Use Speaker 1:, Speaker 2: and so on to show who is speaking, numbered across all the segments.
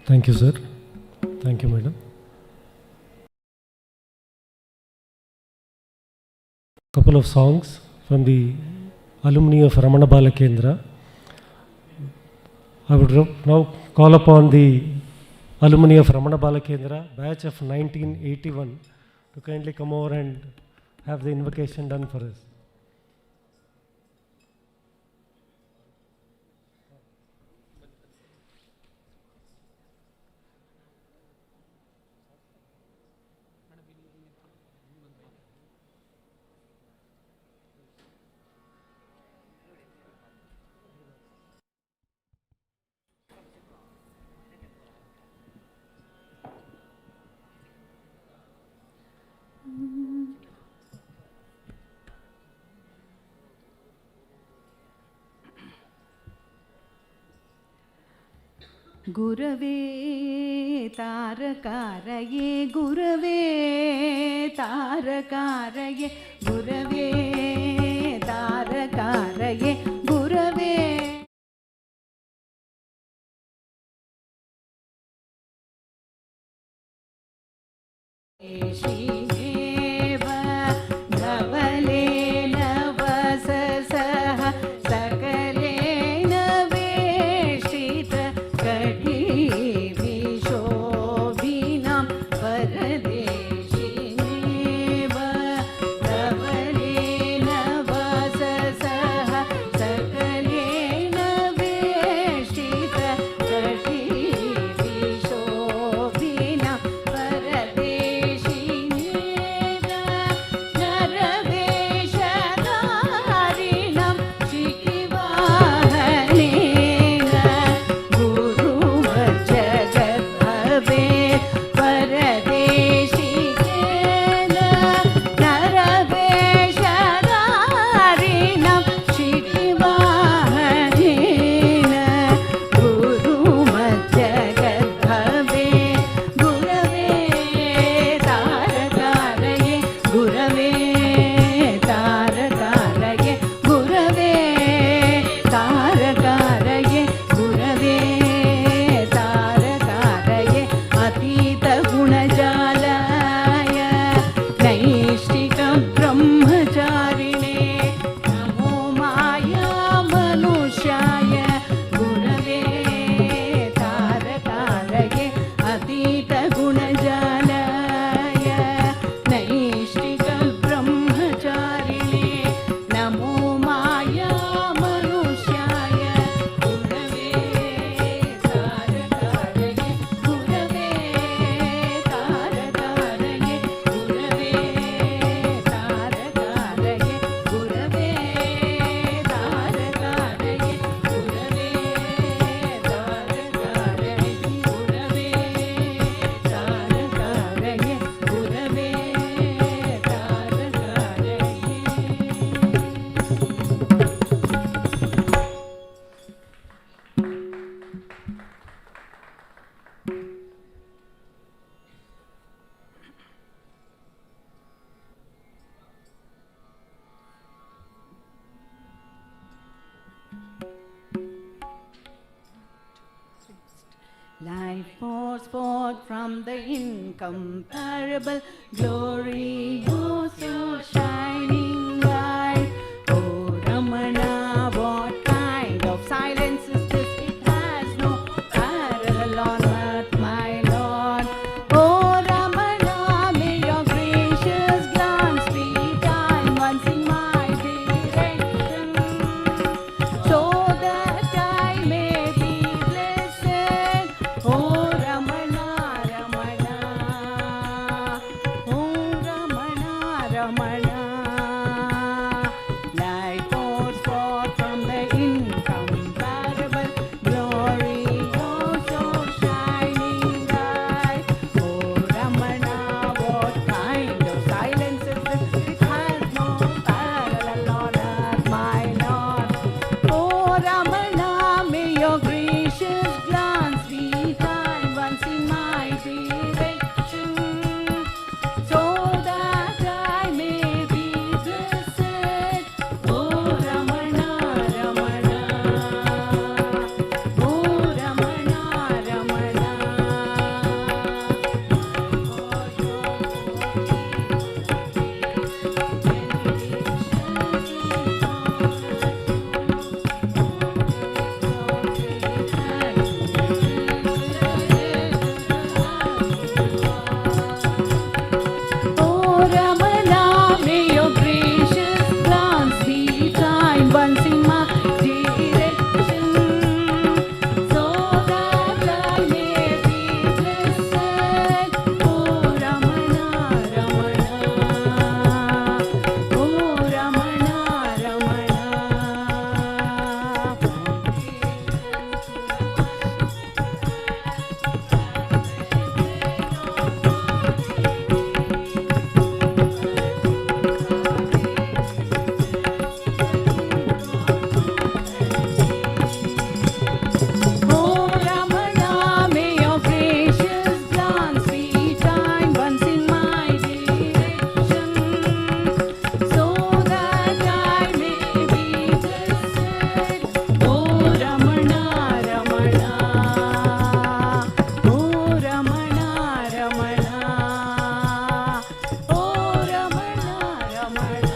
Speaker 1: Thank you, sir. Thank you, madam. Couple of songs from the alumni of Ramana Bala Kendra. I would now call upon the alumni of Ramana Bala Kendra, batch of 1981, to kindly come over and have the invocation done for us.
Speaker 2: गुरवे तारकारये गुरवे तारकारये गुरवे तारकारये गुरवे Shridev धवलेन वससः Saqlain वेष्टित कटिविशोभिनां परदेशिनेव धवलेन वससः Saqlain वेष्टित कटिविशोभिनां Life pours forth from the incomparable glory, oh so shining light. Oh Ramana, what kind of silence is this? It has no parallel on earth, my Lord. Oh Ramana, may your gracious glance be kind once in my direction, so that I may be blessed. Oh Ramana, Ramana, oh Ramana, Ramana. once in my direction, so that I may be blessed. Oh Ramana, Ramana, oh Ramana, Ramana. Oh Ramana, may your gracious glance be kind once in my direction, so that I may be blessed. Oh Ramana, Ramana, oh Ramana, Ramana, oh Ramana, Ramana.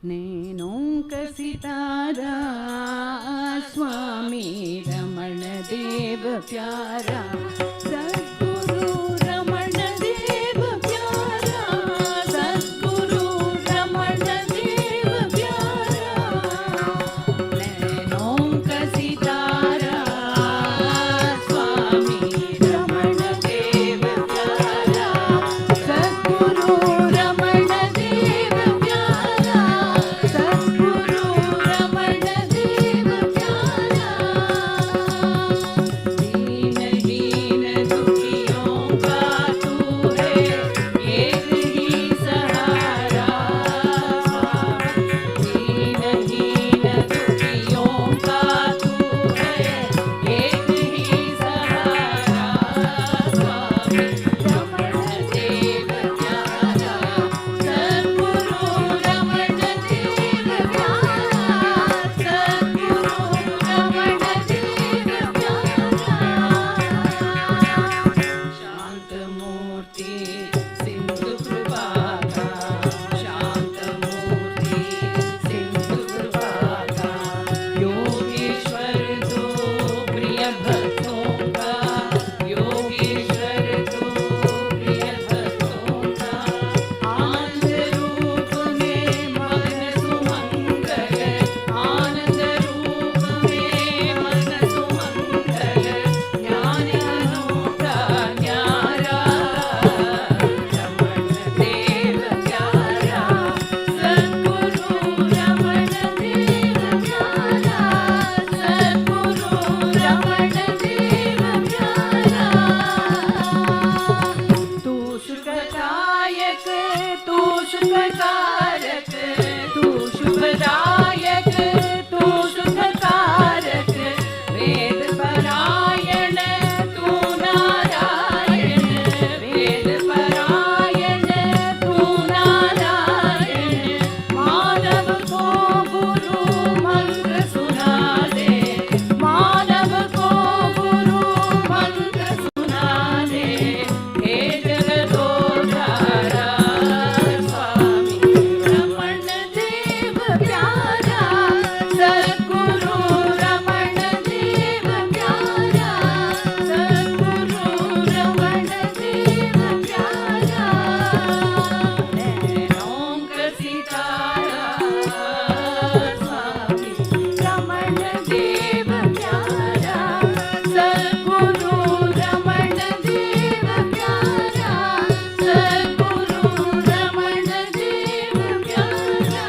Speaker 2: నేనొంక సితారా స్వామి రమణ దేవ para Sadhguru Ramana దేవ para Sadhguru Ramana దేవ para నేనొంక సితారా స్వామి రమణ దేవ para Sadhguru Ramana దేవ para Sadhguru Ramana దేవ para दीन हीन दुखियों का तू है एक ही सहारा दीन हीन दुखियों का तू है एक ही सहारा स्वामी रमण देव प्यारा सद्गुरु रमण देव प्यारा सद्गुरु रमण देव प्यारा शांत मूर्ति सिंधु कृपाका शांत मूर्ति सिंधु कृपाका योगेश्वर तो प्रिय भक्तों का योगेश्वर तो प्रिय भक्तों का आनंद रूप में मग्न सुमंगल आनंद रूप में मग्न सुमंगल ज्ञान अनूठा न्यारा रमण देव प्यारा सद्गुरु रमण देव प्यारा सद्गुरु रमण देव प्यारा तू सुखदायक तू सुखकारक तू शुभदायक तू सुखकारक वेद परायण तू नारायण वेद परायण तू नारायण मानव को गुरु मंत्र सुना दे मानव को गुरु मंत्र सुना दे हे जगदोद्धारा स्वामी रमण देव प्यारा सद्गुरु रमण देव प्यारा सद्गुरु रमण देव प्यारा नैनोंक सितारा स्वामी रमण देव प्यारा सद्गुरु रमण देव प्यारा सद्गुरु रमण देव प्यारा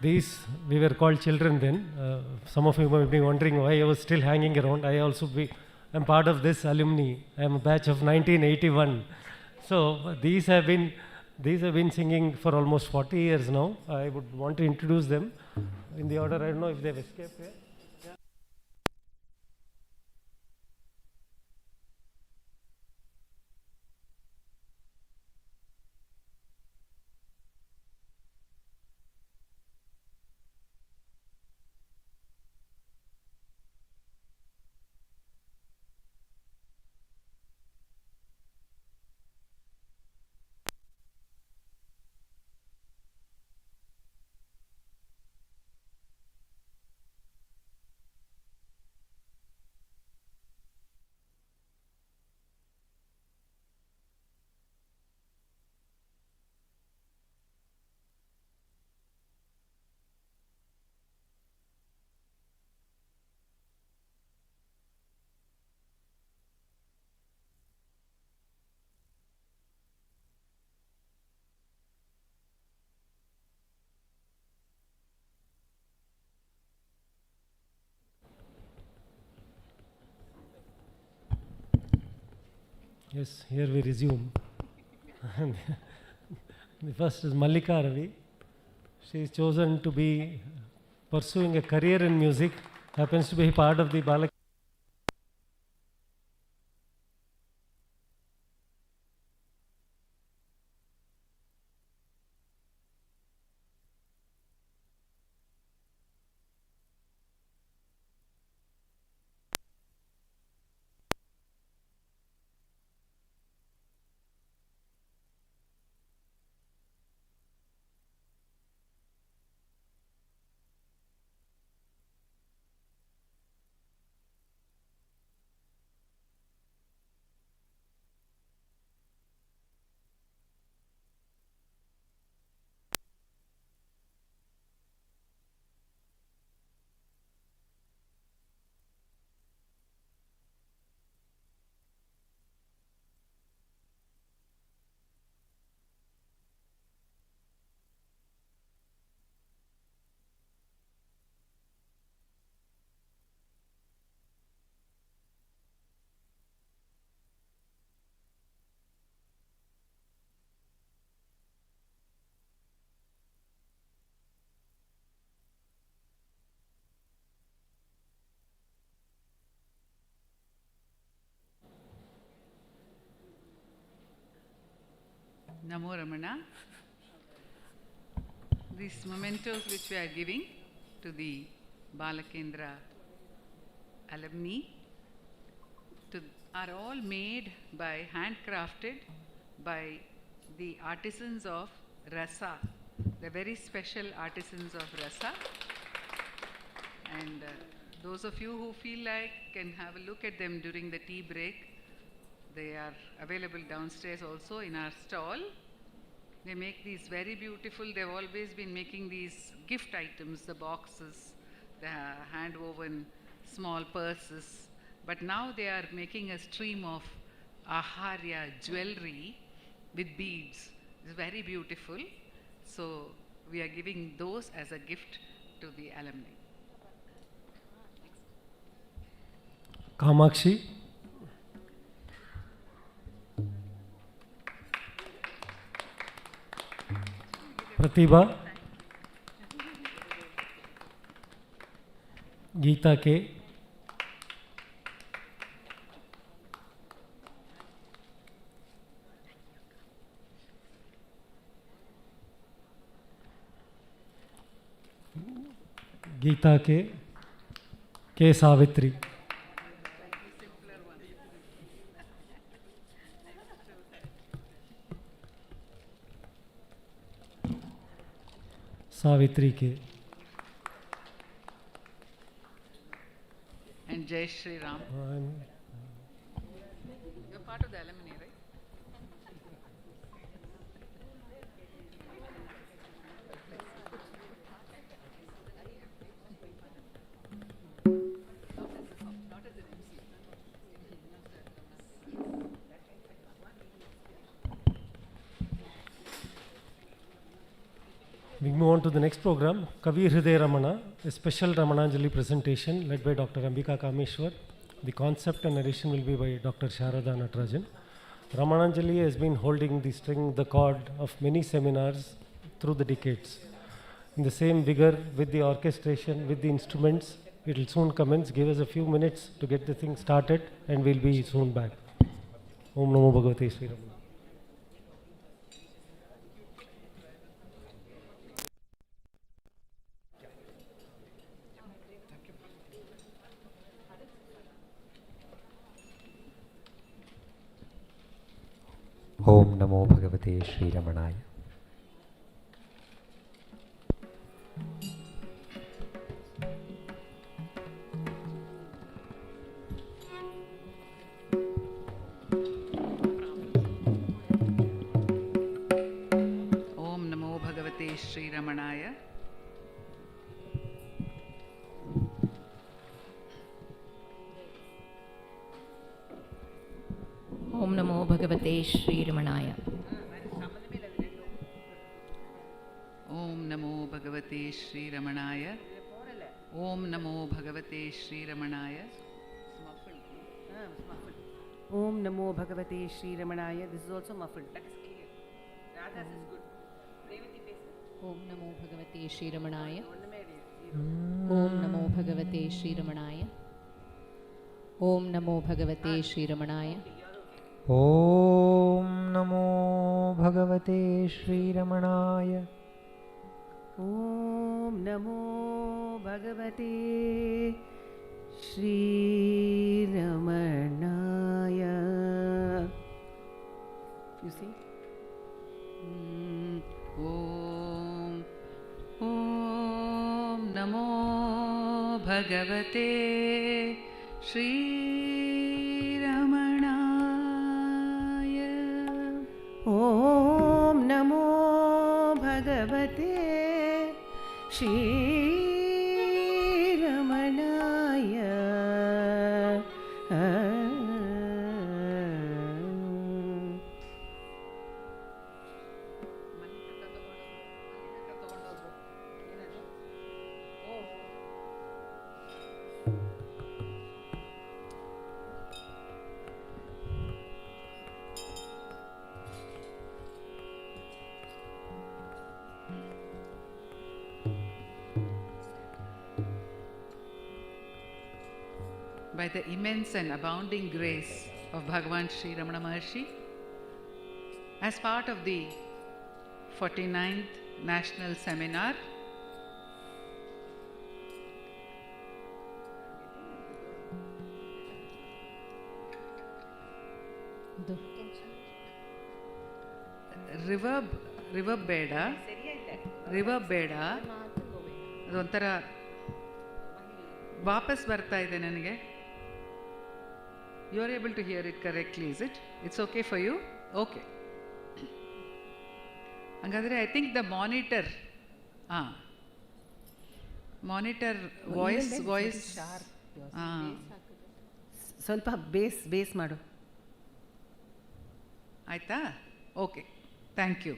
Speaker 1: These, we were called children then. Some of you might be wondering why I was still hanging around. I also am part of this alumni. I am a batch of 1981. So these have been singing for almost 40 years now. I would want to introduce them in the order. I don't know if they've escaped here. Yes, here we resume. The first is Mallika Ravi. She is chosen to be pursuing a career in music, happens to be part of the Bala.
Speaker 3: Namo Ramana. These mementos which we are giving to the Bala Kendra alumni are all made by, handcrafted by the artisans of Rasa, the very special artisans of Rasa. And those of you who feel like can have a look at them during the tea break. They are available downstairs also in our stall. They make these very beautiful, they've always been making these gift items, the boxes, the hand woven small purses. But now they are making a stream of aharya jewelry with beads. It's very beautiful. So we are giving those as a gift to the alumni.
Speaker 1: Kamakshi. Pratibha. Geeta K. Geeta K. Savitri. Savitri K.
Speaker 3: And Jai Shri Ram. You're part of the alumni, right?
Speaker 1: We move on to the next program, Kavi Hridaya Ramana, a special Ramananjali presentation led by Dr. Ambika Kameshwar. The concept and narration will be by Dr. Sharada Natarajan. Ramananjali has been holding the chord of many seminars through the decades. In the same vigor, with the orchestration, with the instruments, it will soon commence. Give us a few minutes to get the thing started and we'll be soon back. Om Namo Bhagavate Sri Ramana.
Speaker 4: Om Namo Bhagavate Sri Ramanaya.
Speaker 3: Om Namo Bhagavate Sri Ramanaya.
Speaker 5: Om Namo Bhagavate Sri Ramanaya.
Speaker 3: Om Namo Bhagavate Sri Ramanaya. Om Namo Bhagavate Sri Ramanaya.
Speaker 6: Om Namo Bhagavate Sri Ramanaya. This is also muffled. That is clear. Radha's is good. Revati face.
Speaker 5: Om Namo Bhagavate Sri Ramanaya. Om Namo Bhagavate Sri Ramanaya. Om Namo Bhagavate Sri Ramanaya.
Speaker 4: Om Namo Bhagavate Sri Ramanaya.
Speaker 6: Om Namo Bhagavate Sri Ramanaya. You see?
Speaker 3: Om Namo Bhagavate Sri Ramanaya.
Speaker 6: Om Namo Bhagavate Sri Ramanaya.
Speaker 3: By the immense and abounding grace of Bhagavan Sri Ramana Maharshi, as part of the 49th National Seminar, reverb ಬೇಡ ಅದೊಂಥರ ವಾಪಸ್ ಬರ್ತಾ ಇದೆ ನನಗೆ. You are able to hear it correctly, is it? It's okay for you? Okay. ಹಾಗಾದರೆ I think the monitor voice
Speaker 6: ಸ್ವಲ್ಪ bass ಮಾಡು.
Speaker 3: ಆಯಿತಾ? Okay, thank you.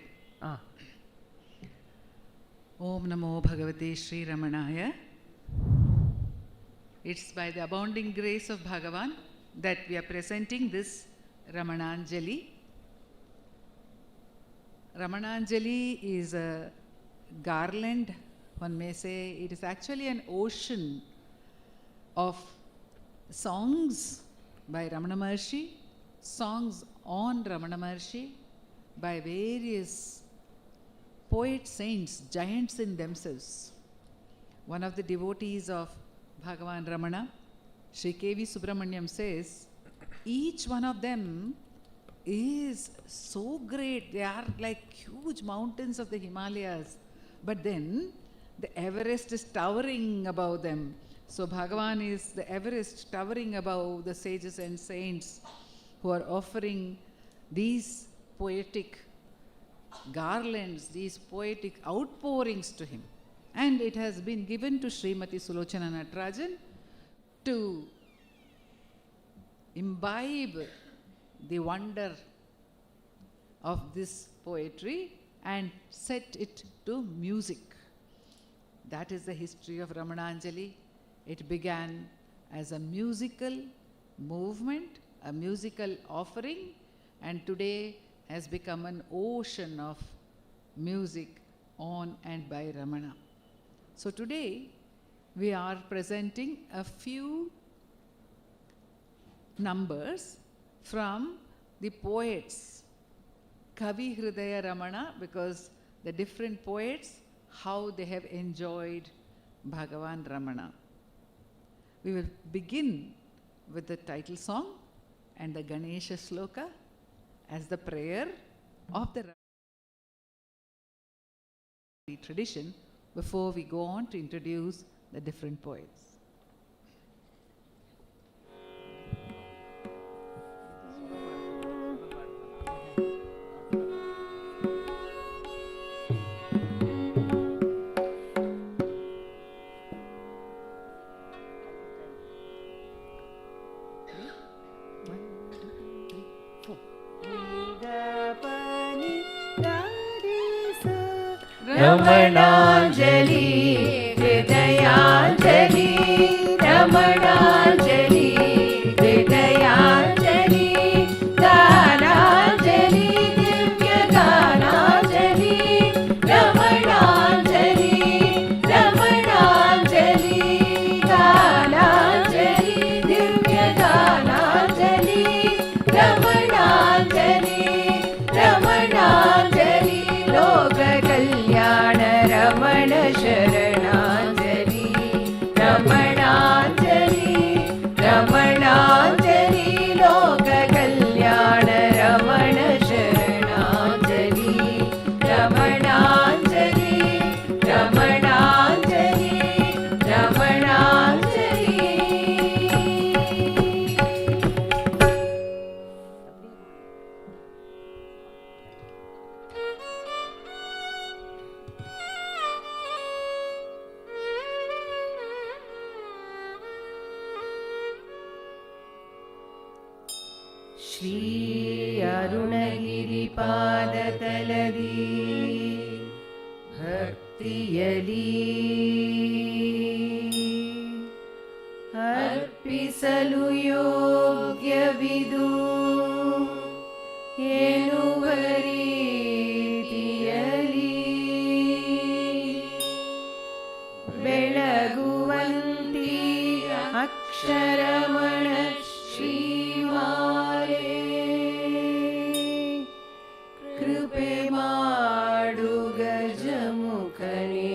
Speaker 3: ಓಂ ನಮೋ ಭಗವತೆ Shri ರಮಣಾಯ. It's by the abounding grace of Bhagavan that we are presenting this Ramananjali. Ramananjali is a garland, one may say. It is actually an ocean of songs by Ramana Maharshi, songs on Ramana Maharshi by various poet saints, giants in themselves. One of the devotees of Bhagavan Ramana, Sri K.V. Subramaniam, says each one of them is so great. They are like huge mountains of the Himalayas, but then the Everest is towering above them. So Bhagavan is the Everest towering above the sages and saints who are offering these poetic garlands, these poetic outpourings to him. And it has been given to Srimati Sulochana Natarajan to imbibe the wonder of this poetry and set it to music. That is the history of Ramananjali. It began as a musical movement, a musical offering, and today has become an ocean of music on and by Ramana. So today we are presenting a few numbers from the poets, Kavi, Hridaya, Ramana, because the different poets, how they have enjoyed Bhagavan Ramana. We will begin with the title song and the Ganesha Sloka as the prayer of the tradition before we go on to introduce the different poets.
Speaker 2: Ramananjali, Hridayanjali, Ramananjali, Hridayanjali.
Speaker 6: Shri ಅರುಣಗಿರಿಪಾದತಲದಿ ಭಕ್ತಿಯಲಿ ಅರ್ಪಿಸಲು ಯೋಗ್ಯವಿದು ಎನ್ನುವ ರೀತಿಯಲಿ ಬೆಳಗುವಂತಿ ಅಕ್ಷರಮಣ ಶ್ರೀಮಾಲೆ ಕೃಪೆ ಮಾಡು ಗಜಮುಖನೇ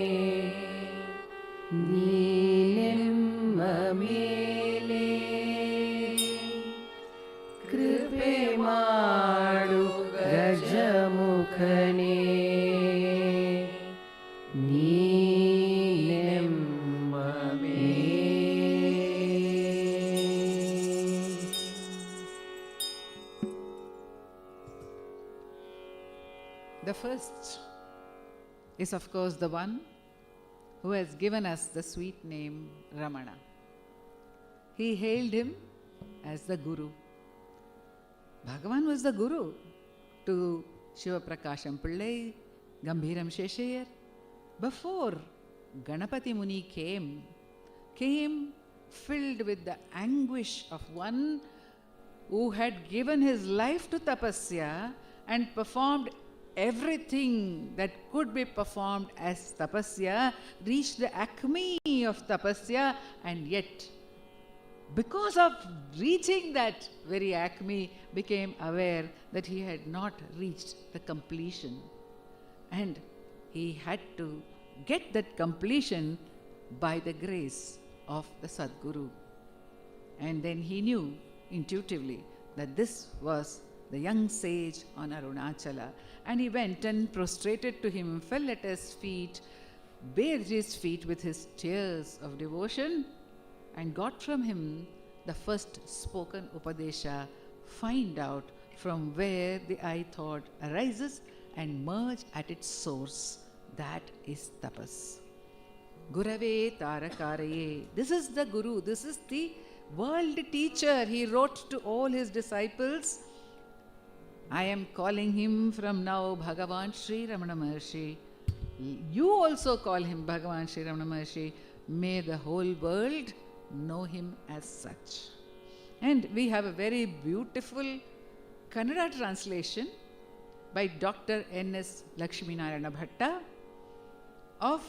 Speaker 6: ನೀನೆಮ್ಮ ಮೇಲೆ ಕೃಪೆ ಮಾಡು ಗಜಮುಖನೇ ನೀನೆಮ್ಮ
Speaker 3: The first is, of course, the one who has given us the sweet name Ramana. He hailed him as the Guru. Bhagavan was the Guru to Shiva Prakasham Pillai, Gambhiram Sheshayar. Before Ganapati Muni came filled with the anguish of one who had given his life to tapasya and performed everything that could be performed as tapasya, reached the acme of tapasya, and yet, because of reaching that very acme, became aware that he had not reached the completion. And he had to get that completion by the grace of the Sadguru. And then he knew intuitively that this was the young sage on Arunachala. And he went and prostrated to him, fell at his feet, bathed his feet with his tears of devotion, and got from him the first spoken Upadesha. Find out from where the I thought arises and merge at its source. That is tapas. Gurave Tarakaraye. This is the Guru. This is the world teacher. He wrote to all his disciples, I am calling him from now Bhagavan Sri Ramana Maharshi. You also call him Bhagavan Sri Ramana Maharshi. May the whole world know him as such. And we have a very beautiful Kannada translation by Dr. N.S. Lakshmi Narayana Bhatta of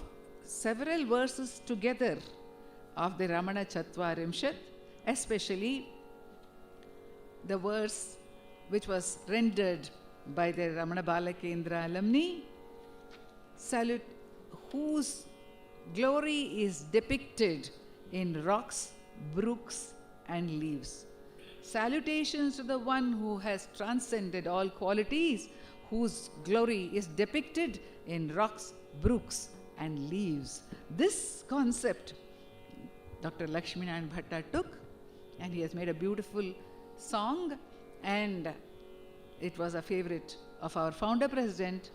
Speaker 3: several verses together of the Ramana Chatvarimshat, especially the verse which was rendered by the Ramana Bala Kendra alumni, whose glory is depicted in rocks, brooks, and leaves. Salutations to the one who has transcended all qualities, whose glory is depicted in rocks, brooks, and leaves. This concept Dr. Lakshmi Narayana Bhatta took, and he has made a beautiful song, and it was a favorite of our founder president,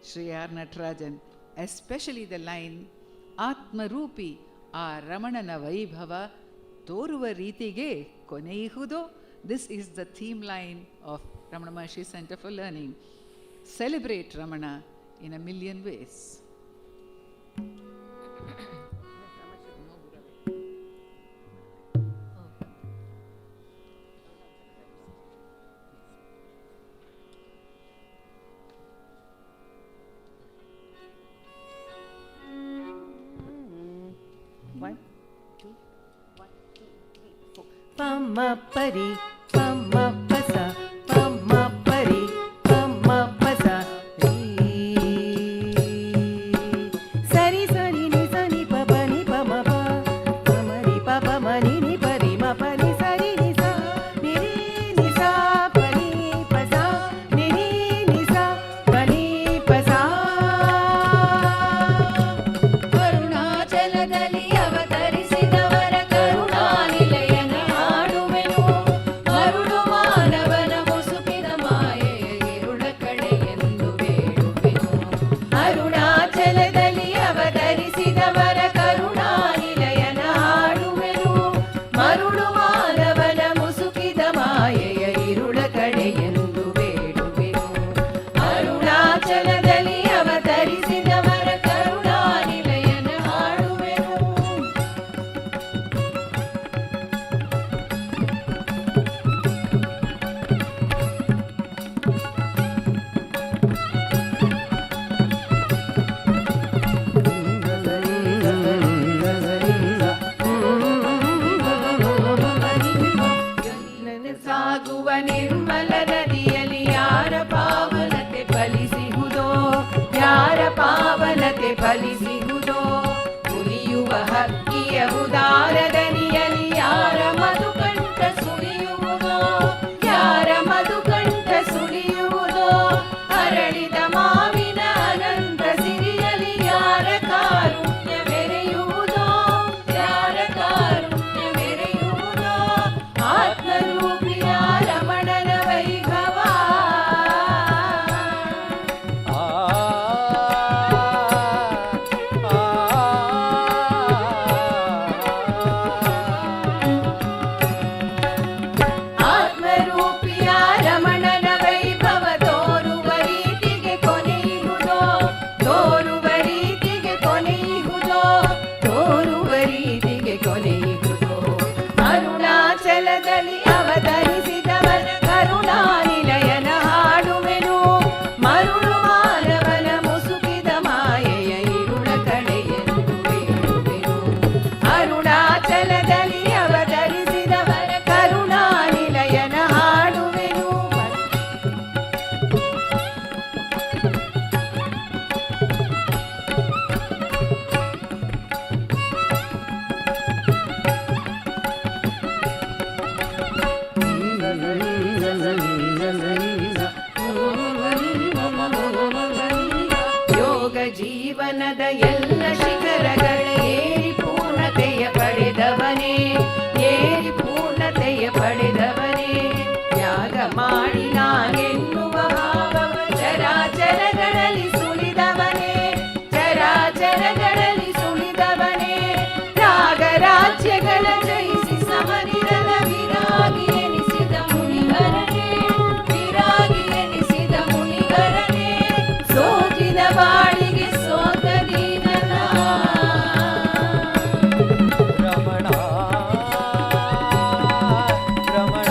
Speaker 3: Shri R. Natarajan, especially the line, Atma Rupi a Ramanana Vaibhava Toruva Ritige Koneihudo. This is the theme line of Ramana Maharshi Center for Learning. Celebrate Ramana in a million ways.
Speaker 6: Pama pari, pama pasa, pama pari, pama pasa, sari sari ni sani pa pa ni pa ma pa, pama ni pa pa ma ni pa ri ma pa ni sari ni sa, ni sa pa ni pa sa, ni sa pa ni pa sa. Arunachaladali avatarisitavara karunanilayana ಹಾಡುವೆನು ಮರುಳು ಮಾನವನ ಮುಸುಕಿದ ಮಾಯೆಯ ಇರುಳ ಕಡೆಯೆಂದು ಬೇಡುವೆನು. ಅರುಣಾಚಲದಲ್ಲಿ ಅವತರಿಸಿದವರ ಕರುಣಾನಿಲಯನ ಹಾಡುವೆನು ಮರುಳು ಮಾನವನ ಮುಸುಕಿದ ಮಾಯೆಯ ಇರುಳ
Speaker 2: ನಿರ್ಮಲ ನದಿಯಲ್ಲಿ ಯಾರ ಪಾವನತೆ ಫಲಿಸಿಹುದೋ, ಯಾರ ಪಾವನತೆ ಫಲಿಸಿಹುದೋ. ಉಲಿಯುವ ಹಕ್ಕಿಯ ಉದಾರ ದನಿಯಲ್ಲಿ ಯಾರ ಮಧುಕಂಠ ಸುಳಿಯುವುದೋ, ಯಾರ ಮಧುಕಂಠ ಸುಳಿಯುವುದೋ. ಅರಳಿದ ಮಾವಿನ ಅನಂತ ಸಿರಿಯಲಿ ಯಾರ ಕಾರುಣ್ಯ ಮೆರೆಯುವುದೋ, ಯಾರ ಕಾರುಣ್ಯ ಮೆರೆಯುವುದೋ. ಆತ್ಮರೂಪಿಯ ರಮಣನ ವೈಭವ, ಆತ್ಮರೂಪಿಯ ರಮಣನ ವೈಭವ ತೋರುವ ರೀತಿಗೆ ಕೊನೆಯುವುದೋ, ತೋರುವ ರೀತಿಗೆ ಕೊನೆಯುವುದೋ, ತೋರುವ ರೀತಿಗೆ ಕೊನೆಯುವುದೋ. ಅರುಣಾಚಲದಲ್ಲಿ ಅವತರಿಸಿದವನ ಕರುಣಾನಿಲಯನ ಹಾಡುವೆನು, ಮರುಳು ಮಾನವನ ಮುಸುಕಿದ ಮಾಯೆಯ ಇರುಳ ಕಡೆಯೆಂದು ಬೇಡುವೆನು. ಅರುಣಾಚಲದಲ್ಲಿ ಅವತರಿಸಿದವನ ಕರುಣಾನಿಲಯನ ಹಾಡುವೆನು. ಯೋಗ ಜೀವನದ ಎಲ್ಲ ಶಿಖರಗಳ ಏರಿ ಪೂರ್ಣತೆಯ ಪಡೆದವನೇ, ಏರಿ ಪೂರ್ಣತೆಯ ಪಡೆದವನೇ. ತ್ಯಾಗ ಮಾಡಿ ನಾನೆನ್ನುವ ಭಾವವ ಚರಾಚರಗಳಲ್ಲಿ ಸುಳಿದವನೇ, ಚರಾಚರಗಳಲ್ಲಿ ಸುಳಿದವನೇ. ರಾಗರಾಜ್ಯಗಳ ಜಯಿಸಿ ಸಮನಿರದ ವಿರಾಗಿ ಎನಿಸಿದ ಮುನಿವರನೇ, ವಿರಾಗಿ ಎನಿಸಿದ ಮುನಿವರನೇ. ಸೋಜಿನ ಬಾಳಿಗೆ ಸೋತ ದೀನನ
Speaker 4: ರಮಣ ರಮಣ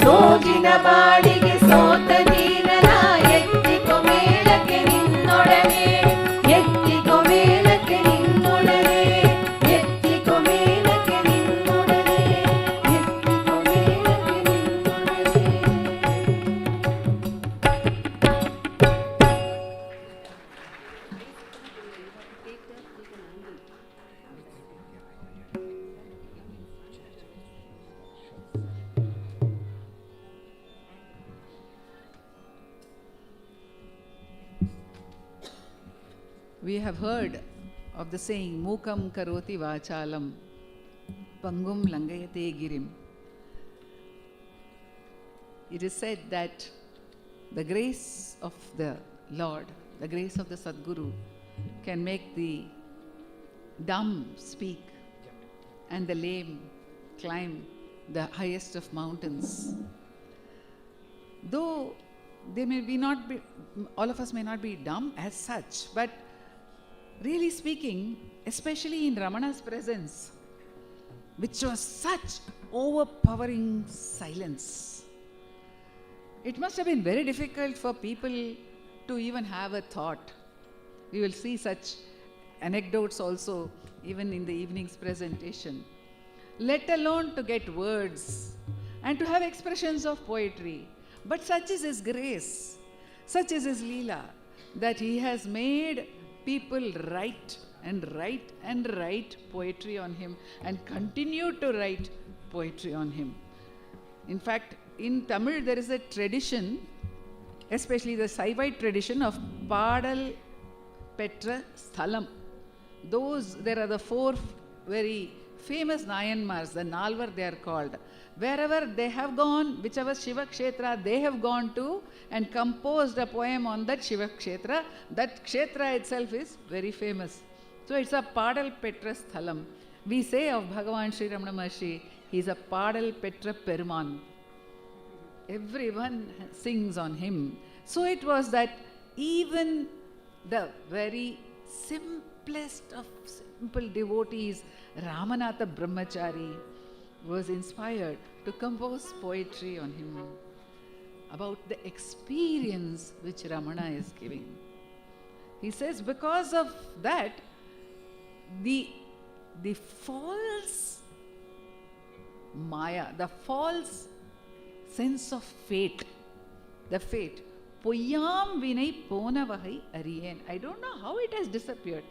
Speaker 2: ಸೋಜಿನ ಬಾಳಿಗೆ ಸೋತ ದೀನನ. ಎತ್ತಿಕೊ ಮೇಲಕ್ಕೆ ನಿನ್ನೊಡನೆ, ಎತ್ತಿಕೊ ಮೇಲಕ್ಕೆ ನಿನ್ನೊಡನೆ, ಎತ್ತಿಕೊ ಮೇಲಕ್ಕೆ ನಿನ್ನೊಡನೆ, ಎತ್ತಿಕೊ ಮೇಲಕ್ಕೆ ನಿನ್ನೊಡನೆ.
Speaker 3: We have heard of the saying, Mukam karoti vachalam, Pangum langayate girim. It is said that the grace of the Lord, the grace of the Sadguru, can make the dumb speak and the lame climb the highest of mountains. Though they may be not be, all of us may not be dumb as such, but really speaking, especially in Ramana's presence, which was such overpowering silence, it must have been very difficult for people to even have a thought. We will see such anecdotes also even in the evening's presentation. Let alone to get words and to have expressions of poetry. But such is his grace, such is his Leela, that he has made people write and write and write poetry on him and continue to write poetry on him. In fact, in Tamil there is a tradition, especially the Saivite tradition of Padal Petra Sthalam. There are the four very famous Nayanmars, the Nalvar they are called. Wherever they have gone, whichever Shiva Kshetra they have gone to and composed a poem on that Shiva Kshetra, that Kshetra itself is very famous. So it's a Padal Petra Sthalam. We say of Bhagavan Sri Ramana Maharshi, he is a Padal Petra Peruman. Everyone sings on him. So it was that even the very simplest of simple devotees, Ramanatha Brahmachari, was inspired to compose poetry on him about the experience which Ramana is giving. He says because of that, the the false Maya, the false sense of fate, the fate. Poyam vinai pona vagai ariyen. I don't know how it has disappeared,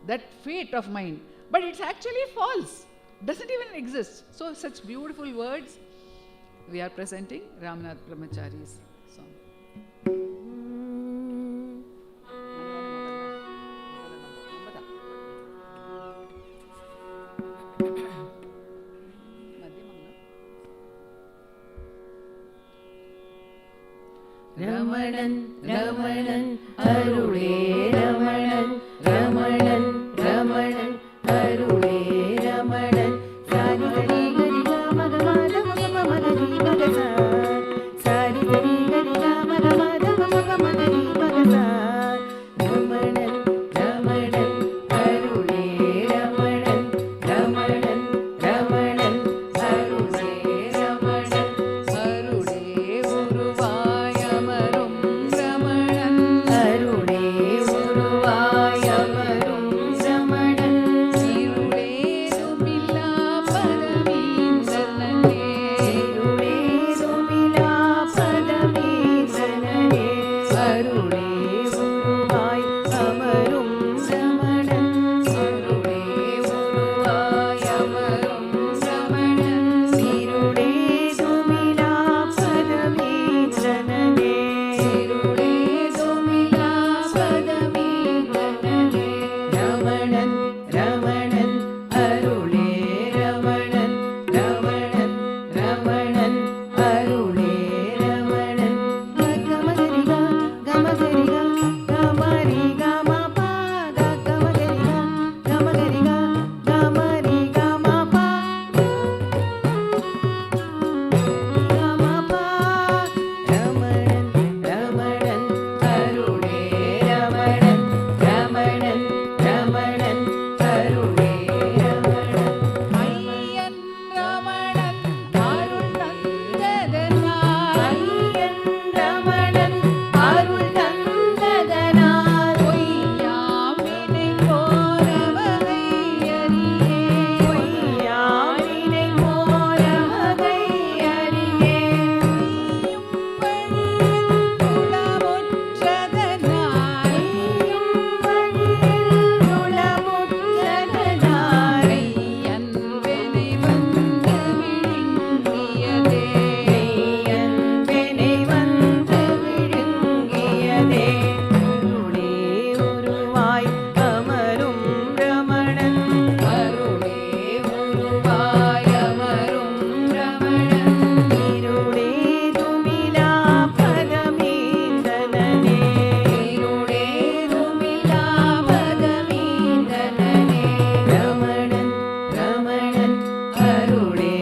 Speaker 3: that fate of mine, but it's actually false, doesn't even exist. So such beautiful words. We are presenting Ramana Brahmachari's song.
Speaker 6: Ramanan, Ramanan, Arule, Ramanan, Ramanan, Ramanan, Arule, Ramanan, Sari Sari Gari Gama Gama Gama Gama Gari Gama Sari Sari Gari Gama Gama Gama Gama Gari Gama Ramanan, Ramanan, Arule, Ramanan, Ramanan, Ramanan, Arule, Ramanan, Arule, Uruvayamarum Ramanan, Arule, Uruvayamarum Ramanan, Irule, Dumila Padamindranane, Irule, Dumila Padamindranane, Arule, Uruvayamarum Ramanan, Arule, Uruvayamarum Ramanan, Irule, Dumila Padamindranane, Irule, Dumila Padamindranane, Ramanan, Ramanan, Arule, Ramanan, Ramanan, Ramanan, Arule, Ramanan, Gamagariga, Gamagariga, Gamari, Gamapa, Gamagariga, Gamagariga, Gamari, Gamapa, Gamapa, Ramanan, Ramanan, Arule, Ramanan, Ramanan, Ramanan, Arule, Ramanan, Ayyan Ramanan, Arul Tandadanaal, Ayyan Ramanan, Arul Tandadanaal, Poyyam vinai போரவகை அறியே, Poyyam vinai போரவகை அறியே, நீயும் வழியில் உளமுற்றதனாய், நீயும் வழியில் உளமுற்றதனாய், ஐயன் வினை வந்து விழுங்கியதே, ஐயன் வினை வந்து விழுங்கியதே, அருளே உருவாய் அமரும் ரமணன், அருளே உருவாய் அமரும் ரமணன், இருளே துமிலா பதமீந்தனனே, இருளே துமிலா பதமீந்தனனே, ரமணன், ரமணன், அருளே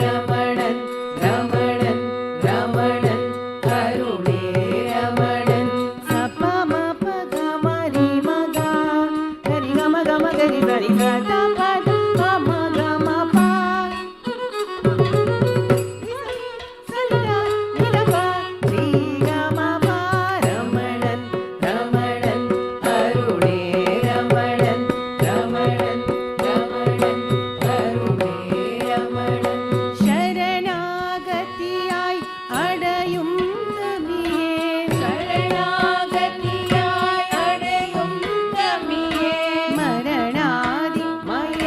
Speaker 6: ரமணன், ரமணன், ரமணன், அருளே ரமணன், சப்பம பகமரி மகா, கரி கம கம கரி சரி கத பத கம கம பா, சலிதா நிலபா, ஸ்ரீ கம பா, ரமணன், ரமணன், அருளே ரமணன், ரமணன், ரமணன், அருளே ரமணன், சரணாகதியாய் அடையும் தமியே, சரணாகதியாய் அடையும் தமியே, மரணாதி மய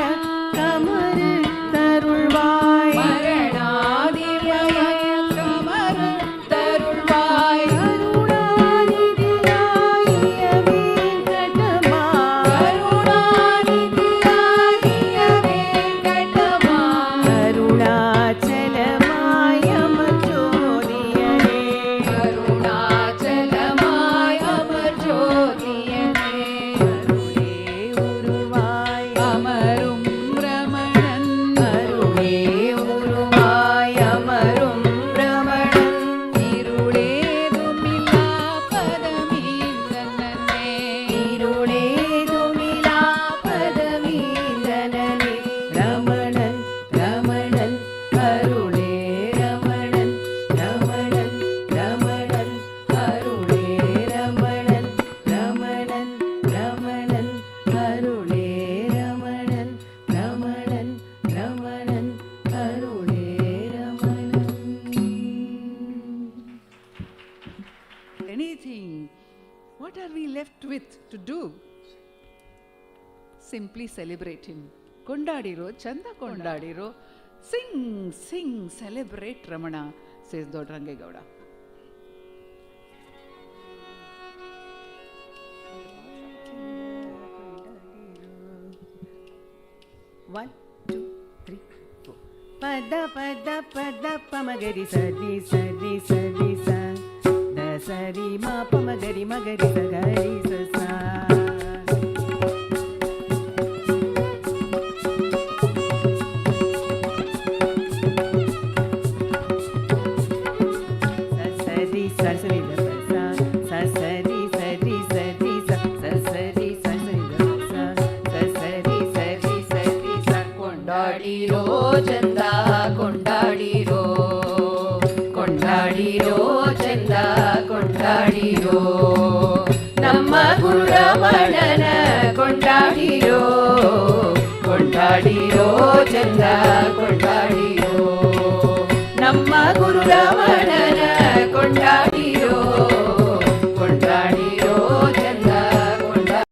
Speaker 3: simply celebrate him. Kondadiro, Chanda Kondadiro, sing, celebrate Ramana, says Dodrange Gowda.
Speaker 6: One, two, three, four. Pada pada pada pamagari sari sari sari sa. Da sari ma pamagari magari sagari sa sa.
Speaker 2: ನಮ್ಮ ಗುರು ರಮಣನ ಕೊಂಡಾಡಿರೋ ಕೊಂಡಾಡಿರೋ ಚಂದ ಕೊಂಡಾಡಿರೋ ನಮ್ಮ ಗುರು ರಮಣನ ಕೊಂಡಾಡಿರೋ ಕೊಂಡಾಡಿರೋ ಚಂದ ಕೊಂಡಾಡಿರೋ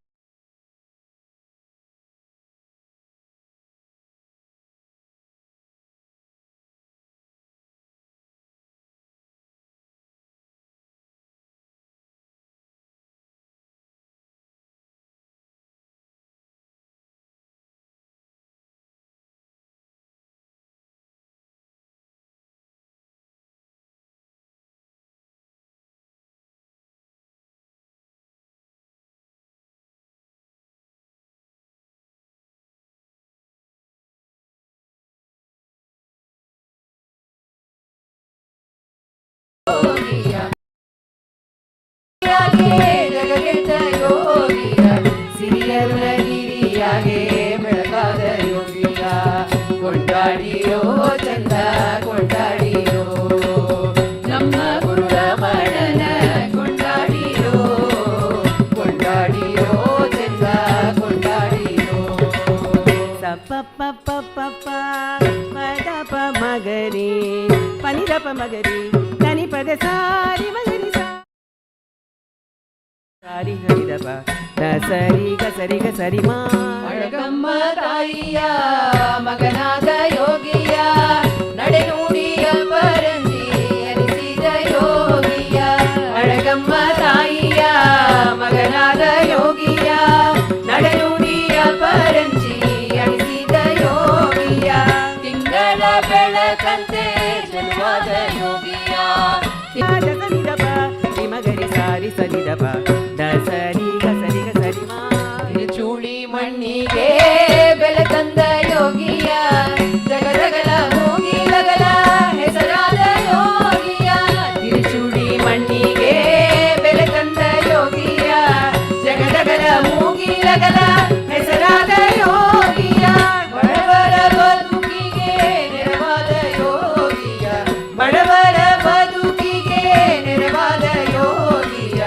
Speaker 2: ಜಗಗೆಟ್ಟ ಯೋಗಿಯ ಸಿರಿಯರುಣಗಿರಿಯಾಗೆ ಬೆಳಗಾದ ಯೋಗಿಯ ಕೊಂಡಾಡಿರೋ ಚಂದ ಕೊಂಡಾಡಿರೋ ನಮ್ಮ ಗುರು ರಮಣನ ಕೊಂಡಾಡಿರೋ ಕೊಂಡಾಡಿರೋ ಚಂದ ಕೊಂಡಾಡಿರೋ
Speaker 6: ಸಪ್ಪ ಪಪ್ಪ ಪಪ್ಪ ಪದ ಪ ಮಗರಿ ಪನಿ ದ ಪ ಮಗರಿ ತನಿ ಪದ ಸಾರಿ ಮಗರಿ ಸಾರಿ ಸರಿ ದ ಪ ದ ಸರಿ ಗ ಸರಿ ಮಾ
Speaker 2: ಅಳಗಮ್ಮ ತಾಯಿಯ ಮಗನಾದ ಯೋಗಿಯ ನಡೆನುಡಿಯ ಪರಂಜಿ ಅನಿಸಿದ ಯೋಗಿಯ ಅಳಗಮ್ಮ ತಾಯಿಯ ಮಗನಾದ ಯೋಗಿಯ ನಡೆನುಡಿಯ ಪರಂಜಿ ಅನಿಸಿದ ಯೋಗಿಯ ತಿಂಗಳ ಬೆಳಕಂತೆ ಜನ್ಮದ ಯೋಗಿಯ
Speaker 6: ಸರಿ ದ ಪ ಮಗರಿ ಸಾರಿ ಸರಿ ದ ಪ ದ ಸರಿ ಗ ಸರಿ ಮಾ
Speaker 2: ಚೂಳಿ ಮಣ್ಣಿಗೆ ಬೆಲೆ ತಂದ ಯೋಗಿಯ ಜಗದಗಲ ಮೂಗಿಲಗಲ ಹೆಸರಾದ ಯೋಗಿಯ ತಿರುಚೂಡಿ ಮಣ್ಣಿಗೆ ಬೆಲೆ ತಂದ ಯೋಗಿಯ ಜಗದಗಲ ಮೂಗಿಲಗಲ ಹೆಸರಾದ ಯೋಗಿಯ ಬಡವರ ಬದುಕಿಗೆ ನೆರವಾದ ಯೋಗಿಯ ಬಡವರ ಬದುಕಿಗೆ ನೆರವಾದ ಯೋಗಿಯ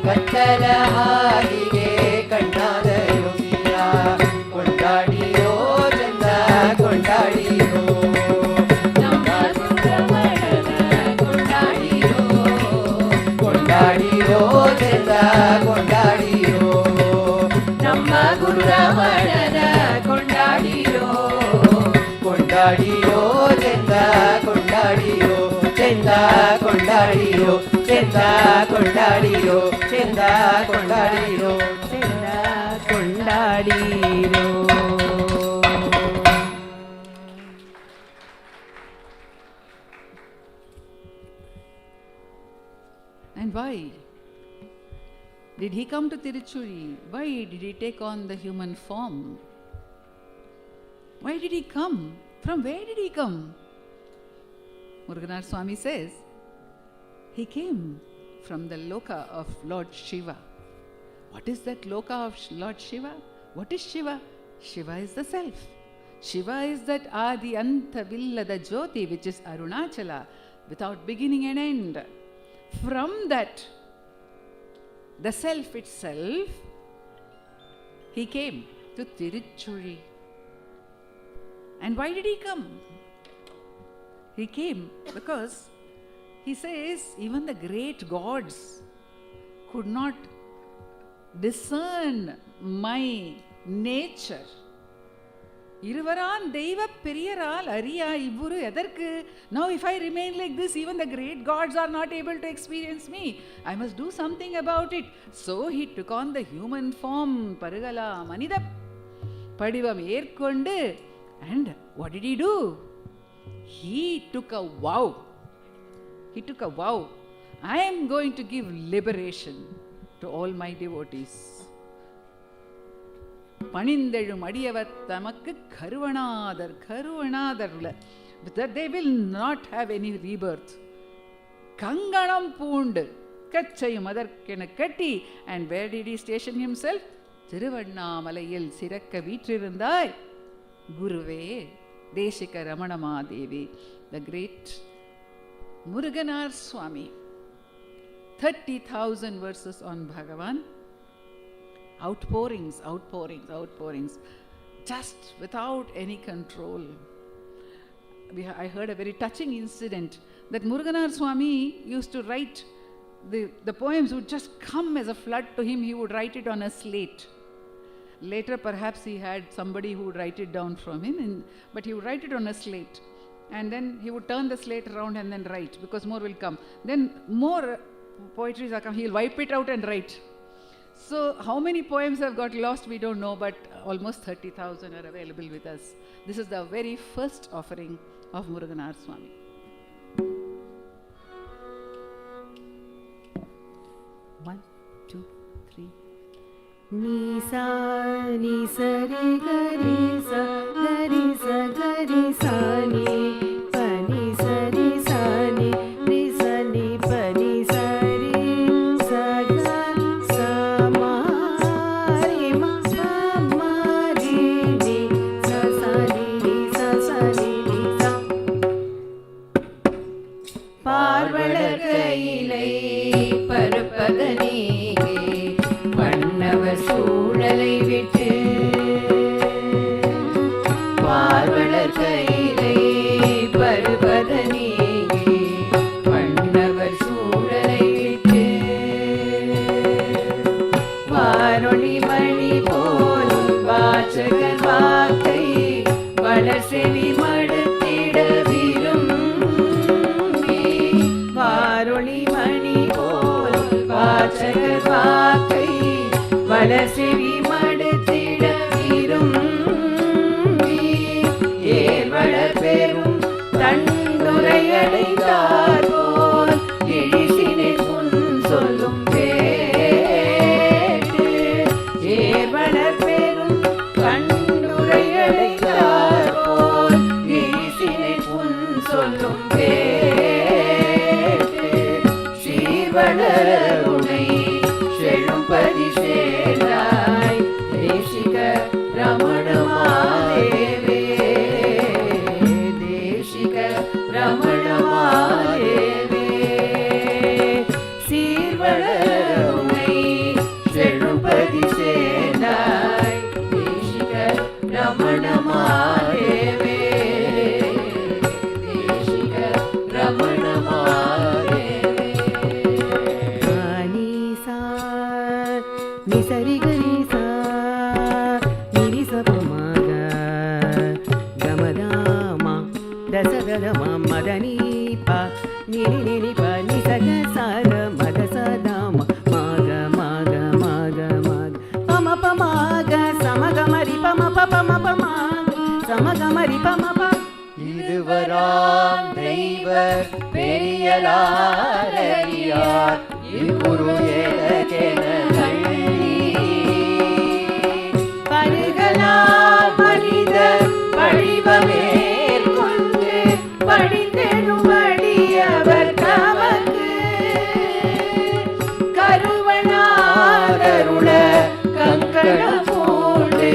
Speaker 2: ಕತ್ತಲ ಹಾದಿಗೆ ಕಣ್ಣಾದ ಯೋಗಿಯ ಕೊಂಡಾಡಿರೋ ಚಂದ ಕೊಂಡಾಡಿರೋ ನಮ್ಮ ಸುಬ್ರಹ್ಮಣ್ಯನ ಕೊಂಡಾಡಿರೋ ಕೊಂಡಾಡಿರೋ ಚಂದ ಕೊಂಡಾಡಿರೋ ನಮ್ಮ ಗುರು ರಮಣನ ಕೊಂಡಾಡಿರೋ ಕೊಂಡಾಡಿರೋ ಚಂದ ಕೊಂಡಾಡಿರೋ ಚಂದ ಕೊಂಡಾಡಿರೋ ಚಂದ ಕೊಂಡಾಡಿರೋ ಚಂದ ಕೊಂಡಾಡಿರೋ ಚಂದ ಕೊಂಡಾಡಿರೋ
Speaker 3: And why did he come to Tiruchuri? Why did he take on the human form? Why did he come? From where did he come? Muruganar Swami says, he came from the loka of Lord Shiva. What is that loka of Lord Shiva? What is Shiva? Shiva is the self. Shiva is that Adi Anta Villada Jyoti, which is Arunachala, without beginning and end. From that, the self itself, he came to Tiruchuri. And why did he come? He came because he says even the great gods could not discern my nature. இருவரான் தெய்வ பெரியரால் அறியா இவ்வுரு எதற்கு? Now if I remain like this, even the great gods are not able to experience me. I must do something about it. So he took on the human form. பருகலா மனித படிவம் ஏற்கொண்டு, and what did he do? He took a vow. He took a vow. I am going to give liberation to all my devotees. பணிந்தெழும் அடியவர் தமக்கு கருவணாதர் that they will not have any rebirth. கங்கணம் பூண்டு கச்சையும் அதற்கென கட்டி, and where did he station himself? திருவண்ணாமலையில் சிறக்க வீற்றிருந்தாய் குருவே தேசிக ரமணமாதேவி. The great Muruganar Swami, 30,000 verses on Bhagavan, outpourings, just without any control. I heard a very touching incident that Muruganar Swami used to write, the poems would just come as a flood to him. He would write it on a slate. Later perhaps he had somebody who would write it down from him, but he would write it on a slate, and then he would turn the slate around and then write, because more will come. Then more poetries are come, he'll wipe it out and write. So how many poems have got lost we don't know, but almost 30,000 are available with us. This is the very first offering of Muruganar Swami. One, two, three.
Speaker 6: Nisa nisa re gari sa gari sa gari sa ni pa ni sa ni re sa ni pa ni sa re sa ga sa ma re ma re ni sa ni sa ni sa. பார்வளர் கையிலை பருப்பதனே வண்ணவர் சூழலை விட்டு, பார்வளர் கையிலை பருப்பதனே வண்ணவர் சூழலை விட்டு, வாரொளி மணி போலும் வாசகர் வாக்கை வளர்செவி மடுத்திட விரும்பி, வாரொளி மணி போலும் வாசகர் வாக்கை வளர்செவி மடுத்திட விரும்பி, ஏர்வளர் பெரும் தண்டுரையடைந்தார் போல் இழிசினை புன் சொல்லும் பேட்டு, ஏர்வளர் பெரும் தண்டுரையடைந்தார் போல் இழிசினை புன் சொல்லும் பேட்டு, சீர்வளர் உனை செழும்பதி சேர்ந்தாய் தேசிக ரமணமாதேவே, தேசிக ரமணமாதேவே, சீர்வளர் உனை செழும்பதி சேர்ந்தாய் தேசிக ரமணமாதேவே, தேசிக ரமணமாதேவே. நிசரி கரி சா நிரி சபமாக கமதாமா தசகதமா மதனி பா நிரி நிரி ப நிசக சார மத சதாம மாக மாக மாக மாக பம பமாக சமகமரி பம பம பமாக சமகமரி பம ப. இருவராம் தெய்வ பெரியலாரியார் இவ்வுரு ஏகென மனித படிவமேற்கொண்டு படித்தெழுமடியவர் தமக்கு கருவணாதருள கங்கணம் பூண்டு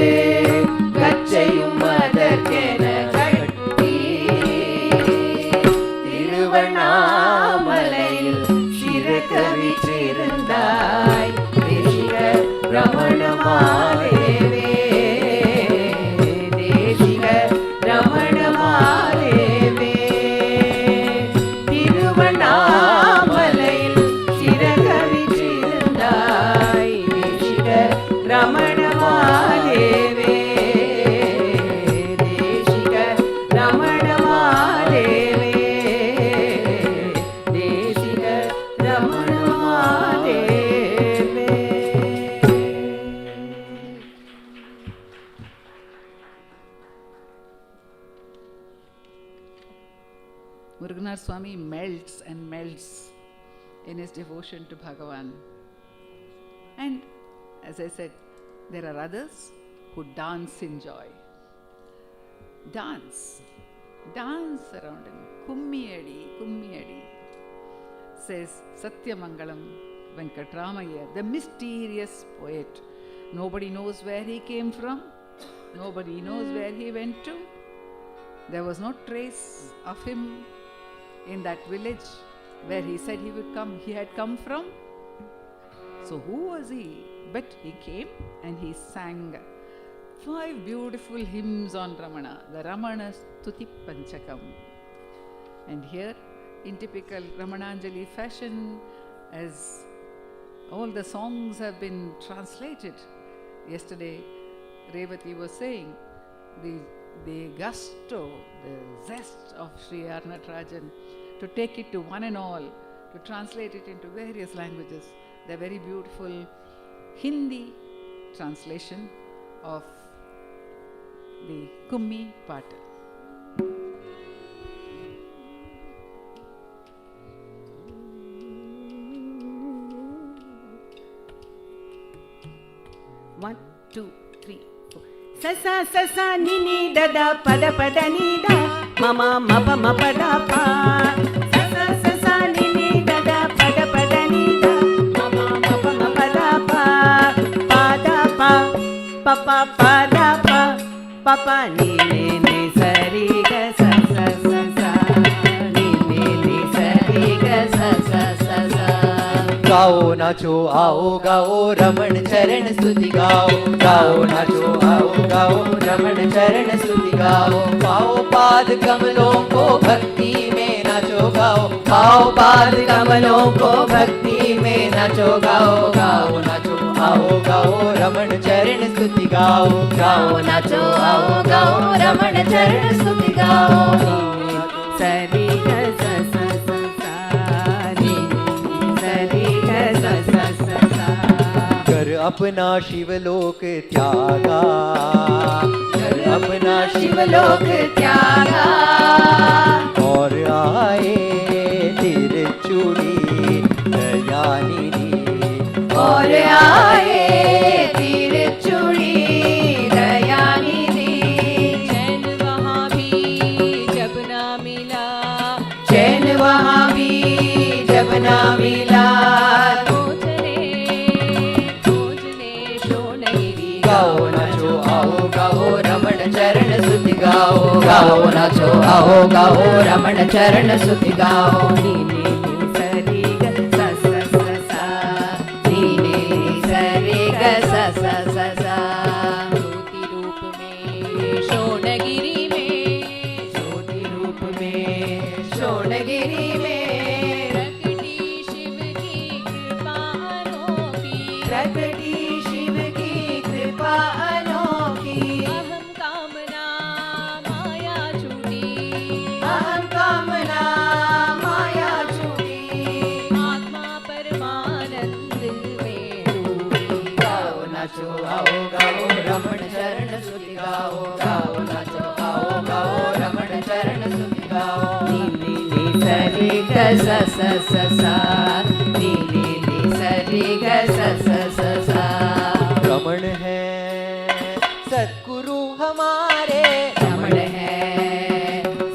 Speaker 6: கச்சையும் அதற்கென கட்டி, திருவண்ணாமலையில் சிறக்க வீற்றிருந்தாய்
Speaker 3: Muruganar Swami melts and melts in his devotion to Bhagavan. And as I said, there are others who dance in joy. Dance around him. Kummi adi, says Satyamangalam Venkatramaya, the mysterious poet. Nobody knows where he came from. Nobody knows where he went to. There was no trace of him in that village where he said he had come from. So who was he? But he came and he sang 5 beautiful hymns on Ramana, the Ramana Stuti Panchakam. And here, in typical Ramananjali fashion, as all the songs have been translated. Yesterday, Revati was saying the gusto, the zest of Sri Arnatarajan to take it to one and all, to translate it into various languages. The very beautiful Hindi translation of the Kummi Pata.
Speaker 6: One, two, three, four. Sasa sasa ni ni da da pada pada ni da mama mapa mapa da pa. Sasa sasa ni ni da da pada pada ni da mama mapa mapa da pa. Pa da pa pa pa da pa papa ni ni sari ga sa sa sa sa ni sari ga sa sa sa sa.
Speaker 7: गाओ नाचो आओ गाओ रमण चरण स्तुति गाओ गाओ नाचो आओ गाओ रमण चरण स्तुति गाओ पाओ पाद कमलों को भक्ति में नाचो गाओ पाओ पाद कमलों को भक्ति में नाचो गाओ गाओ नाचो आओ गाओ रमण चरण स्तुति गाओ गाओ नाचो आओ गाओ रमण चरण स्तुति गाओ
Speaker 6: सरी ग सा सा सा सा नी सरी ग सा सा सा सा।
Speaker 7: कर अपना शिवलोक त्यागा कर अपना शिवलोक त्यागा और आए तिरुचुड़ी दयानिधि और आए तिरुचुड़ी दयानिधि।
Speaker 5: चैन वहाँ भी जब ना मिला
Speaker 7: चैन वहाँ भी जब ना मिला गाओ नाचो आओ गाओ रमण चरण स्तुति गाओ गाओ नाचो आओ गाओ रमण चरण स्तुति गाओ
Speaker 6: नी सरी ग सा सा सा सा
Speaker 7: नी सरी ग सा सा सा सा।
Speaker 5: ज्योति रूप में शोणगिरी में
Speaker 7: ज्योति रूप में शोणगिरी में
Speaker 5: प्रकटी शिव की कृपा अनोखी
Speaker 7: प्रकटी शिव की कृपा अनोखी
Speaker 5: अहम कामना माया छूटी
Speaker 7: अहम कामना माया छूटी
Speaker 5: आत्मा परमानंद में डूबी।
Speaker 7: गाओ नाचो आओ गाओ रमण चरण स्तुति गाओ गाओ नाचो आओ गाओ रमण चरण स्तुति गाओ
Speaker 6: नी सरी ग सा सा सा सा नी सरी ग सा सा सा सा।
Speaker 7: रमण है सद्गुरु हमारे
Speaker 6: रमण है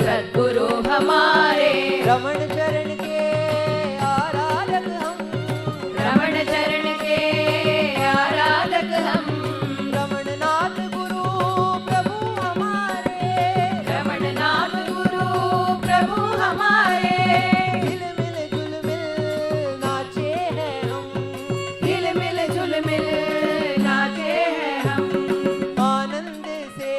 Speaker 6: सद्गुरु हमारे
Speaker 7: रमण चरण के आराधक हम
Speaker 6: रमण चरण के आराधक हम
Speaker 7: रमण नाथ गुरु प्रभु हमारे
Speaker 6: रमण नाथ गुरु प्रभु हमारे
Speaker 7: हिल मिल जुल मिल नाचे हैं हम
Speaker 6: हिल मिल जुल मिल नाचे हैं हम
Speaker 7: आनंद से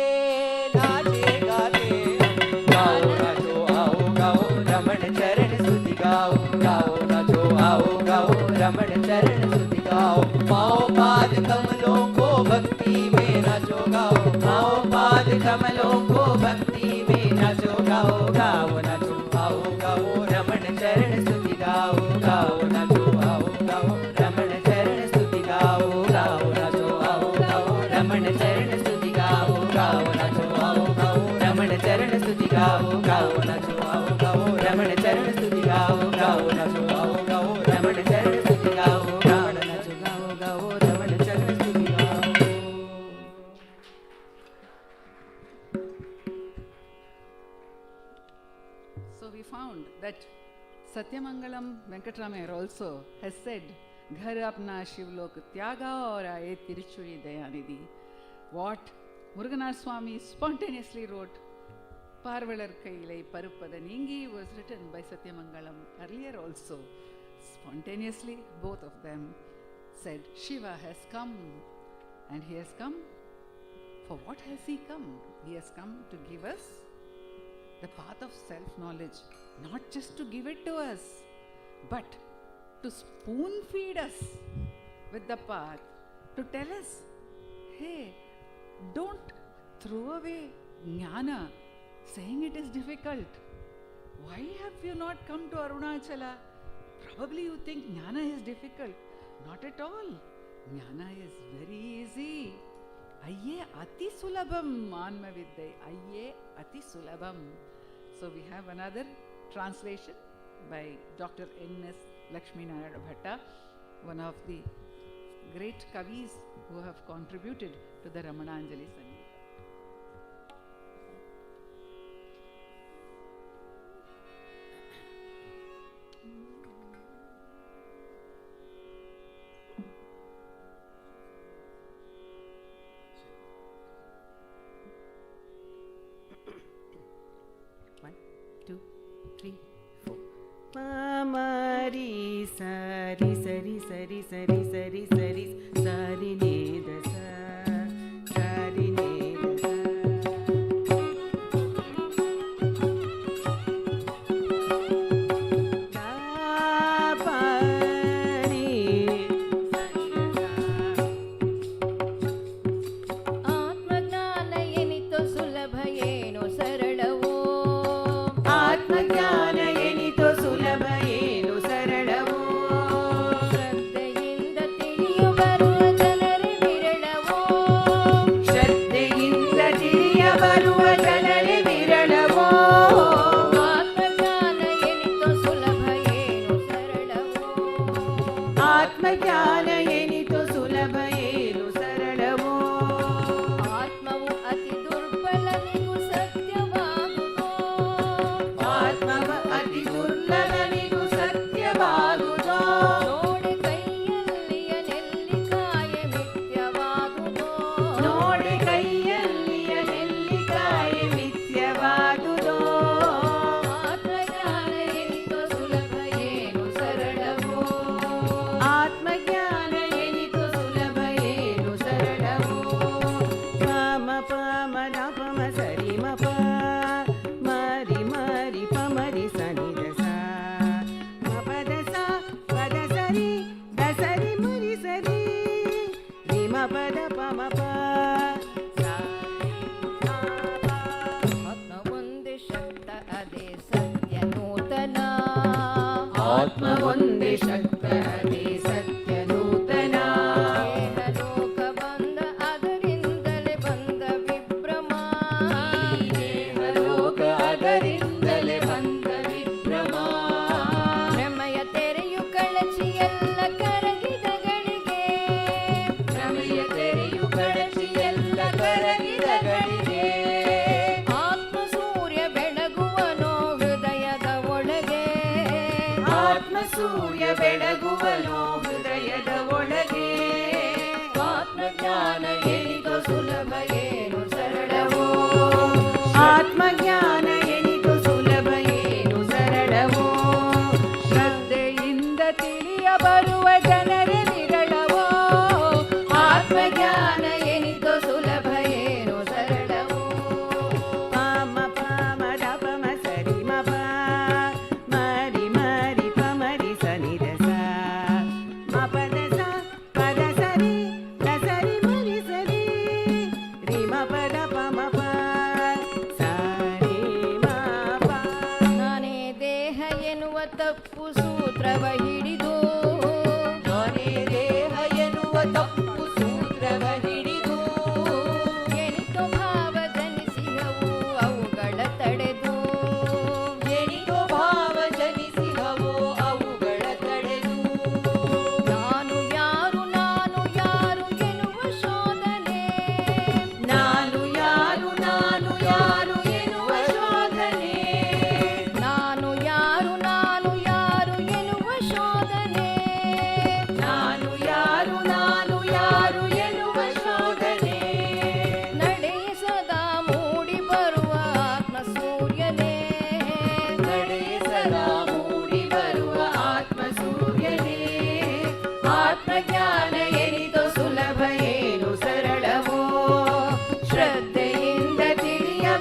Speaker 7: नाचे गाते हम गाओ नाचो आओ गाओ रमण चरण स्तुति गाओ गाओ नाचो आओ गाओ रमण चरण स्तुति गाओ पाओ पाद कमलों को भक्ति में नाचो गाओ पाओ पाद कमलों को भक्ति में नाचो गाओ गाओ नाचो आओ गाओ रमण चरण स्तुति गाओ गाओ नाचो आओ गाओ रमण चरण स्तुति गाओ गाओ नाचो आओ गाओ रमण चरण स्तुति गाओ गाओ नाचो आओ गाओ रमण चरण स्तुति गाओ गाओ नाचो आओ गाओ रमण
Speaker 3: we found that Satyamangalam Venkatramaya also has said, Ghar apna shivlok tyaga aur aaye tiruchuri dayanidhi. What Muruganar Swami spontaneously wrote, Parvalar Kailai Parupada Ningi, was written by Satyamangalam earlier also. Spontaneously, both of them said, Shiva has come. And he has come. For what has he come? He has come to give us the path of self-knowledge. Not just to give it to us, but to spoon feed us with the path. To tell us, hey, don't throw away jnana, saying it is difficult. Why have you not come to Arunachala? Probably you think jnana is difficult. Not at all. Jnana is very easy. Ayye ati sulabham anma vidyai. Ayye ati sulabham. So we have another translation by Dr. N.S. Lakshmi Bhatta, one of the great Kavis who have contributed to the Ramananjali Musical.
Speaker 6: Mari sari sari sari sari sari sari sari ne da sa sari ne da sa da pa ni
Speaker 5: ಆತ್ಮಜ್ಞಾನ ಎನಿತು ಸುಲಭ ಏನೋ ಸರಳವೋ
Speaker 6: ಆತ್ಮಜ್ಞಾನ ಎನಿತು ಸುಲಭ ಏನು ಸರಳವೋ
Speaker 5: ಶ್ರದ್ಧೆಯಿಂದ ತಿಳಿಯಬರುವ ಜನರೇ ವಿರಳವೋ
Speaker 6: ಶ್ರದ್ಧೆಯಿಂದ ತಿಳಿಯಬರುವ ಜನರೇ ವಿರಳವೋ
Speaker 5: ಆತ್ಮಜ್ಞಾನ ಎನಿತು ಸುಲಭ ಏನೋ ಸರಳವೋ
Speaker 6: ಆತ್ಮಜ್ಞಾನ ಎನಿತು ಸುಲಭ ಏನು ಸರಳವೋ
Speaker 5: ಆತ್ಮವು ಅತಿ ದುರ್ಬಲನಿಗೂ ಸತ್ಯವಾದುದೋ
Speaker 6: ಆತ್ಮವ ಅತಿ ದುರ್ಲಭನಿಗೂ ಸತ್ಯವಾದುದೋ
Speaker 5: ನೋಡಿ ಕೈಯಲ್ಲಿಯ ನೆಲ್ಲಿಕಾಯ ಮಿಥ್ಯವಾದುದೋ
Speaker 6: ನೋಡಿ ಕೈಯಲ್ಲಿಯ ನೆಲ್ಲಿಕಾಯ ಮಿಥ್ಯವಾದುದೋ
Speaker 5: ಆತ್ಮಜ್ಞಾನ ಎನಿತು ಸುಲಭ ಏನು ಸರಳವೋ
Speaker 6: ಆತ್ಮಜ್ಞಾನ ಎನಿತು ಸುಲಭ ಏನು ಸರಳವೋ ಪಾಮ ಪಾಮ ದ ಪಮ ಸರಿ ಮ ಪ ಮರಿ ಮರಿ ಪ ಮರಿ ಸನಿ ದ ಸಾ ಮ ಪದ ಸಾ ಪದ ಸರಿ ದ ಸರಿ ಮರಿ ಸರಿ ರಿ ಮ ಪದ ಪ ಮ ಪ ಸಾ ರಿ ಮ ಪ.
Speaker 5: ಆತ್ಮ ಒಂದೇ ಶಕ್ತ ಅದೇ ಸತ್ಯ ನೂತನ
Speaker 6: ಆತ್ಮ ಒಂದೇ ಶಕ್ತ ಅದೇ ಸತ್ಯ ನೂತನ
Speaker 5: ದೇಹ ಲೋಕ ಬಂದ ಅದರಿಂದಲೇ ಬಂದ ವಿಭ್ರಮ
Speaker 6: ದೇಹಲೋಕ ಅದರಿಂದಲೇ ಬಂದ ವಿಭ್ರಮ
Speaker 5: ಭ್ರಮೆಯ ತೆರೆಯು ಕಳಚಿ ಎಲ್ಲ ಕರಗಿದಗಳಿಗೆ
Speaker 6: ಭ್ರಮೆಯ ತೆರೆಯು ಕಳಚಿ ಎಲ್ಲ ಕರಗಿದಗಳಿಗೆ
Speaker 5: ಆತ್ಮ ಸೂರ್ಯ ಬೆಳಗುವನೋ ಹೃದಯದ ಒಳಗೆ
Speaker 6: ಆತ್ಮ ಸೂರ್ಯ ಬೆಳಗುವನು ಹೃದಯದ ಒಳಗೆ ಆತ್ಮಜ್ಞಾನ ಎನಿತು ಸುಲಭ ಏನು ಸರಳವೋ ಆತ್ಮಜ್ಞಾನ ಎನಿತು ಸುಲಭ ಏನು ಸರಳವೋ
Speaker 3: ಶ್ರದ್ಧೆಯಿಂದ ತಿಳಿಯಬರುವ ಜನರೇ ವಿರಳವೋ
Speaker 6: ಆತ್ಮಜ್ಞಾನ ಎನಿತು ಸುಲಭ ಏನು ಸರಳವೋ ಪಾಮ ಪಾಮ ದ ಪಮ ಸರಿ ಮ ಪ ಮರಿ ಮರಿ ಪ ಮರಿ ಸನಿ ದ ಸಾ ಮ ಪದ ಸಾ ಪದ ಸರಿ ದ ಸರಿ ಮರಿ ಸರಿ ರಿ ಮ ಪದ ಪ ಮ ಪ ಸಾ ರಿ ಮ ಪ.
Speaker 5: ನಾನೇ ದೇಹ ಎನ್ನುವ ತಪ್ಪು ಸೂತ್ರವ ಹಿಡಿದು
Speaker 6: ನಾನೇ ದೇಹ ಎನ್ನುವ ತಪ್ಪು ಸೂತ್ರವ ಹಿಡಿದು
Speaker 5: ಎಣಿತು ಭಾವ ಜನಿಸಿದವು ಅವುಗಳ ತಡೆದು
Speaker 6: ಎಣಿತು ಭಾವ ಜನಿಸಿಹವೋ ಅವುಗಳ ತಡೆದು
Speaker 5: ನಾನು ಯಾರು ಎನ್ನುವ ಶೋಧನೆ
Speaker 6: ನಾನು ಯಾರು ಎನ್ನುವ ಶೋಧನೆ
Speaker 5: ನಾನು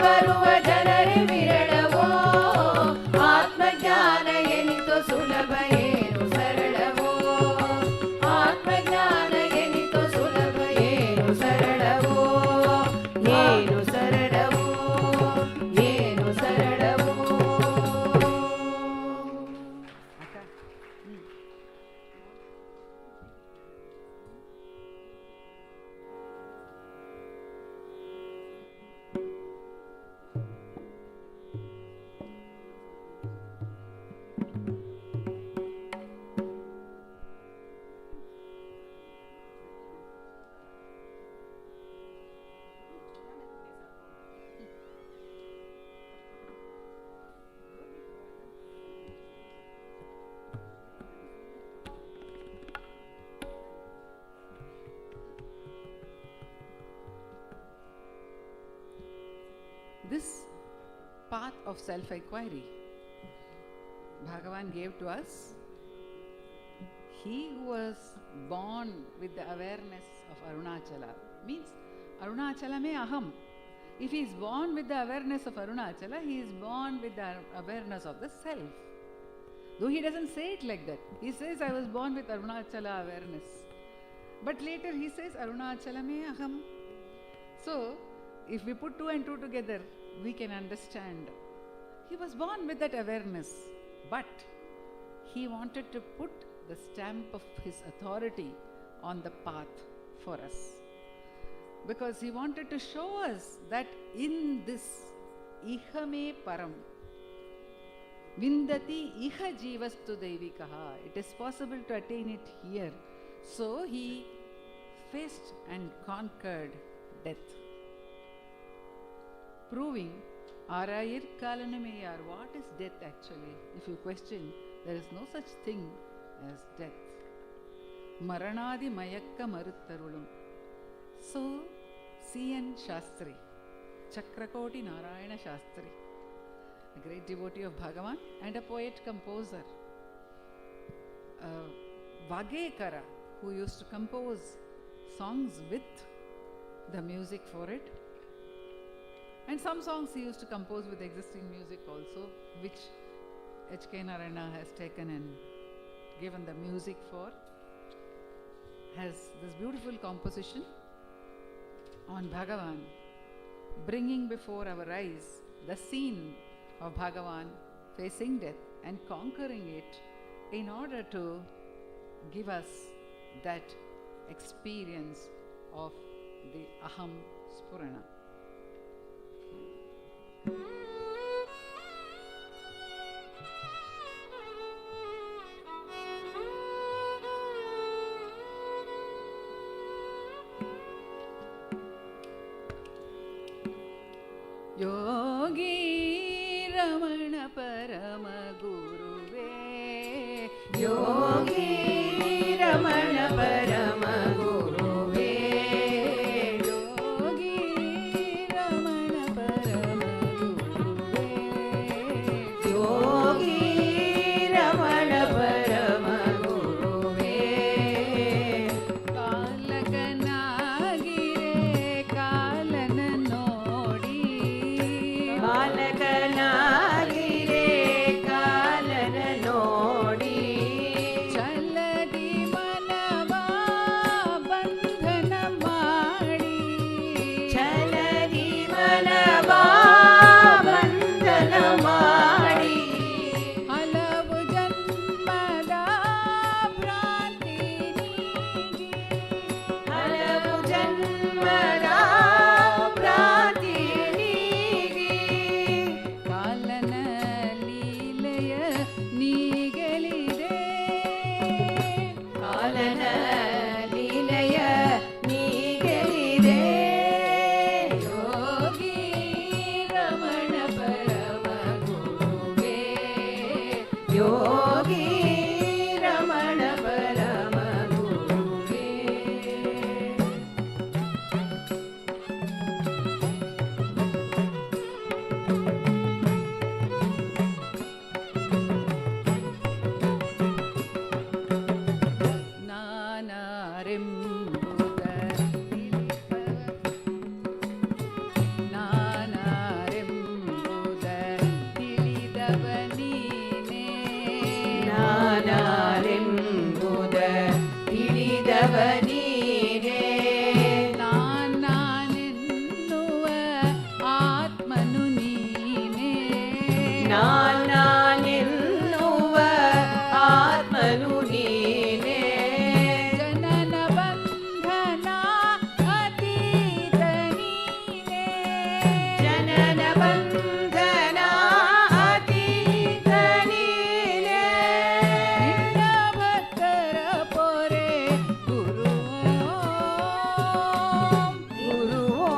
Speaker 2: ಬರುವ ಜನರೇ ವಿರಳವೋ ಆತ್ಮಜ್ಞಾನ ಎನಿತು ಸುಲಭ ಏನು ಸರಳವೋ ಆತ್ಮಜ್ಞಾನ ಎನಿತು ಸುಲಭ ಏನು ಸರಳವೋ ಏನು ಸರಳವೋ ಏನು ಸರಳವೋ.
Speaker 3: This path of self-inquiry Bhagavan gave to us. He who was born with the awareness of Arunachala means Arunachala mein aham. If he is born with the awareness of Arunachala, he is born with the awareness of the self. Though he doesn't say it like that. He says, I was born with Arunachala awareness. But later he says, Arunachala mein aham. So, if we put 2 and 2 together, we can understand. He was born with that awareness, but he wanted to put the stamp of his authority on the path for us. Because he wanted to show us that in this iha me param, vindati iha jivastu devikaha, it is possible to attain it here. So he faced and conquered death, proving Arayir Kalanameyar, what is death actually? If you question, there is no such thing as death. Maranadi Mayakka Maruttarulum. So, C.N. Shastri, Chakrakoti Narayana Shastri, a great devotee of Bhagavan and a poet-composer. Vagekara, who used to compose songs with the music for it. And some songs he used to compose with existing music also, which H.K. Narayana has taken and given the music for, has this beautiful composition on Bhagavan, bringing before our eyes the scene of Bhagavan facing death and conquering it in order to give us that experience of the Aham Spurana. Yogi Ramana Parama Guruve, Yogi Ramana Parama Guruve, Yogi Ramana Parama Guruve, Yogi Ramana Parama Guruve, Kalakanagire Kalana Nodi, Kalakanagire Kalana Nodi, Chaladi Manava Bandhana Madi, Chaladi Manava Bandhana Madi, Halavu Janmada Pranti Nigi, Halavu Janmada Pranti Nigi, Kalana Leelaya Nigelide, Kalana Leelaya Nigelide, Yogi Ramana Parama Guruve, Yogi Ramana Parama Guruve. Nanarimbuda
Speaker 6: ನಾನೆನ್ನುವ ಆತ್ಮನು ನೀನೇ.
Speaker 2: ಜನನ ಬಂಧನ ಅತೀತ ನೀನೇ.
Speaker 6: ಜನನ ಬಂಧನ ಅತೀತ ನೀನೇ.
Speaker 2: ನಿನ್ನ ಭಕ್ತರ ಪೊರೆ ಗುರು
Speaker 6: ಗುರುವೋ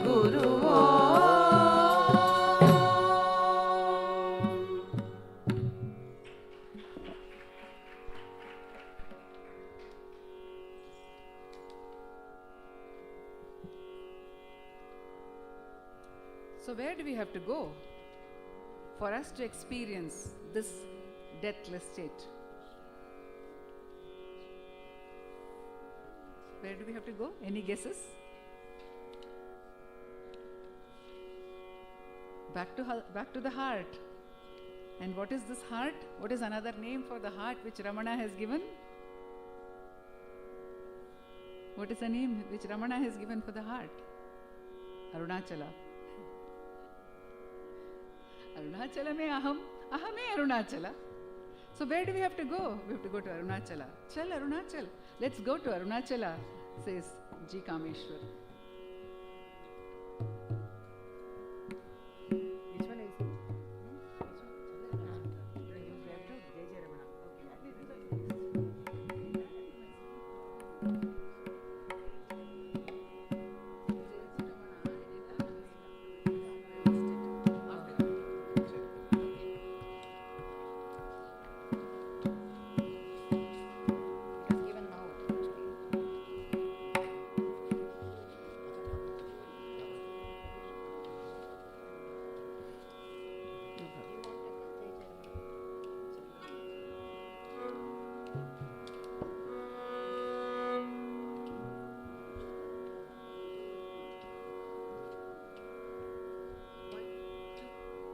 Speaker 6: ಗುರುವೋ.
Speaker 3: So where do we have to go for us to experience this deathless state? Where do we have to go? Any guesses? Back to the heart. And what is this heart? What is another name for the heart which Ramana has given? What is the name which Ramana has given for the heart? Arunachala. Arunachala mein aham hai Arunachala. So where do we have to go? We have to go to Arunachala. Chal Arunachal. Let's go to Arunachala, says G.Kameshwar.
Speaker 6: Which one is it?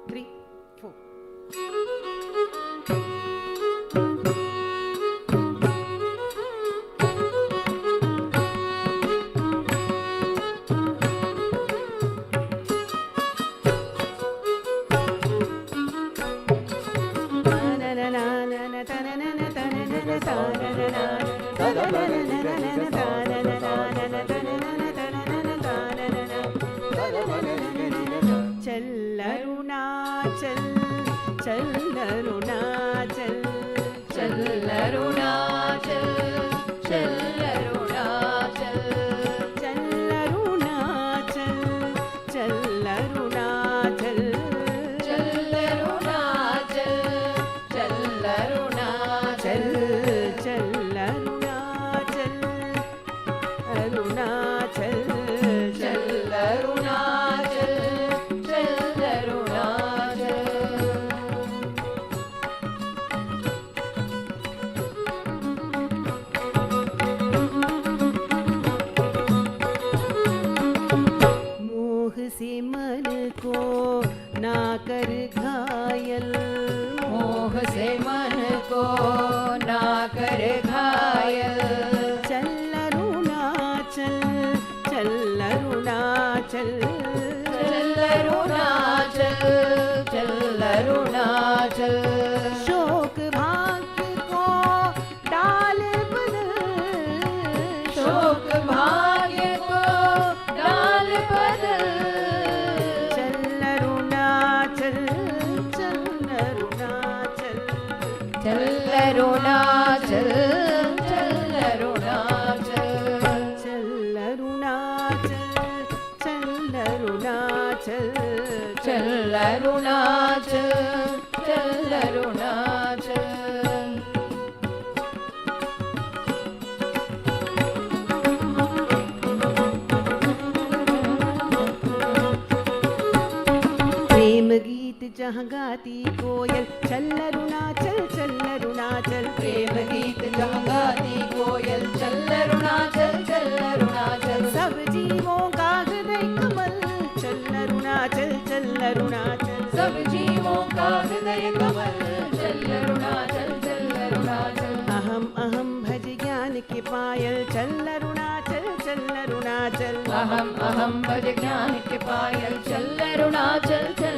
Speaker 6: Three, four. चल अरुणाचल चल अरुणाचल चल अरुणाचल चल अरुणाचल चल अरुणाचल चल अरुणाचल चल अरुणाचल चल अरुणाचल चल अरुणाचल अरुणाचल चल अरुणाचल चल अरुणाचल. मोह से मन को ना कर घायल. मोह से मन को ना कर घायल. चल अरुणाचल चल अरुणाचल चल अरुणाचल चल अरुणाचल. शोक भाग्य को डाल बदल. शोक भाग्य को डाल बदल. चल अरुणाचल चल अरुणाचल चल अरुणाचल चल अरुणाचल चल अरुणाचल चल अरुणाचल चल अरुणाचल चल अरुणाचल. प्रेम गीत जहाँ गाती कोयल. चल अरुणाचल चल अरुणाचल. प्रेम गीत जहाँ गाती कोयल. चल अरुणाचल चल अरुणाचल. सब जीवों का हृदय कमल. चल अरुणाचल चल अरुणाचल. सब जीवों का हृदय कमल. चल अरुणाचल चल अरुणाचल. अहम अहम भज ज्ञान के पायल. चल अरुणाचल चल अरुणाचल. अहम अहम भज ज्ञान के पायल. चल अरुणाचल चल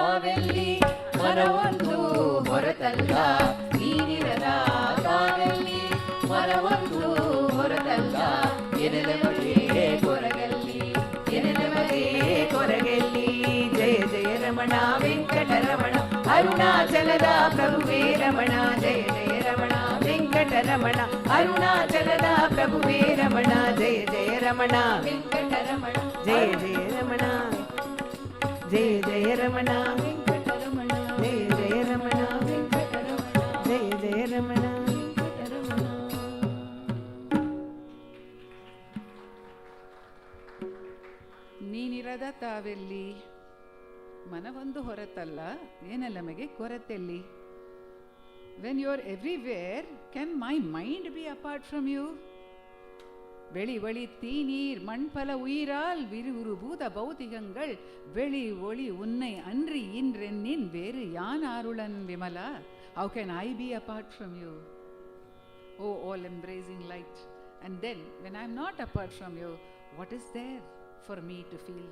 Speaker 7: ತಾವೆಲ್ಲಿ ಮನವೊಂದು ಹೊರತಲ್ಲ ನೀನಿರದ ತಾವೆಲ್ಲಿ ಮನವೊಂದು ಹೊರತಲ್ಲ ಎನೆಲೆಮಗೆ ಕೊರಗಲ್ಲಿ ಎನೆಲೆಮಗೆ ಕೊರಗಲ್ಲಿ ಜಯ ಜಯ ರಮಣ ವೆಂಕಟರಮಣ ಅರುಣಾಚಲದ ಪ್ರಭುವೇ ರಮಣ ಜಯ ಜಯ ರಮಣ ವೆಂಕಟರಮಣ ಅರುಣಾಚಲದ ಪ್ರಭುವೇ ರಮಣ ಜಯ ಜಯ ರಮಣ ವೆಂಕಟರಮಣ ಜಯ ಜಯ ರಮಣ ಜಯ ಜಯ ರಮಣ ವೆಂಕಟರಮಣ ಜಯ ಜಯ ರಮಣ ವೆಂಕಟರಮಣ ಜಯ ಜಯ Ramana Venkataramana.
Speaker 3: ನೀನಿರದ ತಾವೆಲ್ಲಿ ಮನವೊಂದು ಹೊರತಲ್ಲ ಏನೆಲ್ಲಮಗೆ ಕೊರತೆಲ್ಲಿ. When you are everywhere, can my mind be apart from you? வெளி ஒளி தீநீர் மண்பல உயிரால் விரிவுரு பூத பௌதிகங்கள் வெளி ஒளி உன்னை அன்றி இன்றென்னின் வேறு யான் ஆருளன் Vimala. How can I be apart from you? Oh, all embracing light. And then, when I am not apart from you, what is there for me to feel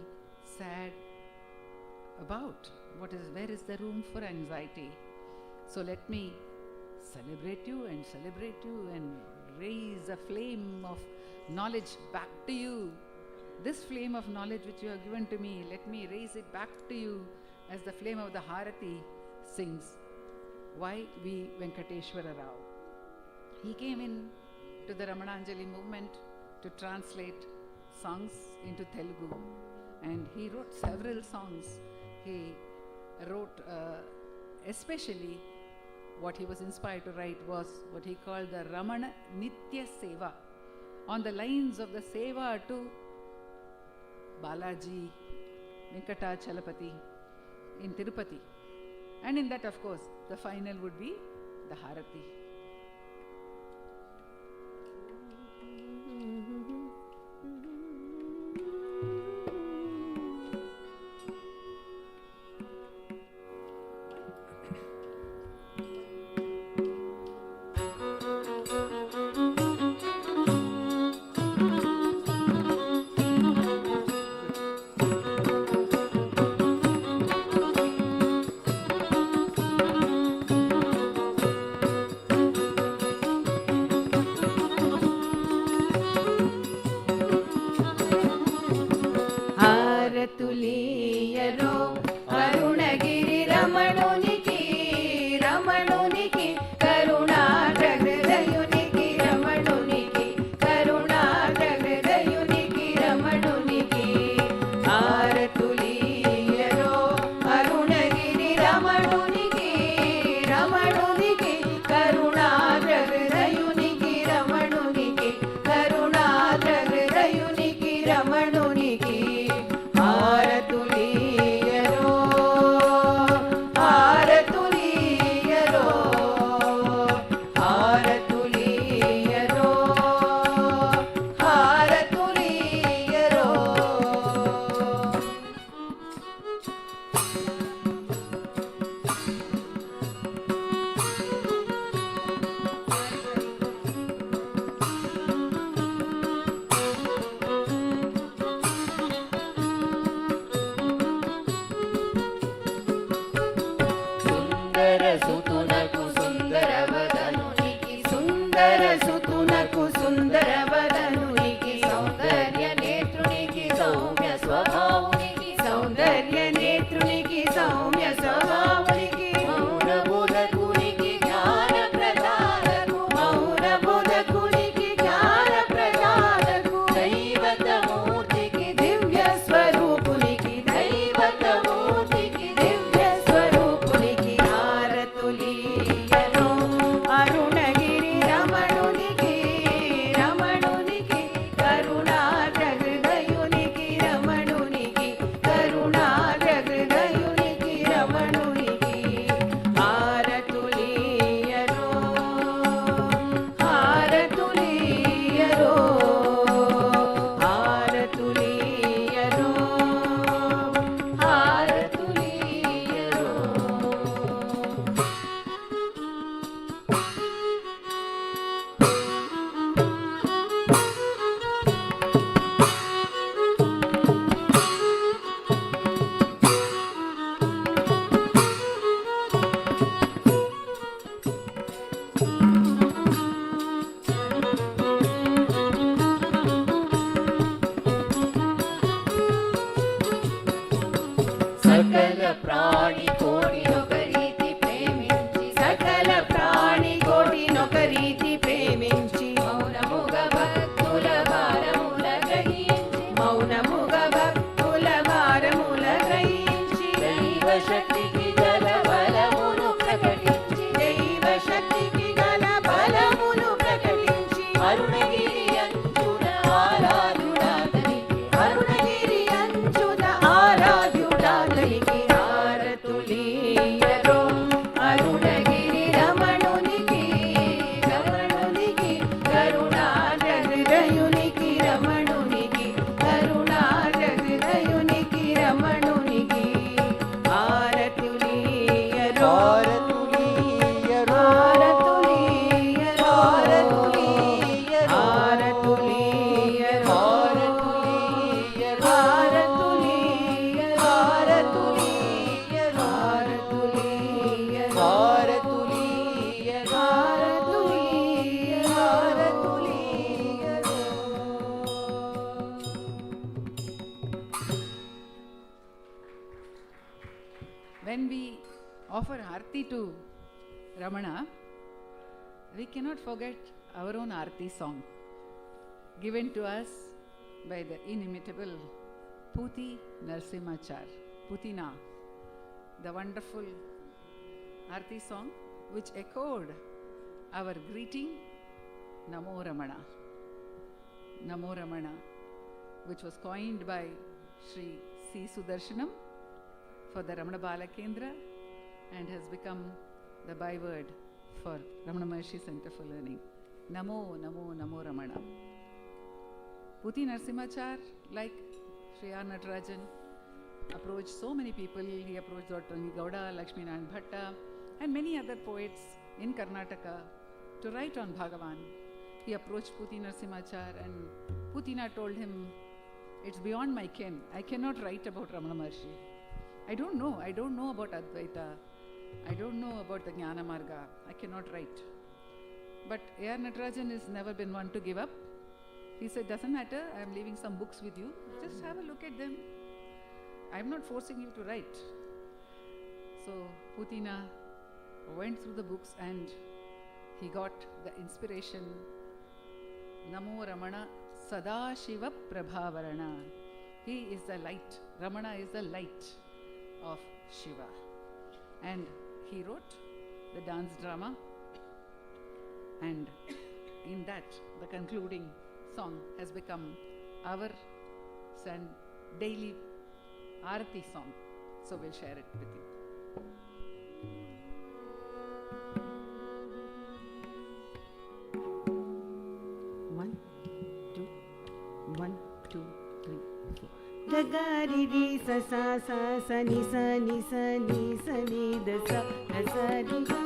Speaker 3: sad about? Where is the room for anxiety? So let me celebrate you and raise a flame of knowledge back to you. This flame of knowledge which you have given to me, let me raise it back to you as the flame of the Harati sings. Why we Venkateshwara Rao? He came in to the Ramananjali movement to translate songs into Telugu, and he wrote several songs. He wrote especially what he was inspired to write was what he called the Ramana Nitya Seva, on the lines of the Seva to Balaji, Venkatachalapati in Tirupati. And in that, of course, the final would be the Harati.
Speaker 6: తులియరో Arunagiri రమణునికి రమణునికి కరుణాగ్రహృదయునికి రమణునికి కరుణాగ్రహృదయునికి రమణునికి ఆరతులియరో Arunagiri రమణునికి రమణునికి కరుణాగ్రహృదయునికి రమణునికి కరుణాగ్రహృదయునికి రమణునికి ఆరతులియరో ఆరతులియరో ఆరతులియరో ఆరతులియరో. సుందర సుతునకు సుందర వదనునికి సుందర సుతునకు సుందర వదనునికి సౌందర్య నేత్రునికి సౌమ్య స్వభావునికి సౌందర్య నేత్రునికి సౌమ్య స్వభావునికి మౌన బోధకునికి జ్ఞాన ప్రదానకు మౌన బోధకునికి జ్ఞాన ప్రదానకు దైవతమూర్తికి దివ్య స్వరూపునికి దైవతమూర్తికి దివ్య స్వరూపునికి ఆరతులియరో Arunagiri రమణునికి రమణునికి కరుణాగ్రహృదయునికి రమణునికి కరుణాగ్రహృదయునికి రమణునికి
Speaker 3: When we offer Aarti to Ramana, we cannot forget our own Aarti song, given to us by the inimitable Puti Narsimachar, Putina, the wonderful Aarti song which echoed our greeting, Namo Ramana. Namo Ramana, which was coined by Sri C. Sudarshanam for the Ramana Bala Kendra and has become the byword for Ramana Maharshi Center for Learning. Namo, Namo, Namo Ramana. Puti Narsimachar, like Sri R. Natarajan, approached so many people. He approached Dr. Gowda, Lakshmi Bhatta, and many other poets in Karnataka to write on Bhagavan. He approached Puti Narsimachar and Putina told him, "It's beyond my ken. I cannot write about Ramana Maharshi. I don't know about Advaita. I don't know about the Jnana Marga. I cannot write." But A.R. Natarajan has never been one to give up. He said, "Doesn't matter, I am leaving some books with you. Just have a look at them. I am not forcing you to write." So Putina went through the books and he got the inspiration. Namo Ramana Sadashiva Prabhavarana. He is the light. Ramana is the light of Shiva. And he wrote the dance drama, and in that the concluding song has become our daily Aarti song. So we'll share it with you.
Speaker 6: One, two, three, four. The gari di sa sa sa sa ni sa ni sa ni sa ni da sa ri ga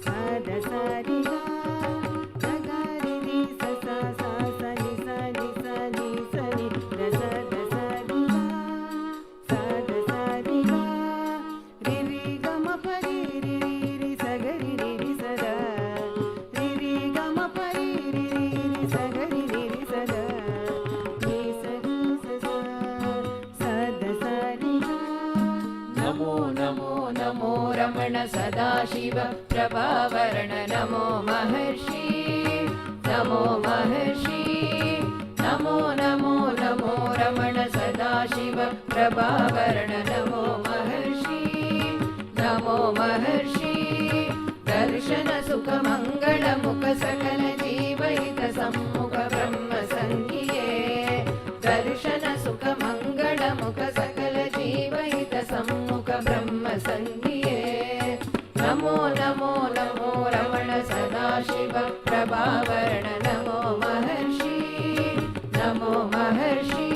Speaker 6: sa da sa ri ga. The gari di sa sa sa sa ni sa ni sa ni sa ni da sa ri ga sa da sa ri ga. Ri ri ga ma pa ri ri ri sa ga ri ri sa da. Ri ri ga ma pa ri ri sa ga ri sa da.
Speaker 7: Namo Namo Namo रमण सदाशिव प्रभावरण नमो महर्षि नमो महर्षि नमो नमो नमो रमण सदाशिव प्रभावरण नमो महर्षि नमो महर्षि दर्शन सुख मंगल मुख सकल जीवहित सम्मुख ब्रह्म संज्ञे दर्शन सुख मंगल मुख सकल जीवहित सम्मुख ब्रह्म संज्ञे नमो नमो नमो रमण सदाशिव प्रभावरण नमो महर्षि नमो महर्षि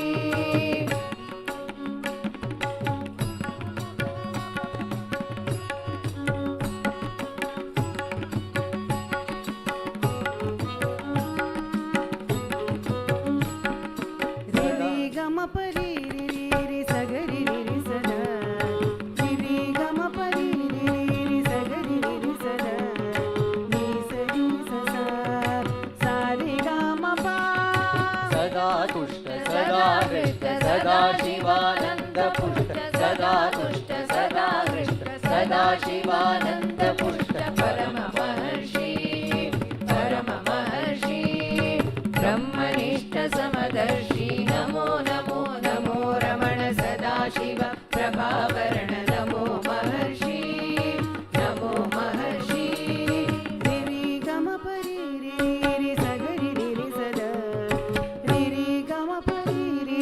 Speaker 7: सदा शिवानंद पुष्ट सदा तुष्ट सदा हृष्ट सदा शिवानंद पुष्ट परम महर्षि ब्रह्मनिष्ठ समदर्शि नमो नमो नमो रमण सदाशिव प्रभावरण नमो महर्षि नमो महर्षि
Speaker 6: रि गम परि रि सा ग रि सा दा रि गम परि रि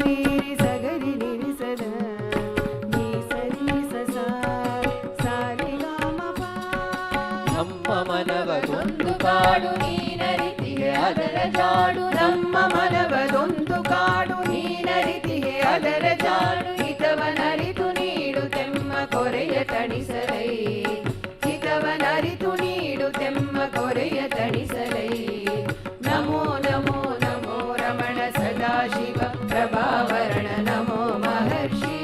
Speaker 6: सा ग रि सा दा नि सा सा रि ಗ ಮ ಪ.
Speaker 7: ನಮ್ಮ ಮನವದೊಂದು ಕಾಡು ನೀನರಿತಿಗೆ ಅದರ ಜಾಡು ನಮ್ಮ ಮನವದೊಂದು ಕಾಡು ನೀನರಿತಿಗೆ ಅದರ ಜಾಡು ಹಿತವನರಿತು ನೀಡು ತೆಮ್ಮ ಕೊರೆಯ ತಣಿಸಲೈ ಹಿತವನರಿತು ನೀಡು ತೆಮ್ಮ ಕೊರೆಯ ತಣಿಸಲೈ ನಮೋ ನಮೋ ನಮೋ ರಮಣ ಸದಾಶಿವ ಪ್ರಭಾವರಣ ನಮೋ ಮಹರ್ಷಿ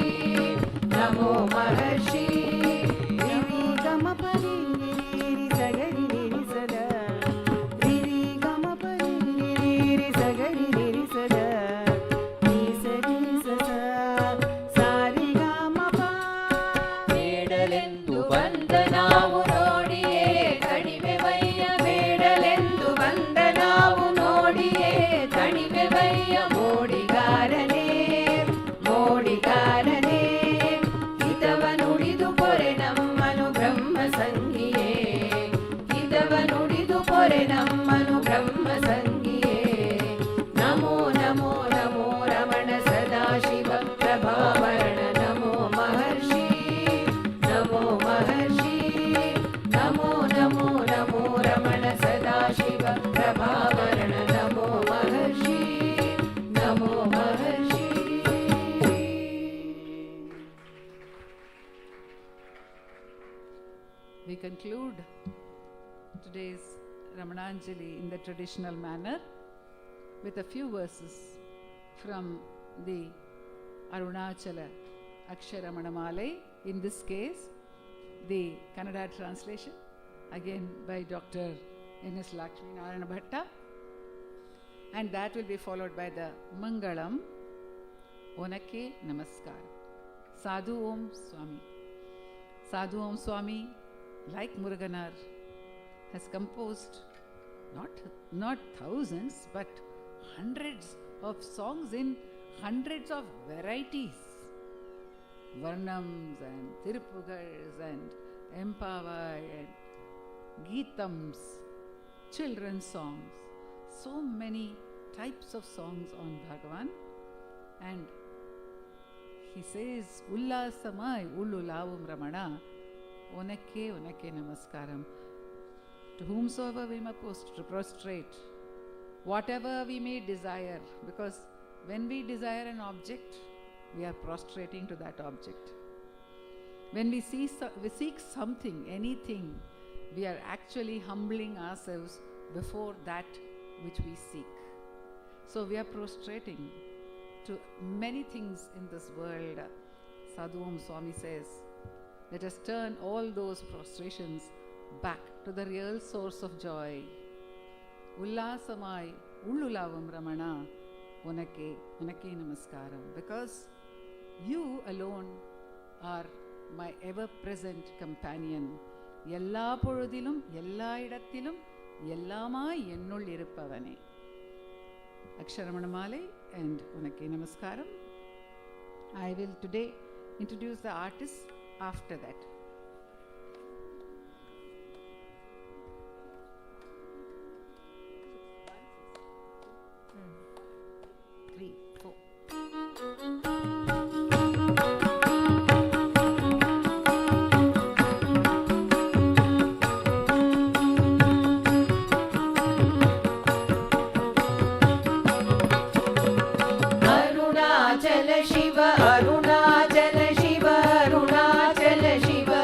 Speaker 7: ನಮೋ ಮಹರ್ಷಿ
Speaker 6: ರಿ ಗ ಮ ಪ ರಿ ಬಂದ ನಾವು ನೋಡಿಯೇ ತಣಿವೆವಯ್ಯ ಬೇಡಲೆಂದು ಬಂದ ನಾವು ನೋಡಿಯೇ ತಣಿವೆವಯ್ಯ ಮೋಡಿಗಾರನೇ ಮೋಡಿಗಾರನೇ ಹಿತವ ನುಡಿದು ಪೊರೆ ನಮ್ಮನು ಬ್ರಹ್ಮ ಸಂಗಿಯೇ ಹಿತವ ನುಡಿದು ಪೊರೆ ನಮ್ಮನು ಬ್ರಹ್ಮ ಸಂಗಿಯೇ ನಮೋ ನಮೋ ನಮೋ ರಮಣ ಸದಾಶಿವ ಪ್ರಭಾವರಣ ನಮೋ ಮಹರ್ಷಿ ನಮೋ ಮಹರ್ಷಿ ನಮೋ ನಮೋ ನಮೋ ರಮಣ ಸದಾಶಿವ ಪ್ರಭಾವರಣ ನಮೋ ಮಹರ್ಷಿ ನಮೋ ಮಹರ್ಷಿ.
Speaker 3: We conclude today's Ramananjali in the traditional manner with a few verses from the Arunachala Aksharamana Malai, in this case the Kannada translation again by Dr. N.S. Lakshmi Narayana Bhatta, and that will be followed by the Mangalam Onake Namaskar. Sadhu Om Swami. Sadhu Om Swami, like Muruganar, has composed not thousands but hundreds of songs in hundreds of varieties, Varnams and Tirupugars and Empavai and Geetams, children's songs, so many types of songs on Bhagavan. And he says, Ullasamai Ullulavum Ramana Onake Onake Namaskaram. To whomsoever we may prostrate, whatever we may desire, because when we desire an object, we are prostrating to that object. When we seek something, anything, we are actually humbling ourselves before that which we seek. So we are prostrating to many things in this world. Sadhu Om Swami says, let us turn all those prostrations back to the real source of joy. Ullasamai Ullulavam Ramana Onake Onake Namaskaram. Because you alone are my ever-present companion. Ella பொழுதிலும் எல்லா இடத்திலும் எல்லாமாய் என்னுள் இருப்பவனே. Aksharamana Malai and Onake Namaskaram. I will today introduce the artists after that. 3, 4.
Speaker 6: Arunachala Shiva, Arunachala Shiva, Arunachala Shiva,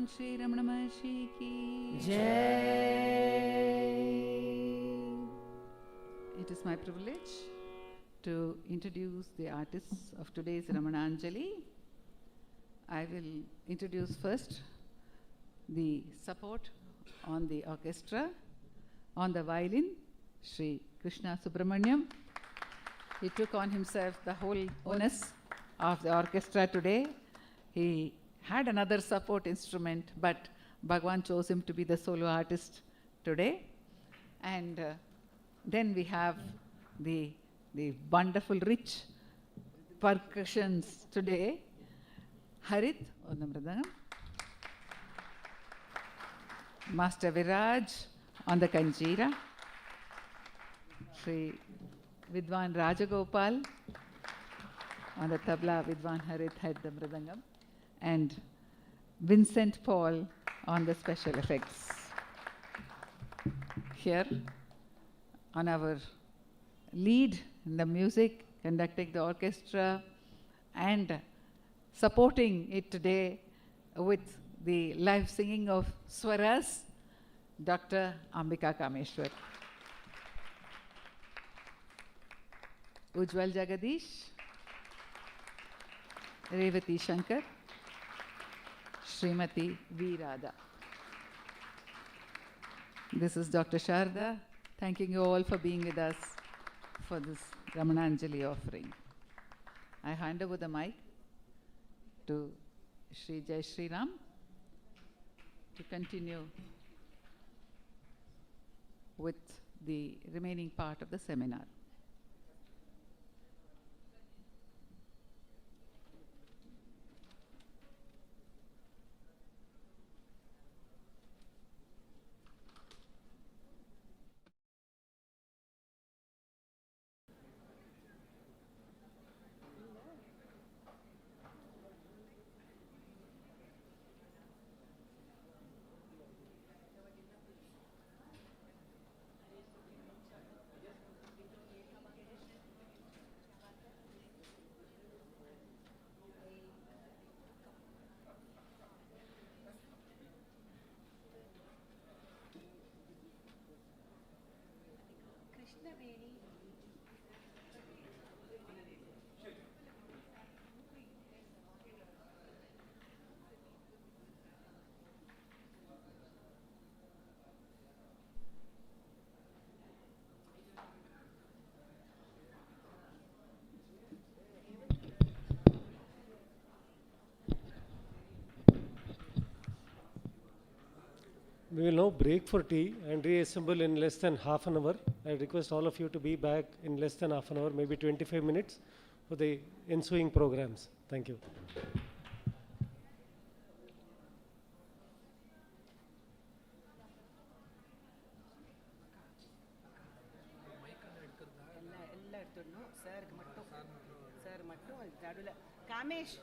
Speaker 3: Bhagwan Shri Ramana Maharshi ki
Speaker 6: Jai.
Speaker 3: It is my privilege to introduce the artists of today's Ramananjali. I will introduce first the support on the orchestra. On the violin, Sri Krishna Subramaniam. He took on himself the whole onus of the orchestra today. He had another support instrument, but Bhagwan chose him to be the solo artist today. And then we have the wonderful, rich percussions today. Harit on the mridangam. Master Viraj on the kanjira. Sri Vidwan Rajagopal on the tabla. Vidwan Harit had the mridangam. And Vincent Paul on the special effects. Here on our lead in the music, conducting the orchestra and supporting it today with the live singing of Swaras, Dr. Ambika Kameshwar. Ujjwal Jagadish, Revati Shankar, Srimati V. Radha. This is Dr. Sharada, thanking you all for being with us for this Ramananjali offering. I hand over the mic to Sri Jai Shri Ram to continue with the remaining part of the seminar.
Speaker 1: We will now break for tea and reassemble in less than half an hour. I request all of you to be back in less than half an hour, maybe 25 minutes for the ensuing programs. Thank you.
Speaker 6: Kamesh.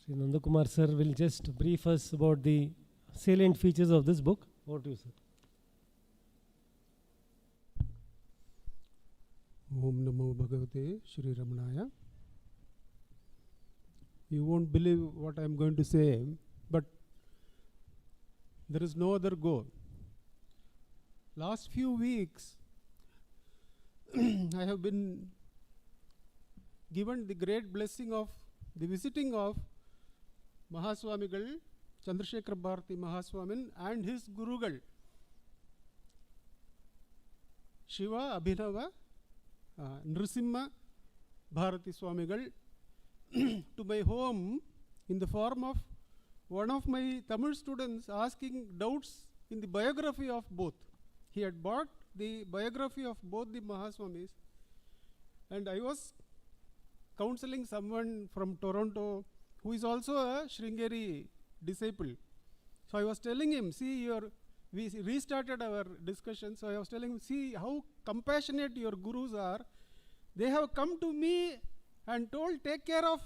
Speaker 1: Sri Nandakumar sir will just brief us about the salient features of this book. Over to you, sir.
Speaker 8: Om Namo Bhagavate Shri Ramanaya. You won't believe what I am going to say, but there is no other goal. Last few weeks, I have been given the great blessing of the visiting of Mahaswamigal, Chandrasekhar Bharati Mahaswamin and his Gurugal, Shiva Abhinava Nrisimha Bharati Swamigal, to my home in the form of one of my Tamil students asking doubts in the biography of both. He had bought the biography of both the Mahaswamis, and I was counseling someone from Toronto who is also a Sringeri disciple. So I was telling him, see, we restarted our discussion. So I was telling him, see how compassionate your gurus are. They have come to me and told, take care of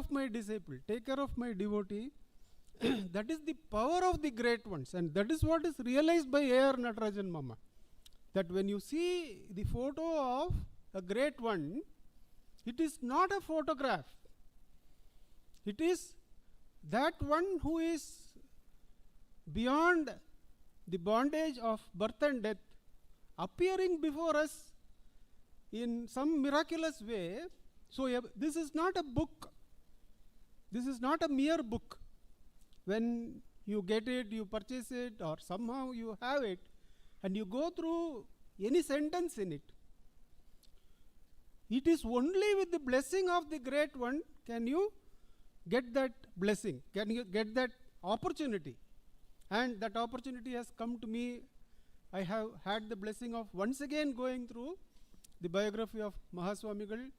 Speaker 8: my disciple, take care of my devotee. That is the power of the great ones, and that is what is realized by A.R. Natarajan Mama. That when you see the photo of a great one, it is not a photograph. It is that one who is beyond the bondage of birth and death, appearing before us in some miraculous way. So this is not a book. This is not a mere book. When you get it, you purchase it, or somehow you have it, and you go through any sentence in it. It is only with the blessing of the great one can you get that blessing, can you get that opportunity. And that opportunity has come to me. I have had the blessing of once again going through the biography of Mahaswamigal.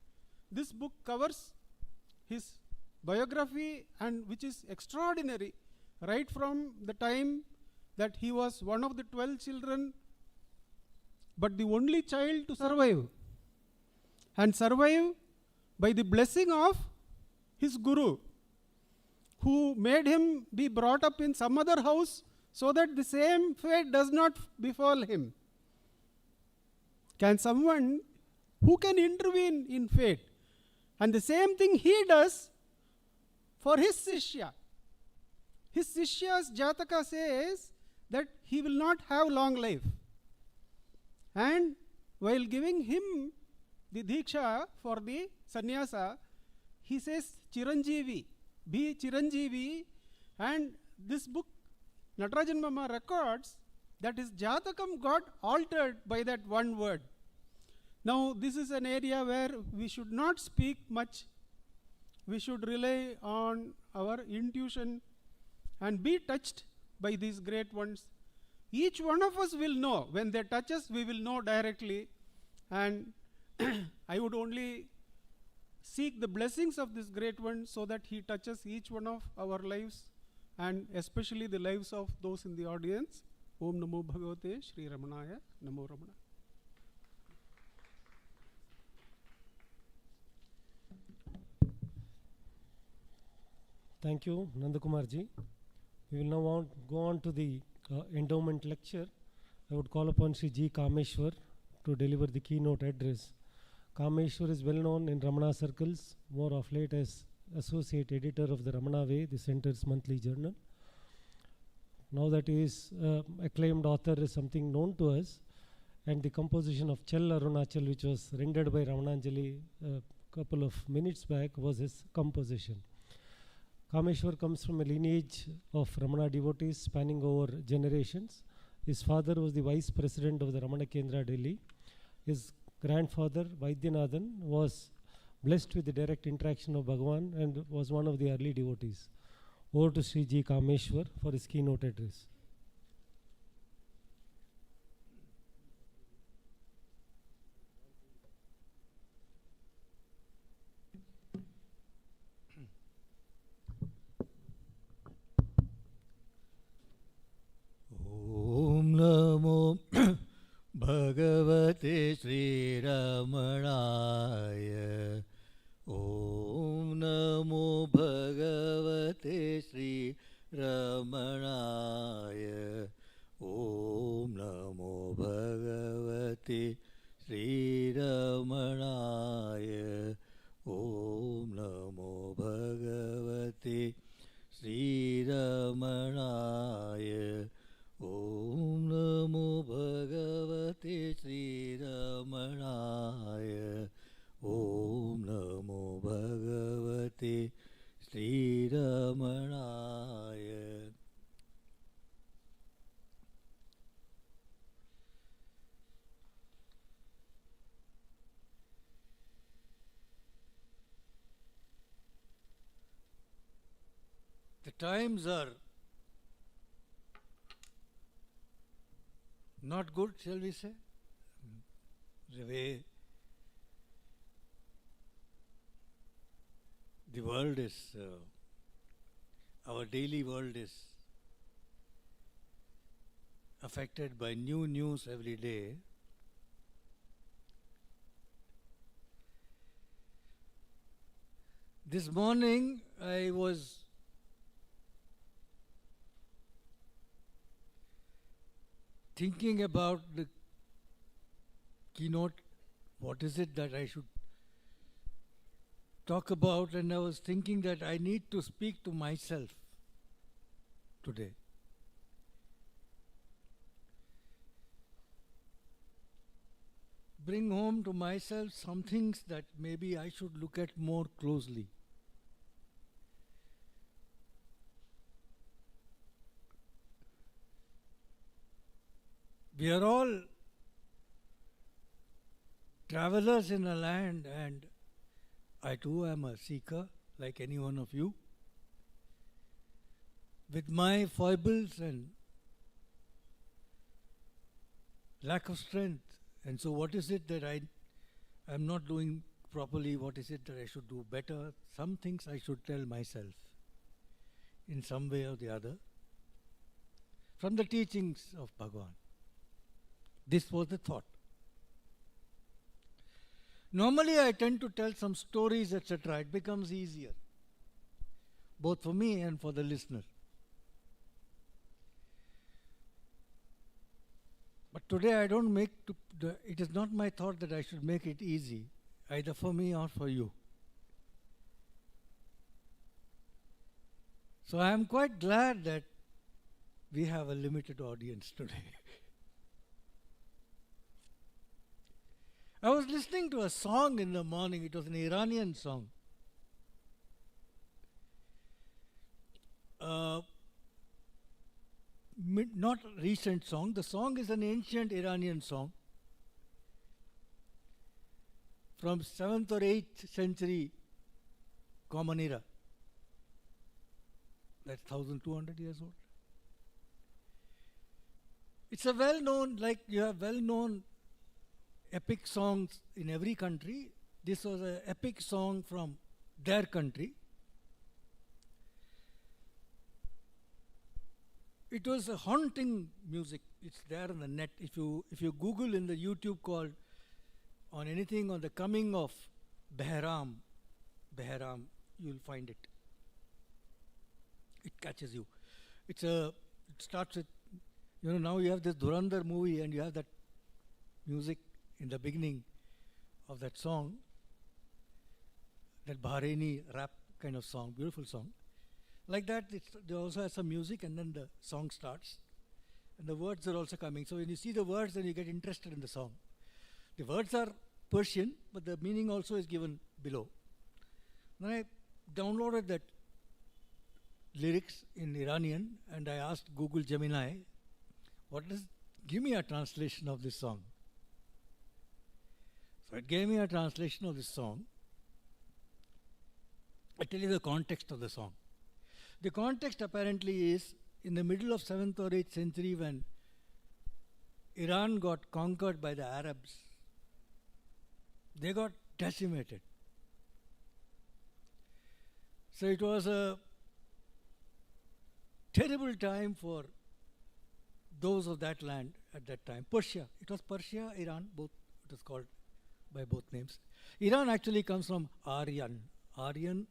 Speaker 8: This book covers his biography, and which is extraordinary, right from the time that he was one of the 12 children, but the only child to survive, and survive by the blessing of his guru, who made him be brought up in some other house so that the same fate does not befall him. Can someone who can intervene in fate? And the same thing he does for his Shishya. His Shishya's Jataka says that he will not have long life. And while giving him the Diksha for the Sannyasa, he says Chiranjeevi, be Chiranjeevi. And this book, Natarajan Mama records that his Jatakam got altered by that one word. Now this is an area where we should not speak much. We should rely on our intuition and be touched by these great ones. Each one of us will know. When they touch us, we will know directly. And I would only seek the blessings of this great one so that he touches each one of our lives, and especially the lives of those in the audience. Om Namo Bhagavate Shri Ramanaya Namo Ramana.
Speaker 1: Thank you, Nandakumarji. We will now go on to the endowment lecture. I would call upon Sri G.Kameshwar to deliver the keynote address. Kameshwar is well known in Ramana circles, more of late as associate editor of the Ramana Way, the center's monthly journal. Now that he is acclaimed author is something known to us, and the composition of Chal Arunachal, which was rendered by Ramananjali a couple of minutes back, was his composition. Kameshwar comes from a lineage of Ramana devotees spanning over generations. His father was the vice president of the Ramana Kendra, Delhi. His grandfather, Vaidyanathan, was blessed with the direct interaction of Bhagavan and was one of the early devotees. Over to Sri G.Kameshwar for his keynote address.
Speaker 9: Om Namo Bhagavate Sri Ramanaya. Om Namo नमो भगवते श्रीरमणाय ॐ नमो भगवते श्रीरमणाय ॐ नमो भगवते श्रीरमणाय ॐ नमो भगवते श्रीरमणाय ॐ नमो भगवते श्रीरमणाय. The times are not good, shall we say? The way the world is, our daily world is affected by new news every day. This morning I was thinking about the keynote, what is it that I should talk about, and I was thinking that I need to speak to myself today. Bring home to myself some things that maybe I should look at more closely. We are all travelers in a land, and I too am a seeker like any one of you, with my foibles and lack of strength. And so what is it that I am not doing properly? What is it that I should do better? Some things I should tell myself in some way or the other from the teachings of Bhagavan. This was the thought. Normally I tend to tell some stories, etc. It becomes easier, both for me and for the listener. But today I don't make, it is not my thought that I should make it easy, either for me or for you. So I am quite glad that we have a limited audience today. I was listening to a song in the morning. It was an Iranian song. Not recent song. The song is an ancient Iranian song from 7th or 8th century Common Era. That's 1200 years old. It's a well-known, like you have well-known epic songs in every country. This was an epic song from their country. It was a haunting music. It's there on the net. If you Google in the YouTube called on anything on the coming of Behram, you'll find it. It catches you. It starts with, now you have this Dhurandhar movie and you have that music in the beginning of that song, that Bahraini rap kind of song, beautiful song. Like that, they also have some music and then the song starts. And the words are also coming. So when you see the words, then you get interested in the song. The words are Persian, but the meaning also is given below. Then I downloaded that lyrics in Iranian and I asked Google Gemini, give me a translation of this song. So it gave me a translation of this song. I tell you the context of the song. The context apparently is in the middle of 7th or 8th century when Iran got conquered by the Arabs. They got decimated. So it was a terrible time for those of that land at that time. Persia. It was Persia, Iran, both. It was called by both names. Iran actually comes from Aryan. Aryan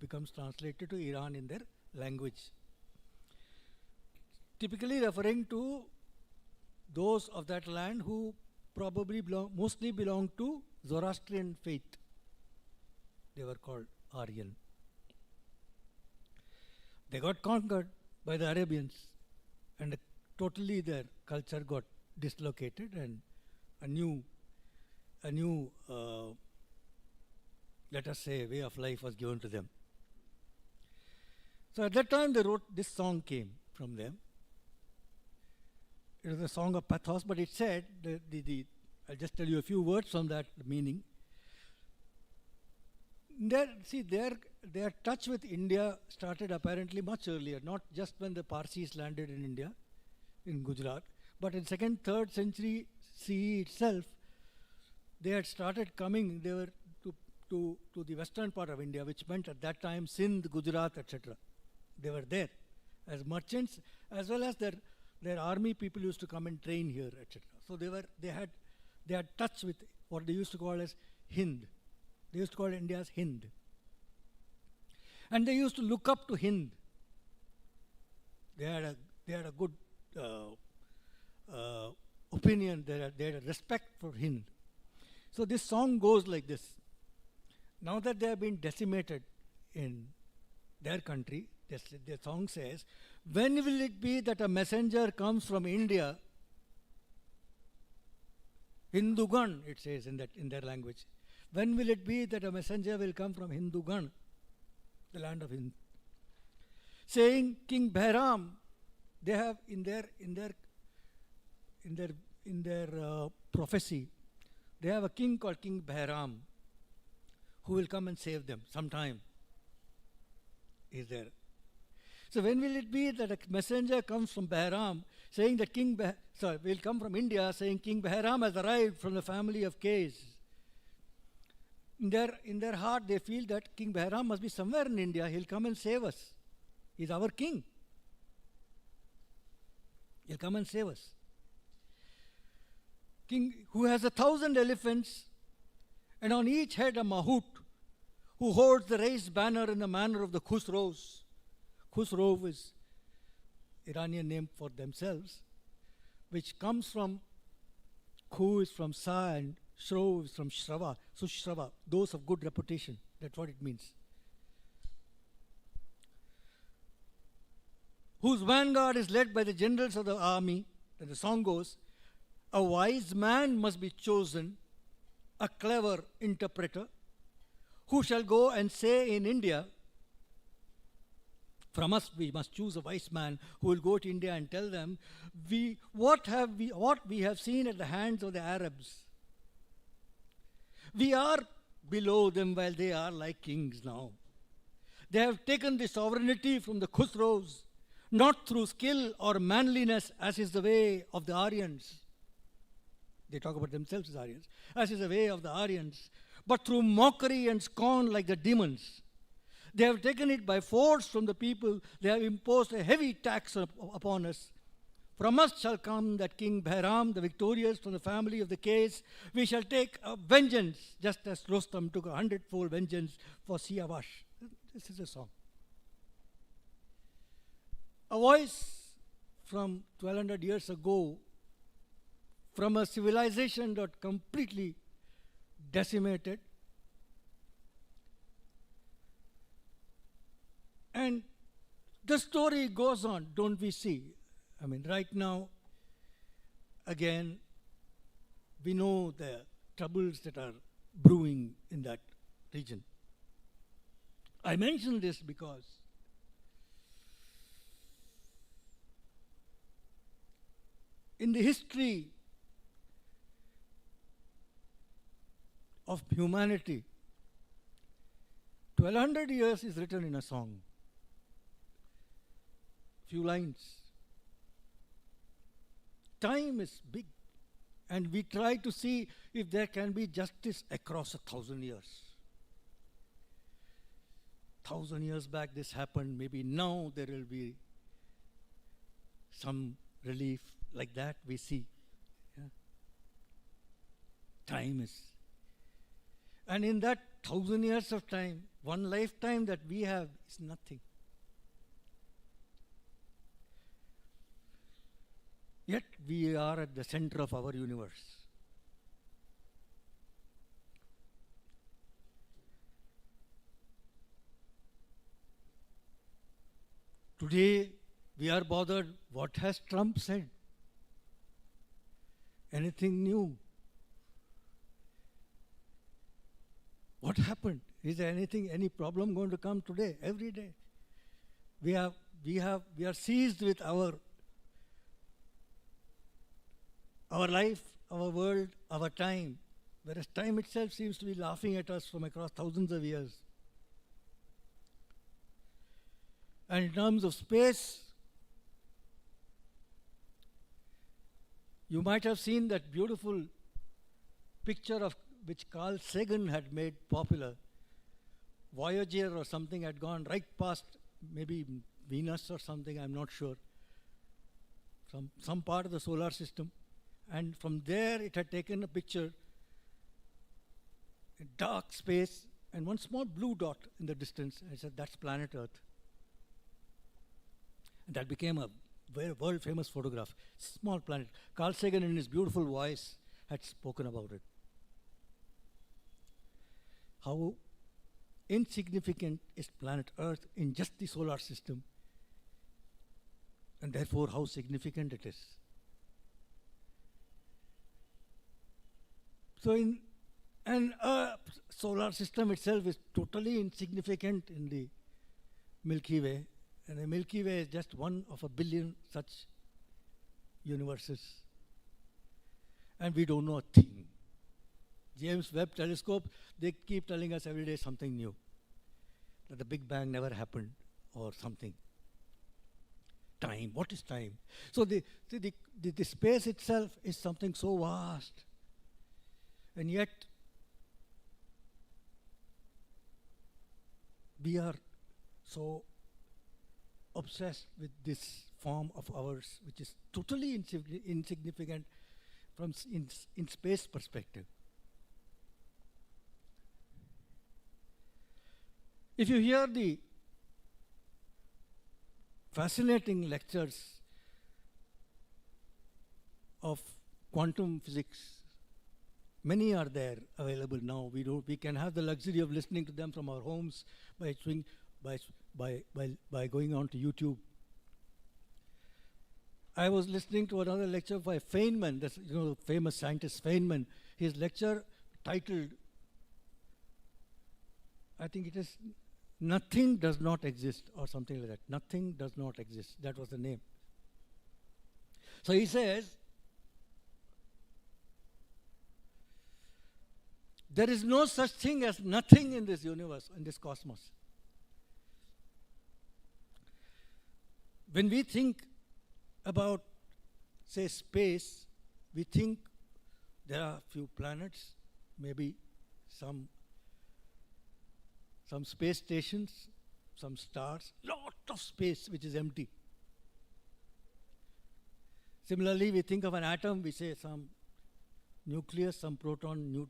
Speaker 9: becomes translated to Iran in their language. Typically referring to those of that land who probably mostly belong to Zoroastrian faith. They were called Aryan. They got conquered by the Arabians, and totally their culture got dislocated, and a new let us say way of life was given to them. So at that time they wrote, this song came from them. It was a song of pathos, but it said, I'll just tell you a few words from that meaning. Their touch with India started apparently much earlier, not just when the Parsis landed in India, in Gujarat, but in 2nd, 3rd century CE itself, they had started coming. They were to the western part of India, which meant at that time Sindh, Gujarat, etc. They were there as merchants, as well as their army people used to come and train here, etc. So they had touch with what they used to call as Hind. They used to call India as Hind. And they used to look up to Hind. They had a good opinion, they had a respect for Hind. So this song goes like this. Now that they have been decimated in their country, the song says, when will it be that a messenger comes from India? Hindugan, it says in their language. When will it be that a messenger will come from Hindugan, the land of Hind? Saying King Bairam, they have in their prophecy, they have a king called King Bairam, who will come and save them sometime. Is there? So when will it be that a messenger comes from Bairam saying that will come from India saying King Bairam has arrived from the family of Kays? In their heart they feel that King Bairam must be somewhere in India. He'll come and save us. He's our king. He'll come and save us. King who has 1,000 elephants, and on each head a mahout, who holds the raised banner in the manner of the Khusrows. Khusro is Iranian name for themselves, which comes from Khu is from Sa and Shro is from Shrava, Sushrava, those of good reputation. That's what it means. Whose vanguard is led by the generals of the army, and the song goes, a wise man must be chosen, a clever interpreter, who shall go and say in India, from us we must choose a wise man who will go to India and tell them, what we have seen at the hands of the Arabs. We are below them while they are like kings now. They have taken the sovereignty from the Khusros, not through skill or manliness, as is the way of the Aryans. They talk about themselves as Aryans, as is the way of the Aryans, but through mockery and scorn like the demons. They have taken it by force from the people. They have imposed a heavy tax upon us. From us shall come that King Bairam, the victorious from the family of the Kays. We shall take vengeance, just as Rostam took 100-fold vengeance for Siavash. This is a song. A voice from 1200 years ago, from a civilization that completely decimated. And the story goes on, don't we see? I mean, right now, again, we know the troubles that are brewing in that region. I mention this because in the history of humanity, 1200 years is written in a song. Few lines. Time is big, and we try to see if there can be justice across 1,000 years. 1,000 years back this happened, maybe now there will be some relief like that we see. Yeah? Time is. And in that 1,000 years of time, one lifetime that we have is nothing. Yet we are at the center of our universe. Today, we are bothered, what has Trump said? Anything new? What happened? Is there any problem going to come today? Every day. We are seized with our life, our world, our time, whereas time itself seems to be laughing at us from across thousands of years. And in terms of space, you might have seen that beautiful picture of which Carl Sagan had made popular. Voyager or something had gone right past maybe Venus or something, I'm not sure, some part of the solar system. And from there it had taken a picture in dark space and one small blue dot in the distance. I said, that's planet Earth. And that became a very world famous photograph. Small planet. Carl Sagan in his beautiful voice had spoken about it. How insignificant is planet Earth in just the solar system, and therefore how significant it is. So solar system itself is totally insignificant in the Milky Way, and the Milky Way is just one of a billion such universes. And we don't know a thing. James Webb Telescope, they keep telling us every day something new. That the Big Bang never happened or something. Time, what is time? So the space itself is something so vast. And yet, we are so obsessed with this form of ours, which is totally insignificant from in space perspective. If you hear the fascinating lectures of quantum physics, many are there available now. We can have the luxury of listening to them from our homes by going on to YouTube. I was listening to another lecture by Feynman, the famous scientist Feynman. His lecture titled, I think it is Nothing Does Not Exist or something like that. Nothing Does Not Exist. That was the name. So he says, there is no such thing as nothing in this universe, in this cosmos. When we think about, say, space, we think there are a few planets, maybe some space stations, some stars, lot of space which is empty. Similarly, we think of an atom, we say some nucleus, some proton,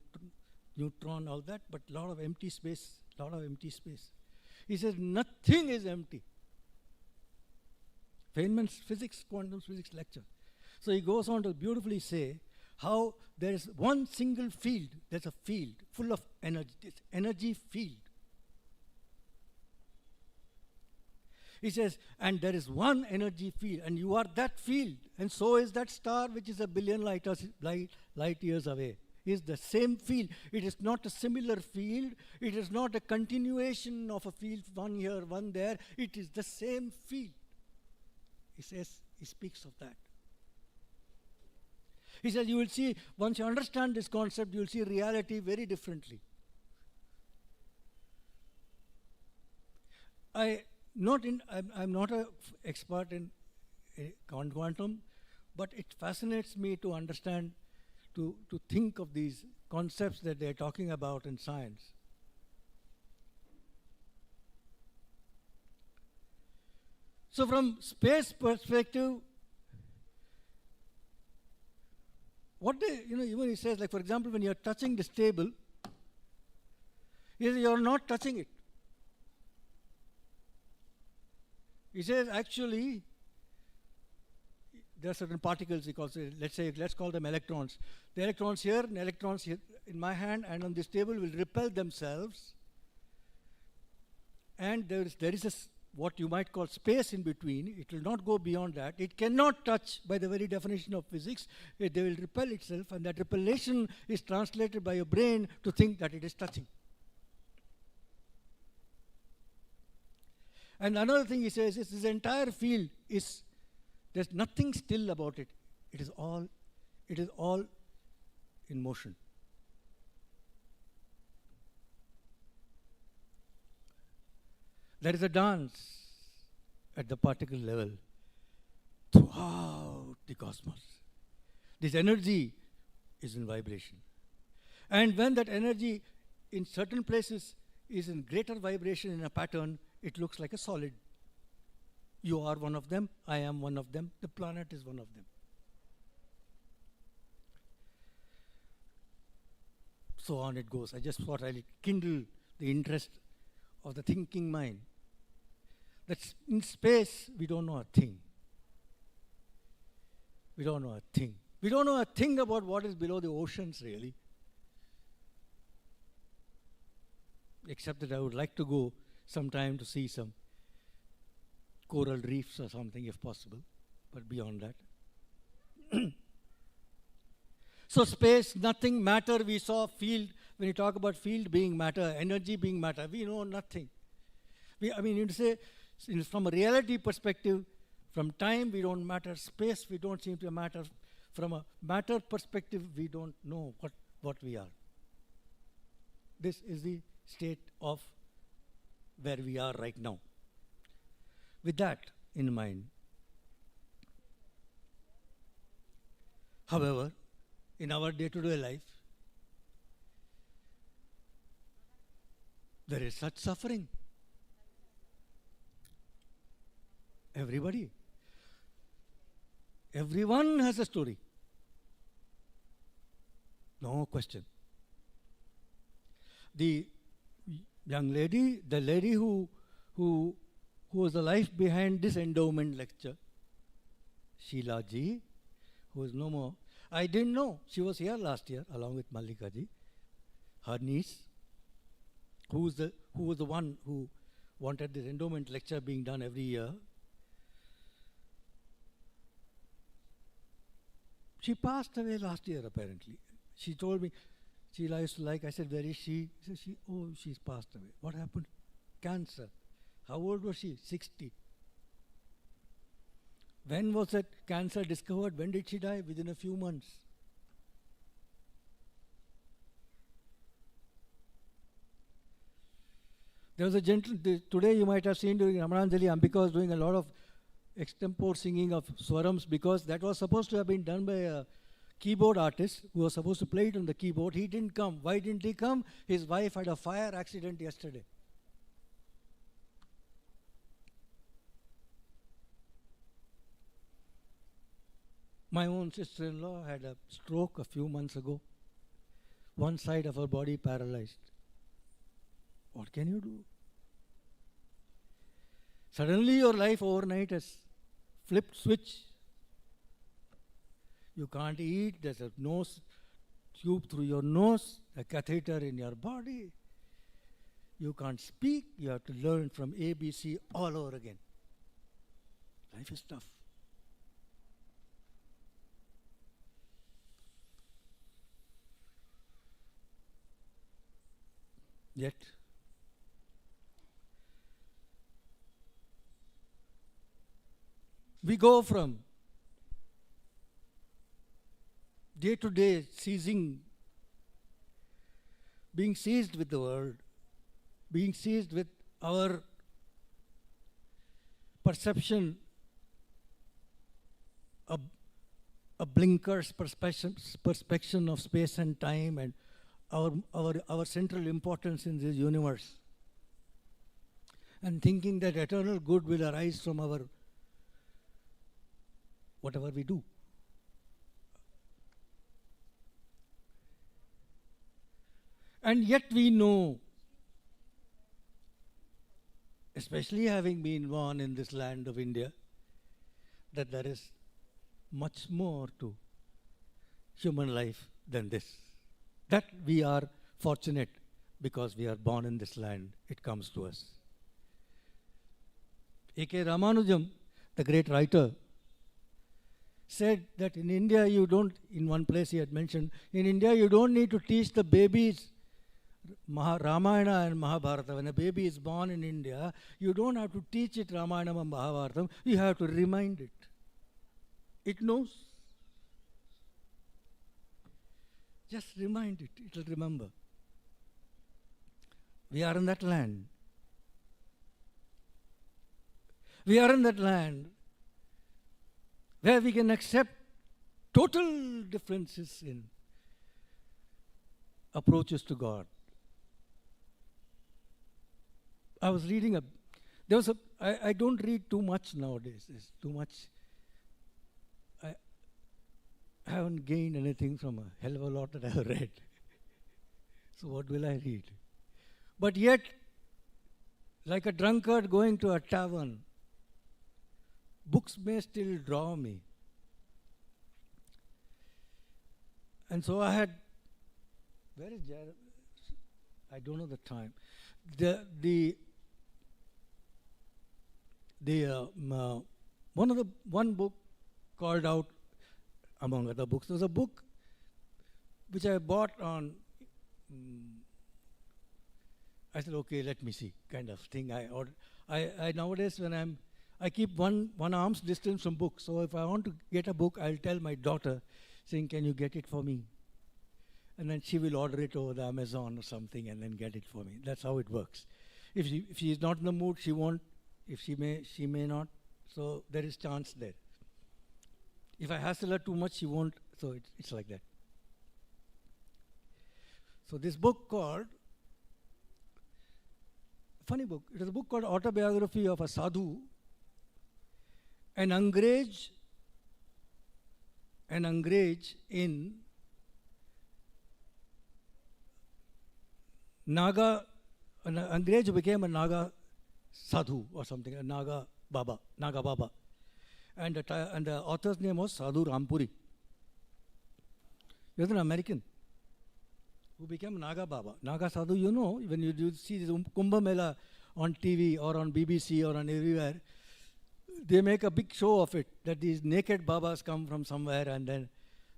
Speaker 9: neutron, all that, but lot of empty space. He says nothing is empty. Feynman's quantum physics lecture. So he goes on to beautifully say how there is one single field, there's a field full of energy, this energy field. He says, and there is one energy field, and you are that field, and so is that star which is a billion light years away. It is the same field. It is not a similar field. It is not a continuation of a field, one here, one there. It is the same field. He says, he speaks of that. He says, you will see, once you understand this concept, you will see reality very differently. I'm not an expert in quantum, but it fascinates me to understand, to think of these concepts that they're talking about in science. So from space perspective, even he says, like for example, when you're touching this table, He says, you're not touching it. He says, actually, there are certain particles, he calls it, let's call them electrons. The electrons here and electrons here in my hand and on this table will repel themselves. And there is what you might call space in between. It will not go beyond that. It cannot touch by the very definition of physics. They will repel itself, and that repellation is translated by your brain to think that it is touching. And another thing he says is this entire field is, there's nothing still about it. It is all in motion. There is a dance at the particle level throughout the cosmos. This energy is in vibration. And when that energy in certain places is in greater vibration in a pattern, it looks like a solid. You are one of them, I am one of them, the planet is one of them. So on it goes. I just thought I'd kindle the interest of the thinking mind. That in space, we don't know a thing. We don't know a thing. We don't know a thing about what is below the oceans, really. Except that I would like to go sometime to see some coral reefs or something, if possible. But beyond that. So space, nothing, matter, we saw field. When you talk about field being matter, energy being matter, we know nothing. You say, from a reality perspective, from time we don't matter, space we don't seem to matter. From a matter perspective, we don't know what we are. This is the state of where we are right now. With that in mind, however, in our day-to-day life, there is such suffering. Everybody. Everyone has a story. No question. The young lady, the lady who was the life behind this endowment lecture, Sheela ji, who is no more. I didn't know. She was here last year along with Mallika ji, her niece, who was the one who wanted this endowment lecture being done every year. She passed away last year, apparently. She told me, Sheila used to like, I said, where is she? She said, she's passed away. What happened? Cancer. How old was she? 60. When was that cancer discovered? When did she die? Within a few months. There was a today you might have seen during Ramananjali, Ambika was doing a lot of extempore singing of swarams because that was supposed to have been done by a keyboard artist who was supposed to play it on the keyboard. He didn't come. Why didn't he come? His wife had a fire accident yesterday. My own sister-in-law had a stroke a few months ago. One side of her body paralyzed. What can you do? Suddenly your life overnight has flipped switch. You can't eat, there's a nose tube through your nose, a catheter in your body. You can't speak, you have to learn from ABC all over again. Life is tough. Yet, we go from day to day being seized with the world, being seized with our perception, a blinker's perception of space and time and our central importance in this universe, and thinking that eternal good will arise from our whatever we do. And yet we know especially having been born in this land of India, that there is much more to human life than this. That we are fortunate because we are born in this land, it comes to us. A.K. Ramanujam, the great writer, said that in India you don't, in one place he had mentioned, in India you don't need to teach the babies Ramayana and Mahabharata. When a baby is born in India, you don't have to teach it Ramayana and Mahabharata, you have to remind it. It knows. Just remind it, it will remember. We are in that land. We are in that land where we can accept total differences in approaches to God. I was reading I don't read too much nowadays. It's too much. I haven't gained anything from a hell of a lot that I have read. So what will I read? But yet, like a drunkard going to a tavern, books may still draw me. And so I had, where is Jared? I don't know the time. One book called out, among other books, there was a book which I bought on, I said, okay, let me see, kind of thing. I nowadays when I keep one arm's distance from books. So if I want to get a book, I'll tell my daughter, saying, can you get it for me? And then she will order it over the Amazon or something and then get it for me. That's how it works. If she is not in the mood, she won't. If she may not. So there is chance there. If I hassle her too much, she won't. So it's like that. So this book called, funny book, it is a book called Autobiography of a Sadhu, an Angrez in Naga, an Angrez who became a Naga Sadhu or something, a Naga Baba. And the author's name was Sadhu Rampuri. He was an American who became Naga Baba. Naga Sadhu, you know, when you see this Kumbh Mela on TV or on BBC or on everywhere, they make a big show of it, that these naked Babas come from somewhere and then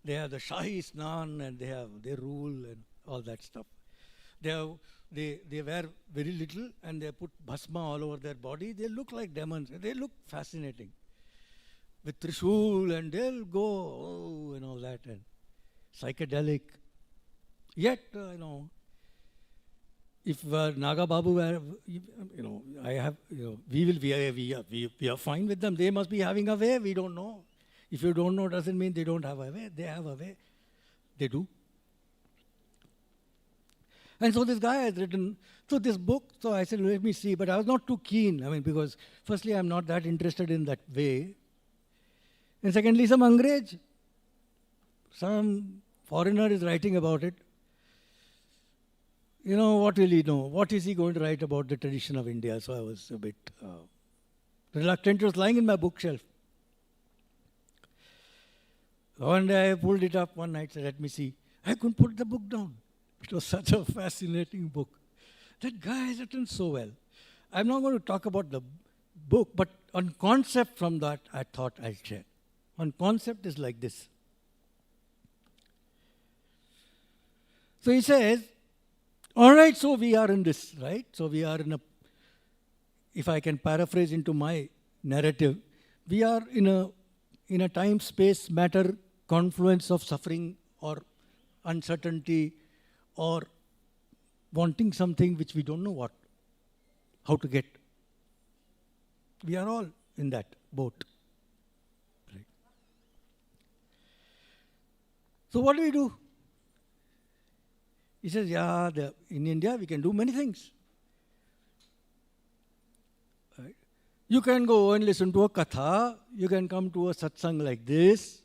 Speaker 9: they have the Shahi Snan and they rule and all that stuff. They wear very little and they put bhasma all over their body. They look like demons. They look fascinating. With Trishul and they'll go, and all that, and psychedelic. Yet, if Naga Babu were, we are fine with them. They must be having a way, we don't know. If you don't know, doesn't mean they don't have a way. They have a way. They do. And so this guy has written, so this book, so I said, let me see, but I was not too keen. Because firstly, I'm not that interested in that way. And secondly, some Angrez, some foreigner is writing about it. What will he know? What is he going to write about the tradition of India? So I was a bit reluctant. It was lying in my bookshelf. One day I pulled it up one night, said, let me see. I couldn't put the book down. It was such a fascinating book. That guy has written so well. I'm not going to talk about the book, but on concept from that, I thought I'll share. On concept is like this. So he says, all right, so we are in this, right? So we are in if I can paraphrase into my narrative, we are in a time, space, matter confluence of suffering or uncertainty or wanting something which we don't know how to get. We are all in that boat. Right. So what do? He says, in India we can do many things. Right. You can go and listen to a katha. You can come to a satsang like this.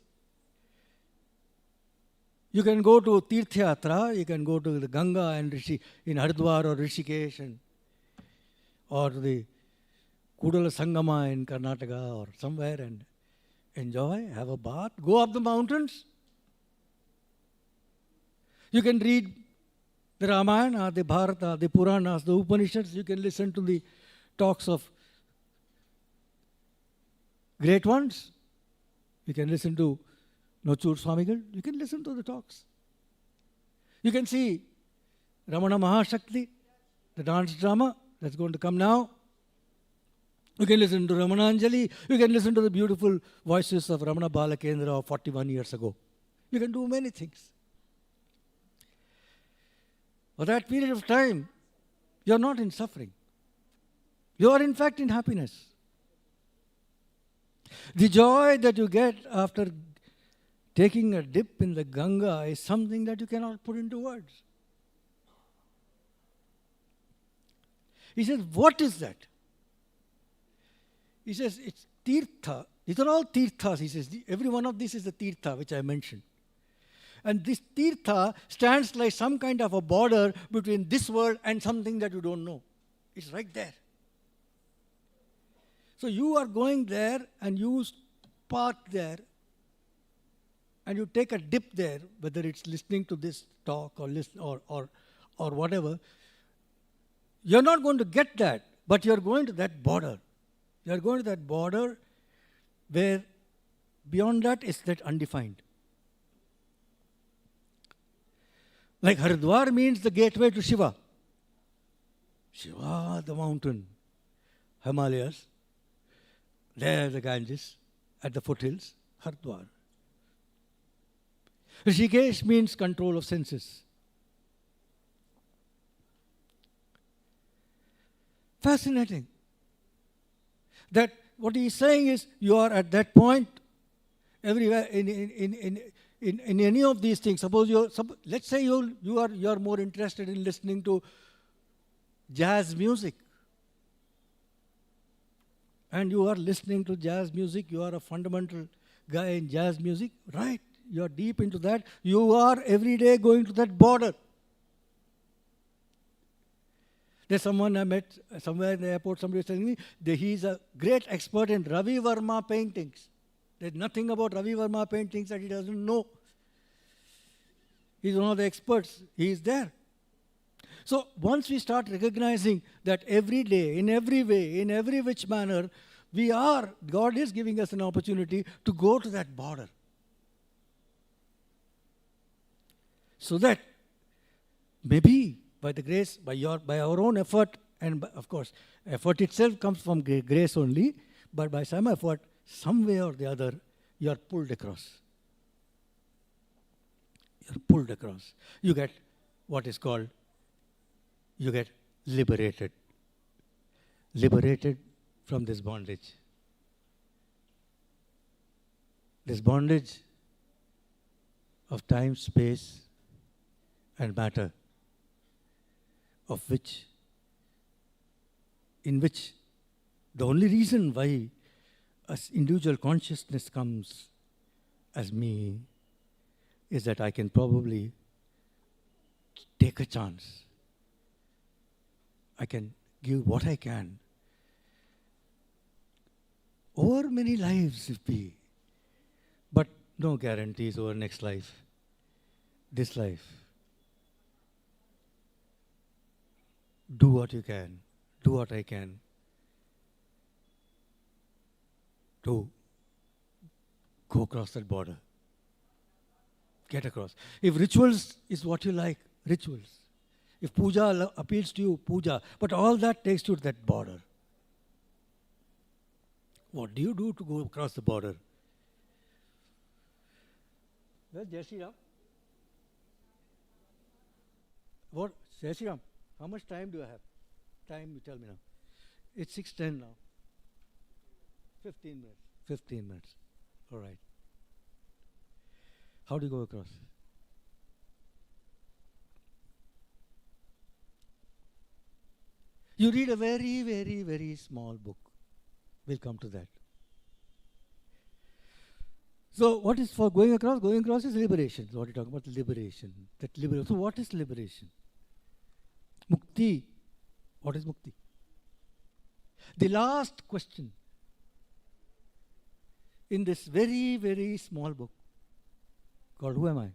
Speaker 9: You can go to Tirth Yatra. You can go to the Ganga and in Haridwar or Rishikesh or the Kudala Sangama in Karnataka or somewhere and enjoy, have a bath, go up the mountains. You can read the Ramayana, the Bharata, the Puranas, the Upanishads. You can listen to the talks of great ones. You can listen to Nochur Swamigal. You can listen to the talks. You can see Ramana Maharshi, the dance drama that's going to come now. You can listen to Ramananjali. You can listen to the beautiful voices of Ramana Bala Kendra of 41 years ago. You can do many things. For that period of time, you are not in suffering. You are in fact in happiness. The joy that you get after taking a dip in the Ganga is something that you cannot put into words. He says, what is that? He says, it's tirtha. These are all tirthas. He says, every one of these is a tirtha, which I mentioned. And this tirtha stands like some kind of a border between this world and something that you don't know. It's right there. So you are going there and you park there and you take a dip there, whether it's listening to this talk or or whatever. You're not going to get that, but you're going to that border. You're going to that border where beyond that is that undefined. Like Haridwar means the gateway to Shiva. Shiva, the mountain, Himalayas, there the Ganges, at the foothills, Haridwar. Rishikesh means control of senses. Fascinating. That what he is saying is, you are at that point everywhere in any of these things. Suppose let's say you are more interested in listening to jazz music, and you are listening to jazz music. You are a fundamental guy in jazz music, right? You are deep into that. You are every day going to that border. There's someone I met somewhere in the airport, somebody was telling me that he's a great expert in Ravi Verma paintings. There's nothing about Ravi Verma paintings that he doesn't know. He's one of the experts. He is there. So once we start recognizing that every day, in every way, in every which manner, God is giving us an opportunity to go to that border. So that maybe by the grace, by our own effort, and of course, effort itself comes from grace only, but by some effort, some way or the other, you are pulled across. You are pulled across. You get what is called, you get liberated. Liberated from this bondage. This bondage of time, space, and matter, in which the only reason why as individual consciousness comes as me is that I can probably take a chance. I can give what I can. Over many lives if be, but no guarantees over next life. This life. Do what you can, do what I can to go across that border. Get across. If rituals is what you like, rituals. If puja appeals to you, puja. But all that takes you to that border. What do you do to go across the border? Well, Jai Shri Ram. What? Jai Shri Ram. How much time do I have? Time, you tell me now. It's 6:10 now. 15 minutes. 15 minutes. All right. How do you go across? You read a very, very, very small book. We'll come to that. So what is for going across? Going across is liberation. So what are you talking about? Liberation. So what is liberation? Mukti. What is mukti? The last question in this very, very small book called Who Am I?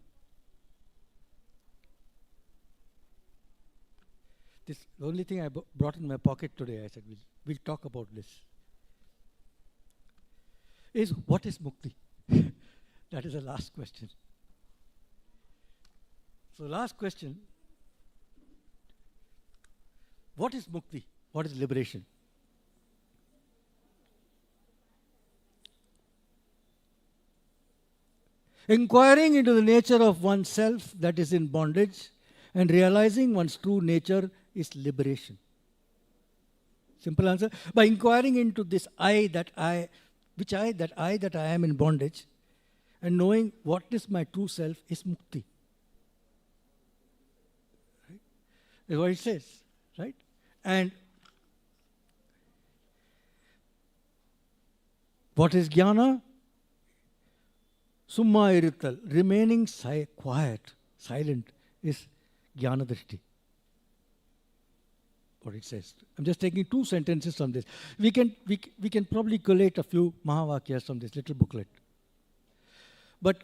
Speaker 9: This the only thing I brought in my pocket today. I said, we'll talk about this. Is what is mukti? That is the last question. So last question. What is mukti? What is liberation? Inquiring into the nature of oneself that is in bondage and realizing one's true nature is liberation. Simple answer. By inquiring into this I that I am in bondage and knowing what is my true self is mukti. Right? Is what it says, right? And what is jnana? Summa irittal, remaining quiet, silent, is jnana drishti. What it says. I'm just taking 2 sentences from this. We can probably collate a few Mahavakyas from this little booklet. But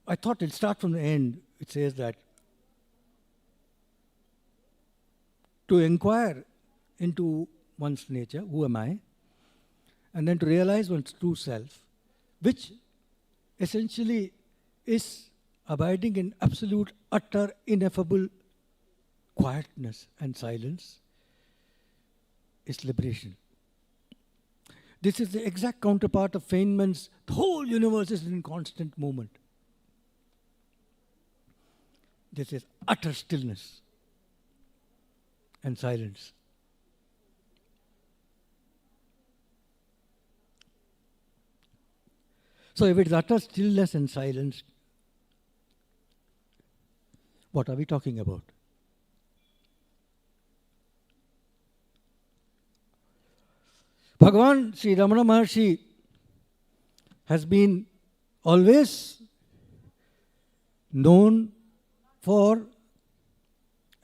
Speaker 9: I thought it'll start from the end. It says that to inquire into one's nature, who am I, and then to realize one's true self, which essentially is abiding in absolute, utter, ineffable quietness and silence, is liberation. This is the exact counterpart of Feynman's the whole universe is in constant movement. This is utter stillness and silence. So if it's utter stillness and silence, what are we talking about? Bhagavan Sri Ramana Maharshi has been always known for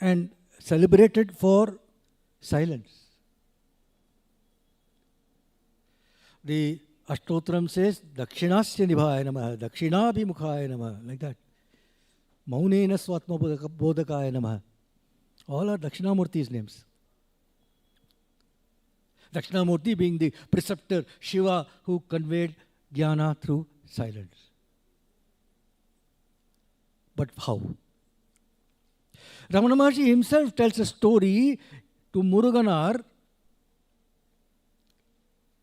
Speaker 9: and celebrated for silence. The Ashtotram says, Dakshinasya Nibhaya Namaha, Dakshinabhimukhaya Namaha, like that. Maunena Swatma Bodhakaya Namaha. All are Dakshinamurti's names. Dakshinamurti being the preceptor, Shiva, who conveyed jnana through silence. But how? Ramana Maharshi himself tells a story to Muruganar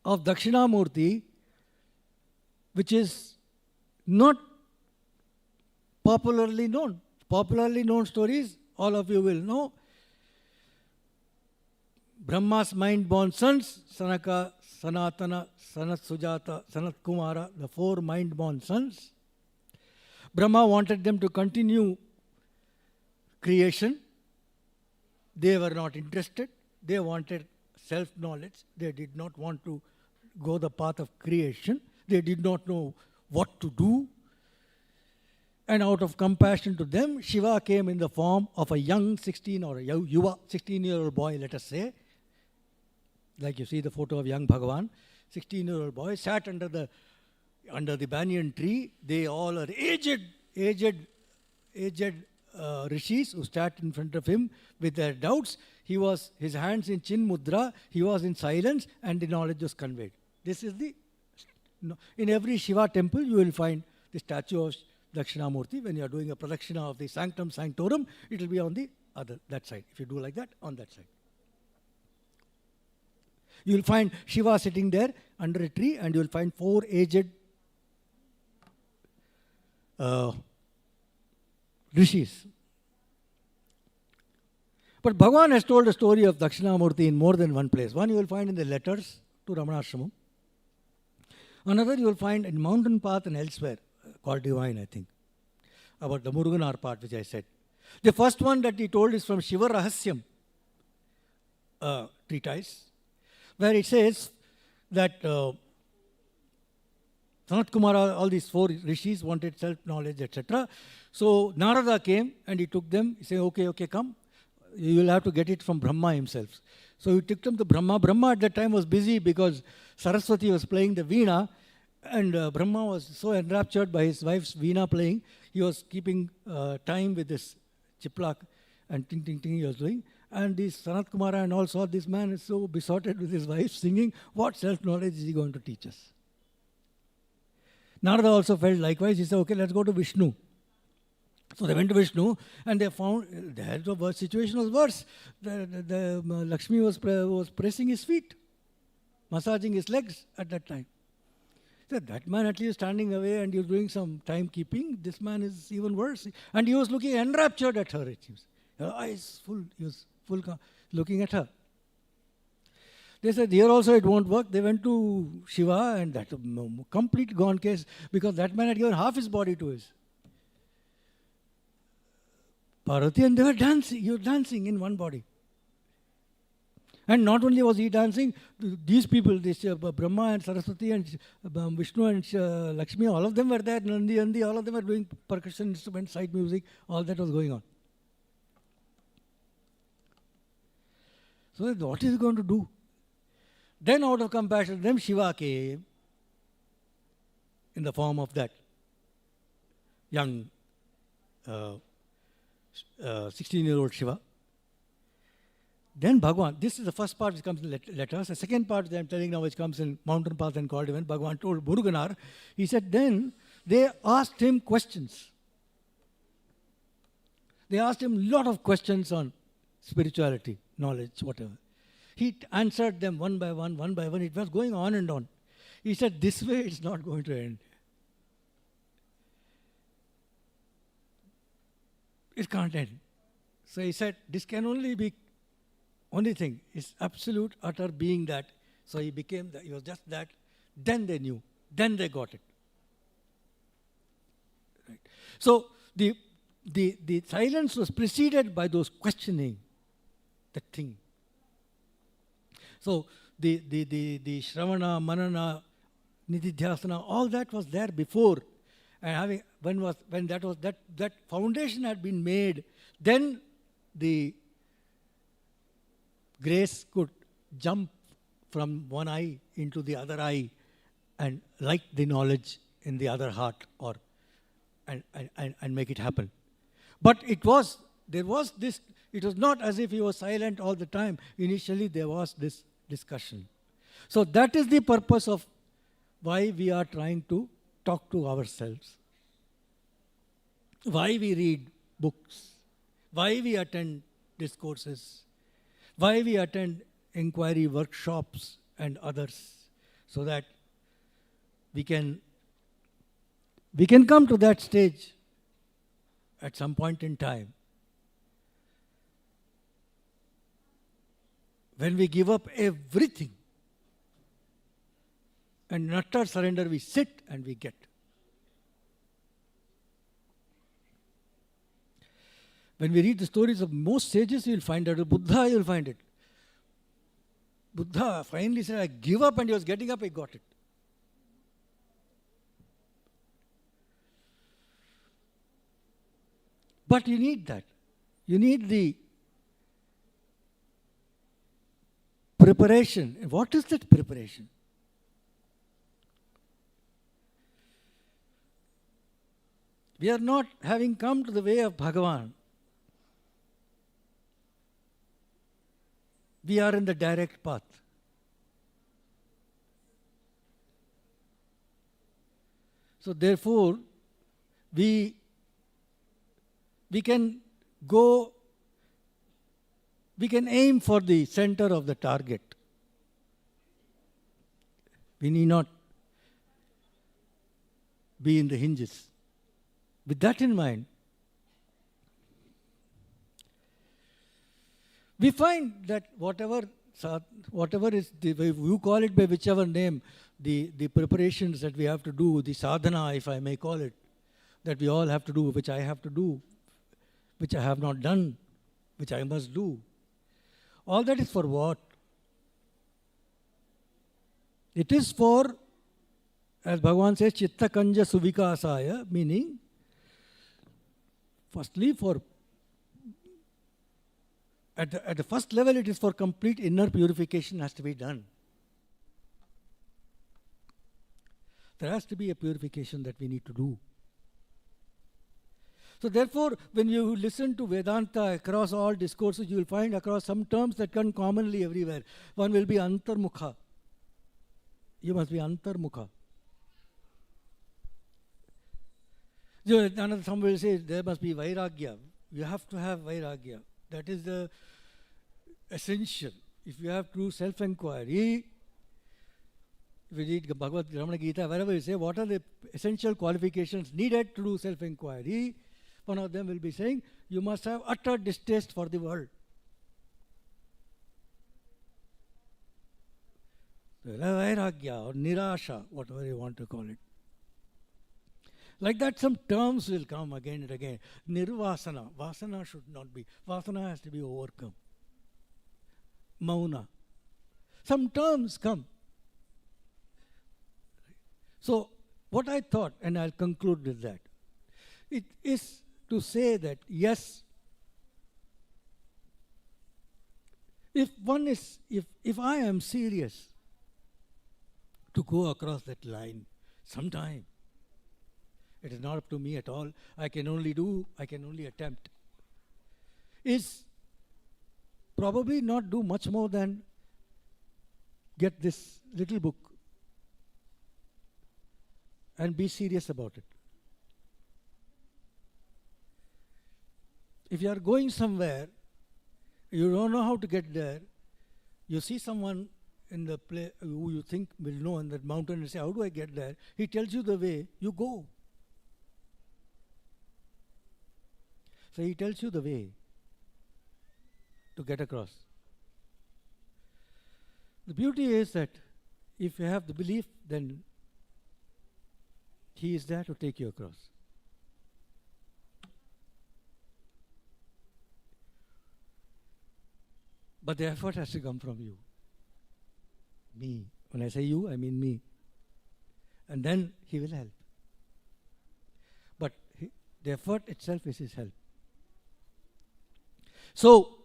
Speaker 9: of Dakshinamurti, which is not popularly known. Popularly known stories, all of you will know. Brahma's mind-born sons, Sanaka, Sanatana, Sanat Sujata, Sanat Kumara, the 4 mind-born sons. Brahma wanted them to continue creation. They were not interested. They wanted self-knowledge. They did not want to go the path of creation. They did not know what to do. And out of compassion to them, Shiva came in the form of a young 16 or a yuva, 16-year-old boy, let us say. Like you see the photo of young Bhagavan, 16-year-old boy, sat under the banyan tree. They all are aged rishis who sat in front of him with their doubts. His hands in chin mudra, he was in silence, and the knowledge was conveyed. This is in every Shiva temple you will find the statue of Dakshinamurti. When you are doing a pradakshina of the Sanctum Sanctorum, it will be on that side. If you do like that, on that side. You will find Shiva sitting there under a tree, and you will find 4 aged rishis. But Bhagavan has told the story of Dakshinamurti in more than one place. One you will find in the letters to Ramanashramam. Another you will find in Mountain Path and elsewhere, called Divine, I think, about the Muruganar part which I said. The first one that he told is from Shiva Rahasyam treatise, where it says that Sanat Kumara, all these 4 rishis wanted self-knowledge, etc. So Narada came and he took them. He said, okay, come. you will have to get it from Brahma himself. So he took them to Brahma. Brahma at that time was busy because Saraswati was playing the veena, and Brahma was so enraptured by his wife's veena playing, he was keeping time with this chiplak and ting ting ting he was doing. And this Sanat Kumara and all saw this man is so besotted with his wife singing, what self-knowledge is he going to teach us? Narada also felt likewise. He said, okay, let's go to Vishnu. So they went to Vishnu and they found the situation was worse. The Lakshmi was pressing his feet, massaging his legs at that time. So that man at least standing away and he was doing some timekeeping. This man is even worse. And he was looking enraptured at her, it seems. Her eyes full, he was full looking at her. They said, here also it won't work. They went to Shiva and that complete gone case because that man had given half his body to his Parvati and they were dancing. He was dancing in one body. And not only was he dancing, these people, this Brahma and Saraswati and Vishnu and Lakshmi, all of them were there. Nandi, all of them were doing percussion instruments, side music, all that was going on. So what is he going to do? Then out of compassion, then Shiva came in the form of that young 16-year-old Shiva. Then Bhagwan, this is the first part which comes in letters. The second part that I am telling now which comes in Mountain Path and Called Event, Bhagwan told Muruganar, he said then they asked him questions. They asked him a lot of questions on spirituality, knowledge, whatever. He answered them one by one, one by one. It was going on and on. He said, this way it's not going to end. It can't end. So he said, this can only be, only thing is absolute, utter being that. So he became that, he was just that. Then they knew. Then they got it. Right. So the silence was preceded by those questioning, the thing. So the Shravana, Manana, Nididhyasana, all that was there before. And when that foundation had been made, then the grace could jump from one eye into the other eye and light the knowledge in the other heart and make it happen. But it was not as if he was silent all the time. Initially there was this discussion. So that is the purpose of why we are trying to talk to ourselves. Why we read books. Why we attend discourses. Why we attend inquiry workshops and others. So that we can come to that stage at some point in time when we give up everything and in utter surrender we sit and we get. When we read the stories of most sages, you will find it. Buddha, you will find it. Buddha finally said, I give up, and he was getting up, he got it. But you need that. You need the preparation. What is that preparation? We are not having come to the way of Bhagavan. We are in the direct path. So therefore, we can aim for the center of the target. We need not be in the hinges. With that in mind, we find that whatever is, you call it by whichever name, the preparations that we have to do, the sadhana, if I may call it, that we all have to do, which I have to do, which I have not done, which I must do. All that is for what? It is for, as Bhagavan says, chitta kanja suvikasaya, meaning, firstly for at the first level, it is for complete inner purification has to be done. There has to be a purification that we need to do. So therefore, when you listen to Vedanta across all discourses, you will find across some terms that come commonly everywhere. One will be antarmukha. You must be antarmukha. Some will say there must be vairagya. You have to have vairagya. That is the essential. If you have true self-inquiry, if you read Bhagavad Ramana Gita, wherever you say what are the essential qualifications needed to do self-inquiry, one of them will be saying, you must have utter distaste for the world. Vairagya or nirasha, whatever you want to call it. Like that, some terms will come again and again. Nirvasana. Vasana should not be. Vasana has to be overcome. Mauna. Some terms come. So, what I thought, and I'll conclude with that, it is to say that, yes, if I am serious to go across that line sometime, it is not up to me at all. I can only attempt. Is probably not do much more than get this little book and be serious about it. If you are going somewhere, you don't know how to get there, you see someone in the place who you think will know in that mountain and say, how do I get there? He tells you the way, you go. So he tells you the way to get across. The beauty is that if you have the belief, then he is there to take you across. But the effort has to come from you. Me. When I say you, I mean me. And then he will help. But the effort itself is his help. So,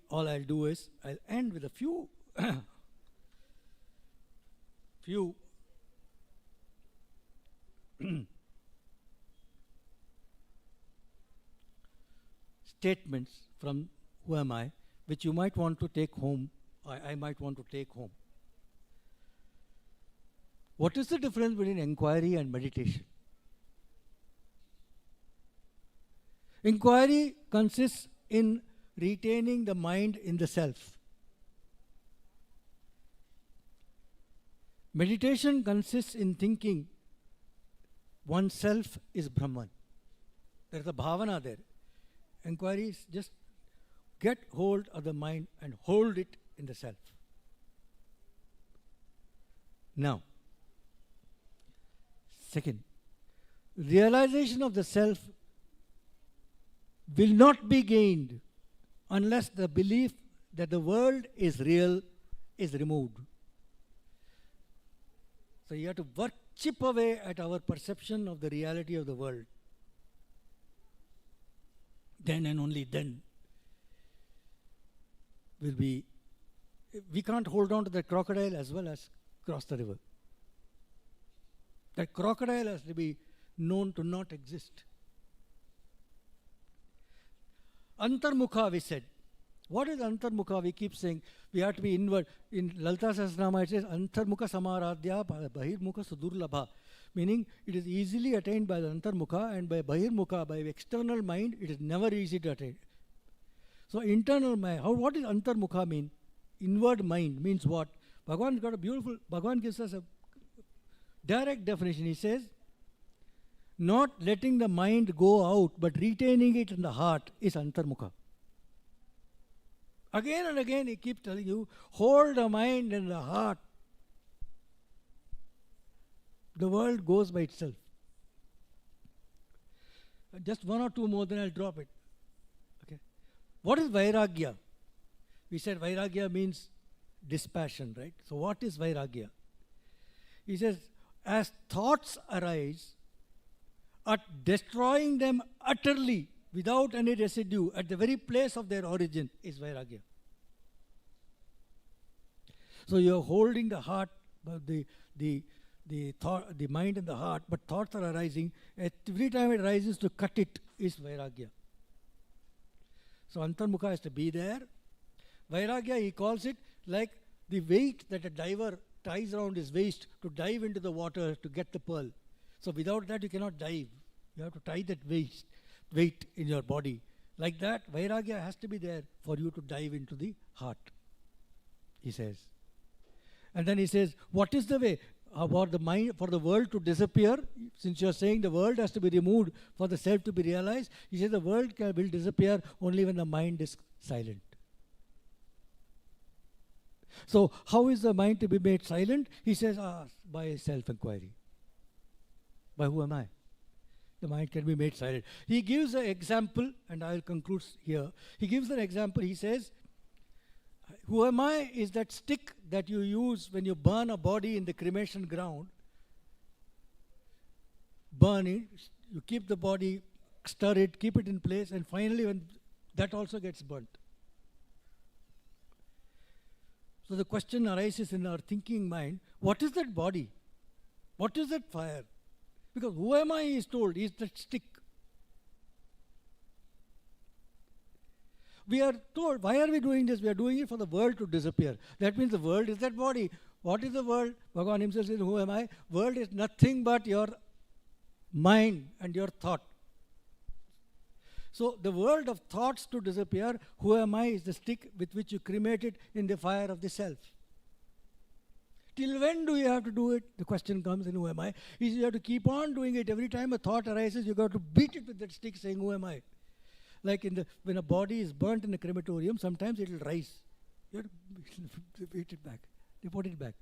Speaker 9: all I'll do is, I'll end with a few statements from who am I, which you might want to take home, I might want to take home. What is the difference between inquiry and meditation? Inquiry consists in retaining the mind in the self. Meditation consists in thinking oneself is Brahman. There is a bhavana there. Inquiry is just get hold of the mind and hold it in the self. Now, second, realization of the self will not be gained unless the belief that the world is real is removed. So you have to chip away at our perception of the reality of the world. Then and only then we can't hold on to the crocodile as well as cross the river. That crocodile has to be known to not exist. Antarmukha, we said. What is Antarmukha? We keep saying we have to be inward. In Lalita Sahasranama it says Antarmukha Samaradhya Bahirmukha Sudurlabha. Meaning it is easily attained by the Antarmukha, and by Bahirmukha, by external mind, it is never easy to attain. So internal mind, what does Antarmukha mean? Inward mind means what? Bhagavan gives us a direct definition. He says, not letting the mind go out, but retaining it in the heart is Antarmukha. Again and again he keeps telling you, hold the mind in the heart. The world goes by itself. Just one or two more, then I'll drop it. Okay. What is Vairagya? We said Vairagya means dispassion, right? So what is Vairagya? He says, as thoughts arise, at destroying them utterly without any residue, at the very place of their origin, is Vairagya. So you are holding the heart, the thought, the mind and the heart, but thoughts are arising. Every time it rises, to cut it is Vairagya. So Antarmukha has to be there. Vairagya, he calls it like the weight that a diver ties around his waist to dive into the water to get the pearl. So without that you cannot dive. You have to tie that weight in your body. Like that, Vairagya has to be there for you to dive into the heart, he says. And then he says, what is the way about the mind for the world to disappear? Since you are saying the world has to be removed for the self to be realized, he says the world will disappear only when the mind is silent. So how is the mind to be made silent? He says, by self-inquiry. By who am I? The mind can be made silent. He gives an example, and I will conclude here. He gives an example. He says, who am I is that stick that you use when you burn a body in the cremation ground. Burn it, you keep the body, stir it, keep it in place, and finally when that also gets burnt. So the question arises in our thinking mind, what is that body? What is that fire? Because who am I is told, is that stick. We are told, why are we doing this? We are doing it for the world to disappear. That means the world is that body. What is the world? Bhagavan himself says, who am I? World is nothing but your mind and your thought. So the world of thoughts to disappear, who am I is the stick with which you cremate it in the fire of the self. Till when do you have to do it? The question comes in, who am I? You have to keep on doing it. Every time a thought arises, you got to beat it with that stick saying, who am I? Like when a body is burnt in a crematorium, sometimes it will rise. You have to beat it back, report it back.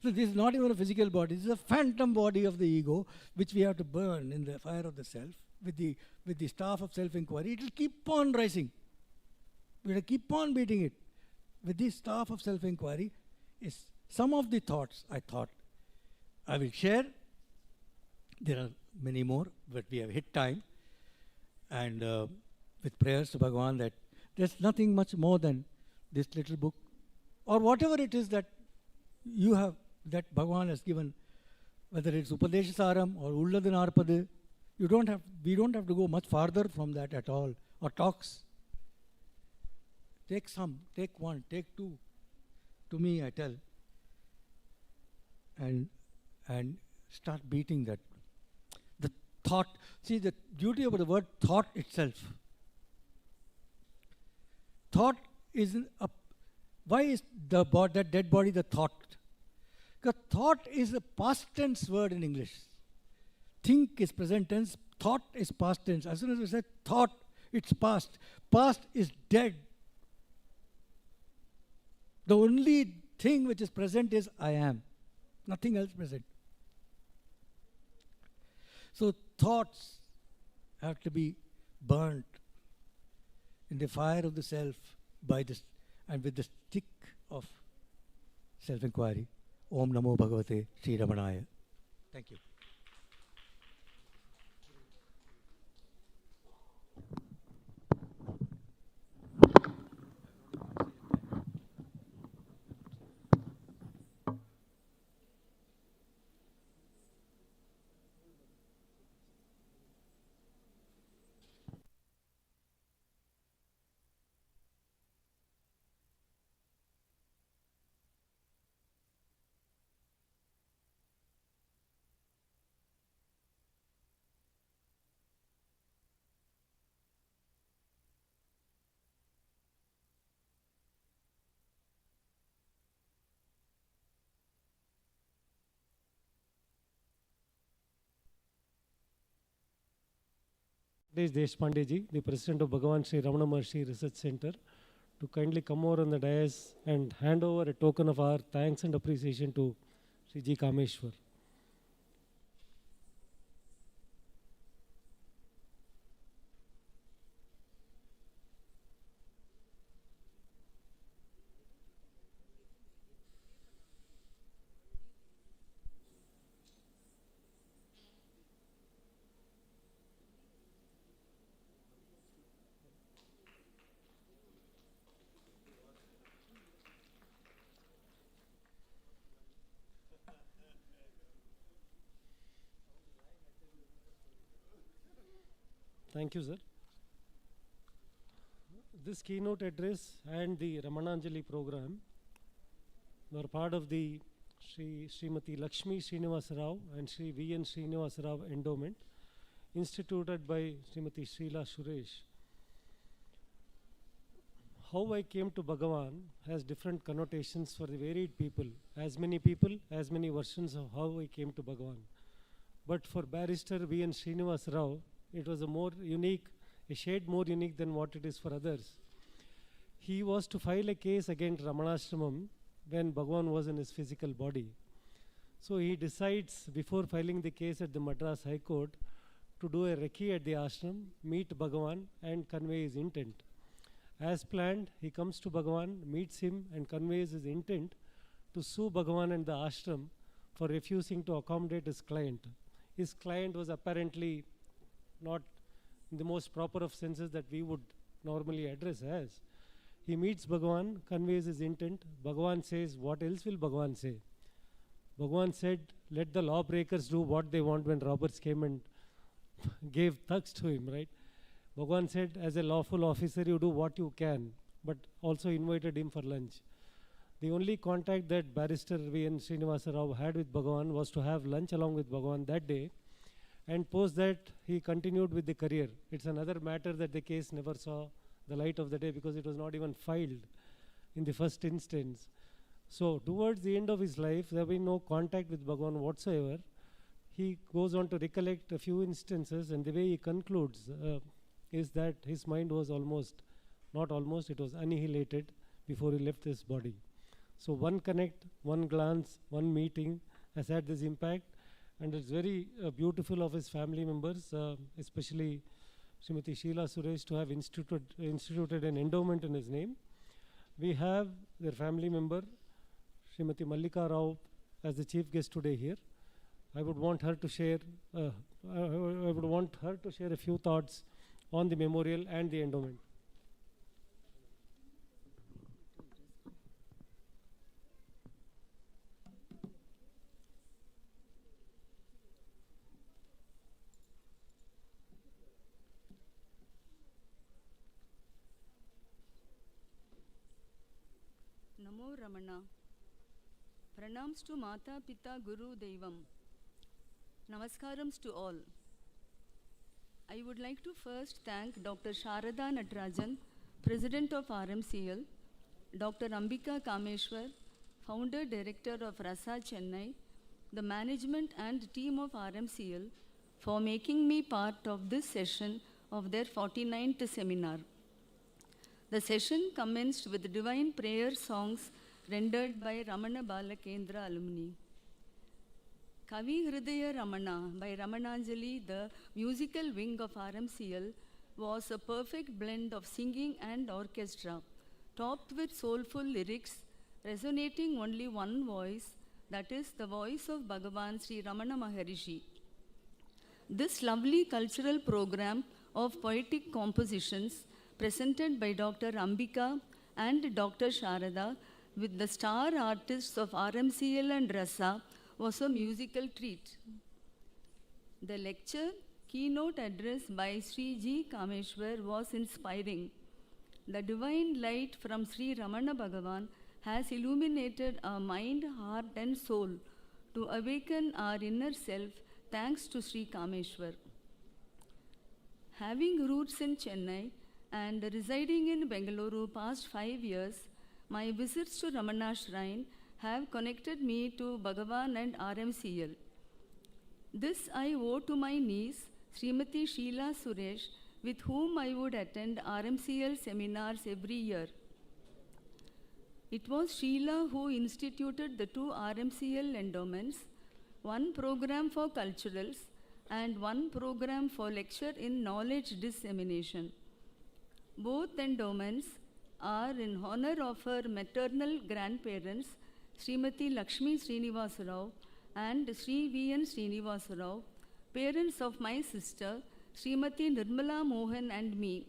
Speaker 9: So this is not even a physical body. This is a phantom body of the ego, which we have to burn in the fire of the self with the staff of self-inquiry. It will keep on rising. We have to keep on beating it. With this staff of self-inquiry is some of the thoughts I thought I will share. There are many more, but we have hit time. And with prayers to Bhagavan that there's nothing much more than this little book or whatever it is that you have, that Bhagavan has given, whether it's Upadesha Saram or Ulladanarpade, we don't have to go much farther from that at all, or talks. Take some, take one, take two. To me, I tell. And start beating that. The thought, see the beauty of the word thought itself. Thought is why is that dead body the thought? Because thought is a past tense word in English. Think is present tense, thought is past tense. As soon as we say thought, it's past. Past is dead. The only thing which is present is I am. Nothing else present. So thoughts have to be burnt in the fire of the self by this and with the stick of self-inquiry. Om Namo Bhagavate Sri Ramanaya. Thank you.
Speaker 1: Deshpande ji, the president of Bhagavan Sri Ramana Maharshi Research Center, to kindly come over on the dais and hand over a token of our thanks and appreciation to Sri G.Kameshwar. Thank you, sir. This keynote address and the Ramananjali program were part of the Srimati Lakshmi Srinivas Rao and Sri V.N. Srinivas Rao Endowment, instituted by Smt.Sheela Suresh. How I came to Bhagavan has different connotations for the varied people. As many people, as many versions of how I came to Bhagavan. But for Barrister V.N. Srinivas Rao, it was a shade more unique than what it is for others. He was to file a case against Ramanashramam when Bhagavan was in his physical body. So he decides, before filing the case at the Madras High Court, to do a recce at the ashram, meet Bhagavan and convey his intent. As planned, he comes to Bhagavan, meets him and conveys his intent to sue Bhagavan and the ashram for refusing to accommodate his client. His client was apparently not in the most proper of senses that we would normally address as. He meets Bhagavan, conveys his intent. Bhagavan says, what else will Bhagavan say? Bhagavan said, let the lawbreakers do what they want when robbers came and gave thugs to him, right? Bhagavan said, as a lawful officer, you do what you can, but also invited him for lunch. The only contact that Barrister V.N. Srinivasa Rao had with Bhagavan was to have lunch along with Bhagavan that day, and post that he continued with the career. It's another matter that the case never saw the light of the day because it was not even filed in the first instance. So towards the end of his life, there will be no contact with Bhagavan whatsoever. He goes on to recollect a few instances, and the way he concludes is that his mind was it was annihilated before he left his body. So one connect, one glance, one meeting has had this impact, and it's very beautiful of his family members, especially Smt.Sheela Suresh, to have instituted an endowment in his name. We have their family member, Srimati Mallika Rao, as the chief guest today here. I would want her to share a few thoughts on the memorial and the endowment.
Speaker 10: Namo Ramana. Pranams to Mata, Pita, Guru, Devam. Namaskarams to all. I would like to first thank Dr. Sharada Natarajan, President of RMCL, Dr. Ambika Kameshwar, Founder Director of Rasa, Chennai, the management and team of RMCL for making me part of this session of their 49th seminar. The session commenced with divine prayer songs rendered by Ramana Bala Kendra Alumni. Kavi Hridaya Ramana by Ramananjali, the musical wing of RMCL, was a perfect blend of singing and orchestra, topped with soulful lyrics, resonating only one voice, that is the voice of Bhagavan Sri Ramana Maharshi. This lovely cultural program of poetic compositions presented by Dr. Ambika and Dr. Sharada with the star artists of RMCL and Rasa was a musical treat. The lecture, Keynote Address by Sri G.Kameshwar was inspiring. The divine light from Sri Ramana Bhagavan has illuminated our mind, heart and soul to awaken our inner self thanks to Sri Kameshwar. Having roots in Chennai and residing in Bengaluru past 5 years, my visits to Ramana Shrine have connected me to Bhagavan and RMCL. This I owe to my niece, Srimati.Sheela Suresh, with whom I would attend RMCL seminars every year. It was Sheela who instituted the 2 RMCL endowments, one program for culturals and one program for lecture in knowledge dissemination. Both endowments are in honor of her maternal grandparents, Srimati Lakshmi Srinivas Rao and Sri V.N. Srinivas Rao, parents of my sister, Srimati Nirmala Mohan and me.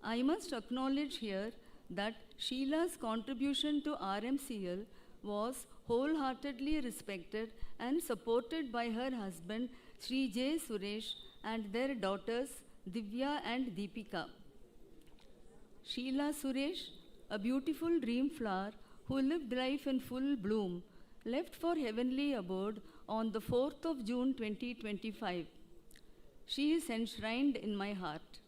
Speaker 10: I must acknowledge here that Sheela's contribution to RMCL was wholeheartedly respected and supported by her husband, Sri J. Suresh, and their daughters, Divya and Deepika. Sheela Suresh, a beautiful dream flower who lived life in full bloom, left for heavenly abode on the 4th of June 2025. She is enshrined in my heart.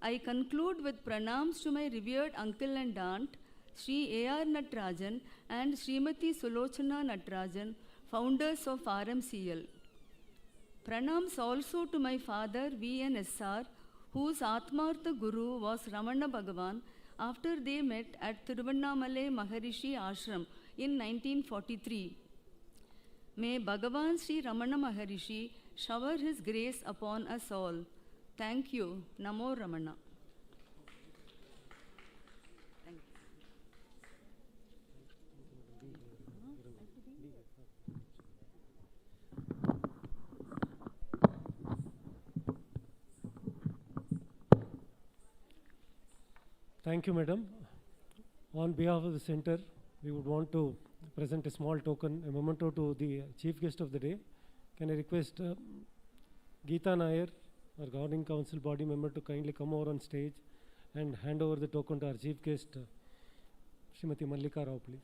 Speaker 10: I conclude with pranams to my revered uncle and aunt, Sri A.R. Natarajan and Srimati Sulochana Natarajan, founders of RMCL. Pranams also to my father V.N.S.R., whose Atmartha Guru was Ramana Bhagavan after they met at Tiruvannamalai Maharishi Ashram in 1943. May Bhagavan Sri Ramana Maharishi shower his grace upon us all. Thank you. Namo Ramana.
Speaker 1: Thank you, madam. On behalf of the center, we would want to present a small token, a memento to the chief guest of the day. Can I request Geeta Nair, our governing council body member, to kindly come over on stage and hand over the token to our chief guest, Srimati Mallika Rao, please.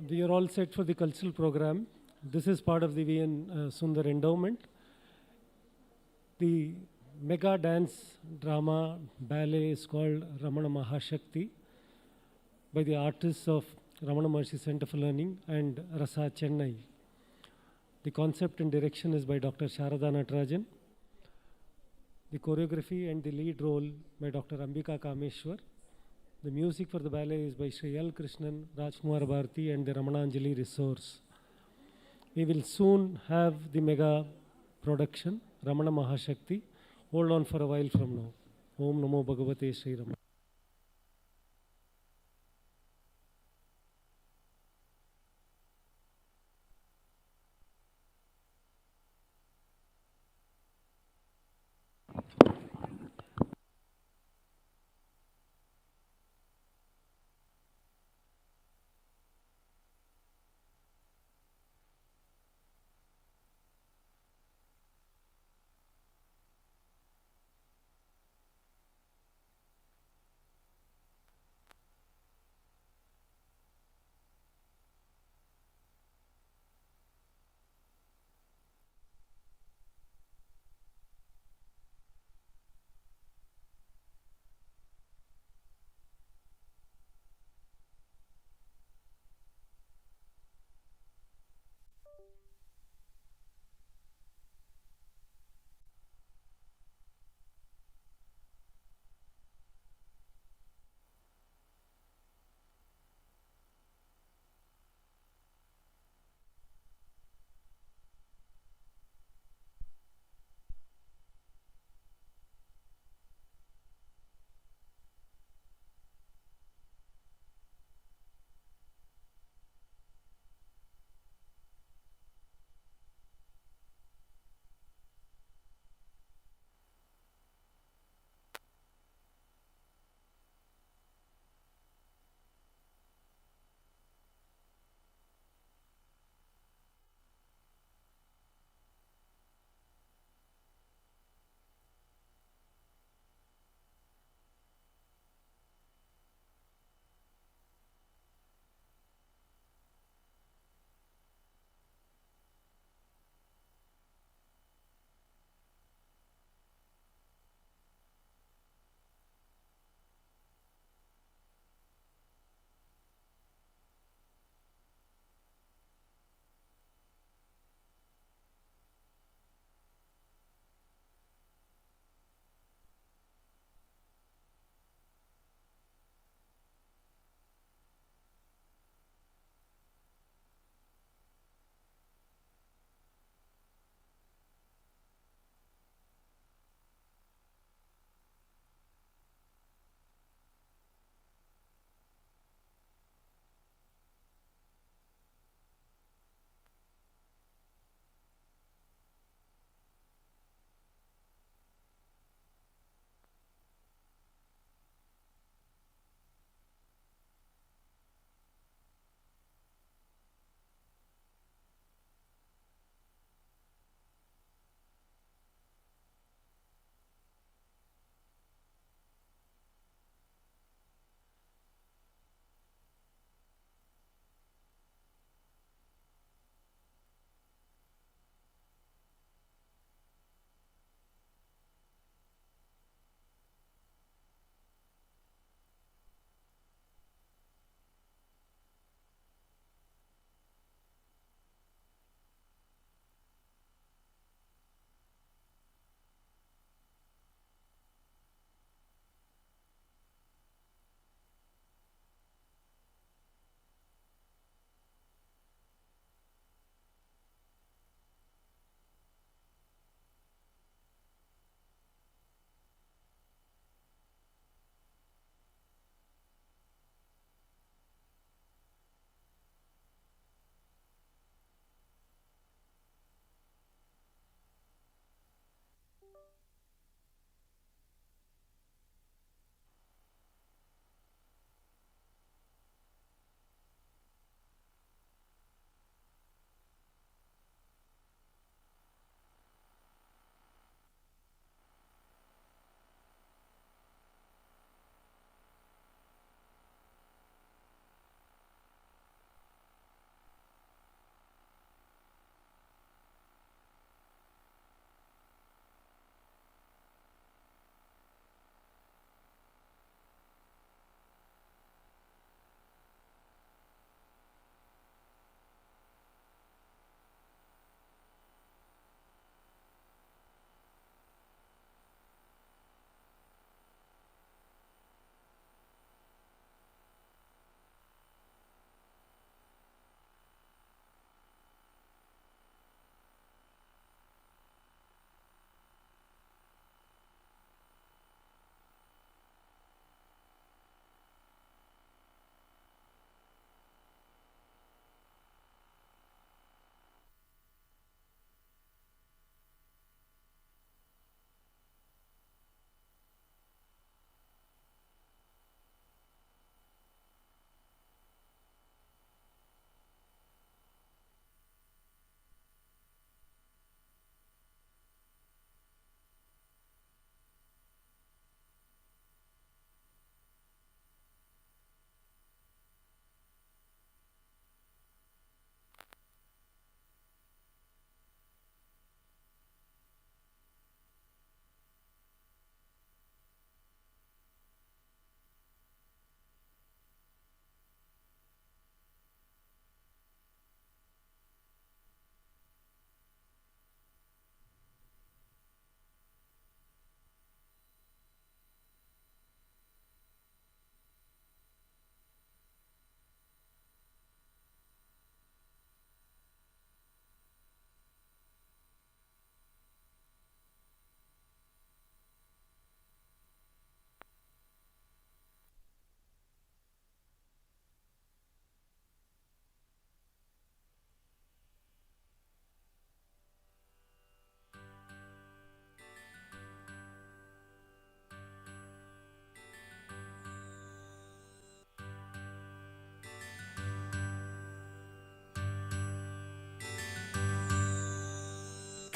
Speaker 1: We are all set for the cultural program. This is part of the V.N. Sundar Endowment. The mega dance drama ballet is called Ramana Maharshi by the artists of Ramana Maharshi Center for Learning and Rasa, Chennai. The concept and direction is by Dr. Sarada Natarajan. The choreography and the lead role by Dr. Ambika Kameshwar. The music for the ballet is by Sri L. Krishnan, Rajkumar Bharati and the Ramananjali Resource. We will soon have the mega production, Ramana Maharshi. Hold on for a while from now. Om Namo Bhagavate Sri Ramana.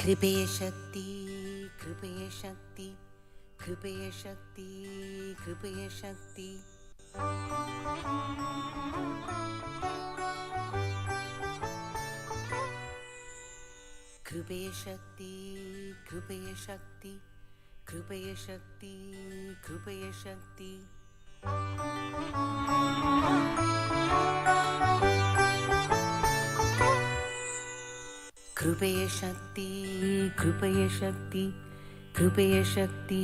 Speaker 6: ಕೃಪೆಯ ಶಕ್ತಿ ಕೃಪೆಯ ಶಕ್ತಿ ಕೃಪೆಯ ಶಕ್ತಿ ಕೃಪೆಯ ಶಕ್ತಿ ಕೃಪೆಯ ಶಕ್ತಿ ಕೃಪೆಯ ಶಕ್ತಿ ಕೃಪೆಯ ಶಕ್ತಿ ಕೃಪೆಯ ಶಕ್ತಿ ಕೃಪೆಯ ಶಕ್ತಿ ಕೃಪೆಯ ಶಕ್ತಿ ಕೃಪೆಯ ಶಕ್ತಿ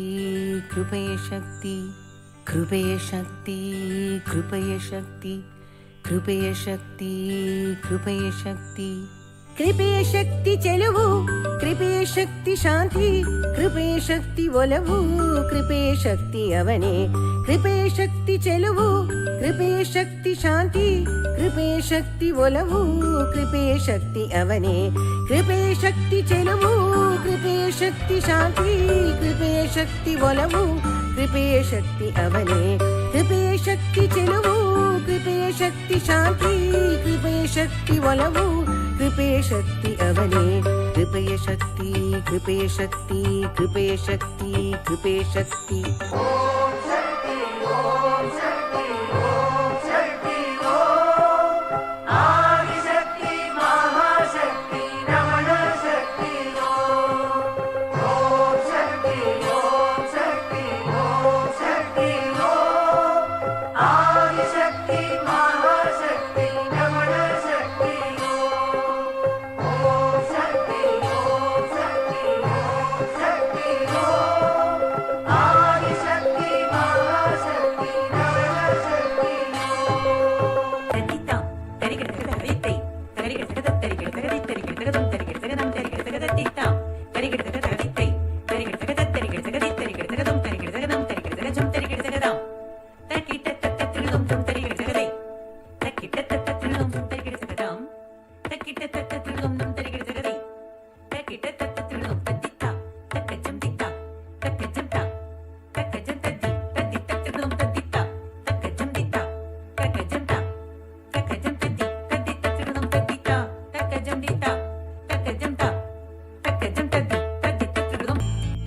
Speaker 6: ಕೃಪೆಯ ಶಕ್ತಿ ಕೃಪೆಯ ಶಕ್ತಿ ಕೃಪೆಯ ಶಕ್ತಿ ಕೃಪೆಯ ಶಕ್ತಿ ಕೃಪೆಯ ಶಕ್ತಿ ಕೃಪೆಯ ಶಕ್ತಿ ಚೆಲುವು ಕೃಪೆಯ ಶಕ್ತಿ ಶಾಂತಿ ಕೃಪೆಯ ಶಕ್ತಿ ಒಲವು ಕೃಪೆಯ ಶಕ್ತಿ ಅವನೇ ಕೃಪೆಯ ಶಕ್ತಿ ಚೆಲುವು ಕೃಪೆಯ ಶಕ್ತಿ ಶಾಂತಿ ಕೃಪೆಯ ಶಕ್ತಿ ಒಲವು ಕೃಪೆಯ ಶಕ್ತಿ ಅವನೇ ಕೃಪೆಯ ಶಕ್ತಿ ಚೆಲುವು ಕೃಪೆಯ ಶಕ್ತಿ ಶಾಂತಿ ಕೃಪೆಯ ಶಕ್ತಿ ಒಲವು ಕೃಪೆಯ ಶಕ್ತಿ ಅವನೇ ಕೃಪೆಯ ಶಕ್ತಿ ಚೆಲುವು ಕೃಪೆಯ ಶಕ್ತಿ ಶಾಂತಿ ಕೃಪೆಯ ಶಕ್ತಿ ಒಲವು ಕೃಪೆಯ ಶಕ್ತಿ ಅವನೇ ಕೃಪೆಯ ಶಕ್ತಿ ಕೃಪೆಯ ಶಕ್ತಿ ಕೃಪೆಯ ಶಕ್ತಿ ಕೃಪೆಯ ಶಕ್ತಿ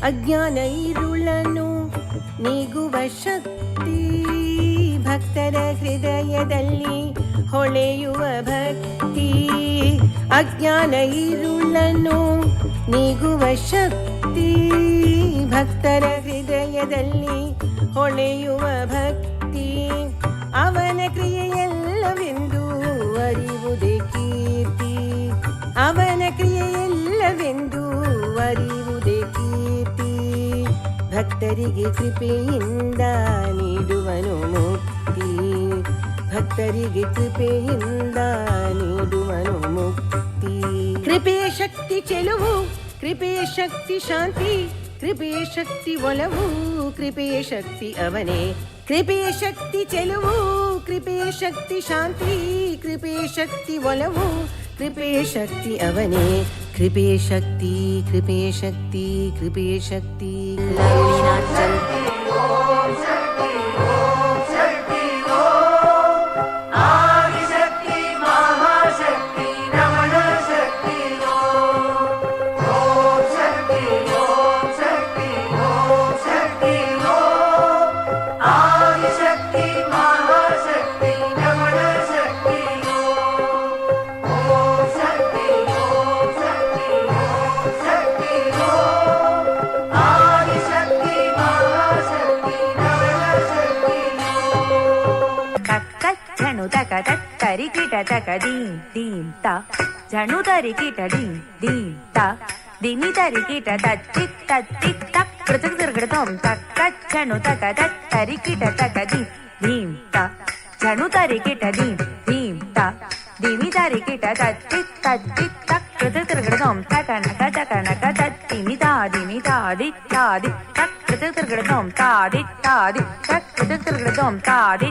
Speaker 6: ಅಜ್ಞಾನ ಇರುಳನು ನೀಗುವ ಶಕ್ತಿ ಭಕ್ತರ ಹೃದಯದಲ್ಲಿ ಹೊಳೆಯುವ ಭಕ್ತಿ ಅಜ್ಞಾನ ಇರುಳನು ನೀಗುವ ಶಕ್ತಿ ಭಕ್ತರ ಹೃದಯದಲ್ಲಿ ಹೊಳೆಯುವ ಭಕ್ತಿ ಅವನ ಕ್ರಿಯೆಯಲ್ಲವೆಂದು ಅರಿವುದೇ ಕೀರ್ತಿ ಅವನ ಕ್ರಿಯೆಯಲ್ಲವೆಂದು ಅರಿವುದೇ ಕೀರ್ತಿ ಭಕ್ತರಿಗೆ ಕೃಪೆಯಿಂದ ನೀಡುವನು ಮುಕ್ತಿ ಭಕ್ತರಿಗೆ ಕೃಪೆಯಿಂದ ನೀಡುವನು ಮುಕ್ತಿ ಕೃಪೆಯ ಶಕ್ತಿ ಚೆಲುವು ಕೃಪೆಯ ಶಕ್ತಿ ಶಾಂತಿ ಕೃಪೆಯ ಶಕ್ತಿ ಒಲವು ಕೃಪೆಯ ಶಕ್ತಿ ಅವನೇ ಕೃಪೆಯ ಶಕ್ತಿ ಚೆಲುವು ಕೃಪೆಯ ಶಕ್ತಿ ಶಾಂತಿ ಕೃಪೆಯ ಶಕ್ತಿ ಒಲವು ಕೃಪೆಯ ಶಕ್ತಿ ಅವನೇ ಕೃಪೆಯ ಶಕ್ತಿ ಕೃಪೆಯ ಶಕ್ತಿ ಕೃಪೆಯ ಶಕ್ತಿ
Speaker 11: ತರಿ ಕೀಟ ತಕ ದೀಂ ದೀಂ ತ ಜಣು ತರಿ ಕೀಟ ದೀಂ ದೀಂ ತ ದಿಮಿ ತರಿ ಕೀಟ ತತ್ತಿಕ್ ತತ್ತಿಕ್ ತಕ್ ಪೃಥಕ್ ತಿರ್ಗಡತೋಂ ತಕ್ಕ ಜಣು ತಕ ತರಿ ಕೀಟ ತಕ ದೀಂ ದೀಂ ತ ಜಣು ತರಿ ಕೀಟ ದೀಂ ದೀಂ ತ ದಿಮಿ ತರಿ ಕೀಟ ತತ್ತಿಕ್ ತತ್ತಿಕ್ ತಕ್ ಪೃಥಕ್ ತಿರ್ಗಡತೋಂ ತಕನಕ ತಕನಕ ತತ್ತಿಮಿ ತಾದಿ ತಾದಿ ತಕ್ ಪೃಥಕ್ ತಿರ್ಗಡತೋಂ ತಾದಿ ತಕ್ ಪೃಥಕ್ ತಿರ್ಗಡತೋಂ ತಾದಿ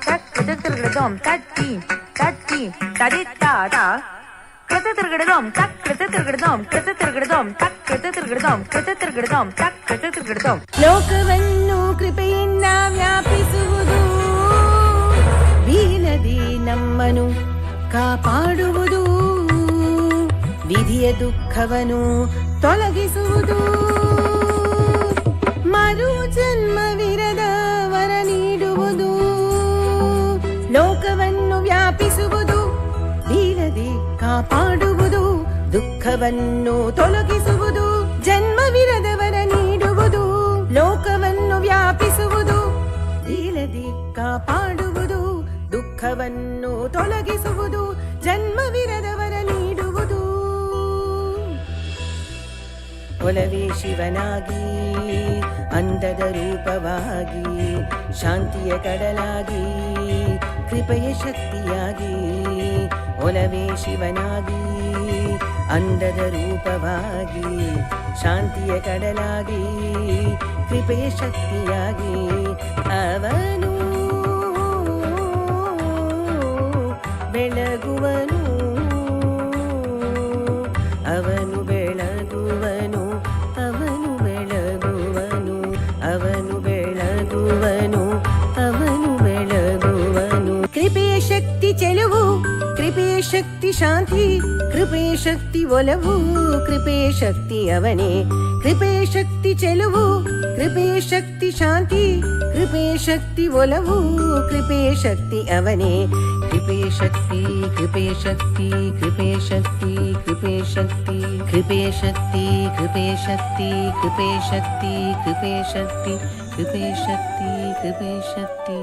Speaker 11: ತಕ್ ಪೃಥಕ್ ತಿರ್ಗಡತೋಂ ತತ್ತಿ ತದಿ ತಾದ ಕೃತ ತಿರ್ಗಡದೋಂ ತಕ್ ಕೃತ ತಿರ್ಗಡದೋಂ ಕೃತ ತಿರ್ಗಡದೋಂ ತಕ್ ಕೃತ ತಿರ್ಗಡದೋಂ ಕೃತ ತಿರ್ಗಡದೋಂ ತಕ್ ಕೃತ ತಿರ್ಗಡದೋಂ
Speaker 6: ಲೋಕವನ್ನು ಕೃಪೆಯಿಂದ ವ್ಯಾಪಿಸುವುದು ಬೀಳದಿ ನಮ್ಮನು ಕಾಪಾಡುವುದು ವಿಧಿಯ ದುಃಖವನು ತೊಲಗಿಸುವುದು. ಮರು ಜನ್ಮವಿರದ ವರ ನೀಡುವುದು. ಲೋಕವನ್ನು ವ್ಯಾಪಿಸುವುದು, ಬೀಳದೆ ಕಾಪಾಡುವುದು. ದುಃಖವನ್ನು ತೊಲಗಿಸುವುದು, ಜನ್ಮವಿರದವರ ನೀಡುವುದು. ಲೋಕವನ್ನು ವ್ಯಾಪಿಸುವುದು, ಬೀಳದೆ ಕಾಪಾಡುವುದು. ದುಃಖವನ್ನು ತೊಲಗಿಸುವುದು, ಜನ್ಮವಿರದವರ ನೀಡುವುದು. ಒಲವೇ ಶಿವನಾಗಿ, ಅಂದದ ರೂಪವಾಗಿ, ಶಾಂತಿಯ ಕಡಲಾಗಿ, ಕೃಪೆಯ ಶಕ್ತಿಯಾಗಿ. ಒಲವೇ ಶಿವನಾಗಿ, ಅಂದದ ರೂಪವಾಗಿ, ಶಾಂತಿಯ ಕಡಲಾಗಿ, ಕೃಪೆಯ ಶಕ್ತಿಯಾಗಿ. ಅವನು ಬೆಳಗುವನು, ಅವನು ಬೆಳಗುವನು, ಅವನು ಬೆಳಗುವನು, ಅವನು ಬೆಳಗುವನು, ಅವನು ಬೆಳಗುವನು. ಕೃಪೆಯ ಶಕ್ತಿ ಚೆಲುವು, ಕೃಪೆಯ ಶಕ್ತಿ ಶಾಂತಿ, ಕೃಪೆಯ ಶಕ್ತಿ ಒಲವು, ಕೃಪೆಯ ಶಕ್ತಿ ಅವನೇ. ಕೃಪೆಯ ಶಕ್ತಿ ಚೆಲುವು, ಕೃಪೆಯ ಶಕ್ತಿ ಶಾಂತಿ, ಕೃಪೆಯ ಶಕ್ತಿ ಒಲವು, ಕೃಪೆಯ ಶಕ್ತಿ ಅವನೇ. ಕೃಪೆಯ ಶಕ್ತಿ, ಕೃಪೆಯ ಶಕ್ತಿ, ಕೃಪೆಯ ಶಕ್ತಿ, ಕೃಪೆಯ ಶಕ್ತಿ, ಕೃಪೆಯ ಶಕ್ತಿ, ಕೃಪೆಯ ಶಕ್ತಿ, ಕೃಪೆಯ ಶಕ್ತಿ, ಕೃಪೆಯ ಶಕ್ತಿ, ಕೃಪೆಯ ಶಕ್ತಿ, ಕೃಪೆಯ ಶಕ್ತಿ.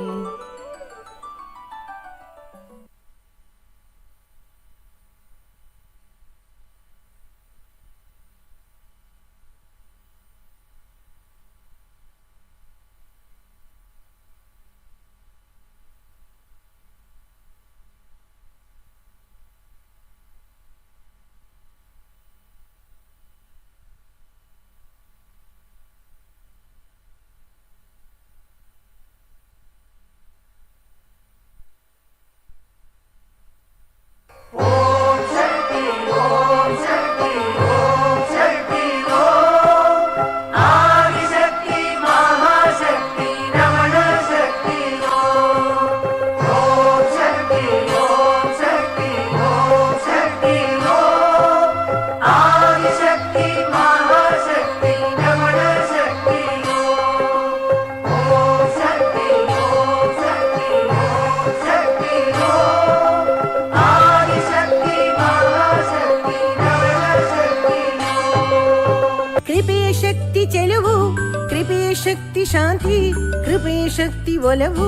Speaker 6: ಶಕ್ತಿ ಶಾಂತಿ, ಕೃಪೆಯ ಶಕ್ತಿ ಒಲವು,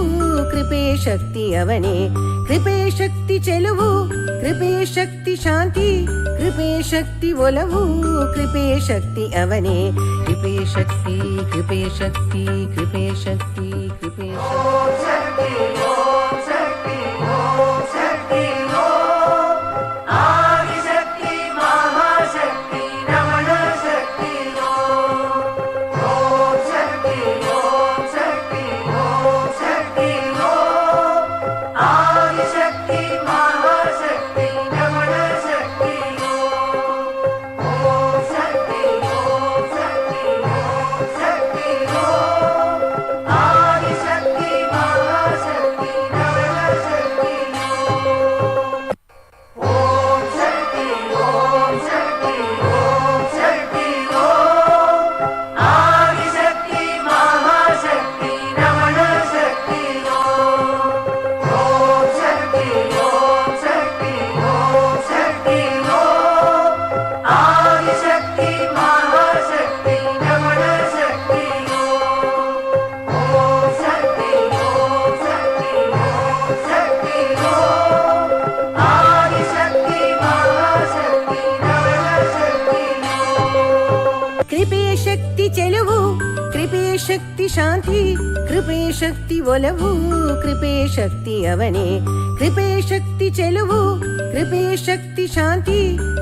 Speaker 6: ಕೃಪೆಯ ಶಕ್ತಿ ಅವನೇ. ಕೃಪೆಯ ಶಕ್ತಿ ಚೆಲುವು, ಕೃಪೆಯ ಶಕ್ತಿ ಶಾಂತಿ, ಕೃಪೆಯ ಶಕ್ತಿ ಒಲವು, ಕೃಪೆಯ ಶಕ್ತಿ ಅವನೇ. ಕೃಪೆಯ ಶಕ್ತಿ, ಕೃಪೆಯ ಶಕ್ತಿ, ಕೃಪೆಯ ಶಕ್ತಿ, ಕೃಪೆಯ ಶಕ್ತಿ. ಶಕ್ತಿ ಶಾಂತಿ, ಕೃಪೆಯ ಶಕ್ತಿ ಒಲವು, ಕೃಪೆಯ ಶಕ್ತಿ ಅವನೇ. ಕೃಪೆಯ ಶಕ್ತಿ ಚೆಲುವು, ಕೃಪೆಯ ಶಕ್ತಿ ಶಾಂತಿ,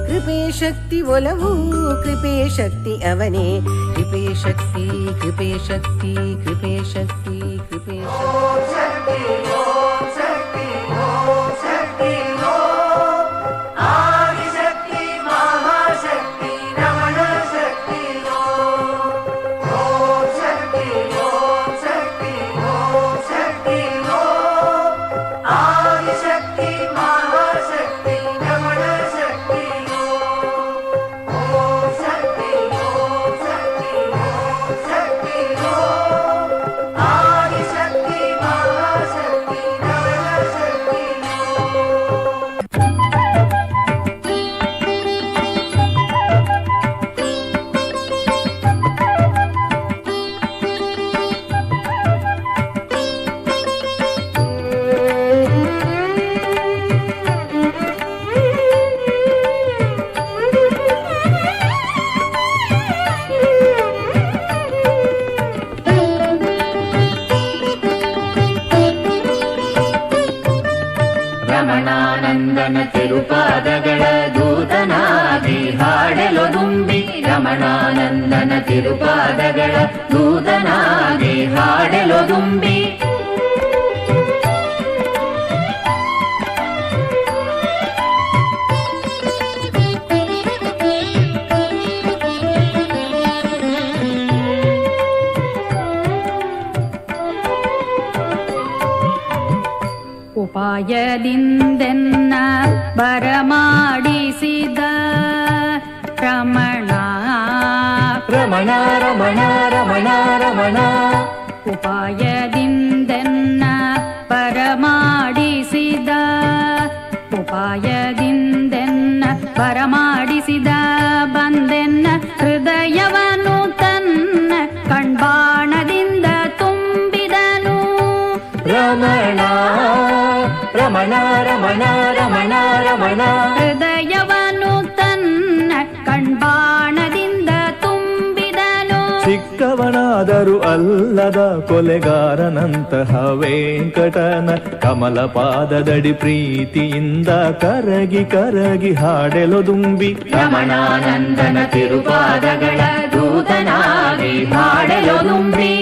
Speaker 6: ಕೃಪೆಯ ಶಕ್ತಿ ಒಲವು, ಕೃಪೆಯ ಶಕ್ತಿ ಅವನೇ. ಕೃಪೆಯ ಶಕ್ತಿ, ಕೃಪೆಯ ಶಕ್ತಿ, ಕೃಪೆಯ ಶಕ್ತಿ, ಕೃಪೆಯ ಶಕ್ತಿ.
Speaker 12: ರಮಣಾನಂದನ ತಿರುಪಾದಗಳ ದೂತನಾಗಿ ಹಾಡೆಲು ದುಂಬಿ ರಮಣಾನಂದನ ತಿರುಪಾದಗಳ ದೂತನಾಗಿ ಹಾಡೆಲು ದುಂಬಿ
Speaker 13: ಉಪಾಯದಿಂದೆನ್ನ ಬರಮಾಡಿಸಿದ ರಮಣ
Speaker 12: ರಮಣ ರಮಣ ರಮಣ ರಮಣ
Speaker 13: ಉಪಾಯದಿಂದೆನ್ನ ಬರಮಾಡಿಸಿದ ಉಪಾಯದಿಂದೆನ್ನ ಬರಮಾಡಿಸಿದ ಬಂದೆನ್ನ ಹೃದಯವನ್ನು ತನ್ನ ಕಣ್ಬಾಣದಿಂದ ತುಂಬಿದನು
Speaker 12: ರಮಣ ರಮಣ ರಮಣ ರಮಣ ರಮಣ
Speaker 13: ಹೃದಯವನ್ನು ತನ್ನ ಕಣ್ಬಾಣದಿಂದ ತುಂಬಿದನು
Speaker 14: ಚಿಕ್ಕವನಾದರೂ ಅಲ್ಲದ ಕೊಲೆಗಾರನಂತಹ ವೆಂಕಟನ ಕಮಲ ಪಾದದಡಿ ಪ್ರೀತಿಯಿಂದ ಕರಗಿ ಕರಗಿ ಹಾಡೆಲು ದುಂಬಿ
Speaker 12: ರಮಣಾನಂದನ ತಿರುಪಾದಗಳ ದೂತನಾಗಿ ಹಾಡೆಲು ದುಂಬಿ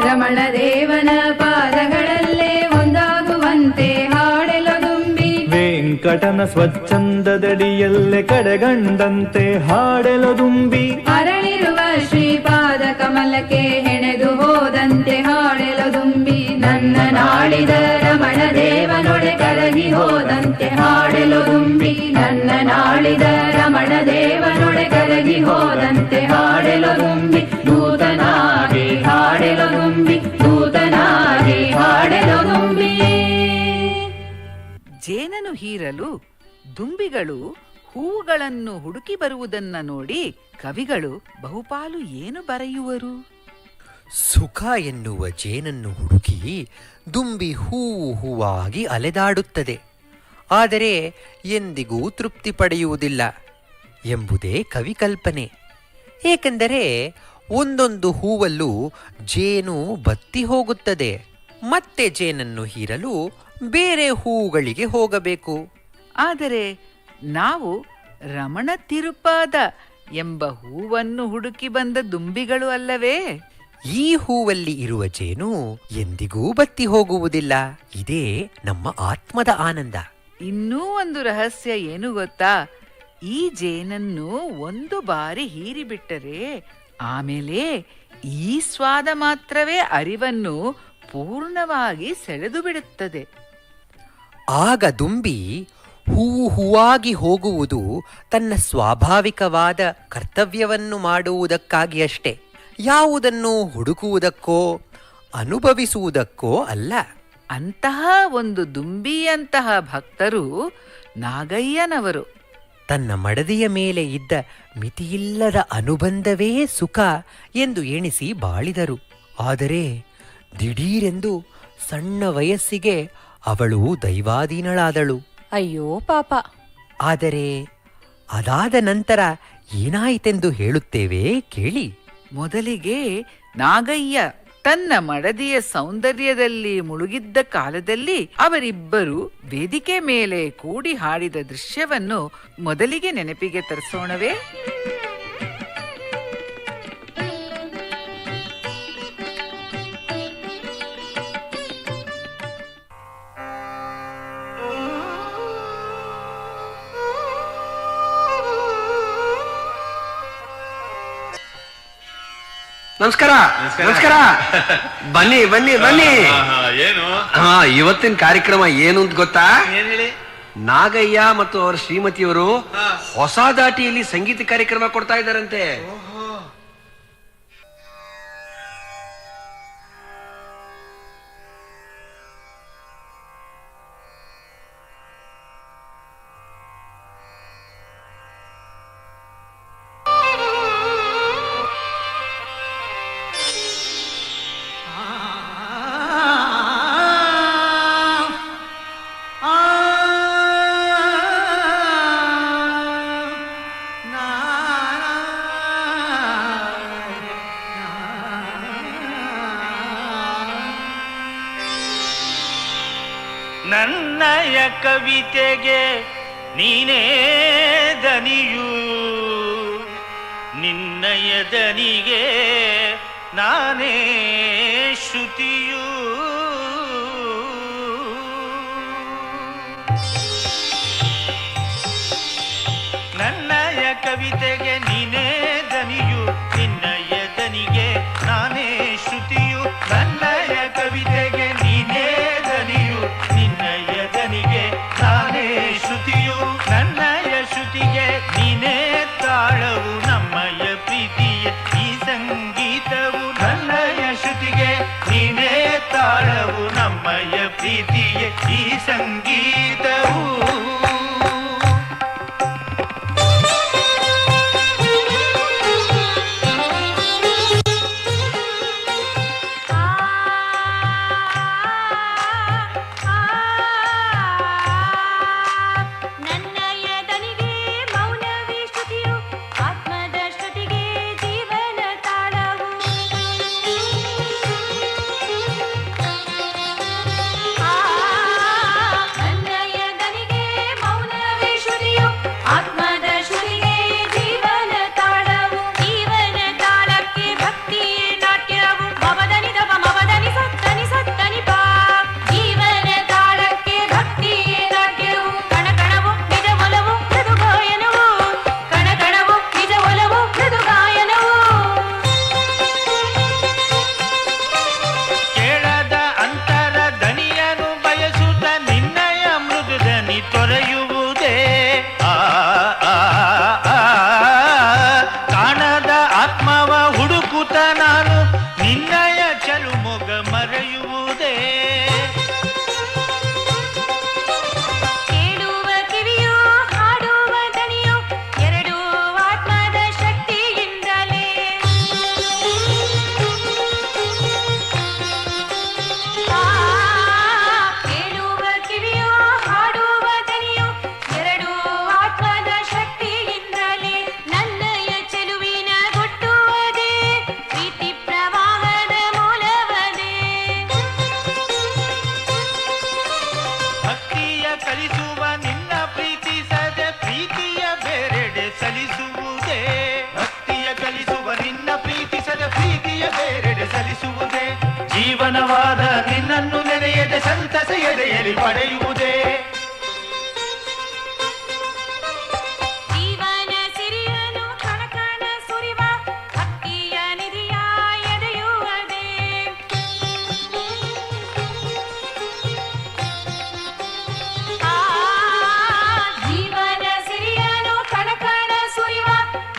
Speaker 13: ರಮಣ ದೇವನ ಪಾದಗಳಲ್ಲೇ ಒಂದಾಗುವಂತೆ ಹಾಡೆಲು ದುಂಬಿ
Speaker 14: ವೆಂಕಟನ ಸ್ವಚ್ಛಂದದಡಿಯಲ್ಲೇ ಕಡೆಗಂಡಂತೆ ಹಾಡೆಲು ದುಂಬಿ
Speaker 13: ಅರಳಿರುವ ಶ್ರೀಪಾದ ಕಮಲಕ್ಕೆ ಹೆಣೆದು ಹೋದಂತೆ ಹಾಡೆಲು ದುಂಬಿ
Speaker 12: ನನ್ನ ನಾಡಿದ ರಮಣ ದೇವನೊಡೆ ಕರಗಿ ಹೋದಂತೆ ಹಾಡೆಲು ದುಂಬಿ ನನ್ನ ನಾಡಿದ ರಮಣ ದೇವನೊಡೆ ಕರಗಿ ಹೋದಂತೆ ಹಾಡೆಲು ದುಂಬಿ ದೂತನಾಗಿ ಹಾಡೆಲು ದುಂಬಿ ದೂತನಾಗಿ ಹಾಡೆಲು ದುಂಬಿ.
Speaker 3: ಜೇನನ್ನು ಹೀರಲು ದುಂಬಿಗಳು ಹೂವುಗಳನ್ನು ಹುಡುಕಿ ಬರುವುದನ್ನ ನೋಡಿ ಕವಿಗಳು ಬಹುಪಾಲು ಏನು ಬರೆಯುವರು?
Speaker 15: ಸುಖ ಎನ್ನುವ ಜೇನನ್ನು ಹುಡುಕಿ ದುಂಬಿ ಹೂವಾಗಿ ಅಲೆದಾಡುತ್ತದೆ, ಆದರೆ ಎಂದಿಗೂ ತೃಪ್ತಿ ಪಡೆಯುವುದಿಲ್ಲ ಎಂಬುದೇ ಕವಿ ಕಲ್ಪನೆ. ಏಕೆಂದರೆ ಒಂದೊಂದು ಹೂವಲ್ಲೂ ಜೇನು ಬತ್ತಿ ಹೋಗುತ್ತದೆ, ಮತ್ತೆ ಜೇನನ್ನು ಹೀರಲು ಬೇರೆ ಹೂಗಳಿಗೆ ಹೋಗಬೇಕು.
Speaker 3: ಆದರೆ ನಾವು ರಮಣ ತಿರುಪಾದ ಎಂಬ ಹೂವನ್ನು ಹುಡುಕಿ ಬಂದ ದುಂಬಿಗಳು ಅಲ್ಲವೇ?
Speaker 15: ಈ ಹೂವಲ್ಲಿ ಇರುವ ಜೇನು ಎಂದಿಗೂ ಬತ್ತಿ ಹೋಗುವುದಿಲ್ಲ. ಇದೇ ನಮ್ಮ ಆತ್ಮದ ಆನಂದ.
Speaker 3: ಇನ್ನೂ ಒಂದು ರಹಸ್ಯ ಏನು ಗೊತ್ತಾ? ಈ ಜೇನನ್ನು ಒಂದು ಬಾರಿ ಹೀರಿಬಿಟ್ಟರೆ ಆಮೇಲೆ ಈ ಸ್ವಾದ ಮಾತ್ರವೇ ಅರಿವನ್ನು ಪೂರ್ಣವಾಗಿ ಸೆಳೆದು ಬಿಡುತ್ತದೆ.
Speaker 15: ಆಗ ದುಂಬಿ ಹೂವಾಗಿ ಹೋಗುವುದು ತನ್ನ ಸ್ವಾಭಾವಿಕವಾದ ಕರ್ತವ್ಯವನ್ನು ಮಾಡುವುದಕ್ಕಾಗಿ ಅಷ್ಟೇ, ಯಾವುದನ್ನು ಹುಡುಕುವುದಕ್ಕೋ ಅನುಭವಿಸುವುದಕ್ಕೋ ಅಲ್ಲ.
Speaker 3: ಅಂತಹ ಒಂದು ದುಂಬಿಯಂತಹ ಭಕ್ತರು ನಾಗಯ್ಯನವರು.
Speaker 15: ತನ್ನ ಮಡದಿಯ ಮೇಲೆ ಇದ್ದ ಮಿತಿಯಿಲ್ಲದ ಅನುಬಂಧವೇ ಸುಖ ಎಂದು ಎಣಿಸಿ ಬಾಳಿದರು. ಆದರೆ ದಿಢೀರೆಂದು ಸಣ್ಣ ವಯಸ್ಸಿಗೆ ಅವಳು ದೈವಾಧೀನಳಾದಳು.
Speaker 5: ಅಯ್ಯೋ ಪಾಪ.
Speaker 15: ಆದರೆ ಅದಾದ ನಂತರ ಏನಾಯಿತೆಂದು ಹೇಳುತ್ತೇವೆ ಕೇಳಿ.
Speaker 3: ಮೊದಲಿಗೆ ನಾಗಯ್ಯ ತನ್ನ ಮಡದಿಯ ಸೌಂದರ್ಯದಲ್ಲಿ ಮುಳುಗಿದ್ದ ಕಾಲದಲ್ಲಿ ಅವರಿಬ್ಬರು ವೇದಿಕೆ ಮೇಲೆ ಕೂಡಿ ಹಾಡಿದ ದೃಶ್ಯವನ್ನು ಮೊದಲಿಗೆ ನೆನಪಿಗೆ ತರಿಸೋಣವೇ?
Speaker 16: ನಮಸ್ಕಾರ ನಮಸ್ಕಾರ. ಬನ್ನಿ ಬನ್ನಿ ಬನ್ನಿ.
Speaker 17: ಏನು
Speaker 16: ಇವತ್ತಿನ ಕಾರ್ಯಕ್ರಮ ಏನು ಅಂತ ಗೊತ್ತಾ? ನಾಗಯ್ಯ ಮತ್ತು ಅವರ ಶ್ರೀಮತಿಯವರು ಹೊಸ ದಾಟಿಯಲ್ಲಿ ಸಂಗೀತ ಕಾರ್ಯಕ್ರಮ ಕೊಡ್ತಾ ಇದ್ದಾರಂತೆ.
Speaker 17: ನನ್ನಯ ಕವಿತೆಗೆ ನೀನೇ ದನಿಯು, ನಿನ್ನಯ ದನಿಗೆ ನಾನೇ ಶ್ರುತಿಯು. ನನ್ನಯ ಕವಿತೆಗೆ ನೀನೇ ದನಿಯು, ನಿನ್ನಯ ದನಿಗೆ ನಾನೇ ಶ್ರುತಿಯು. ನನ್ನಯ ಕವಿತೆಗೆ ನೀನೇ ದನಿಯು, ನಿನ್ನಯ ದನಿಗೆ ನಾನೇ ಶ್ರುತಿಯು. ನನ್ನಯ ಶ್ರುತಿಗೆ ನೀನೇ ತಾಳವು, ನಮ್ಮಯ ಪ್ರೀತಿಯ ಈ ಸಂಗೀತವು. ನನ್ನಯ ಶ್ರುತಿಗೆ ನೀನೇ ತಾಳವು, ನಮ್ಮಯ ಪ್ರೀತಿಯ ಈ ಸಂಗೀತವು. ಜೀವನವಾದ ನಿನ್ನನ್ನು ನೆನೆಯದೆ ಸಂತಸ ಎದೆಯಲ್ಲಿ ಪಡೆಯುವುದೇ.
Speaker 18: ಜೀವನ ಸಿರಿಯನು ಕಣಕಣ ಸುರಿವ ಭಕ್ತಿಯ ನಿಧಿಯ ಎದೆಯುವುದೇ. ಜೀವನ ಸಿರಿಯನು ಕಣಕಣ ಸುರಿವ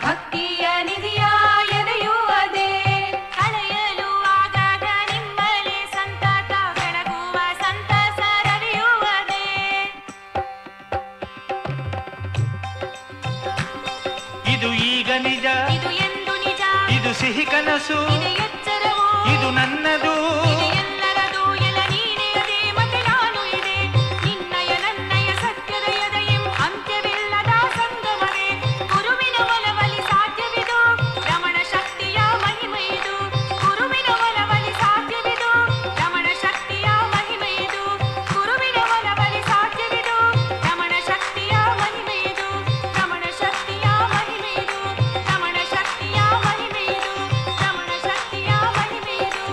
Speaker 18: ಭಕ್ತಿಯ ನಿಧಿಯ ಎದೆಯುವುದೇ. ಕಳೆಯಲು ಆಗಾಗ ನಿಮ್ಮಲ್ಲಿ ಸಂತತ ಬೆಳಗುವ ಸಂತಸ ರವಿಯುವುದೇ.
Speaker 17: ಇದು ಈಗ ನಿಜ,
Speaker 18: ಇದು ಎಂದು ನಿಜ,
Speaker 17: ಇದು ಸಿಹಿ ಕನಸು,
Speaker 18: ಇದು ಎಚ್ಚರವು,
Speaker 17: ಇದು ನನ್ನದು,
Speaker 18: ಇದು ಎಲ್ಲರದು. ಎಲ ನೀನೇ ಅದೇ ಮತ್ತೆ ನಾನು ಇದೆ, ನಿನ್ನಯ ನನ್ನಯ ಸತ್ಯದ ಎದೆಯಂ ಅಂತ್ಯವಿಲ್ಲದ ಸಂಗಮವೇ. ಗುರುವಿನ ಒಲವಲಿ ಸಾಧ್ಯವಿದು, ರಮಣ ಶಕ್ತಿಯ ಮಹಿಮೆಯಿದು. ಗುರುವಿನ ಒಲವಲಿ ಸಾಧ್ಯವಿದು, ರಮಣ ಶಕ್ತಿಯ ಮಹಿಮೆಯಿದು. ಗುರುವಿನ ಒಲವಲಿ ಸಾಧ್ಯವಿದು, ರಮಣ ಶಕ್ತಿಯ ಮಹಿಮೆಯಿದು. ರಮಣ ಶಕ್ತಿಯ ಮಹಿಮೆಯಿದು, ರಮಣ ಶಕ್ತಿಯ ಮಹಿಮೆಯಿದು. ರಮಣ ಶಕ್ತಿಯ ಮಹಿಮೆಯಿದು,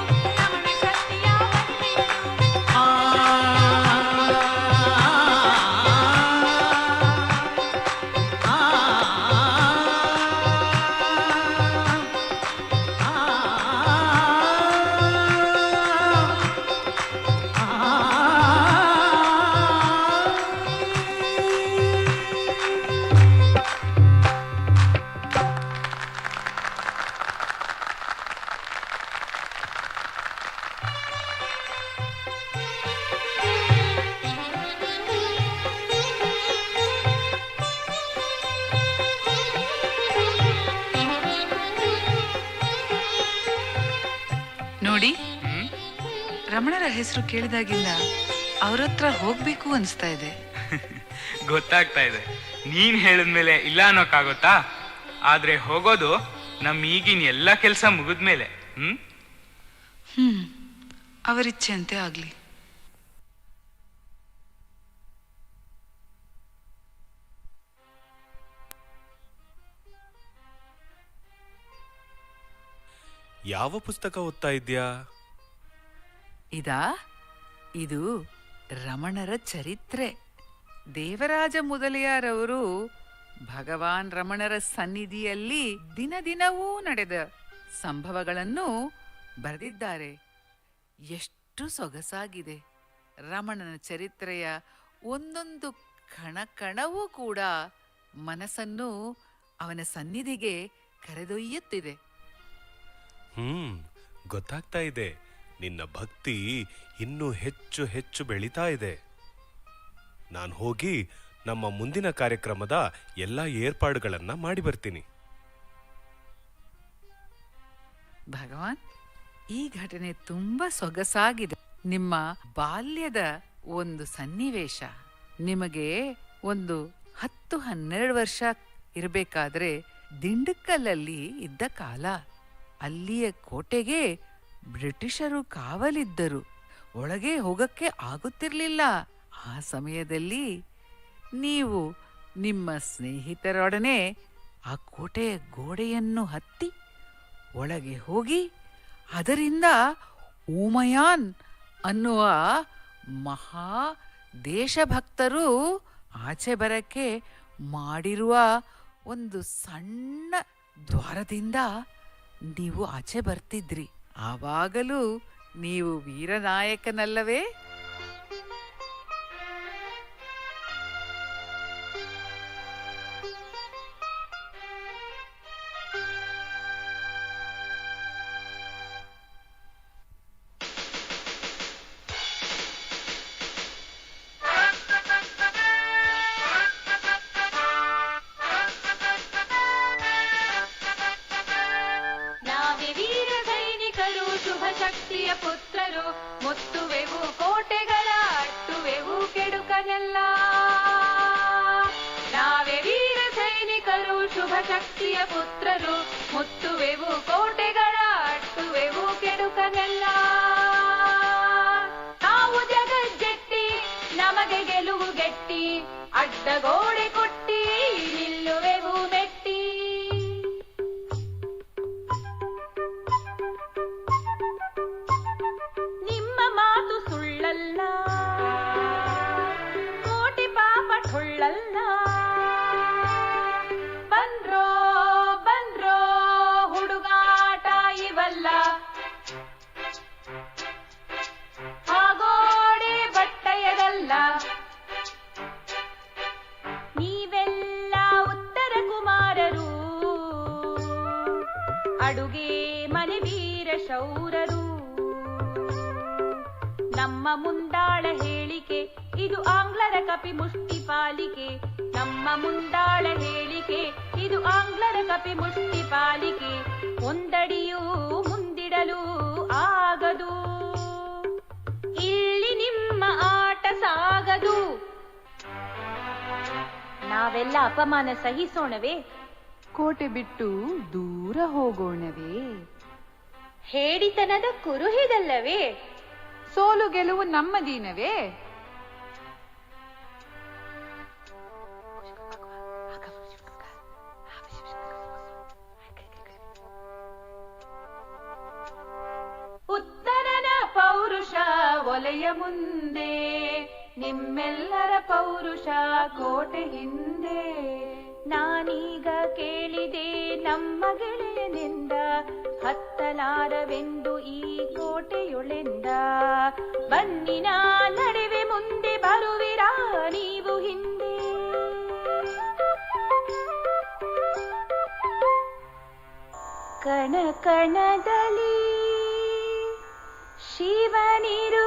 Speaker 18: ರಮಣ ಶಕ್ತಿಯ ಮಹಿಮೆಯಿದು.
Speaker 3: ನೋಡಿ, ರಮಣರ ಹೆಸರು ಕೇಳಿದಾಗಿಂದ ಅವ್ರ ಹತ್ರ ಹೋಗ್ಬೇಕು ಅನಿಸ್ತಾ ಇದೆ.
Speaker 19: ಗೊತ್ತಾಗ್ತಾ ಇದೆ. ನೀನ್ ಹೇಳಿದ್ಮೇಲೆ ಇಲ್ಲ ಅನ್ನೋಕ್ಕಾಗುತ್ತಾ? ಆದ್ರೆ ಹೋಗೋದು ನಮ್ಮ ಈಗಿನ ಎಲ್ಲ ಕೆಲಸ ಮುಗಿದ್ಮೇಲೆ.
Speaker 3: ಅವರಿಚ್ಛೆ ಅಂತೆ ಆಗ್ಲಿ.
Speaker 20: ಯಾವ ಪುಸ್ತಕ ಓದ್ತಾ ಇದ್ಯಾ?
Speaker 3: ಇದು ರಮಣರ ಚರಿತ್ರೆ. ದೇವರಾಜ ಮೊದಲಿಯಾರವರು ಭಗವಾನ್ ರಮಣರ ಸನ್ನಿಧಿಯಲ್ಲಿ ದಿನದಿನವೂ ನಡೆದ ಸಂಭವಗಳನ್ನು ಬರೆದಿದ್ದಾರೆ. ಎಷ್ಟು ಸೊಗಸಾಗಿದೆ! ರಮಣನ ಚರಿತ್ರೆಯ ಒಂದೊಂದು ಕಣಕಣವೂ ಕೂಡ ಮನಸ್ಸನ್ನು ಅವನ ಸನ್ನಿಧಿಗೆ ಕರೆದೊಯ್ಯುತ್ತಿದೆ.
Speaker 20: ಗೊತ್ತಾಗ್ತಾ ಇದೆ. ನಿನ್ನ ಭಕ್ತಿ ಇನ್ನೂ ಹೆಚ್ಚು ಹೆಚ್ಚು ಬೆಳೀತಾ ಇದೆ. ನಾನು ಹೋಗಿ ನಮ್ಮ ಮುಂದಿನ ಕಾರ್ಯಕ್ರಮದ ಎಲ್ಲ ಏರ್ಪಾಡುಗಳನ್ನ ಮಾಡಿ ಬರ್ತೀನಿ.
Speaker 3: ಭಗವಾನ್, ಈ ಘಟನೆ ತುಂಬಾ ಸೊಗಸಾಗಿದೆ. ನಿಮ್ಮ ಬಾಲ್ಯದ ಒಂದು ಸನ್ನಿವೇಶ. ನಿಮಗೆ ಒಂದು 10-12 ವರ್ಷ ಇರಬೇಕಾದ್ರೆ ದಿಂಡುಕಲ್ಲಲ್ಲಿ ಇದ್ದ ಕಾಲ. ಅಲ್ಲಿಯ ಕೋಟೆಗೆ ಬ್ರಿಟಿಷರು ಕಾವಲಿದ್ದರು. ಒಳಗೆ ಹೋಗಕ್ಕೆ ಆಗುತ್ತಿರಲಿಲ್ಲ. ಆ ಸಮಯದಲ್ಲಿ ನೀವು ನಿಮ್ಮ ಸ್ನೇಹಿತರೊಡನೆ ಆ ಕೋಟೆಯ ಗೋಡೆಯನ್ನು ಹತ್ತಿ ಒಳಗೆ ಹೋಗಿ ಅದರಿಂದ ಊಮಯಾನ್ ಅನ್ನುವ ಮಹಾ ದೇಶಭಕ್ತರು ಆಚೆ ಬರಕ್ಕೆ ಮಾಡಿರುವ ಒಂದು ಸಣ್ಣ ದ್ವಾರದಿಂದ ನೀವು ಆಚೆ ಬರ್ತಿದ್ರಿ. ಆವಾಗಲೂ ನೀವು ವೀರನಾಯಕನಲ್ಲವೇ?
Speaker 13: ಶಕ್ತಿಯ ಪುತ್ರರು, ಮುತ್ತುವೆವು ಕೋಟೆಗಳ ಅಟ್ಟುವೆವು ಕೆಡುಕನೆಲ್ಲ. ನಾವೇ ವೀರ ಸೈನಿಕರು, ಶುಭ ಶಕ್ತಿಯ ಪುತ್ರರು, ಮುತ್ತುವೆವು ಕೋಟೆಗಳ ಅಟ್ಟುವೆವು ಕೆಡುಕನೆಲ್ಲ. ನಾವು ಜಗಜ್ಜೆಟ್ಟಿ, ನಮಗೆ ಗೆಲುವು ಗೆಟ್ಟಿ, ಅಡ್ಡಗೋಡೆ ಕೊಟ್ಟಿ ನಿಲ್ಲುವೆವು ಮೆಟ್ಟಿ. ಕೋಟಿ ಪಾಪ ಠೊಳ್ಳಲ್ಲ. ಬಂದ್ರೋ ಬಂದ್ರೋ ಹುಡುಗಾಟ ಇವಲ್ಲ. ಆಗೋಡೆ ಬಟ್ಟೆಯದಲ್ಲ. ನೀವೆಲ್ಲ ಉತ್ತರ ಕುಮಾರರು, ಅಡುಗೆ ಮನೆ ವೀರ ಶೌರರು. ನಮ್ಮ ಮುಂದಾಳ ಹೇಳಿಕೆ ಇದು ಆಂಗ್ಲರ ಕಪಿ ಮುಷ್ಟಿ ಪಾಲಿಕೆ. ನಮ್ಮ ಮುಂದಾಳ ಹೇಳಿಕೆ ಇದು ಆಂಗ್ಲರ ಕಪಿ ಮುಷ್ಟಿ ಪಾಲಿಕೆ. ಒಂದಡಿಯೂ ಮುಂದಿಡಲು ಆಗದು, ಇಲ್ಲಿ ನಿಮ್ಮ ಆಟ ಸಾಗದು. ನಾವೆಲ್ಲ ಅಪಮಾನ ಸಹಿಸೋಣವೇ?
Speaker 21: ಕೋಟೆ ಬಿಟ್ಟು ದೂರ ಹೋಗೋಣವೇ?
Speaker 13: ಹೇಡಿತನದ ಕುರುಹಿದಲ್ಲವೇ?
Speaker 21: ಸೋಲು ಗೆಲುವು ನಮ್ಮದೀನವೇ?
Speaker 13: ಉತ್ತರನ ಪೌರುಷ ಒಲೆಯ ಮುಂದೆ, ನಿಮ್ಮೆಲ್ಲರ ಪೌರುಷ ಕೋಟೆ ಹಿಂದೆ. ನಾನೀಗ ಕೇಳಿದೆ ನಮ್ಮ ಗೆಳೆಯನಿಂದ, ಹತ್ತಲಾರವೆಂದು ಈ ಕೋಟೆಯೊಳೆಂದ. ಬನ್ನಿನ ನಡುವೆ ಮುಂದೆ ಬರುವಿರಾ ನೀವು ಹಿಂದೆ. ಕಣ ಕಣದಲ್ಲಿ ಶಿವನಿರುವನೆಂದೇ,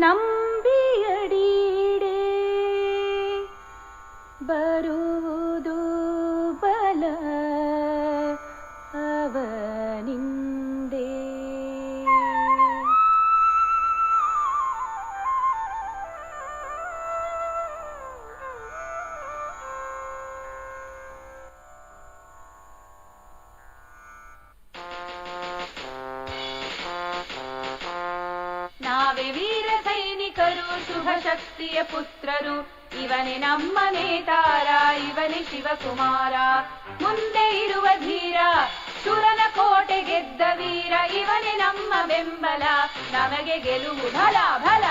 Speaker 13: ನಂಬಿಯಡೀಡೆ ಬರುವುದು ಬಲ ಅವನಿಂದೆ. ನಾವೇ ವೀರ ಸೈನಿಕರು, ಶುಭ ಶಕ್ತಿಯ ಪುತ್ರರು, ಇವನೇ ನಮ್ಮ ನೇತಾರ, ಇವನೇ ಶಿವಕುಮಾರ, ಮುಂದೆ ಇರುವ ಧೀರ, ಸುರನ ಕೋಟೆ ಗೆದ್ದ ವೀರ, ಇವನೇ ನಮ್ಮ ಬೆಂಬಲ, ನಮಗೆ ಗೆಲುವು ಭಲ ಭಲ.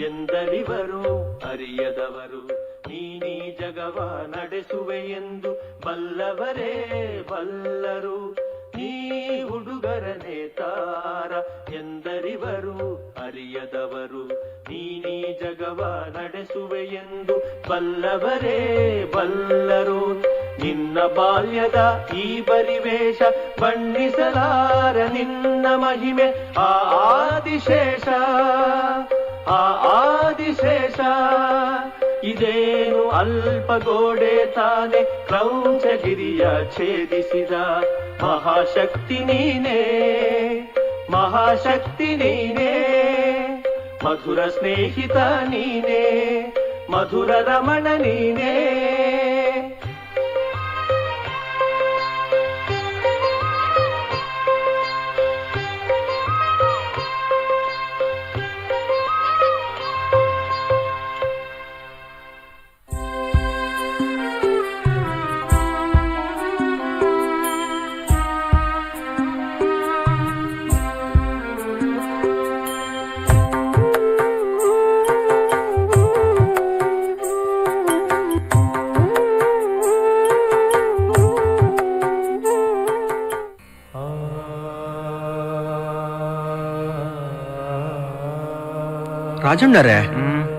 Speaker 14: ಎಂದರಿವರು ಅರಿಯದವರು, ನೀನೀ ಜಗವ ನಡೆಸುವೆ ಎಂದು ಬಲ್ಲವರೇ ಬಲ್ಲರು. ನೀ ಹುಡುಗರ ನೇತಾರ ಎಂದರಿವರು ಅರಿಯದವರು, ನೀನೀ ಜಗವ ನಡೆಸುವೆ ಎಂದು ಬಲ್ಲವರೇ ಬಲ್ಲರು. ನಿನ್ನ ಬಾಲ್ಯದ ಈ ಬರಿವೇಶ ಬಣ್ಣಿಸಲಾರ ನಿನ್ನ ಮಹಿಮೆ, ಆ ಆದಿಶೇಷ ಆ ಆದಿಶೇಷ. ಇದೇನು ಅಲ್ಪ ಗೋಡೆ ತಾನೆ ಕ್ರೌಂಚಗಿರಿಯ ಛೇದಿಸಿದ ಮಹಾಶಕ್ತಿ ನೀನೇ, ಮಹಾಶಕ್ತಿ ನೀನೇ, ಮಧುರ ಸ್ನೇಹಿತ ನೀನೇ, ಮಧುರ ರಮಣ ನೀನೇ.
Speaker 16: ರಾಜಣ್ಣರೇ,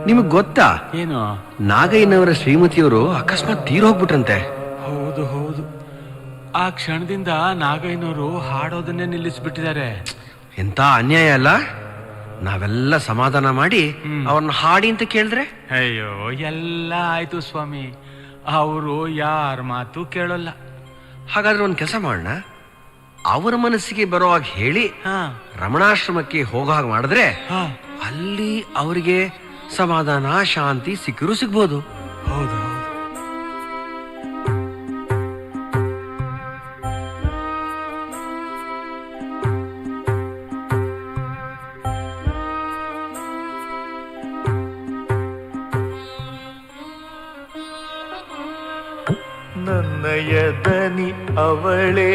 Speaker 16: ನಿಮಗ್ ಗೊತ್ತಾ
Speaker 17: ಏನು?
Speaker 16: ನಾಗಯ್ಯನವರ ಶ್ರೀಮತಿಯವರು ಅಕಸ್ಮಾತ್ ತೀರೋಗ್ಬಿಟ್ರಂತೆ.
Speaker 17: ಹೌದು ಹೌದು, ಆ ಕ್ಷಣದಿಂದ ನಾಗಯ್ಯನವರು ಹಾಡೋದನ್ನೇ ನಿಲ್ಲಿಸ್ಬಿಟ್ಟಿದ್ದಾರೆ.
Speaker 16: ಎಂತ ಅನ್ಯಾಯ ಅಲ್ಲ. ನಾವೆಲ್ಲ ಸಮಾಧಾನ ಮಾಡಿ ಅವ್ರನ್ನ ಹಾಡಿ ಅಂತ ಕೇಳಿದ್ರೆ,
Speaker 17: ಅಯ್ಯೋ ಎಲ್ಲ ಆಯ್ತು ಸ್ವಾಮಿ, ಅವರು ಯಾರ ಮಾತು ಕೇಳಲ್ಲ.
Speaker 16: ಹಾಗಾದ್ರೆ ಒಂದ್ ಕೆಲಸ ಮಾಡೋಣ, ಅವರ ಮನಸ್ಸಿಗೆ ಬರೋ ಹಾಗೆ ಹೇಳಿ ರಮಣಾಶ್ರಮಕ್ಕೆ ಹೋಗೋ ಹಾಗೆ ಮಾಡಿದ್ರೆ ಅಲ್ಲಿ ಅವರಿಗೆ ಸಮಾಧಾನ ಶಾಂತಿ ಸಿಕ್ಕರೂ ಸಿಗ್ಬೋದು.
Speaker 17: ಹೌದು
Speaker 14: ನನ್ನಯ ದನಿ ಅವಳೇ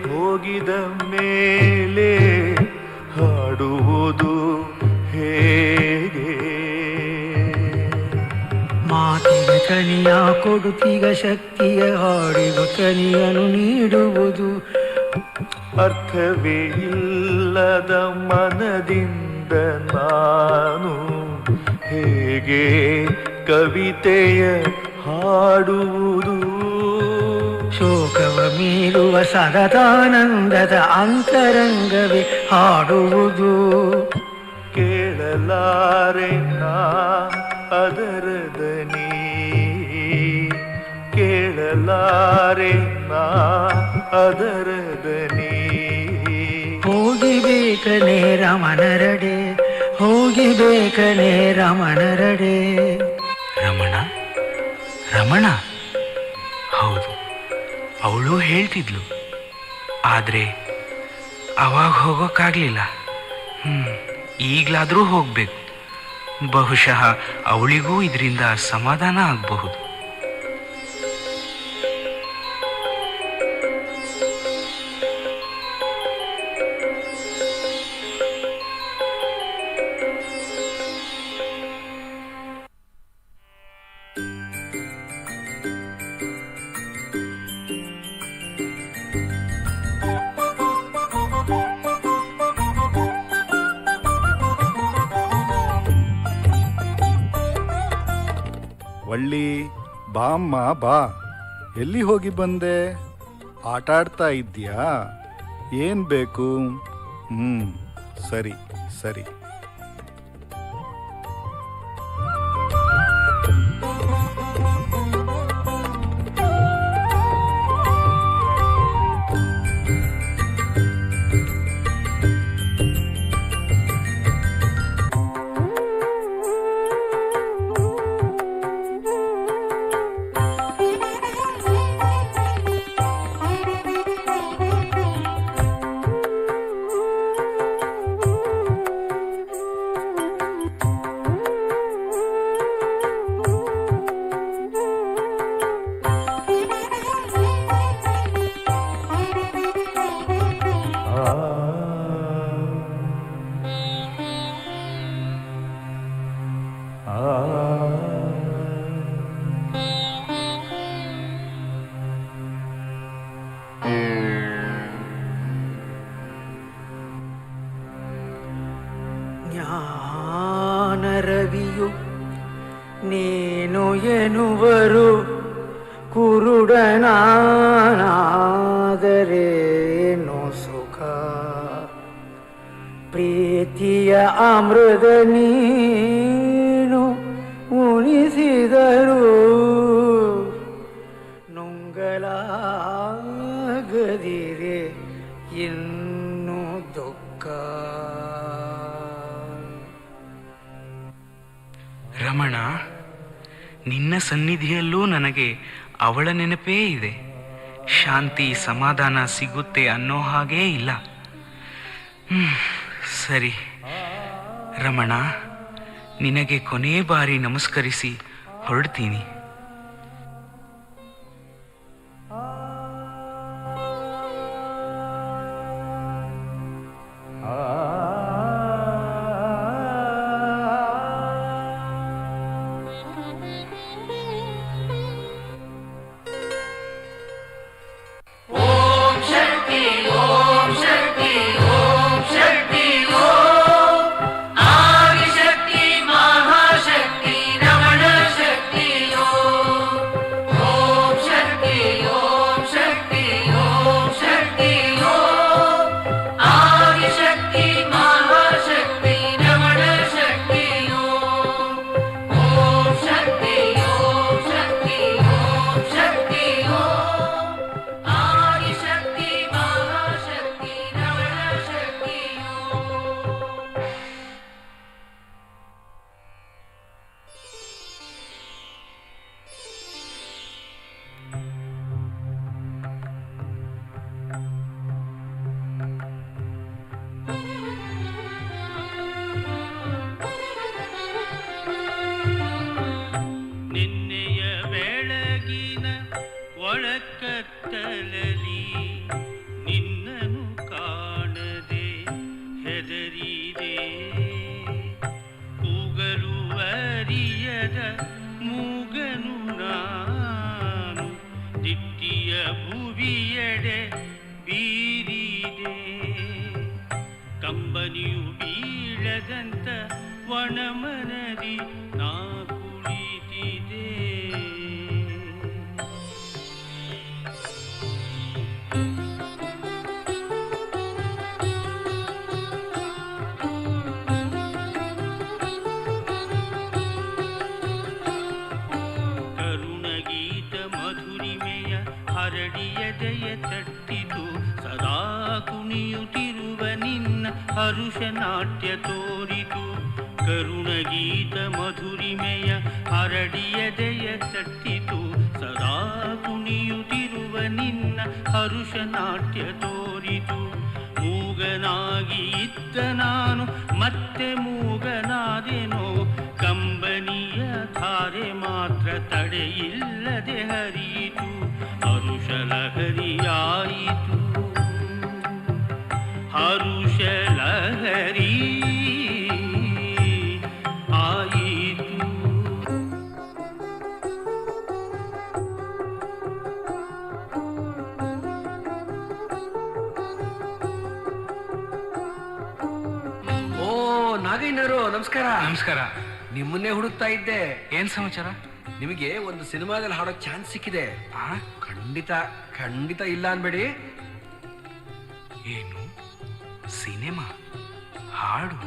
Speaker 14: ಹೋಗಿದ ಮೇಲೆ ಹಾಡುವುದು ಹೇಗೆ?
Speaker 9: ಮಾತಿಗ ಕನಿಯ ಕೊಡುತ್ತೀಗ ಶಕ್ತಿಯ ಹಾಡಿಗ ಕನಿಯನು ನೀಡುವುದು.
Speaker 14: ಅರ್ಥವೇ ಇಲ್ಲದ ಮನದಿಂದ ನಾನು ಹೇಗೆ ಕವಿತೆಯ ಹಾಡುವುದು?
Speaker 9: ಶೋಕವ ಮೀರುವ ಸದತಾನಂದದ ಅಂತರಂಗವೇ ಹಾಡುವುದು.
Speaker 14: ಕೇಳಲಾರೆ ನಾ ಅದರ ದನಿ, ಕೇಳಲಾರೆ ನಾ ಅದರ ದನಿ.
Speaker 9: ಹೋಗಿಬೇಕನೇ ರಮಣರಡೆ, ಹೋಗಿಬೇಕನೇ ರಮಣರಡೆ.
Speaker 19: ರಮಣ ರಮಣ ಹೌದು, ಅವಳು ಹೇಳ್ತಿದ್ಲು, ಆದರೆ ಅವಾಗ ಹೋಗೋಕ್ಕಾಗಲಿಲ್ಲ. ಈಗಲಾದರೂ ಹೋಗಬೇಕು. ಬಹುಶಃ ಅವಳಿಗೂ ಇದರಿಂದ ಸಮಾಧಾನ ಆಗಬಹುದು.
Speaker 4: ವಳ್ಳಿ ಬಾ ಅಮ್ಮ ಬಾ. ಎಲ್ಲಿ ಹೋಗಿ ಬಂದೆ? ಆಟ ಆಡ್ತಾ ಇದ್ಯಾ? ಏನ್ ಬೇಕು? ಸರಿ ಸರಿ.
Speaker 22: ಜ್ಞಾನರವಿಯು ನೀನು ಎನ್ನುವರು, ಕುರುಡನಾದರೇನೋ ಸುಖ. ಪ್ರೀತಿಯ ಅಮೃತ ನೀನು ಉಣಿಸಿದರು ನುಂಗಲಾಗದಿರೆ ಇನ್ನು ದುಃಖ.
Speaker 19: ರಮಣ, ನಿನ್ನ ಸನ್ನಿಧಿಯಲ್ಲೂ ನನಗೆ ಅವಳ ನೆನಪೇ ಇದೆ. ಶಾಂತಿ ಸಮಾಧಾನ ಸಿಗುತ್ತೆ ಅನ್ನೋ ಹಾಗೇ ಇಲ್ಲ. ಸರಿ ರಮಣ, ನಿನಗೆ ಕೊನೆ ಬಾರಿ ನಮಸ್ಕರಿಸಿ ಹೊರಡ್ತೀನಿ.
Speaker 23: ಹರುಷನಾಟ್ಯ ತೋರಿತು ಕರುಣಗೀತ ಮಧುರಿಮೆಯ ಹರಡಿಯದೆಯ ತಟ್ಟಿತು. ಸದಾ ಕುಣಿಯುತ್ತಿರುವ ನಿನ್ನ ಹರುಷನಾಟ್ಯ ತೋರಿತು. ಮೂಗನಾಗಿ ಇದ್ದ ನಾನು ಮತ್ತೆ ಮೂಗನಾದೆನೋ, ಕಂಬನಿಯ ಧಾರೆ ಮಾತ್ರ ತಡೆಯಿಲ್ಲದೆ ಹರಿಯಿತು. ಹರುಷಲಹರಿಯಾಯಿತು ಹರುಷಲಹರಿ ಆಯಿತು.
Speaker 16: ಓ ನಾಗೇಂದ್ರರು, ನಮಸ್ಕಾರ.
Speaker 19: ನಮಸ್ಕಾರ.
Speaker 16: ನಿಮ್ಮನ್ನೇ ಹುಡುಕ್ತಾ ಇದ್ದೆ.
Speaker 19: ಏನ್ ಸಮಾಚಾರ?
Speaker 16: ನಿಮಗೆ ಒಂದು ಸಿನಿಮಾದಲ್ಲಿ ಹಾಡೋ ಚಾನ್ಸ್ ಸಿಕ್ಕಿದೆ. ಖಂಡಿತ ಖಂಡಿತ ಇಲ್ಲ ಅನ್ಬೇಡಿ.
Speaker 19: ಏನು ಸಿನಿಮಾ ಹಾಡು?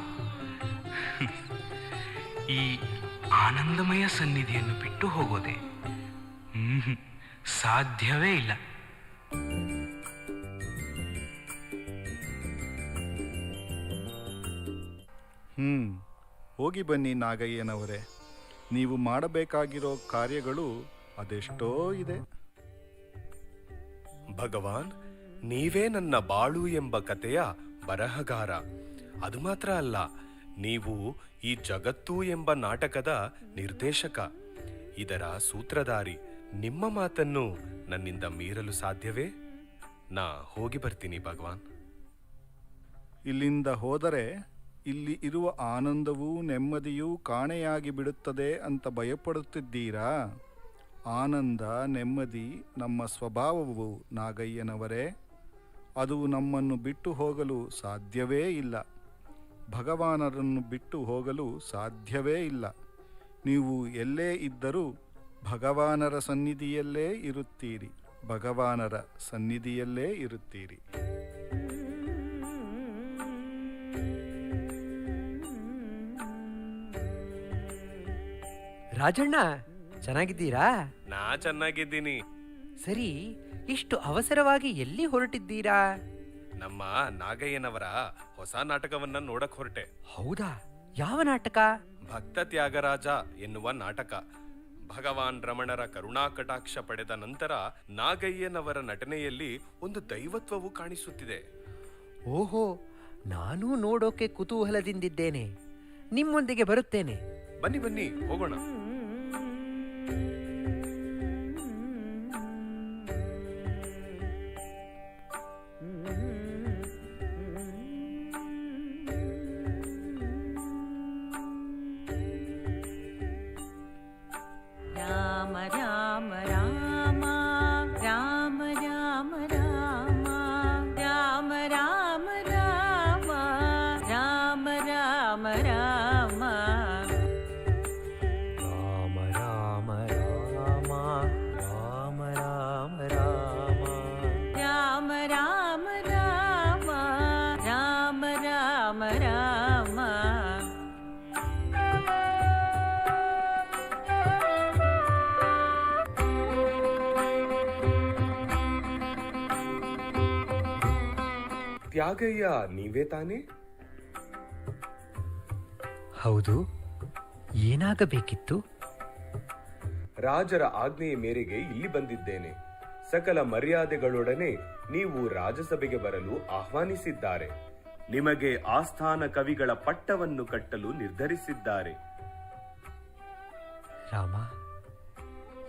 Speaker 19: ಈ ಆನಂದಮಯ ಸನ್ನಿಧಿಯನ್ನು ಬಿಟ್ಟು ಹೋಗೋದೆ ಸಾಧ್ಯವೇ ಇಲ್ಲ.
Speaker 4: ಹೋಗಿ ಬನ್ನಿ ನಾಗಯ್ಯನವರೇ, ನೀವು ಮಾಡಬೇಕಾಗಿರೋ ಕಾರ್ಯಗಳು ಅದೆಷ್ಟೋ ಇದೆ.
Speaker 20: ಭಗವಾನ್, ನೀವೇ ನನ್ನ ಬಾಳು ಎಂಬ ಕಥೆಯ ಬರಹಗಾರ. ಅದು ಮಾತ್ರ ಅಲ್ಲ, ನೀವು ಈ ಜಗತ್ತು ಎಂಬ ನಾಟಕದ ನಿರ್ದೇಶಕ, ಇದರ ಸೂತ್ರಧಾರಿ. ನಿಮ್ಮ ಮಾತನ್ನು ನನ್ನಿಂದ ಮೀರಲು ಸಾಧ್ಯವೇ? ನಾ ಹೋಗಿ ಬರ್ತೀನಿ ಭಗವಾನ್.
Speaker 4: ಇಲ್ಲಿಂದ ಹೋದರೆ ಇಲ್ಲಿ ಇರುವ ಆನಂದವೂ ನೆಮ್ಮದಿಯೂ ಕಾಣೆಯಾಗಿ ಬಿಡುತ್ತದೆ ಅಂತ ಭಯಪಡುತ್ತಿದ್ದೀರಾ? ಆನಂದ ನೆಮ್ಮದಿ ನಮ್ಮ ಸ್ವಭಾವವು ನಾಗಯ್ಯನವರೇ. ಅದು ನಮ್ಮನ್ನು ಬಿಟ್ಟು ಹೋಗಲು ಸಾಧ್ಯವೇ ಇಲ್ಲ. ಭಗವಾನರನ್ನು ಬಿಟ್ಟು ಹೋಗಲು ಸಾಧ್ಯವೇ ಇಲ್ಲ. ನೀವು ಎಲ್ಲೇ ಇದ್ದರೂ ಭಗವಾನರ ಸನ್ನಿಧಿಯಲ್ಲೇ ಇರುತ್ತೀರಿ. ಭಗವಾನರ ಸನ್ನಿಧಿಯಲ್ಲೇ ಇರುತ್ತೀರಿ.
Speaker 15: ರಾಜಣ್ಣ, ಚೆನ್ನಾಗಿದ್ದೀರಾ?
Speaker 20: ನಾ ಚೆನ್ನಾಗಿದ್ದೀನಿ.
Speaker 15: ಸರಿ, ಇಷ್ಟು ಅವಸರವಾಗಿ ಎಲ್ಲಿ ಹೊರಟಿದ್ದೀರಾ?
Speaker 20: ನಮ್ಮ ನಾಗಯ್ಯನವರ ಹೊಸ ನಾಟಕವನ್ನ ನೋಡಕ್ ಹೊರಟೆ.
Speaker 15: ಹೌದಾ? ಯಾವ ನಾಟಕ?
Speaker 20: ಭಕ್ತ ತ್ಯಾಗರಾಜ ಎನ್ನುವ ನಾಟಕ. ಭಗವಾನ್ ರಮಣರ ಕರುಣಾ ಕಟಾಕ್ಷ ಪಡೆದ ನಂತರ ನಾಗಯ್ಯನವರ ನಟನೆಯಲ್ಲಿ ಒಂದು ದೈವತ್ವವು ಕಾಣಿಸುತ್ತಿದೆ.
Speaker 15: ಓಹೋ, ನಾನೂ ನೋಡೋಕೆ ಕುತೂಹಲದಿಂದಿದ್ದೇನೆ. ನಿಮ್ಮೊಂದಿಗೆ ಬರುತ್ತೇನೆ.
Speaker 20: ಬನ್ನಿ ಬನ್ನಿ, ಹೋಗೋಣ.
Speaker 6: ರಾಮ ರಾಮ ರಾಮ ರಾಮ ರಾಮ ರಾಮ ರಾಮ ರಾಮ ರಾಮ ರಾಮ ರಾಮ ರಾಮ
Speaker 20: ತ್ಯಾಗಯ್ಯ ನೀವೇ ತಾನೇ?
Speaker 15: ಹೌದು, ಏನಾಗಬೇಕಿತ್ತು?
Speaker 20: ರಾಜರ ಆಜ್ಞೆಯ ಮೇರೆಗೆ ಇಲ್ಲಿ ಬಂದಿದ್ದೇನೆ. ಸಕಲ ಮರ್ಯಾದೆಗಳೊಡನೆ ನೀವು ರಾಜಸಭೆಗೆ ಬರಲು ಆಹ್ವಾನಿಸಿದ್ದಾರೆ. ನಿಮಗೆ ಆಸ್ಥಾನ ಕವಿಗಳ ಪಟ್ಟವನ್ನು ಕಟ್ಟಲು ನಿರ್ಧರಿಸಿದ್ದಾರೆ.
Speaker 15: ರಾಮ,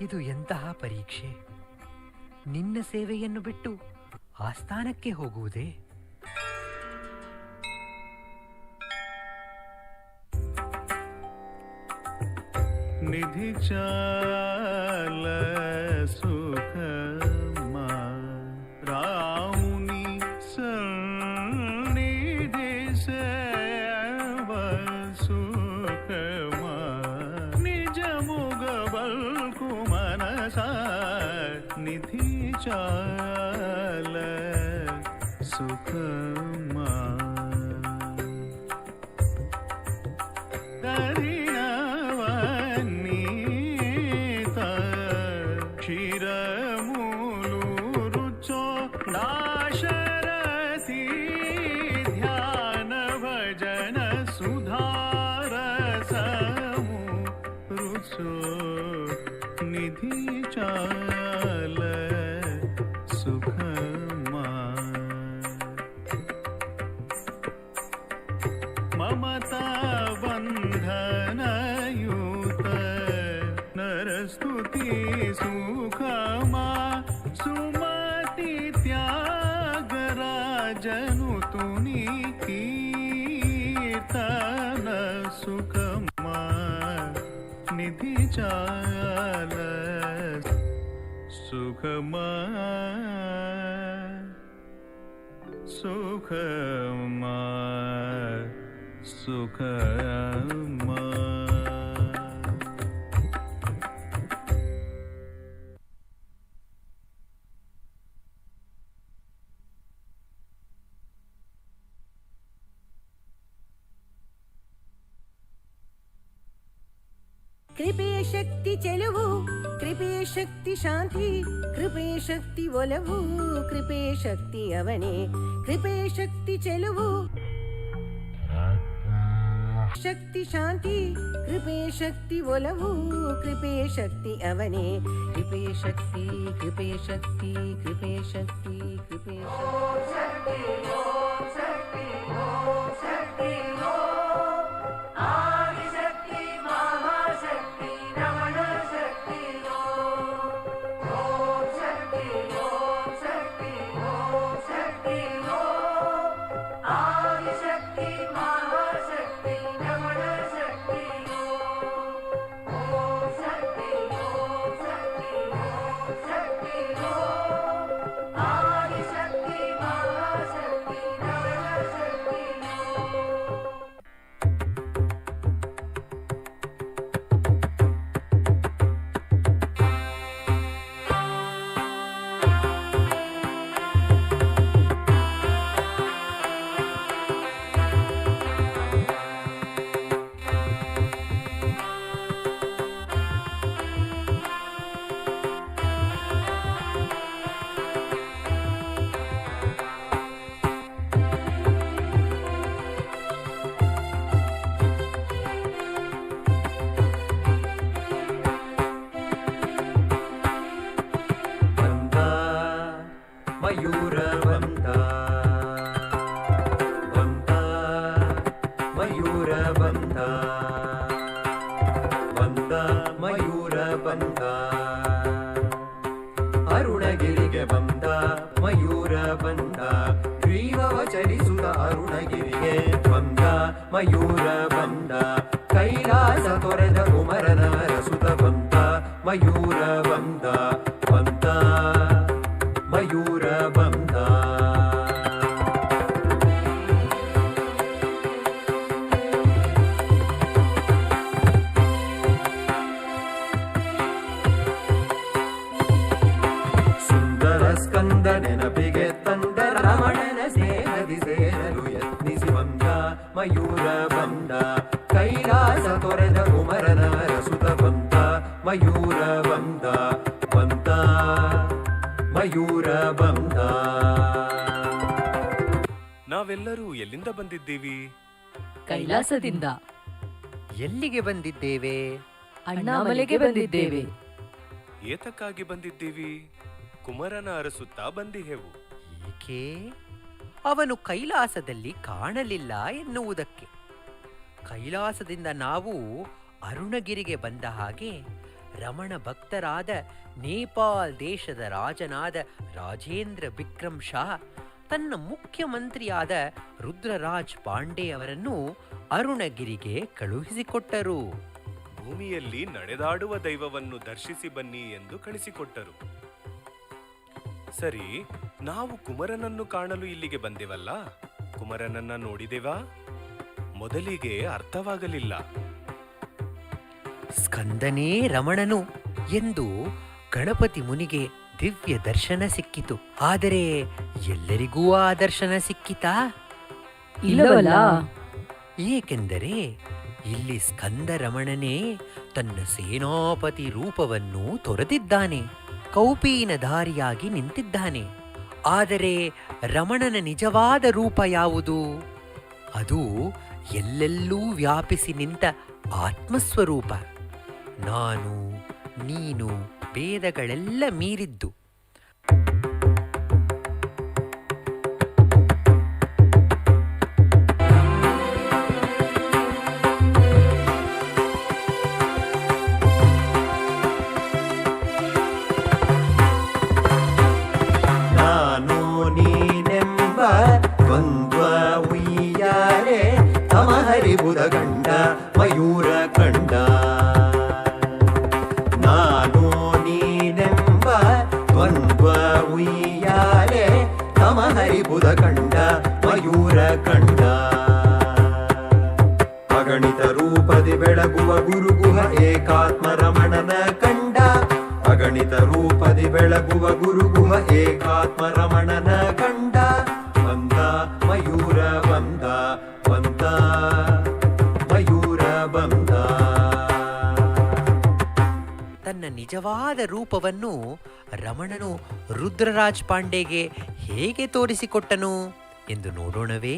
Speaker 15: ಇದು ಎಂತಹ ಪರೀಕ್ಷೆ! ನಿನ್ನ ಸೇವೆಯನ್ನು ಬಿಟ್ಟು ಆಸ್ಥಾನಕ್ಕೆ ಹೋಗುವುದೇ?
Speaker 14: ನಿಧಿ ಚಾಲ ಸುಖಮ ರಾಮುನಿ ಸನ್ನಿಧಿ ಸೇವ ಸುಖಮ ನಿಜ ಮುಗ ಬಲ್ಕು ಮನಸ ನಿಧಿ ಚಾಲ ಸುಖಮ ಮಮತಾ ಬಂಧನಯುತ ನರಸ್ತುತಿ ಸುಖಮ ಸುಮತಿ ತ್ಯಾಗರಾಜನು ತುನಿ ಕೀರ್ತನ ಸುಖಮ ನಿಧಿ ಚಾಲ ಸುಖಮ ಸುಖಮ ಸುಖಮ
Speaker 6: ಕೃಪೆಯ ಶಕ್ತಿ ಚೆಲುವು, ಕೃಪೆಯ ಶಕ್ತಿ ಶಾಂತಿ, ಕೃಪೆಯ ಶಕ್ತಿ ಒಲವು, ಕೃಪೆಯ ಶಕ್ತಿ ಅವನೇ, ಕೃಪೆಯ ಶಕ್ತಿ ಚೆಲುವು, ಶಕ್ತಿ ಶಾಂತಿ, ಕೃಪೆಯ ಶಕ್ತಿ ಒಲವು, ಕೃಪೆಯ ಶಕ್ತಿ ಅವನೇ, ಕೃಪೆಯ ಶಕ್ತಿ, ಕೃಪೆಯ ಶಕ್ತಿ, ಕೃಪೆಯ ಶಕ್ತಿ, ಕೃಪೆಯ ಶಕ್ತಿ.
Speaker 2: ಅರುಣಗಿರಿಗೆ ಬಂದ ಮಯೂರ ಬಂದ, ಗ್ರೀವವ ಚಲಿಸುತ್ತ ಅರುಣಗಿರಿಗೆ ಬಂದ ಮಯೂರ ಬಂದ, ಕೈಲಾಸ ತೊರೆದ ಕುಮರನ ರಸುತ ಬಂದ ಮಯೂರ ಬಂದ, ಬಂದ ಮಯೂರ ಬಂದ. ಸ್ಕಂದ ನೆನಪಿಗೆ ತಂದ ರಮಣನ ಸೇನದಿ ಸೇರಲು ಯತ್ನಿಸಿ ಬಂದ ಮಯೂರ ಬಂದ, ಕೈಲಾಸ ತೊರೆದ ಕುಮರನ ರಸುತ ಬಂದ ಮಯೂರ ಬಂದ, ಬಂದ ಮಯೂರ ಬಂದ.
Speaker 20: ನಾವೆಲ್ಲರೂ ಎಲ್ಲಿಂದ ಬಂದಿದ್ದೀವಿ?
Speaker 7: ಕೈಲಾಸದಿಂದ.
Speaker 15: ಎಲ್ಲಿಗೆ ಬಂದಿದ್ದೇವೆ?
Speaker 7: ಅಣ್ಣಾಮಲೆಗೆ ಬಂದಿದ್ದೇವೆ.
Speaker 20: ಏತಕ್ಕಾಗಿ ಬಂದಿದ್ದೀವಿ? ಕುಮರನ ಅರಸುತ್ತಾ ಬಂದಿಹೆವು.
Speaker 15: ಏಕೆ? ಅವನು ಕೈಲಾಸದಲ್ಲಿ ಕಾಣಲಿಲ್ಲ ಎನ್ನುವುದಕ್ಕೆ. ಕೈಲಾಸದಿಂದ ನಾವು ಅರುಣಗಿರಿಗೆ ಬಂದ ಹಾಗೆ ರಮಣ ಭಕ್ತರಾದ ನೇಪಾಲ್ ದೇಶದ ರಾಜನಾದ ರಾಜೇಂದ್ರ ಬಿಕ್ರಮ್ ಶಾ ತನ್ನ ಮುಖ್ಯಮಂತ್ರಿಯಾದ ರುದ್ರರಾಜ್ ಪಾಂಡೆ ಅವರನ್ನು ಅರುಣಗಿರಿಗೆ ಕಳುಹಿಸಿಕೊಟ್ಟರು.
Speaker 20: ಭೂಮಿಯಲ್ಲಿ ನಡೆದಾಡುವ ದೈವವನ್ನು ದರ್ಶಿಸಿ ಬನ್ನಿ ಎಂದು ಕಳಿಸಿಕೊಟ್ಟರು. ಸರಿ, ನಾವು ಕುಮರನನ್ನು ಕಾಣಲು ಇಲ್ಲಿಗೆ ಬಂದೆವಲ್ಲ, ಕುಮರನನ್ನ ನೋಡಿದೆವಾ? ಮೊದಲಿಗೆ ಅರ್ಥವಾಗಲಿಲ್ಲ.
Speaker 15: ಸ್ಕಂದನೇ ರಮಣನು ಎಂದು ಗಣಪತಿ ಮುನಿಗೆ ದಿವ್ಯ ದರ್ಶನ ಸಿಕ್ಕಿತು. ಆದರೆ ಎಲ್ಲರಿಗೂ ಆ ದರ್ಶನ ಸಿಕ್ಕಿತಾ?
Speaker 7: ಇಲ್ಲವಲ್ಲ.
Speaker 15: ಏಕೆಂದರೆ ಇಲ್ಲಿ ಸ್ಕಂದ ರಮಣನೇ ತನ್ನ ಸೇನಾಪತಿ ರೂಪವನ್ನು ತೊರೆದಿದ್ದಾನೆ, ಕೌಪೀನಧಾರಿಯಾಗಿ ನಿಂತಿದ್ದಾನೆ. ಆದರೆ ರಮಣನ ನಿಜವಾದ ರೂಪ ಯಾವುದು? ಅದು ಎಲ್ಲೆಲ್ಲೂ ವ್ಯಾಪಿಸಿ ನಿಂತ ಆತ್ಮಸ್ವರೂಪ. ನಾನು, ನೀನು, ಭೇದಗಳೆಲ್ಲ ಮೀರಿದ್ದು.
Speaker 2: ಹರಿಬುದ ಗಂಡ ಮಯೂರ ಕಂಡ, ನಾನು ನೀನೆಂಬ ದ್ವಂದ್ವ ಉಯ್ಯಾಲೆ ತಮ ಹರಿಬುದ ಕಂಡ ಮಯೂರ ಕಂಡ. ಅಗಣಿತ ರೂಪದಿ ಬೆಳಗುವ ಗುರುಗುಹ ಏಕಾತ್ಮ ರಮಣನ ಕಂಡ, ಅಗಣಿತ ರೂಪದಿ ಬೆಳಗುವ ಗುರುಗುಹ ಏಕಾತ್ಮ ರಮಣನ ಕಂಡ. ಬಂದ ಮಯೂರ ಬಂದ, ಬಂದ ಮಯೂರ ಬಂದ.
Speaker 15: ನಿಜವಾದ ರೂಪವನ್ನು ರಮಣನು ರುದ್ರರಾಜ್ ಪಾಂಡೆಗೆ ಹೇಗೆ ತೋರಿಸಿಕೊಟ್ಟನು ಎಂದು ನೋಡೋಣವೇ?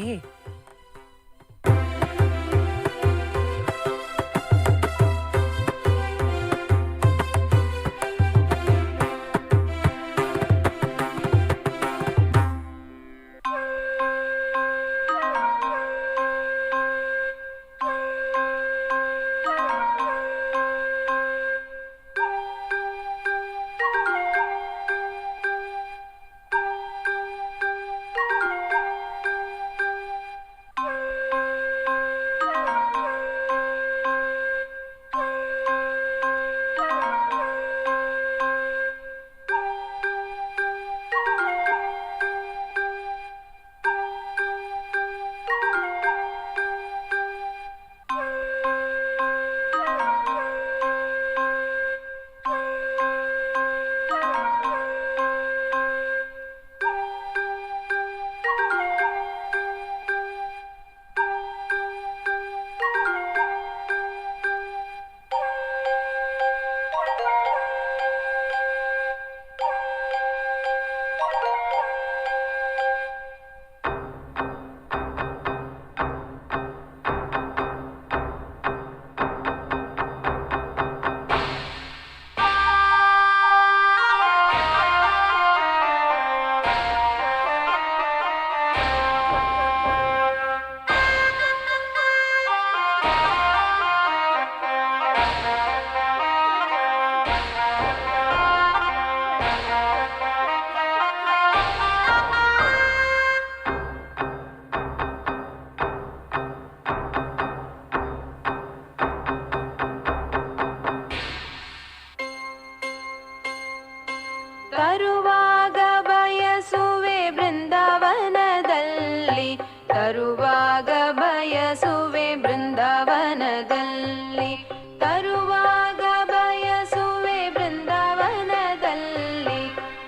Speaker 13: ತರುವಾಗ ಬಯಸುವೆ ಬೃಂದಾವನದಲ್ಲಿ, ತರುವಾಗ ಬಯಸುವೆ ಬೃಂದಾವನದಲ್ಲಿ, ತರುವಾಗ ಬಯಸುವೆ ಬೃಂದಾವನದಲ್ಲಿ,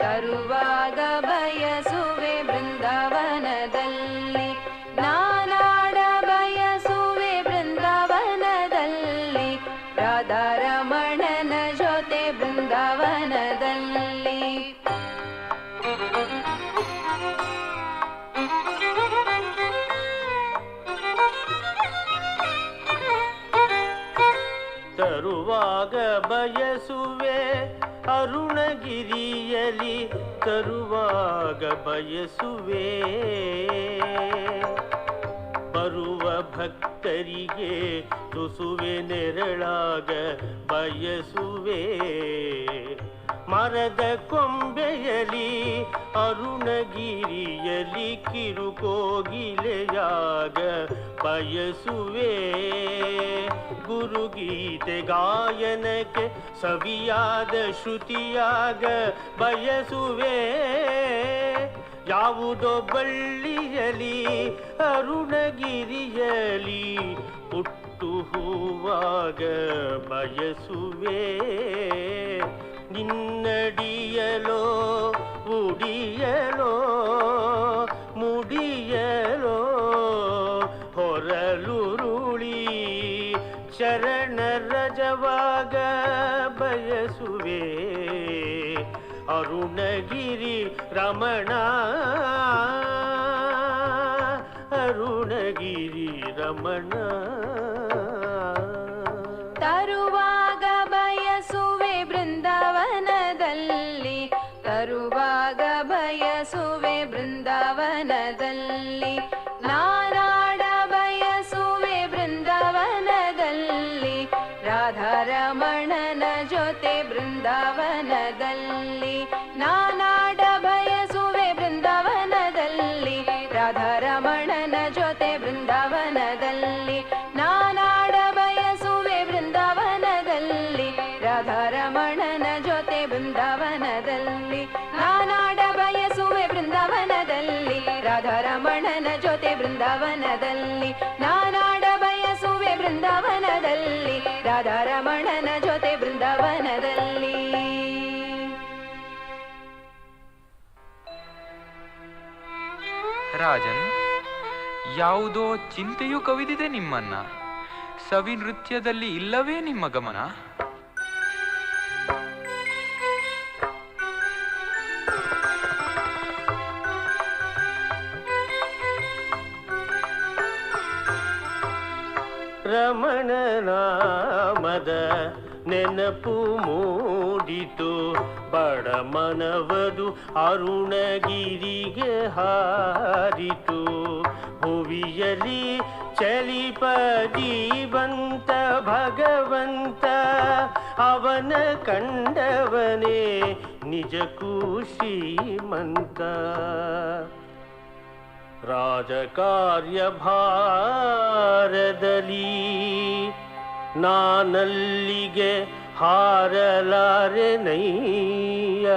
Speaker 13: ತರುವಾಗ ಬಯಸುವೆ ಬೃಂದಾವನದಲ್ಲಿ, ನಾನಾಡ ಬಯಸುವೆ ಬೃಂದಾವನದಲ್ಲಿ, ರಾಧಾರಮಣನ ಜೊತೆ ಬೃಂದಾವನದಲ್ಲಿ.
Speaker 22: ತರುವಾಗ ಬಯಸುವೆ ಅರುಣಗಿರಿಯಲಿ, ತರುವಾಗ ಬಯಸುವೆ ಬರುವ ಭಕ್ತರಿಗೆ ತುಸುವೆ ನೆರಳಾಗ ಬಯಸುವೆ, ಮರದ ಕೊಂಬೆಯಲಿ ಅರುಣಗಿರಿಯಲಿ ಕಿರುಕೋಗಿಲೆಯಾಗ ಬಯಸುವೆ, ಗುರುಗೀತೆ ಗಾಯನಕ್ಕೆ ಸವಿಯಾದ ಶ್ರುತಿಯಾಗ ಬಯಸುವೆ, ಯಾವುದೋ ಬಳ್ಳಿಯಲಿ ಅರುಣಗಿರಿಯಲಿ ಪುಟ್ಟು ಹೂವಾಗ ಬಯಸುವೆ, ನಿನ್ನಡಿಯಲೋ ಉಡಿಯಲೋ ಮುಡಿಯಲೋ ಹೊರಲುರುಳಿ ಶರಣ ರಜವಾಗ ಬಯಸುವೆ, ಅರುಣಗಿರಿ ರಮಣ ಅರುಣಗಿರಿ ರಮಣ.
Speaker 13: ತರುವಾಗ ಬಯಸುವೆ ಬೃಂದಾವನದಲ್ಲಿ, ತರುವಾಗ ಬಯಸುವೆ ಬೃಂದಾವನದಲ್ಲಿ, ನಾನಾಡ ಬಯಸುವೆ ಬೃಂದಾವನದಲ್ಲಿ, ರಾಧಾರಮಣನ ಜೊತೆ ಬೃಂದಾವನದಲ್ಲಿ, ನಾನಾಡ ಬಯಸುವೆ ಬೃಂದಾವನದಲ್ಲಿ, ರಾಧಾರಮಣನ ಜೊತೆ ಬೃಂದಾವನದಲ್ಲಿ, ನಾನಾಡ ಬಯಸುವೆ ಬೃಂದಾವನದಲ್ಲಿ, ರಾಧಾರಮಣನ ಜೊತೆ ಬೃಂದಾವನದಲ್ಲಿ, ನಾನಾಡ ಬಯಸುವೆ ಬೃಂದಾವನದಲ್ಲಿ, ರಾಧಾರಮಣನ ಜೊತೆ ಬೃಂದಾವನದಲ್ಲಿ, ನಾನಾಡ ಬಯಸುವೆ ಬೃಂದಾವನದಲ್ಲಿ, ರಾಧಾರಮಣನ ಜೊತೆ ಬೃಂದಾವನದಲ್ಲಿ.
Speaker 19: ರಾಜನ್, ಯಾವುದೋ ಚಿಂತೆಯೂ ಕವಿದಿದೆ ನಿಮ್ಮನ್ನ. ಸವಿ ನೃತ್ಯದಲ್ಲಿ ಇಲ್ಲವೇ ನಿಮ್ಮ ಗಮನ?
Speaker 22: ರಮಣ ನಾಮದ ನೆನಪು ಮೂಡಿತು. ಬಡ ಮನವದು ಅರುಣಗಿರಿಗೆ ಹಾರಿತು. ಭುವಿಯಲಿ ಚಲಿಪ ಜೀವಂತ ಭಗವಂತ ಅವನ ಕಂಡವನೇ ನಿಜಕ್ಕೂ ಶ್ರೀಮಂತ. ರಾಜಕಾರ್ಯ ಭಾರದಲ್ಲಿ ನಾನಲ್ಲಿಗೆ ಹಾರಲಾರೆನಯ್ಯ.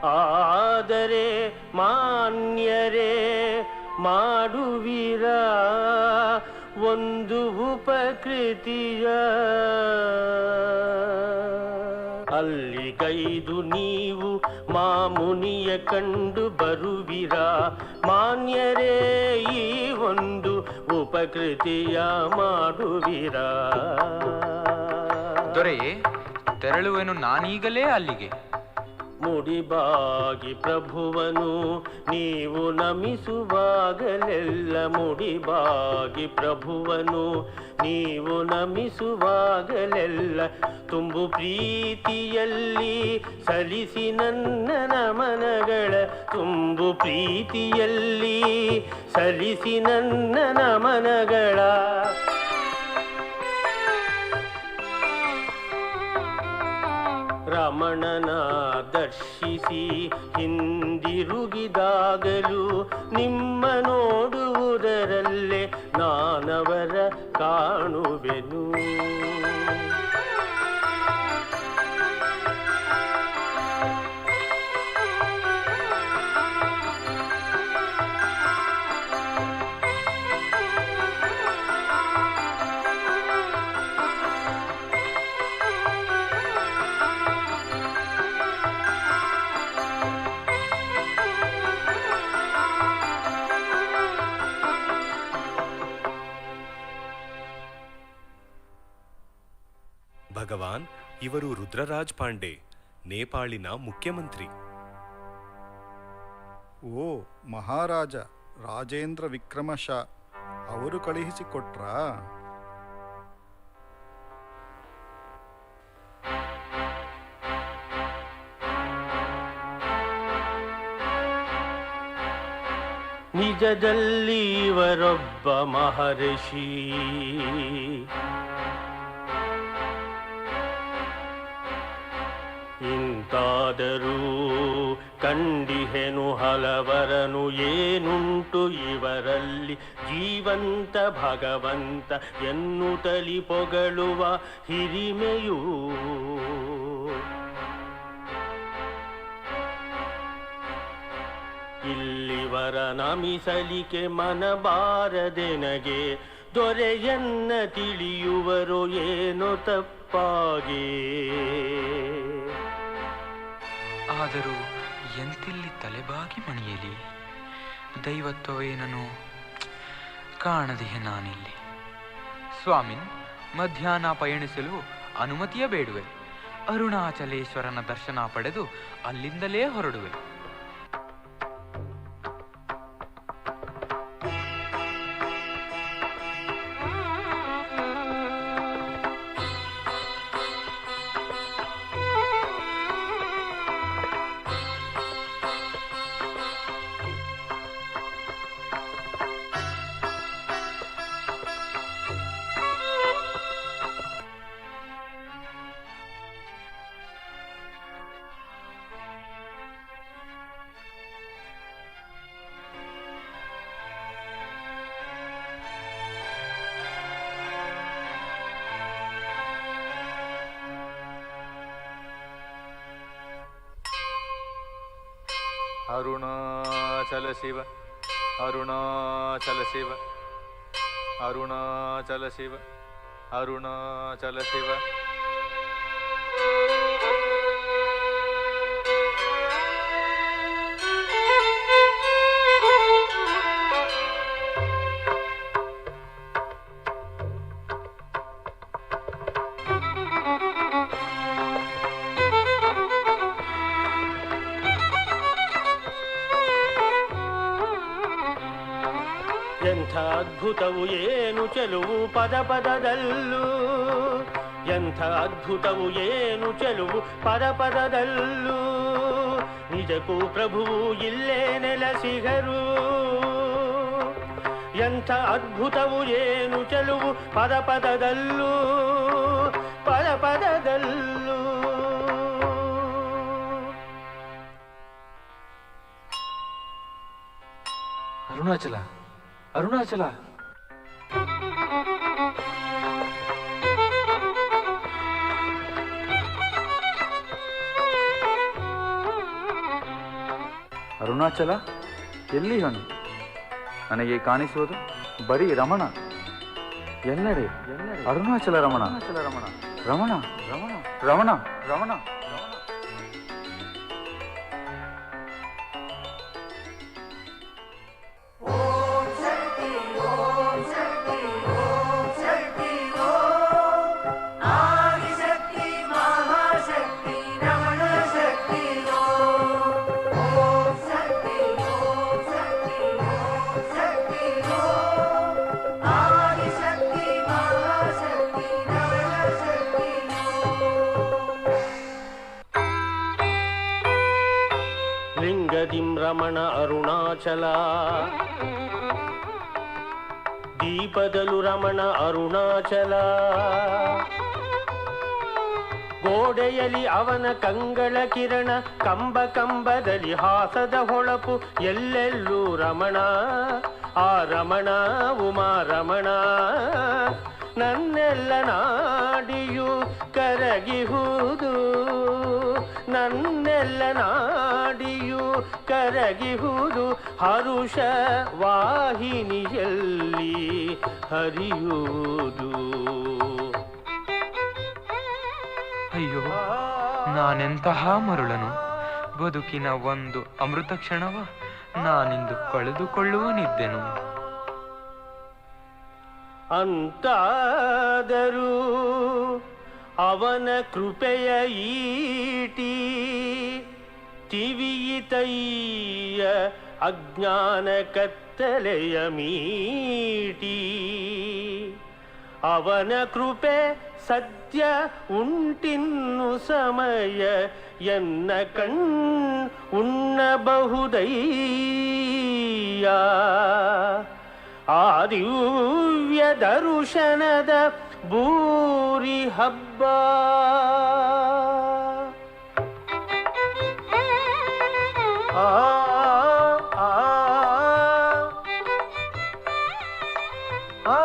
Speaker 22: ಆದರೆ ಮಾನ್ಯರೇ ಮಾಡುವಿರ ಒಂದು ಉಪಕೃತಿಯ. ಅಲ್ಲಿಗೈದು ನೀವು ಮಾಮುನಿಯ ಕಂಡು ಬರುವಿರ. ಮಾನ್ಯರೇ ಈ ಒಂದು ಉಪಕೃತಿಯ ಮಾಡುವಿರ.
Speaker 19: ದೊರೆಯೇ, ತೆರಳುವೆನು ನಾನೀಗಲೇ ಅಲ್ಲಿಗೆ.
Speaker 22: ಮುಡಿಬಾಗಿ ಪ್ರಭುವನು ನೀವು ನಮಿಸುವಾಗಲೆಲ್ಲ. ಮುಡಿಬಾಗಿ ಪ್ರಭುವನು ನೀವು ನಮಿಸುವಾಗಲೆಲ್ಲ. ತುಂಬು ಪ್ರೀತಿಯಲ್ಲಿ ಸಲ್ಲಿಸಿ ನನ್ನ ನಮನಗಳ. ತುಂಬು ಪ್ರೀತಿಯಲ್ಲಿ ಸಲ್ಲಿಸಿ ನನ್ನ ನಮನಗಳ. ರಮಣನ ದರ್ಶಿಸಿ ಹಿಂದಿರುಗಿದಾಗಲೂ ನಿಮ್ಮ ನೋಡುವುದರಲ್ಲೇ ನಾನವರ ಕಾಣುವೆನು.
Speaker 20: ಭಗವಾನ್, ಇವರು ರುದ್ರರಾಜ್ ಪಾಂಡೆ, ನೇಪಾಳಿನ ಮುಖ್ಯಮಂತ್ರಿ.
Speaker 4: ಓ ಮಹಾರಾಜ ರಾಜೇಂದ್ರ ವಿಕ್ರಮ ಶಾ ಅವರು ಕಳುಹಿಸಿಕೊಟ್ರಾ?
Speaker 22: ನಿಜದಲ್ಲಿ ಇವರೊಬ್ಬ ಮಹರ್ಷಿ. ಇಂತಾದರೂ ಕಂಡಿಹೆನು ಹಲವರನು. ಏನುಂಟು ಇವರಲ್ಲಿ ಜೀವಂತ ಭಗವಂತ ಎನ್ನುತ್ತಲಿ ಪೊಗಳುವ ಹಿರಿಮೆಯೂ. ಇಲ್ಲಿವರ ನಮಿಸಲಿಕೆ ಮನಬಾರದೆನಗೆ. ದೊರೆಯನ್ನ ತಿಳಿಯುವರು ಏನೋ ತಪ್ಪಾಗಿ.
Speaker 19: ಆದರೂ ಎಂತಿಲ್ಲಿ ತಲೆಬಾಗಿ ಮಣಿಯಲಿ. ದೈವತ್ವವೇನನು ಕಾಣದಿಹೆ ನಾನಿಲ್ಲಿ. ಸ್ವಾಮಿನ್, ಮಧ್ಯಾಹ್ನ ಪಯಣಿಸಲು ಅನುಮತಿಯ ಬೇಡುವೆ. ಅರುಣಾಚಲೇಶ್ವರನ ದರ್ಶನ ಪಡೆದು ಅಲ್ಲಿಂದಲೇ ಹೊರಡುವೆ.
Speaker 1: ಅರುಣಾಚಲ ಶಿವ, ಅರುಣಾಚಲ ಶಿವ, ಅರುಣಾಚಲ ಶಿವ, ಅರುಣಾಚಲ ಶಿವ.
Speaker 22: ಎಂಥ ಅದ್ಭುತವು ಏನು ಚೆಲುವು ಪದ ಪದದಲ್ಲೂ, ಎಂಥ ಅದ್ಭುತವು ಏನು ಚೆಲುವು ಪದ ಪದದಲ್ಲೂ, ನಿಜಕ್ಕೂ ಪ್ರಭುವು ಇಲ್ಲೇ ನೆಲೆಸಿಗರು. ಎಂಥ ಅದ್ಭುತವು ಏನು ಚೆಲುವು ಪದ ಪದದಲ್ಲೂ, ಪದ ಪದದಲ್ಲೂ.
Speaker 1: ಅರುಣಾಚಲ, ಅರುಣಾಚಲ. ಅರುಣಾಚಲ ಎಲ್ಲಿ ಹಣ್ಣು? ನನಗೆ ಕಾಣಿಸುವುದು ಬರೀ ರಮಣ. ಎಲ್ಲೆಡೆ ಅರುಣಾಚಲ ರಮಣ, ರಮಣ ರಮಣ ರಮಣ ರಮಣ.
Speaker 22: ರಮಣ ಅರುಣಾಚಲ, ದೀಪದಲು ರಮಣ ಅರುಣಾಚಲ, ಗೋಡೆಯಲ್ಲಿ ಅವನ ಕಂಗಳ ಕಿರಣ, ಕಂಬ ಕಂಬದಲ್ಲಿ ಹಾಸದ ಹೊಳಪು, ಎಲ್ಲೆಲ್ಲೂ ರಮಣ, ಆ ರಮಣ ಉಮಾ ರಮಣ. ನನ್ನೆಲ್ಲ ನಾಡಿಯು ಕರಗಿಹುದು, ನನ್ನೆಲ್ಲ ನಾಡಿಯು ಕರಗಿಹುದು, ಹರುಷ ವಾಹಿನಿಯಲ್ಲಿ ಹರಿಯುವುದು.
Speaker 19: ಅಯ್ಯೋ, ನಾನೆಂತಹ ಮರುಳನು! ಬದುಕಿನ ಒಂದು ಅಮೃತ ಕ್ಷಣವ ನಾನಿಂದು ಕಳೆದುಕೊಳ್ಳುವನಿದ್ದೆನು.
Speaker 22: ಅಂತಾದರೂ ಅವನ ಕೃಪೆಯ ಈಟಿ ತಿವಿಯಿತಯ್ಯ ಅಜ್ಞಾನ ಕತ್ತಲೆಯ ಮೀಟಿ. ಅವನ ಕೃಪೆ ಸದ್ಯ ಉಂಟಿನ್ನು ಸಮಯ ಎನ್ನ ಉಣ್ಣಬಹುದಯ್ಯ. ಆ ದಿವ್ಯ ದರ್ಶನದ ಬೂರಿ ಹಬ್ಬ. ಆ ಆ ಆ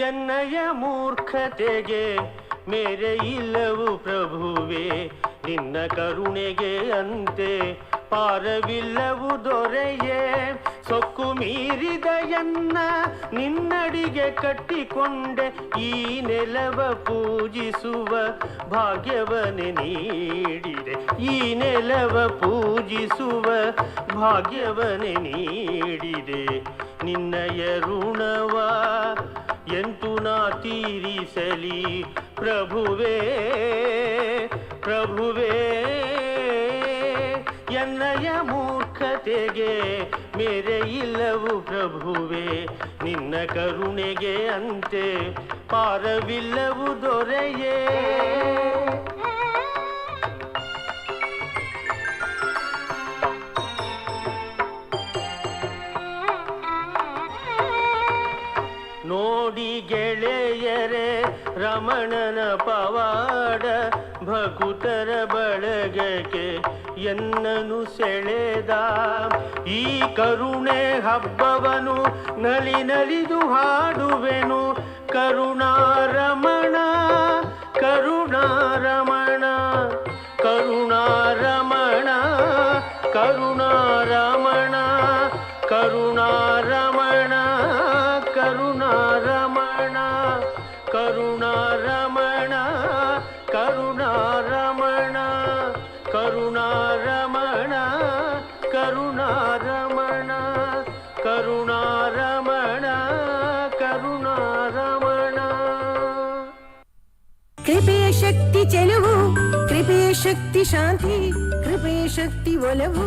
Speaker 22: ಎನ್ನಯ ಮೂರ್ಖತೆಗೆ ಮೇರೆ ಇಲ್ಲವು ಪ್ರಭುವೆ, ನಿನ್ನ ಕರುಣೆಗೆ ಅಂತೆ ಪಾರವಿಲ್ಲವು ದೊರೆಯೇ. ಸೊಕ್ಕು ಮೀರಿದ ಎನ್ನ ನಿನ್ನಡಿಗೆ ಕಟ್ಟಿಕೊಂಡೆ, ಈ ನೆಲವ ಪೂಜಿಸುವ ಭಾಗ್ಯವನೆ ನೀಡಿದೆ, ಈ ನೆಲವ ಪೂಜಿಸುವ ಭಾಗ್ಯವನೆ ನೀಡಿದೆ. ನಿನ್ನಯ ಋಣವ ಎಂತು ನಾ ತೀರಿಸಲಿ ಪ್ರಭುವೇ, ಪ್ರಭುವೇ. ಎನ್ನಯ ಮೂರ್ಖತೆಗೆ ಮೇರೆ ಇಲ್ಲವು ಪ್ರಭುವೇ, ನಿನ್ನ ಕರುಣೆಗೆ ಅಂತೆ ಪಾರವಿಲ್ಲವು ದೊರೆಯೇ. ನೋಡಿ ಗೆಳೆಯರೆ ರಮಣನ ಪವಾಡ, ಭಕುತರ ಬಳಗಕ್ಕೆ ಎನ್ನನು ಸೆಳೆದ. ಈ ಕರುಣೆ ಹಬ್ಬವನು ನಲಿ ನಲಿದು ಹಾಡುವೆನು, ಕರುಣಾರಮಣ ಕರುಣಾರಮಣ ಕರುಣಾರಮಣ ಕರುಣಾರಮಣ ಕರುಣಾರಮಣ.
Speaker 6: ಚೆಲುವು ಕೃಪೆ ಶಕ್ತಿ ಶಾಂತಿ ಕೃಪೆ ಶಕ್ತಿ ಒಲವು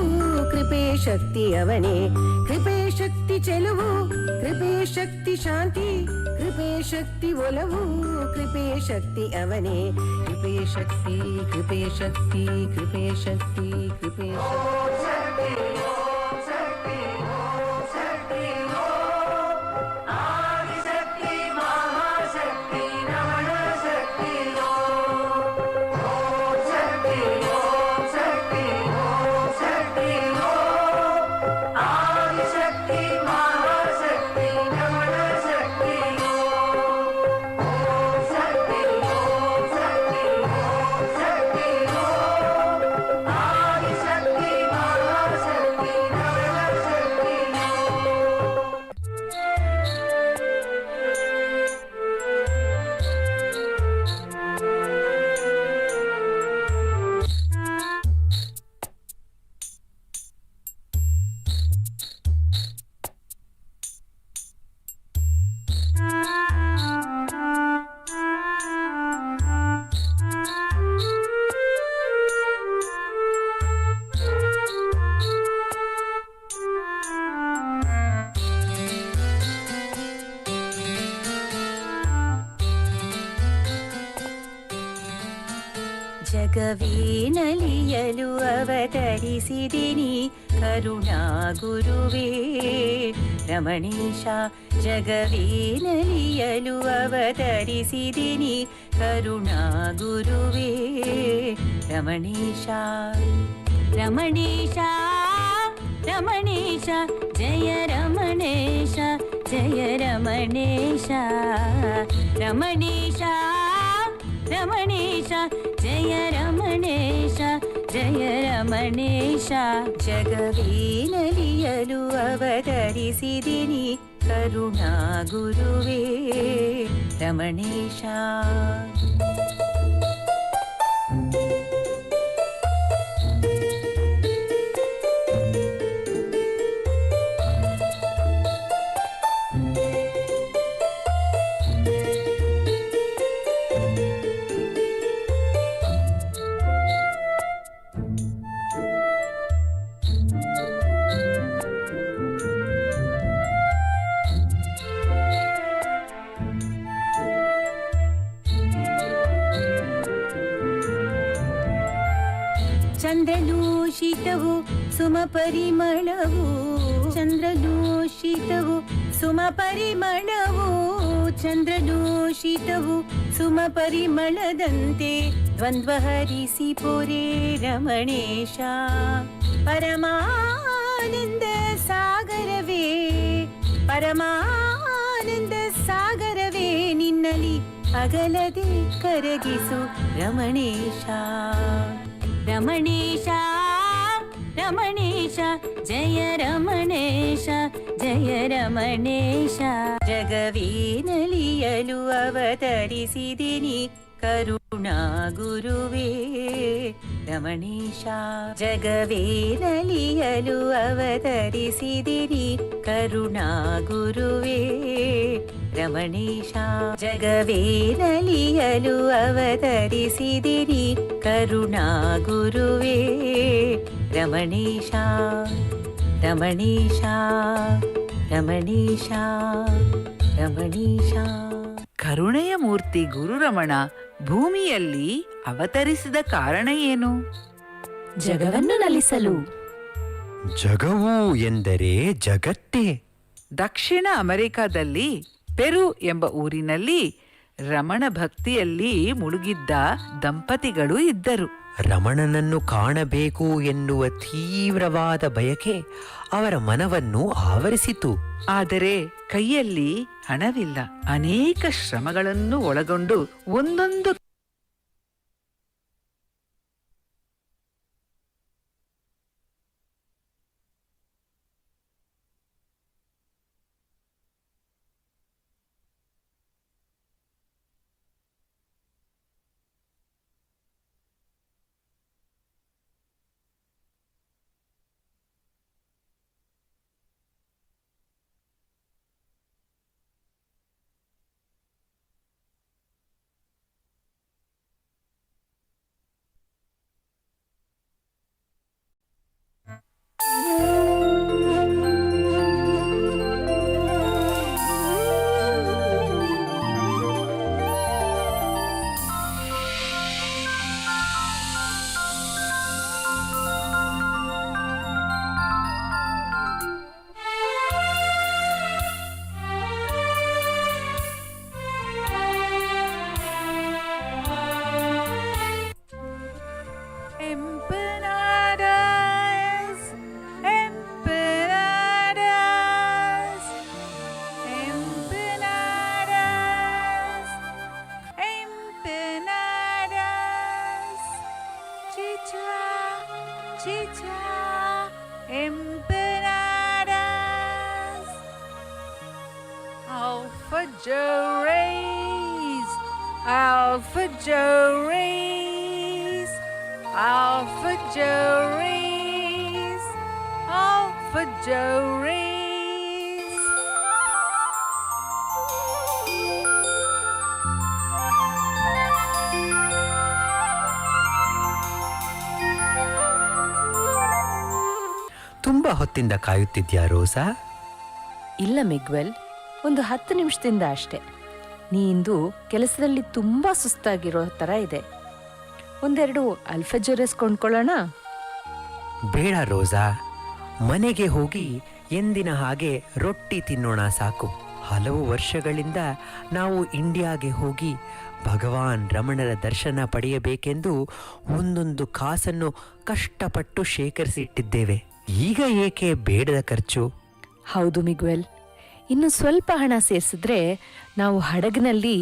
Speaker 6: ಕೃಪೆ ಶಕ್ತಿ ಅವನೇ ಕೃಪೆ ಶಕ್ತಿ ಚೆಲುವು ಕೃಪೆ ಶಕ್ತಿ ಶಾಂತಿ ಕೃಪೆ ಶಕ್ತಿ ಒಲವು ಕೃಪೆ ಶಕ್ತಿ ಅವನೇ ಕೃಪೆ ಶಕ್ತಿ ಕೃಪೆ ಶಕ್ತಿ ಕೃಪೆ ಶಕ್ತಿ ಕೃಪೆ ಶಕ್ತಿ
Speaker 8: ಜಗವೀನಲಿಯಲು ಅವತರಿಸಿದಿನಿ ಕರುಣಾ ಗುರುವೇ ರಮಣೇಶ ಜಗವೀನಲಿಯಲು ಅವತರಿಸಿದಿನಿ ಕರುಣಾ ಗುರುವೇ ರಮಣೇಶ ರಮಣೇಶ ರಮಣೇಶ ಜಯ ರಮಣೇಶ ಜಯ ರಮಣೇಶ ರಮಣೇಶ ರಮಣೇಶ ಜಯ ರಮಣೇಶ ಜಯ ರಮಣೇಶ ಜಗವೀನಲಿಯಲು ಅವತರಿಸಿದಿನಿ ಕರುಣಾ ಗುರುವೇ ರಮಣೇಶ ಚಂದ್ರಲೋಷಿತವು ಸುಮ ಪರಿಮಳವು ಚಂದ್ರಲೋಷಿತವು ಸುಮ ಪರಿಮಳವು ಚಂದ್ರಲೋಷಿತವು ಸುಮ ಪರಿಮಳದಂತೆ ದ್ವಂದ್ವ ಹರಿಸಿ ಪೊರೆ ರಮಣೇಶ ಪರಮಾನಂದ ಸಾಗರವೇ ಪರಮಾನಂದ ಸಾಗರವೇ ನಿನ್ನಲಿ ಅಗಲದೆ ಕರಗಿಸು ರಮಣೇಶ ರಮಣೇಶ ರಮಣೇಶ ಜಯ ರಮಣೇಶ ಜಯ ರಮಣೇಶ ಜಗವೀನಲಿಯಲು ಅವತರಿಸಿದಿನಿ ಕರುಣಾ ಗುರುವೇ ರಮಣೇಶ ಜಗವೀನಲಿಯಲು ಅವತರಿಸಿದಿನಿ ಕರುಣಾ ಗುರುವೇ ರಮಣೇಶ ಜಗವೀನಲಿಯಲು ಅವತರಿಸಿದಿನಿ ಕರುಣಾ ಗುರುವೇ ರಮಣೇಶ ರಮಣೇಶ ರಮಣೇಶ ರಮಣೇಶ
Speaker 10: ಕರುಣೆಯ ಮೂರ್ತಿ ಗುರುರಮಣ ಭೂಮಿಯಲ್ಲಿ ಅವತರಿಸಿದ ಕಾರಣ ಏನು?
Speaker 7: ಜಗವನ್ನು ನಲಿಸಲು.
Speaker 15: ಜಗವು ಎಂದರೆ ಜಗತ್ತೇ.
Speaker 10: ದಕ್ಷಿಣ ಅಮೆರಿಕಾದಲ್ಲಿ ಪೆರು ಎಂಬ ಊರಿನಲ್ಲಿ ರಮಣ ಭಕ್ತಿಯಲ್ಲಿ ಮುಳುಗಿದ್ದ ದಂಪತಿಗಳು ಇದ್ದರು.
Speaker 15: ರಮಣನನ್ನು ಕಾಣಬೇಕು ಎನ್ನುವ ತೀವ್ರವಾದ ಬಯಕೆ ಅವರ ಮನವನ್ನು ಆವರಿಸಿತು.
Speaker 10: ಆದರೆ ಕೈಯಲ್ಲಿ ಹಣವಿಲ್ಲ. ಅನೇಕ ಶ್ರಮಗಳನ್ನು ಒಳಗೊಂಡು ಒಂದೊಂದು empanadas, empanadas, empanadas, empanadas, chicha, chicha, empanadas. Alpha Joe rays, Alpha Joe rays, Alpha Joe rays, Alpha Joe rays.
Speaker 15: ತುಂಬಾ ಹೊತ್ತಿಂದ ಕಾಯುತ್ತಿದ್ಯಾ ರೋಸಾ?
Speaker 7: ಇಲ್ಲ ಮಿಗ್ವೆಲ್, ಒಂದು 10 ನಿಮಿಷದಿಂದ ಅಷ್ಟೆ. ನೀ ಇಂದು ಕೆಲಸದಲ್ಲಿ ತುಂಬಾ ಸುಸ್ತಾಗಿರೋ ಥರ ಇದೆ. ಒಂದೆರಡು ಅಲ್ಫಜೋರೆಸ್ ಕೊಂಡ್ಕೊಳ್ಳೋಣ?
Speaker 15: ಬೇಡ ರೋಸಾ, ಮನೆಗೆ ಹೋಗಿ ಎಂದಿನ ಹಾಗೆ ರೊಟ್ಟಿ ತಿನ್ನೋಣ ಸಾಕು. ಹಲವು ವರ್ಷಗಳಿಂದ ನಾವು ಇಂಡಿಯಾಗೆ ಹೋಗಿ ಭಗವಾನ್ ರಮಣರ ದರ್ಶನ ಪಡೆಯಬೇಕೆಂದು ಒಂದೊಂದು ಕಾಸನ್ನು ಕಷ್ಟಪಟ್ಟು ಶೇಖರಿಸಿಟ್ಟಿದ್ದೇವೆ. ಈಗ ಏಕೆ ಬೇಡದ ಖರ್ಚು?
Speaker 7: ಹೌದು ಮಿಗ್ವೆಲ್, ಇನ್ನು ಸ್ವಲ್ಪ ಹಣ ಸೇರಿಸಿದ್ರೆ ನಾವು ಹಡಗಿನಲ್ಲಿ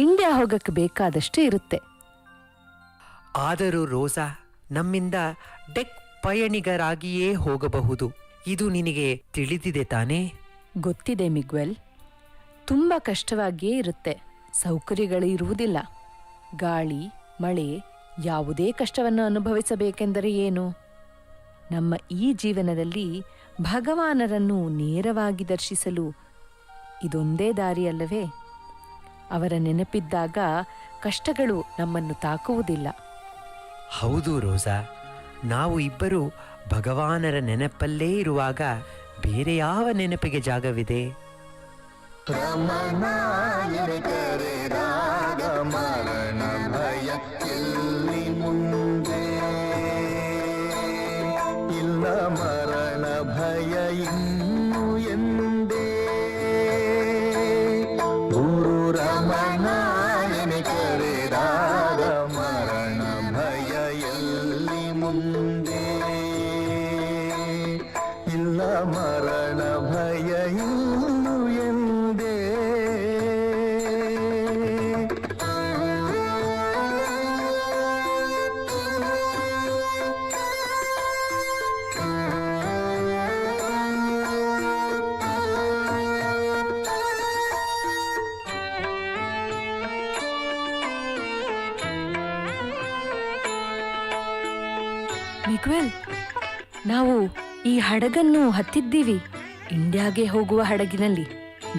Speaker 7: ಇಂಡಿಯಾ ಹೋಗಕ್ಕೆ ಬೇಕಾದಷ್ಟು ಇರುತ್ತೆ.
Speaker 15: ಆದರೂ ರೋಸಾ, ನಮ್ಮಿಂದ ಡೆಕ್ ಪಯಣಿಗರಾಗಿಯೇ ಹೋಗಬಹುದು. ಇದು ನಿನಗೆ ತಿಳಿದಿದೆ ತಾನೇ?
Speaker 7: ಗೊತ್ತಿದೆ ಮಿಗ್ವೆಲ್, ತುಂಬ ಕಷ್ಟವಾಗಿಯೇ ಇರುತ್ತೆ. ಸೌಕರ್ಯಗಳು ಇರುವುದಿಲ್ಲ. ಗಾಳಿ ಮಳೆ ಯಾವುದೇ ಕಷ್ಟವನ್ನು ಅನುಭವಿಸಬೇಕೆಂದರೆ ಏನು? ನಮ್ಮ ಈ ಜೀವನದಲ್ಲಿ ಭಗವಾನರನ್ನು ನೇರವಾಗಿ ದರ್ಶಿಸಲು ಇದೊಂದೇ ದಾರಿಯಲ್ಲವೇ? ಅವರ ನೆನಪಿದ್ದಾಗ ಕಷ್ಟಗಳು ನಮ್ಮನ್ನು ತಾಕುವುದಿಲ್ಲ.
Speaker 15: ಹೌದು ರೋಸಾ, ನಾವು ಇಬ್ಬರು ಭಗವಾನರ ನೆನಪಲ್ಲೇ ಇರುವಾಗ ಬೇರೆ ಯಾವ ನೆನಪಿಗೆ ಜಾಗವಿದೆ?
Speaker 5: ರಮಣಾಯನ ಕರೆದಾಗ ಮರಣ ಭಯ ಎಲ್ಲಿ ಮುಂದೆ ಇಲ್ಲ, ಮರಣ ಭಯ ಇನ್ನು ಎಂದೇ. ಗುರು ರಮಣಾಯನ ಕರೆದಾಗ ಮರಣ ಭಯ ಎಲ್ಲಿ ಮುಂದೆ ಇಲ್ಲ, ಮರಣ ಭಯ ಇನ್ನು ಎಂದೇ.
Speaker 7: ಮಿಗ್ವೆಲ್, ನಾವು ಈ ಹಡಗನ್ನು ಹತ್ತಿದ್ದೀವಿ. ಇಂಡಿಯಾಗೆ ಹೋಗುವ ಹಡಗಿನಲ್ಲಿ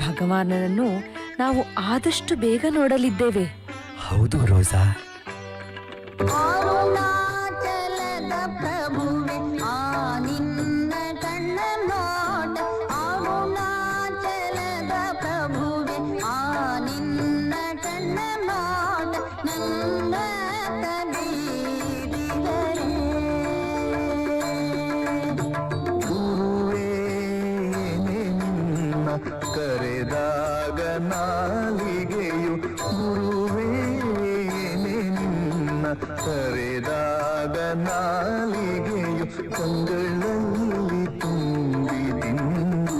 Speaker 7: ಭಗವಾನರನ್ನು ನಾವು ಆದಷ್ಟು ಬೇಗ ನೋಡಲಿದ್ದೇವೆ.
Speaker 15: ಹೌದು ರೋಸಾ.
Speaker 5: ಅರುಣಾಚಲದ ಪ್ರಭುವೆ ಆ ನಿನ್ನ ಕಣ್ಣ ನೋಟ, ಅರುಣಾಚಲದ ಪ್ರಭುವೆ ಆ ನಿನ್ನ ಕಣ್ಣ ನೋಟ ನನ್ನ ಕಬೀರಿದರೆ. ಗುರುವೇ ನಿನ್ನ ಕರೆದಾಗ ನಾಲಿಗೆಯು, ಗುರುವೇ ನಿನ್ನ ಕರೆದಾಗ ನಾಲಿಗೆಯು ಕಂಗಳಲ್ಲಿ ತುಂಬಿದಿಂದು.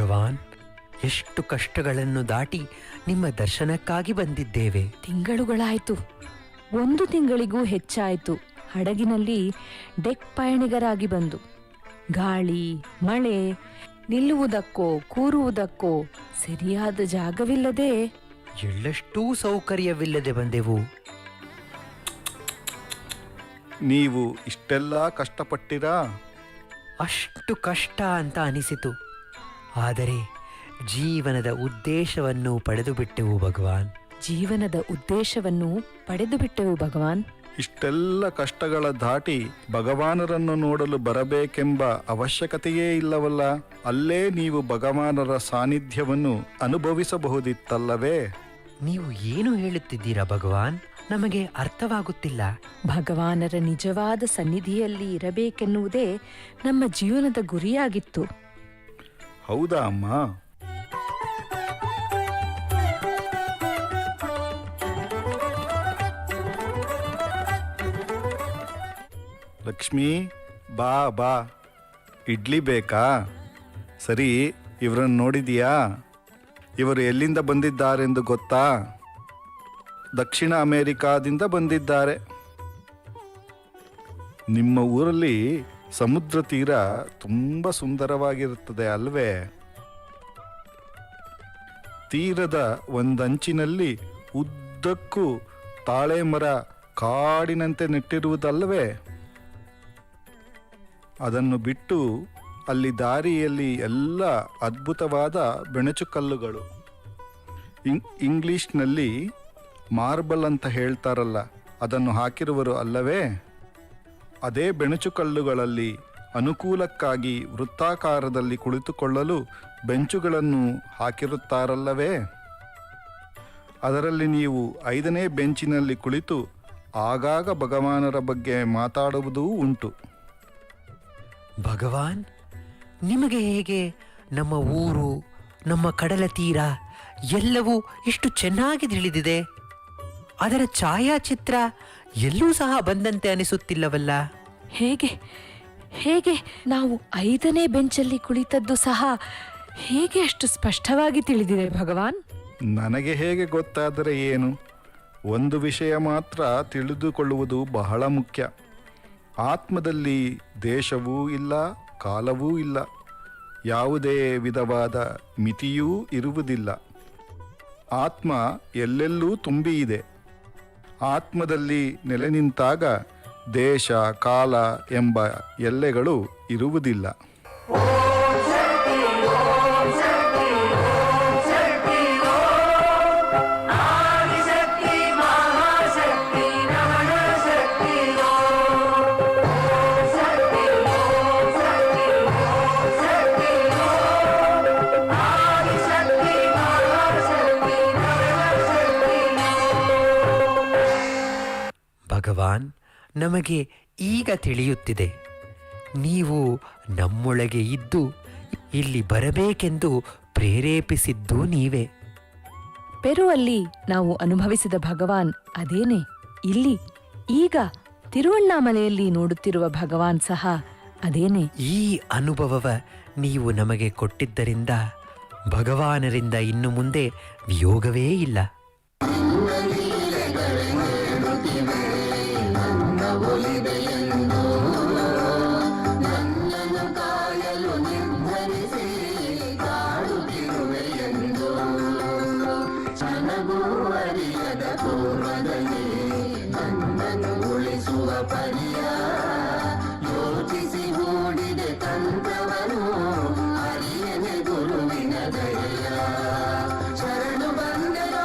Speaker 15: ಭಗವಾನ್, ಎಷ್ಟು ಕಷ್ಟಗಳನ್ನು ದಾಟಿ ನಿಮ್ಮ ದರ್ಶನಕ್ಕಾಗಿ ಬಂದಿದ್ದೇವೆ.
Speaker 7: ತಿಂಗಳುಗಳಾಯ್ತು, 1 ತಿಂಗಳಿಗೂ ಹೆಚ್ಚಾಯಿತು ಹಡಗಿನಲ್ಲಿ ಡೆಕ್ ಪಯಣಿಗರಾಗಿ ಬಂದು. ಗಾಳಿ, ಮಳೆ, ನಿಲ್ಲುವುದಕ್ಕೋ ಕೂರುವುದಕ್ಕೋ ಸರಿಯಾದ ಜಾಗವಿಲ್ಲದೆ,
Speaker 15: ಎಳ್ಳಷ್ಟೂ ಸೌಕರ್ಯವಿಲ್ಲದೆ ಬಂದೆವು.
Speaker 4: ನೀವು ಇಷ್ಟೆಲ್ಲ ಕಷ್ಟಪಟ್ಟಿರಾ?
Speaker 15: ಅಷ್ಟು ಕಷ್ಟ ಅಂತ ಅನಿಸಿತು. ಆದರೆ ಜೀವನದ ಉದ್ದೇಶವನ್ನು ಪಡೆದು ಬಿಟ್ಟೆವು ಭಗವಾನ್.
Speaker 7: ಜೀವನದ ಉದ್ದೇಶವನ್ನು ಪಡೆದು ಬಿಟ್ಟೆವು ಭಗವಾನ್.
Speaker 4: ಇಷ್ಟೆಲ್ಲ ಕಷ್ಟಗಳ ದಾಟಿ ಭಗವಾನರನ್ನು ನೋಡಲು ಬರಬೇಕೆಂಬ ಅವಶ್ಯಕತೆಯೇ ಇಲ್ಲವಲ್ಲ. ಅಲ್ಲೇ ನೀವು ಭಗವಾನರ ಸಾನ್ನಿಧ್ಯವನ್ನು ಅನುಭವಿಸಬಹುದಿತ್ತಲ್ಲವೇ?
Speaker 15: ನೀವು ಏನು ಹೇಳುತ್ತಿದ್ದೀರಾ ಭಗವಾನ್? ನಮಗೆ ಅರ್ಥವಾಗುತ್ತಿಲ್ಲ.
Speaker 7: ಭಗವಾನರ ನಿಜವಾದ ಸನ್ನಿಧಿಯಲ್ಲಿ ಇರಬೇಕೆನ್ನುವುದೇ ನಮ್ಮ ಜೀವನದ ಗುರಿಯಾಗಿತ್ತು.
Speaker 4: ಹೌದಾ ಅಮ್ಮ? ಲಕ್ಷ್ಮಿ, ಬಾ ಬಾ. ಇಡ್ಲಿ ಬೇಕಾ? ಸರಿ, ಇವರನ್ನು ನೋಡಿದೀಯಾ? ಇವರು ಎಲ್ಲಿಂದ ಬಂದಿದ್ದಾರೆಂದು ಗೊತ್ತಾ? ದಕ್ಷಿಣ ಅಮೆರಿಕಾದಿಂದ ಬಂದಿದ್ದಾರೆ. ನಿಮ್ಮ ಊರಲ್ಲಿ ಸಮುದ್ರ ತೀರ ತುಂಬ ಸುಂದರವಾಗಿರುತ್ತದೆ ಅಲ್ವೇ? ತೀರದ ಒಂದಂಚಿನಲ್ಲಿ ಉದ್ದಕ್ಕೂ ತಾಳೆ ಮರ ಕಾಡಿನಂತೆ ನೆಟ್ಟಿರುವುದಲ್ಲವೇ? ಅದನ್ನು ಬಿಟ್ಟು ಅಲ್ಲಿ ದಾರಿಯಲ್ಲಿ ಎಲ್ಲ ಅದ್ಭುತವಾದ ಬೆಣಚುಕಲ್ಲುಗಳು. ಇಂಗ್ಲಿಷ್ನಲ್ಲಿ ಮಾರ್ಬಲ್ ಅಂತ ಹೇಳ್ತಾರಲ್ಲ, ಅದನ್ನು ಹಾಕಿರುವರು ಅಲ್ಲವೇ? ಅದೇ ಬೆಣಚುಕಲ್ಲುಗಳಲ್ಲಿ ಅನುಕೂಲಕ್ಕಾಗಿ ವೃತ್ತಾಕಾರದಲ್ಲಿ ಕುಳಿತುಕೊಳ್ಳಲು ಬೆಂಚುಗಳನ್ನು ಹಾಕಿರುತ್ತಾರಲ್ಲವೇ? ಅದರಲ್ಲಿ ನೀವು 5ನೇ ಬೆಂಚಿನಲ್ಲಿ ಕುಳಿತು ಆಗಾಗ ಭಗವಾನರ ಬಗ್ಗೆ ಮಾತಾಡುವುದೂ ಉಂಟು.
Speaker 15: ಭಗವಾನ್, ನಿಮಗೆ ಹೇಗೆ ನಮ್ಮ ಊರು, ನಮ್ಮ ಕಡಲ ತೀರ ಎಲ್ಲವೂ ಇಷ್ಟು ಚೆನ್ನಾಗಿ ತಿಳಿದಿದೆ? ಅದರ ಛಾಯಾಚಿತ್ರ ಎಲ್ಲೂ ಸಹ ಬಂದಂತೆ ಅನಿಸುತ್ತಿಲ್ಲವಲ್ಲ?
Speaker 7: ಹೇಗೆ ನಾವು 5ನೇ ಬೆಂಚಲ್ಲಿ ಕುಳಿತದ್ದು ಸಹ ಹೇಗೆ ಅಷ್ಟು ಸ್ಪಷ್ಟವಾಗಿ ತಿಳಿದಿದೆ ಭಗವಾನ್?
Speaker 4: ನನಗೆ ಹೇಗೆ ಗೊತ್ತಾದರೆ ಏನು? ಒಂದು ವಿಷಯ ಮಾತ್ರ ತಿಳಿದುಕೊಳ್ಳುವುದು ಬಹಳ ಮುಖ್ಯ. ಆತ್ಮದಲ್ಲಿ ದೇಶವೂ ಇಲ್ಲ, ಕಾಲವೂ ಇಲ್ಲ, ಯಾವುದೇ ವಿಧವಾದ ಮಿತಿಯೂ ಇರುವುದಿಲ್ಲ. ಆತ್ಮ ಎಲ್ಲೆಲ್ಲೂ ತುಂಬಿ ಇದೆ. ಆತ್ಮದಲ್ಲಿ ನೆಲೆ ನಿಂತಾಗ ದೇಶ, ಕಾಲ ಎಂಬ ಎಲ್ಲೆಗಳು ಇರುವುದಿಲ್ಲ.
Speaker 15: ಭಗವಾನ್, ನಮಗೆ ಈಗ ತಿಳಿಯುತ್ತಿದೆ, ನೀವು ನಮ್ಮೊಳಗೆ ಇದ್ದು ಇಲ್ಲಿ ಬರಬೇಕೆಂದು ಪ್ರೇರೇಪಿಸಿದ್ದು ನೀವೇ.
Speaker 7: ಪೆರುವಲ್ಲಿ ನಾವು ಅನುಭವಿಸಿದ ಭಗವಾನ್ ಅದೇನೆ ಇಲ್ಲಿ ಈಗ ತಿರುವಣ್ಣಾಮಲೆಯಲ್ಲಿ ನೋಡುತ್ತಿರುವ ಭಗವಾನ್ ಸಹ ಅದೇನೆ.
Speaker 15: ಈ ಅನುಭವವ ನೀವು ನಮಗೆ ಕೊಟ್ಟಿದ್ದರಿಂದ ಭಗವಾನರಿಂದ ಇನ್ನು ಮುಂದೆ ವಿಯೋಗವೇ ಇಲ್ಲ.
Speaker 5: ಯೋಚಿಸಿ ಹೂಡಿದೆ ತಂತ್ರವನು ಅರಿಯದೆ ಗುರುವಿನ ದಯ. ಶರಣು ಬಂದೆಯೋ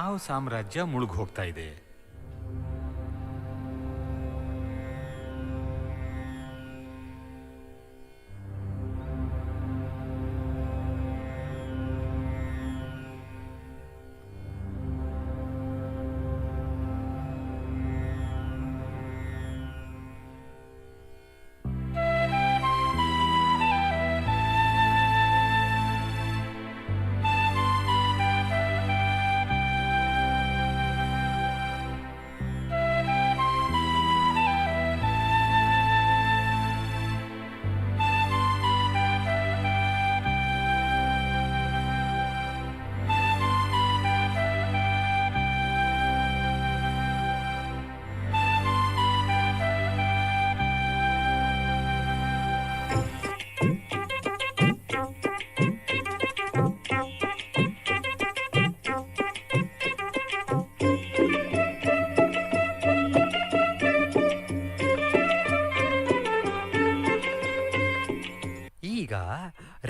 Speaker 17: ಯಾವ ಸಾಮ್ರಾಜ್ಯ ಮುಳುಗ್ ಹೋಗ್ತಾ ಇದೆ?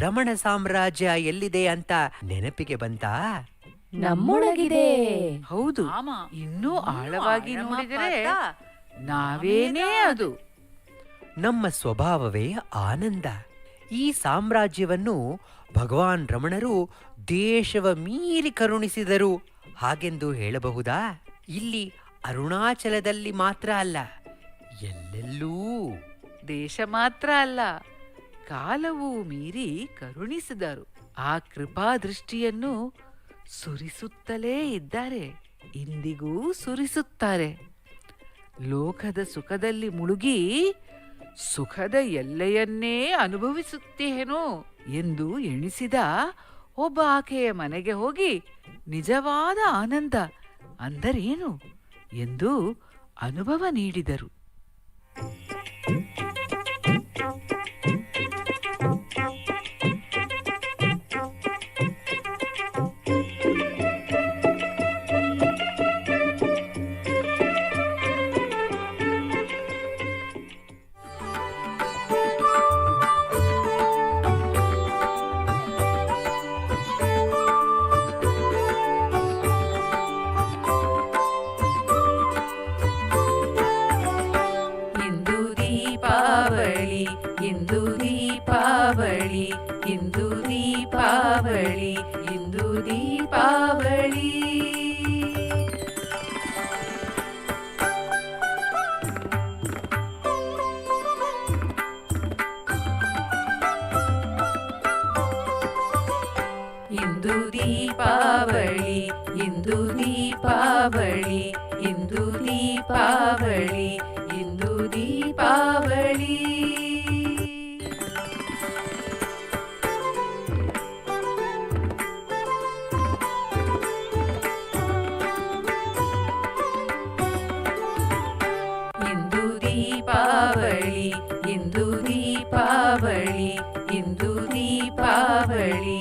Speaker 15: ರಮಣ ಸಾಮ್ರಾಜ್ಯ ಎಲ್ಲಿದೆ ಅಂತ ನೆನಪಿಗೆ ಬಂತಾ?
Speaker 7: ನಮ್ಮೊಳಗಿದೆ.
Speaker 10: ಹೌದು, ಇನ್ನೂ ಆಳವಾಗಿ ನೋಡಿದರೆ ನಾವೇನೇ ಅದು.
Speaker 15: ನಮ್ಮ ಸ್ವಭಾವವೇ ಆನಂದ. ಈ ಸಾಮ್ರಾಜ್ಯವನ್ನು ಭಗವಾನ್ ರಮಣರು ದೇಶವ ಮೀರಿ ಕರುಣಿಸಿದರು ಹಾಗೆಂದು ಹೇಳಬಹುದಾ? ಇಲ್ಲಿ ಅರುಣಾಚಲದಲ್ಲಿ ಮಾತ್ರ ಅಲ್ಲ, ಎಲ್ಲೆಲ್ಲೂ.
Speaker 10: ದೇಶ ಮಾತ್ರ ಅಲ್ಲ, ಕಾಲವೂ ಮೀರಿ ಕರುಣಿಸಿದರು. ಆ ಕೃಪಾ ದೃಷ್ಟಿಯನ್ನು ಸುರಿಸುತ್ತಲೇ ಇದ್ದಾರೆ, ಇಂದಿಗೂ ಸುರಿಸುತ್ತಾರೆ. ಲೋಕದ ಸುಖದಲ್ಲಿ ಮುಳುಗಿ ಸುಖದ ಎಲ್ಲೆಯನ್ನೇ ಅನುಭವಿಸುತ್ತೇನೋ ಎಂದು ಎಣಿಸಿದ ಒಬ್ಬ ಆಕೆಯ ಮನೆಗೆ ಹೋಗಿ ನಿಜವಾದ ಆನಂದ ಅಂದರೇನು ಎಂದು ಅನುಭವ ನೀಡಿದರು. ಇಂದು ದೀಪಾವಳಿ, ಇಂದು ದೀಪಾವಳಿ, ಇಂದು ದೀಪಾವಳಿ. ಇಂದು ದೀಪಾವಳಿ, ಇಂದು ದೀಪಾವಳಿ, ಇಂದು ದೀಪಾವಳಿ, ಇಂದು ದೀಪಾವಳಿ. ಇಂದು ದೀಪಾವಳಿ, ಇಂದು ದೀಪಾವಳಿ, ಇಂದು ದೀಪಾವಳಿ,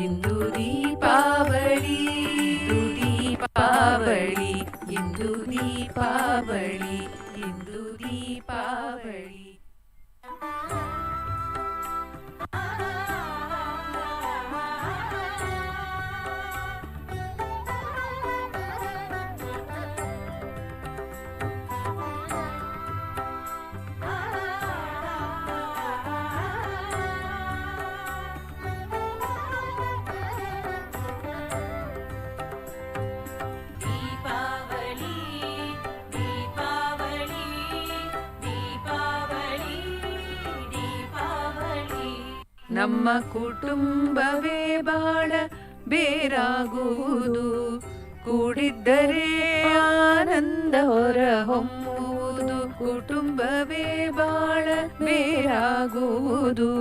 Speaker 10: ಇಂದು ದೀಪಾವಳಿ, ಇಂದು ದೀಪಾವಳಿ, ಇಂದು ದೀಪಾವಳಿ, ಇಂದು ದೀಪಾವಳಿ. ನಮ್ಮ ಕುಟುಂಬವೇ ಬಾಳ ಬೇರಾಗುವುದು, ಕೂಡಿದ್ದರೆ ಆನಂದ ಹೊರ ಹೊಮ್ಮುವುದು. ಕುಟುಂಬವೇ ಬಾಳ ಬೇರಾಗುವುದು,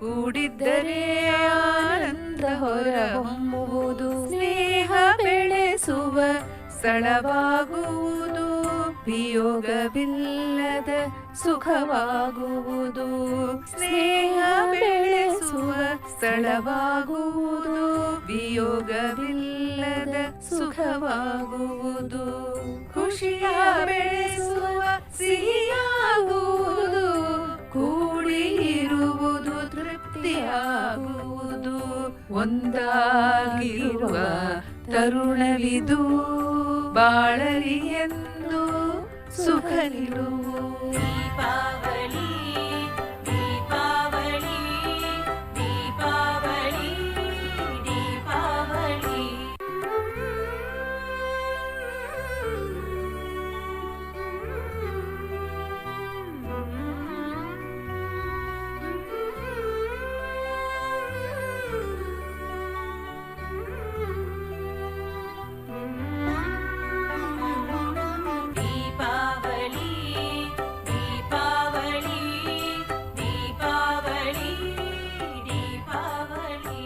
Speaker 10: ಕೂಡಿದ್ದರೆ ಆನಂದ ಹೊರ ಹೊಮ್ಮುವುದು. ಸ್ನೇಹ ಬೆಳೆಸುವ ಸ್ಥಳವಾಗುವುದು, ವಿಯೋಗವಿಲ್ಲದ ಸುಖವಾಗುವುದು. ಸ್ನೇಹ ಬೆಳೆಸುವ ಸ್ಥಳವಾಗುವುದು, ವಿಯೋಗವಿಲ್ಲದ ಸುಖವಾಗುವುದು. ಖುಷಿಯ ಬೆಳೆಸುವ ಸಿಹಿಯಾಗುವುದು, ಕೂಡಿರುವುದು ತೃಪ್ತಿಯಾಗುವುದು. ಒಂದಾಗಿರುವ ತರುಣವಿದು ಬಾಳಲಿ ಎಂದು ಸುಖ ನಿಲುವು.
Speaker 8: ದೀಪಾವಳಿ ದೀಪಾವಳಿ ದೀಪಾವಳಿ ದೀಪಾವಳಿ. ದೀಪಾವಳಿ ದೀಪಾವಳಿ ದೀಪಾವಳಿ ದೀಪಾವಳಿ.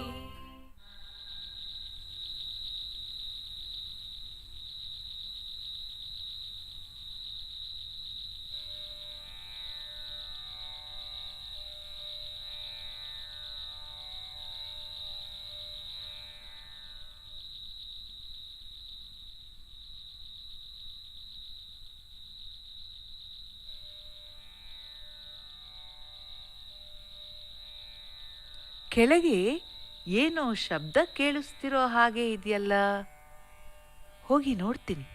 Speaker 10: ಕೆಳಗೆ ಏನೋ ಶಬ್ದ ಕೇಳಿಸ್ತಿರೋ ಹಾಗೆ ಇದೆಯಲ್ಲ, ಹೋಗಿ ನೋಡ್ತೀನಿ.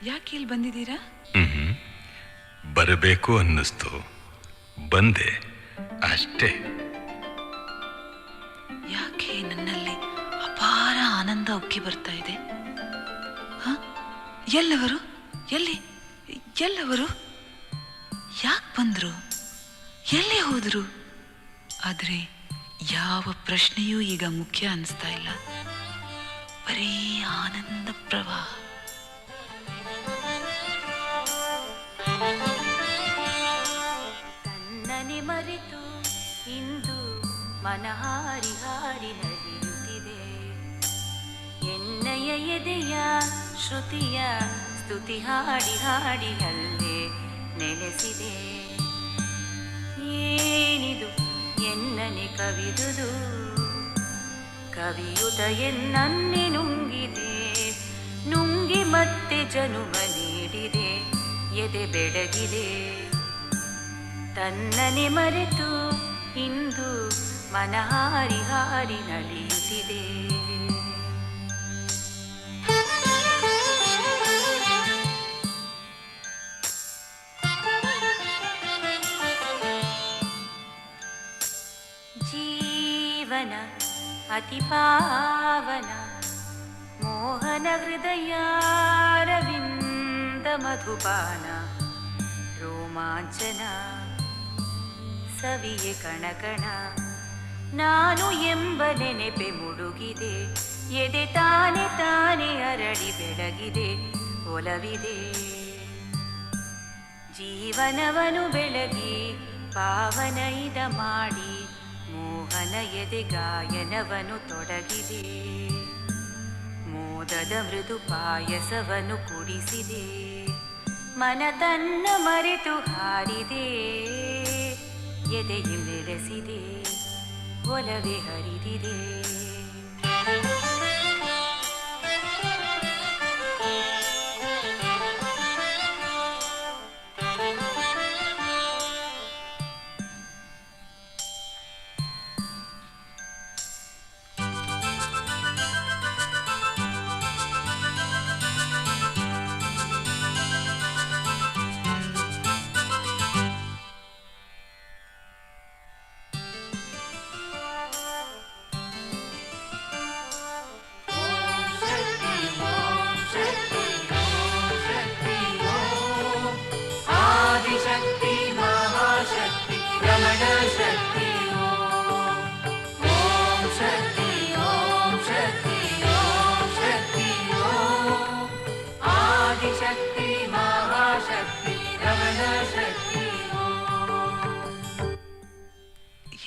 Speaker 10: ಯಾಕೆ ಇಲ್ಲಿ ಬಂದಿದ್ದೀರಾ?
Speaker 12: ಬರಬೇಕು ಅನ್ನಿಸ್ತು, ಬಂದೆ ಅಷ್ಟೇ.
Speaker 10: ಯಾಕೆ ನನ್ನಲ್ಲಿ ಅಪಾರ ಆನಂದ ಉಕ್ಕಿ ಬರ್ತಾ ಇದೆ. ಎಲ್ಲವರು ಎಲ್ಲವರು ಯಾಕೆ ಬಂದ್ರು, ಎಲ್ಲಿ ಹೋದ್ರು? ಆದ್ರೆ ಯಾವ ಪ್ರಶ್ನೆಯೂ ಈಗ ಮುಖ್ಯ ಅನಿಸ್ತಾ ಇಲ್ಲ. ಬರೀ ಆನಂದ ಪ್ರವಾಹ.
Speaker 8: ತನ್ನನೆ ಮರೆತು ಇಂದು ಮನಹಾರಿ ಹಾರಿ ನಡೆಯುತ್ತಿದೆ. ಎನ್ನಯ ಎದೆಯ ಶ್ರುತಿಯ ಸ್ತುತಿ ಹಾಡಿ ಹಾಡಿ ಅಲ್ಲೇ ನೆಲೆಸಿದೆ. ಏನಿದು ಎನ್ನನೆ ಕವಿದುದು, ಕವಿಯುತ ಎನ್ನನ್ನೆ ನುಂಗಿದೆ. ನುಂಗಿ ಮತ್ತೆ ಜನುಮ ನೀಡಿದೆ, ಎದೆ ಬೆಳಗಿದೆ. ತನ್ನನೆ ಮರೆತು ಇಂದು ಮನಹಾರಿ ಹಾರಿ ನಡೆಯುತ್ತಿದೆ. ಜೀವನ ಅತಿ ಪಾವನ ಮೋಹನ ಹೃದಯಾರವಿಂದ ಮಧುಪಾನ ರೋಮಾಂಚನ ಸವಿಯೆ ಕಣಕಣ. ನಾನು ಎಂಬ ನೆನೆಪೆ ಮುಡುಗಿದೆ, ಎದೆ ತಾನೆ ತಾನೆ ಅರಳಿ ಬೆಳಗಿದೆ, ಒಲವಿದೆ. ಜೀವನವನು ಬೆಳಗಿ ಪಾವನ ಇದ ಮಾಡಿ ಮೋಹನ ಎದೆ ಗಾಯನವನು ತೊಡಗಿದೆ. ಮೋದದ ಮೃದು ಪಾಯಸವನ್ನು ಕುಡಿಸಿದೆ, ಮನ ತನ್ನ ಮರೆತು ಹಾರಿದೆ. ಎದೆಯು ನೆಲೆಸಿದೆ, ಒಲವೇ ಹರಿದಿದೆ.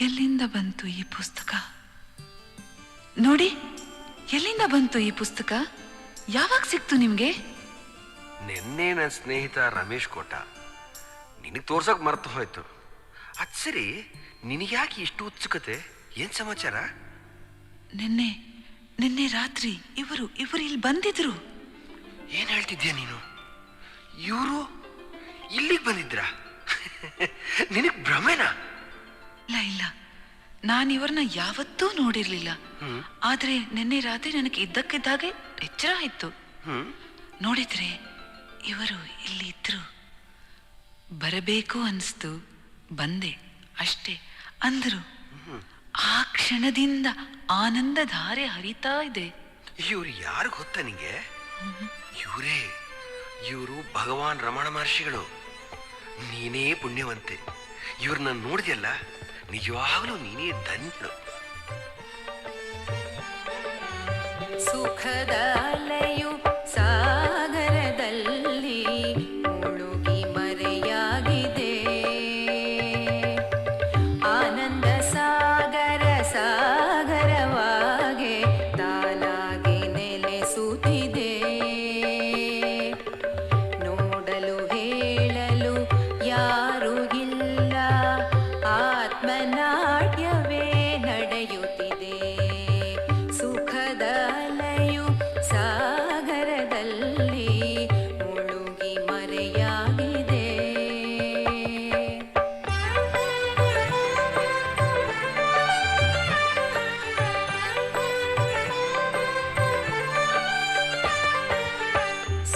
Speaker 10: ಎಲ್ಲಿಂದ ಬಂತು ಈ ಪುಸ್ತಕ? ನೋಡಿ, ಎಲ್ಲಿಂದ ಬಂತು ಈ ಪುಸ್ತಕ? ಯಾವಾಗ ಸಿಕ್ತು ನಿಮ್ಗೆ?
Speaker 16: ನಿನ್ನೆ ನನ್ನ ಸ್ನೇಹಿತ ರಮೇಶ್ ಕೊಟ್ಟ. ನಿನಗೆ ತೋರ್ಸೋಕೆ ಮರೆತು ಹೋಯ್ತು. ಅದು ಸರಿ, ನಿನಗ್ಯಾಕೆ ಇಷ್ಟು ಉತ್ಸುಕತೆ? ಏನು ಸಮಾಚಾರ?
Speaker 10: ನಿನ್ನೆ ರಾತ್ರಿ ಇವರು ಇಲ್ಲಿ ಬಂದಿದ್ರು.
Speaker 16: ಏನು ಹೇಳ್ತಿದ್ಯಾ ನೀನು? ಇವರು ಇಲ್ಲಿಗೆ ಬಂದಿದ್ರಾ? ನಿನಗೆ ಭ್ರಮೆನಾ?
Speaker 10: ಇಲ್ಲ ಇಲ್ಲ, ನಾನು ಇವ್ರನ್ನ ಯಾವತ್ತೂ ನೋಡಿರ್ಲಿಲ್ಲ. ಆದ್ರೆ ನಿನ್ನೆ ರಾತ್ರಿ ನನಗೆ ಇದ್ದಕ್ಕಿದ್ದಾಗೆ ಎಚ್ಚರ ಆಯ್ತು. ನೋಡಿದ್ರೆ ಇವರು ಇಲ್ಲಿ ಇದ್ರು. ಬರಬೇಕು ಅನ್ಸ್ತು, ಬಂದೆ ಅಷ್ಟೇ ಅಂದ್ರು. ಆ ಕ್ಷಣದಿಂದ ಆನಂದ ಧಾರೆ ಹರಿತಾ ಇದೆ.
Speaker 16: ಇವ್ರು ಯಾರು ಗೊತ್ತಾ ನಿಂಗೆ? ಇವರು ಭಗವಾನ್ ರಮಣ ಮಹರ್ಷಿಗಳು. ನೀನೇ ಪುಣ್ಯವಂತೆ. ಇವ್ರನ್ನ ನೋಡಿದ್ಯಲ್ಲ, ನಿಜವಾಗ್ಲೂ ನೀನೇ ಧನ್ಯಳು.
Speaker 8: ಸುಖದ ಅಲೆಯು ಸಾಗರದಲ್ಲಿ ಮುಳುಗಿ ಮರೆಯಾಗಿದೆ. ಆನಂದ ಸಾಗರ ಸಾಗರವಾಗೆ ತಾನಾಗಿ ನೆಲೆಸುತ್ತಿದೆ. ನೋಡಲು ಹೇಳಲು ಯಾರು ಇಲ್ಲ, ಆತ್ಮನಾಟ್ಯವೇ ನಡೆಯುತ್ತಿದೆ. ಸುಖದ ಅಲೆಯು ಸಾಗರದಲ್ಲಿ ಮುಳುಗಿ ಮರೆಯಾಗಿದೆ.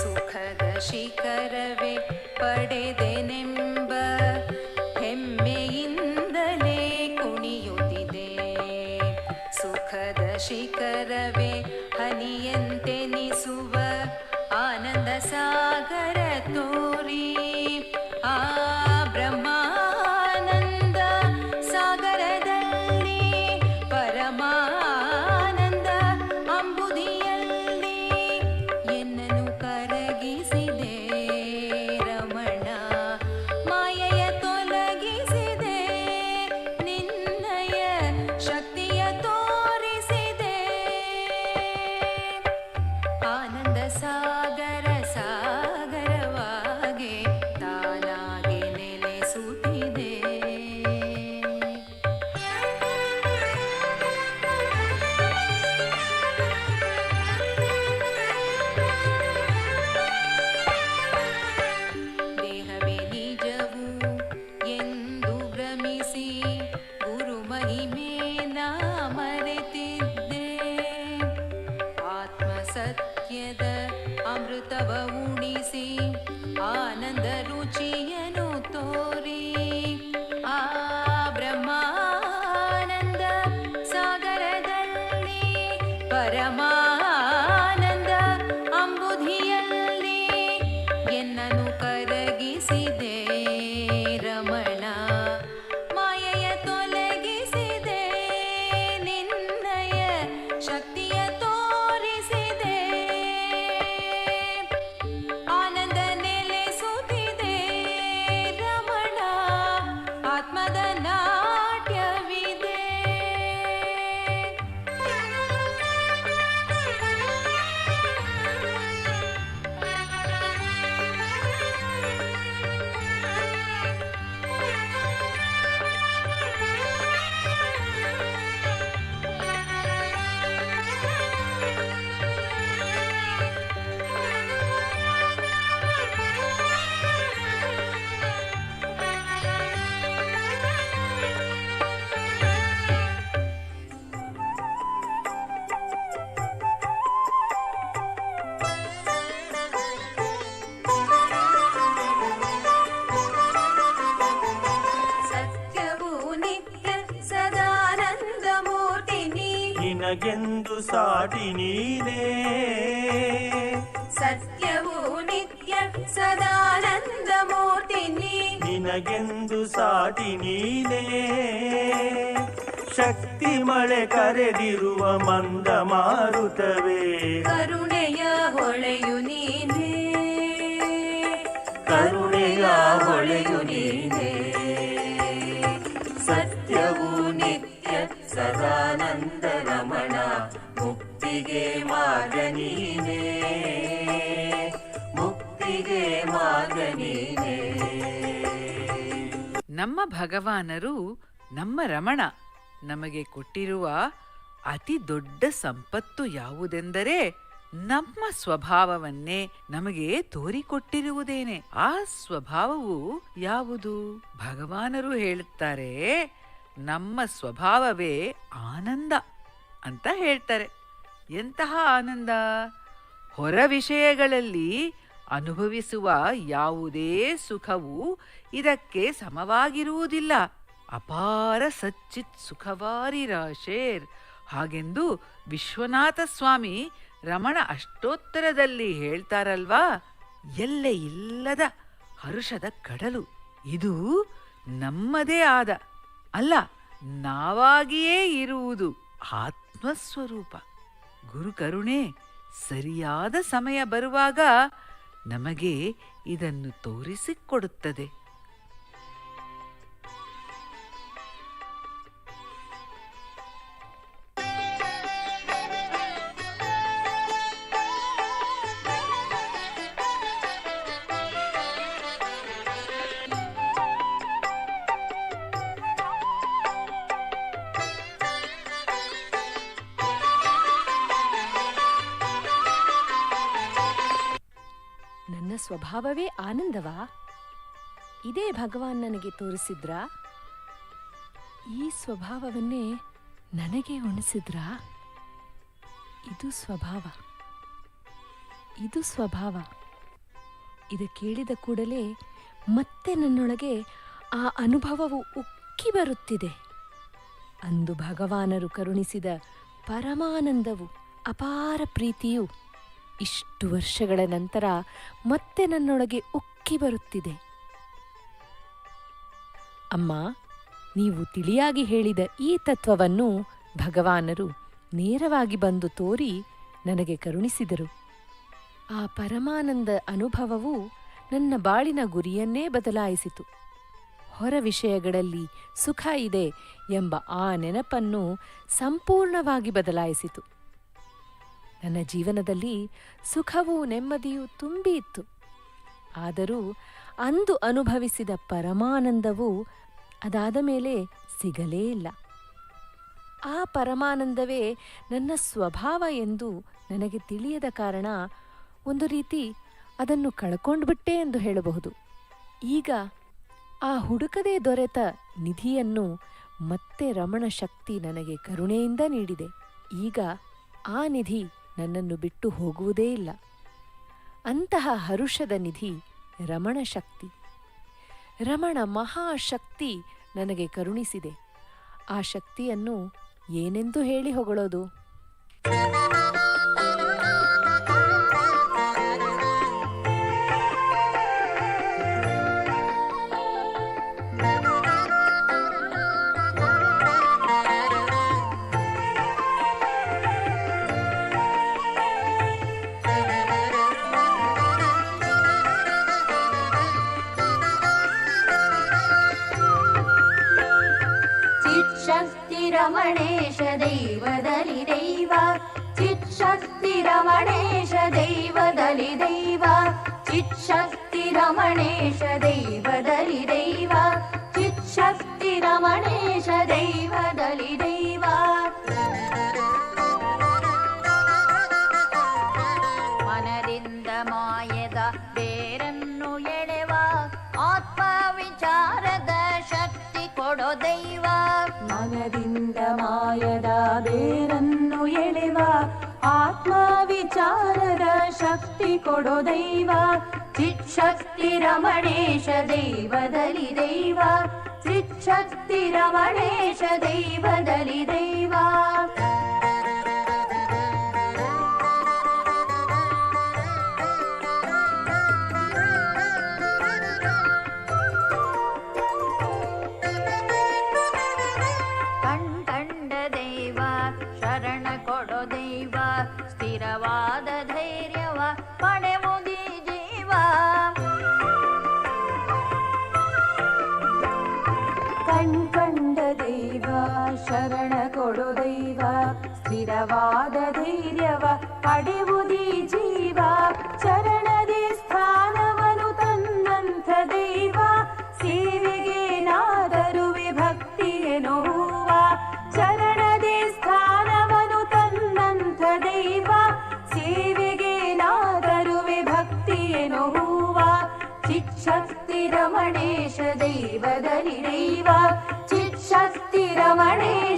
Speaker 8: ಸುಖದ ಶಿಖರವೇ ಪಡೆದೆನೆಂಬ ಹೆಮ್ಮೆಯಿಂದಲೇ ಕುಣಿಯುತ್ತಿದೆ. ಸುಖದ ಶಿಖರವೇ ಹನಿಯಂತೆನಿಸುವ ಆನಂದ ಸಾಗರ ತೋರಿ. ಆ ಬ್ರಹ್ಮಾನಂದ ಸಾಗರದಲ್ಲಿ ಪರಮಾನಂದ ಅಂಬುದಿಯಲ್ಲಿ ಎನ್ನನು ಕರಗಿಸಿದೆ ರಮಣ. ಮಾಯೆಯ ತೊಲಗಿಸಿದೆ, ನಿನ್ನಯ ಶಕ್ತಿಯ ತೋರಿಸಿದೆ. ಆನಂದ ಸಾಗರ ಸಾಗರವಾಗೆ ತಾನಾಗೆ ನೆಲೆಸುತ್ತಿದೆ. ದೇಹವೇ ನಿಜವು ಎಂದು ಭ್ರಮಿಸಿ ಗುರು ಮಹಿಮೇನ ಮರೆತಿದ್ದೆ. ಆತ್ಮ ಸತ್ಯದ ಅಮೃತವ ಉಣಿಸಿ ಆನಂದ ರುಚಿಯನು ತೋರಿ. ಆ ಬ್ರಹ್ಮಾನಂದ ಸಾಗರದಲ್ಲಿ ಪರಮಾನಂದ ಅಂಬುಧಿಯಲ್ಲಿ ಎನ್ನನು ಕರಗಿಸಿದೆ ರಮಣ. ಮಾಯೆಯ ತೊಲಗಿಸಿದೆ, ನಿನ್ನಯ ಶಕ್ತಿಯ ತೋರಿಸಿದೆ. ಆನಂದ ನೆಲೆಸುತ್ತಿದೆ ರಮಣ, ಆತ್ಮದ ನಾಟ್ಯವಿದೆ. ಸತ್ಯವು ನಿತ್ಯ ಸದಾನಂದ ಮೂರ್ತಿ ನೀ.
Speaker 22: ನಿನಗೆಂದು ಸಾಟಿ ನೀನೇ.
Speaker 8: ಸತ್ಯವು ನಿತ್ಯ ಸದಾನಂದ ಮೂರ್ತಿ ನೀ.
Speaker 22: ನಿನಗೆಂದು ಸಾಟಿ ನೀನೇ. ಶಕ್ತಿ ಮಳೆ ಕರೆದಿರುವ ಮಂದ ಮಾರುತವೇ,
Speaker 8: ಕರುಣೆಯ ಹೊಳೆಯು ನೀನೇ.
Speaker 22: ಕರುಣೆಯ ಹೊಳೆಯು ನೀನೇ. ಸತ್ಯವು ನಿತ್ಯ ಸದಾನಂದ ರಮಣ, ಮುಕ್ತಿಗೆ ಮಾರ್ಗ ನೀನೇ. ಮುಕ್ತಿಗೆ ಮಾರ್ಗ ನೀನೇ.
Speaker 3: ನಮ್ಮ ಭಗವಾನರು, ನಮ್ಮ ರಮಣ ನಮಗೆ ಕೊಟ್ಟಿರುವ ಅತಿ ದೊಡ್ಡ ಸಂಪತ್ತು ಯಾವುದೆಂದರೆ ನಮ್ಮ ಸ್ವಭಾವವನ್ನೇ ನಮಗೆ ತೋರಿಕೊಟ್ಟಿರುವುದೇನೆ. ಆ ಸ್ವಭಾವವು ಯಾವುದು? ಭಗವಾನರು ಹೇಳುತ್ತಾರೆ, ನಮ್ಮ ಸ್ವಭಾವವೇ ಆನಂದ ಅಂತ ಹೇಳ್ತಾರೆ. ಎಂತಹ ಆನಂದ? ಹೊರ ವಿಷಯಗಳಲ್ಲಿ ಅನುಭವಿಸುವ ಯಾವುದೇ ಸುಖವು ಇದಕ್ಕೆ ಸಮವಾಗಿರುವುದಿಲ್ಲ. ಅಪಾರ ಸಚ್ಚಿತ್ ಸುಖವಾರಿರಾಶೇರ್ ಹಾಗೆಂದು ವಿಶ್ವನಾಥ ಸ್ವಾಮಿ ರಮಣ ಅಷ್ಟೋತ್ತರದಲ್ಲಿ ಹೇಳ್ತಾರಲ್ವಾ, ಎಲ್ಲೆ ಇಲ್ಲದ ಹರುಷದ ಕಡಲು ಇದು ನಮ್ಮದೇ ಆದ ಅಲ್ಲ, ನಾವಾಗಿಯೇ ಇರುವುದು ಆತ್ಮಸ್ವರೂಪ. ಗುರುಕರುಣೆ ಸರಿಯಾದ ಸಮಯ ಬರುವಾಗ ನಮಗೆ ಇದನ್ನು ತೋರಿಸಿಕೊಡುತ್ತದೆ.
Speaker 7: ನನ್ನ ಸ್ವಭಾವವೇ ಆನಂದವಾ? ಇದೇ ಭಗವಾನ್ ನನಗೆ ತೋರಿಸಿದ್ರಾ? ಈ ಸ್ವಭಾವವನ್ನೇ ನನಗೆ ಉಣಿಸಿದ್ರಾ? ಇದು ಸ್ವಭಾವ, ಇದು ಸ್ವಭಾವ. ಇದು ಕೇಳಿದ ಕೂಡಲೇ ಮತ್ತೆ ನನ್ನೊಳಗೆ ಆ ಅನುಭವವು ಉಕ್ಕಿ ಬರುತ್ತಿದೆ. ಅಂದು ಭಗವಾನರು ಕರುಣಿಸಿದ ಪರಮಾನಂದವು, ಅಪಾರ ಪ್ರೀತಿಯು ಇಷ್ಟು ವರ್ಷಗಳ ನಂತರ ಮತ್ತೆ ನನ್ನೊಳಗೆ ಉಕ್ಕಿ ಬರುತ್ತಿದೆ. ಅಮ್ಮ, ನೀವು ತಿಳಿಯಾಗಿ ಹೇಳಿದ ಈ ತತ್ವವನ್ನು ಭಗವಾನರು ನೇರವಾಗಿ ಬಂದು ತೋರಿ ನನಗೆ ಕರುಣಿಸಿದರು. ಆ ಪರಮಾನಂದ ಅನುಭವವು ನನ್ನ ಬಾಳಿನ ಗುರಿಯನ್ನೇ ಬದಲಾಯಿಸಿತು. ಹೊರ ವಿಷಯಗಳಲ್ಲಿ ಸುಖ ಇದೆ ಎಂಬ ಆ ನೆನಪನ್ನು ಸಂಪೂರ್ಣವಾಗಿ ಬದಲಾಯಿಸಿತು. ನನ್ನ ಜೀವನದಲ್ಲಿ ಸುಖವೂ ನೆಮ್ಮದಿಯೂ ತುಂಬಿ ಇತ್ತು. ಆದರೂ ಅಂದು ಅನುಭವಿಸಿದ ಪರಮಾನಂದವು ಅದಾದ ಮೇಲೆ ಸಿಗಲೇ ಇಲ್ಲ. ಆ ಪರಮಾನಂದವೇ ನನ್ನ ಸ್ವಭಾವ ಎಂದು ನನಗೆ ತಿಳಿಯದ ಕಾರಣ ಒಂದು ರೀತಿ ಅದನ್ನು ಕಳ್ಕೊಂಡ್ಬಿಟ್ಟೆ ಎಂದು ಹೇಳಬಹುದು. ಈಗ ಆ ಹುಡುಕದೆ ದೊರೆತ ನಿಧಿಯನ್ನು ಮತ್ತೆ ರಮಣ ಶಕ್ತಿ ನನಗೆ ಕರುಣೆಯಿಂದ ನೀಡಿದೆ. ಈಗ ಆ ನಿಧಿ ನನ್ನನ್ನು ಬಿಟ್ಟು ಹೋಗುವುದೇ ಇಲ್ಲ. ಅಂತಹ ಹರುಷದ ನಿಧಿ ರಮಣ ಶಕ್ತಿ, ರಮಣ ಮಹಾಶಕ್ತಿ ನನಗೆ ಕರುಣಿಸಿದೆ. ಆ ಶಕ್ತಿಯನ್ನು ಏನೆಂದು ಹೇಳಿ ಹೊಗಳೋದು?
Speaker 8: ರಮಣೇಶ ದೈವದಲ್ಲಿ ದೈವ, ಚಿತ್ಶಕ್ತಿ ರಮಣೇಶ ದೈವದಲ್ಲಿ ದೈವ, ಚಿತ್ಶಕ್ತಿ ರಮಣೇಶ ದೈವದಲ್ಲಿ ದೈವ, ಚಿತ್ಶಕ್ತಿ ರಮಣೇಶ ದೈವದಲ್ಲಿ ದೈವ. ಮನದಿಂದ ಮಾಯದ ಬೇರನ್ನು ಎಳೆವ ಆತ್ಮ ವಿಚಾರದ ಶಕ್ತಿ ಕೊಡೋ ದೈವ.
Speaker 6: ಮನದಿಂದ ಮಾಯದ ಬೇರನ್ನು ಎಳೆವ ಆತ್ಮ ವಿಚಾರದ ಶಕ್ತಿ ಕೊಡೋ ದೈವ.
Speaker 8: ಚಿತ್ಶಕ್ತಿ ರಮಣೇಶ ದೈವದಲ್ಲಿ ದೈವ, ಚಿತ್ಶಕ್ತಿ ರಮಣೇಶ ದೈವದಲ್ಲಿ ದೈವ. ಸ್ಥಿರವಾದ ಧೈರ್ಯವ ಪಡೆಯುವುದಿ ಜೀವ.
Speaker 6: ಕಣ್ಕಂಡ ದೈವ ಶರಣ ಕೊಡೋ ದೈವ, ಸ್ಥಿರವಾದ ಧೈರ್ಯವ ಪಡೆಯುವುದಿ ಜೀವ. ಚರಣದಿ ಸ್ಥಾನವನು ತನ್ನಂಥ ದೈವ, ಸೇವೆಗೇನಾದರೂ ವಿಭಕ್ತಿಯೇನೋ ಹೂವ. ಚರಣದಿ ಸ್ಥಾನವನು ತನ್ನಂಥ ದೈವ, ಸೇವೆ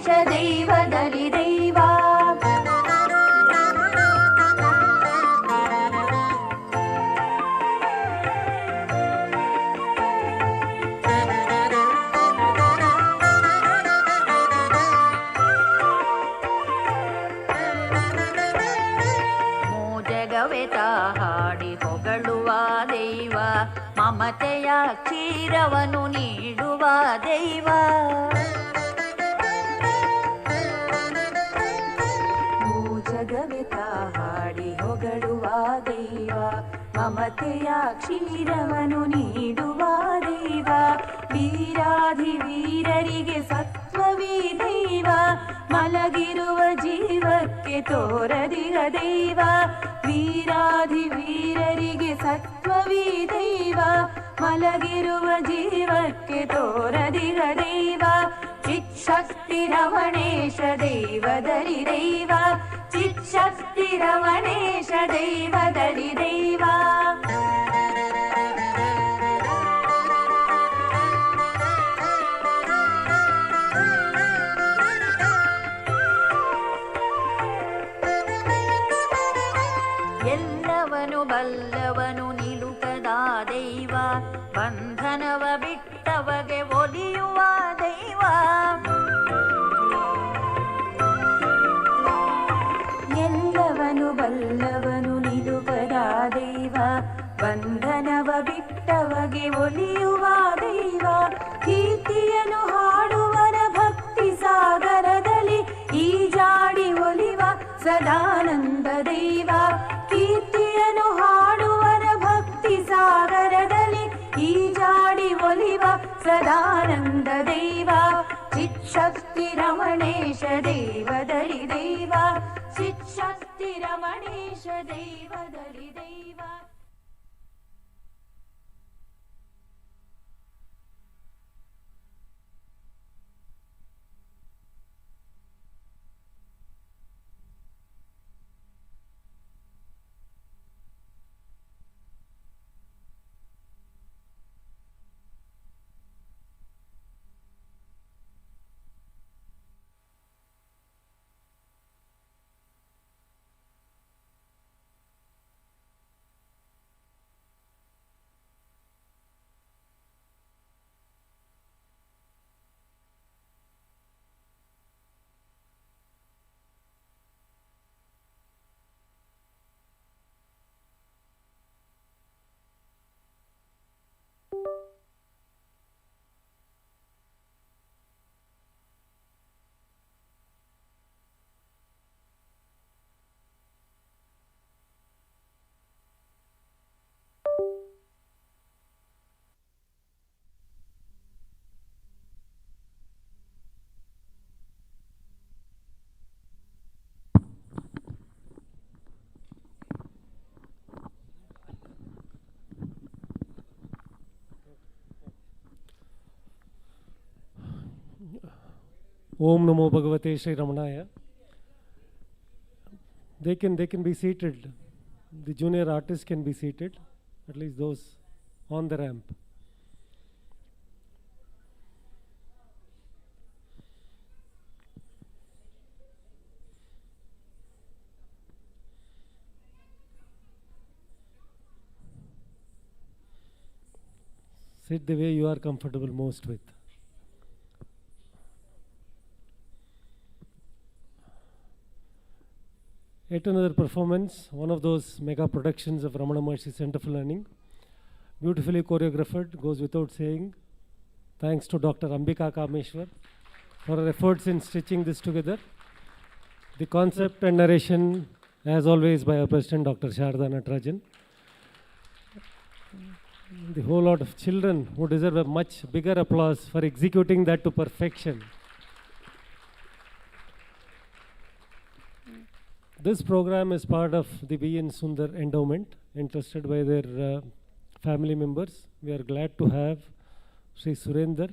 Speaker 8: ರಮಣೇಶ ದೈವದಲ್ಲಿ ದೈವ. ಜಗವೆತ ಹಾಡಿ ಹೊಗಳುವ ದೈವ, ಮಮತೆಯ ಕ್ಷೀರವನು ನೀಡುವ ದೈವ. ಜಗವೆತ ಹಾಡಿ ಹೊಗಳುವ ದೈವ, ಮಮತೆಯ ಕ್ಷೀರವನು ನೀಡುವ ದೈವ. ವೀರಾಧಿವೀರರಿಗೆ ಸತ್ವವೇ ದೈವ, ಮಲಗಿರುವ ಜೀವಕ್ಕೆ ತೋರದಿರ ದೈವ. ವೀರಾಧಿವೀರರಿಗೆ ಸತ್ವವೇ ದೈವ, ಮಲಗಿರುವ ಜೀವಕ್ಕೆ ತೋರದಿರ ದೈವ. ಚಿತ್ಶಕ್ತಿ ರಮಣೇಶ ದೈವದಲ್ಲಿ ದೈವ, ಚಿತ್ಶಕ್ತಿ ರಮಣೇಶ ದೈವದಲ್ಲಿ ದೈವ. ಎಲ್ಲವನು ಬಲ್ಲವನು ನಿಲುಕದ ದೈವ, ಬಂಧನವ ಬಿಟ್ಟವಗೆ ಒಲಿಯುವ ದೈವ. ಎಲ್ಲವನು ಬಲ್ಲವನು ನಿಲುಕದ ದೈವ, ಬಂಧನವ ಬಿಟ್ಟವಗೆ ಒಲಿಯುವ ದೈವ. ಕೀರ್ತಿಯನ್ನು ಹಾಡುವರ ಭಕ್ತಿ ಸಾಗರದಲ್ಲಿ ಈಜಾಡಿ ಒಲಿವ ಸದಾನಂದ ದೈವ. ಕೀರ್ತಿಯನ್ನು ಹಾಡುವರ ಭಕ್ತಿ ಸಾಗರದಲ್ಲಿ ಈಜಾಡಿ ಒಲಿವ ಸದಾನಂದ ದೈವ. ಚಿತ್ಶಕ್ತಿ ರಮಣೇಶ ದೈವದಲ್ಲಿ ದೈವ, ಚಿತ್ಶಕ್ತಿ ರಮಣೇಶ ದೈವದಲ್ಲಿ ದೈವ.
Speaker 9: Om Namo Bhagavate Shri Ramanaya. They can be seated. The junior artists can be seated, at least those on the ramp. Sit the way you are comfortable most with. Yet another performance, one of those mega productions of Ramana Maharshi Center for Learning. Beautifully choreographed, goes without saying. Thanks to Dr. Ambika Kameshwar for her efforts in stitching this together. The concept and narration, as always, by our president, Dr.Sarada. The whole lot of children who deserve a much bigger applause for executing that to perfection. This program is part of the B.N. Sundar Endowment, entrusted by their family members. We are glad to have Sri Surender,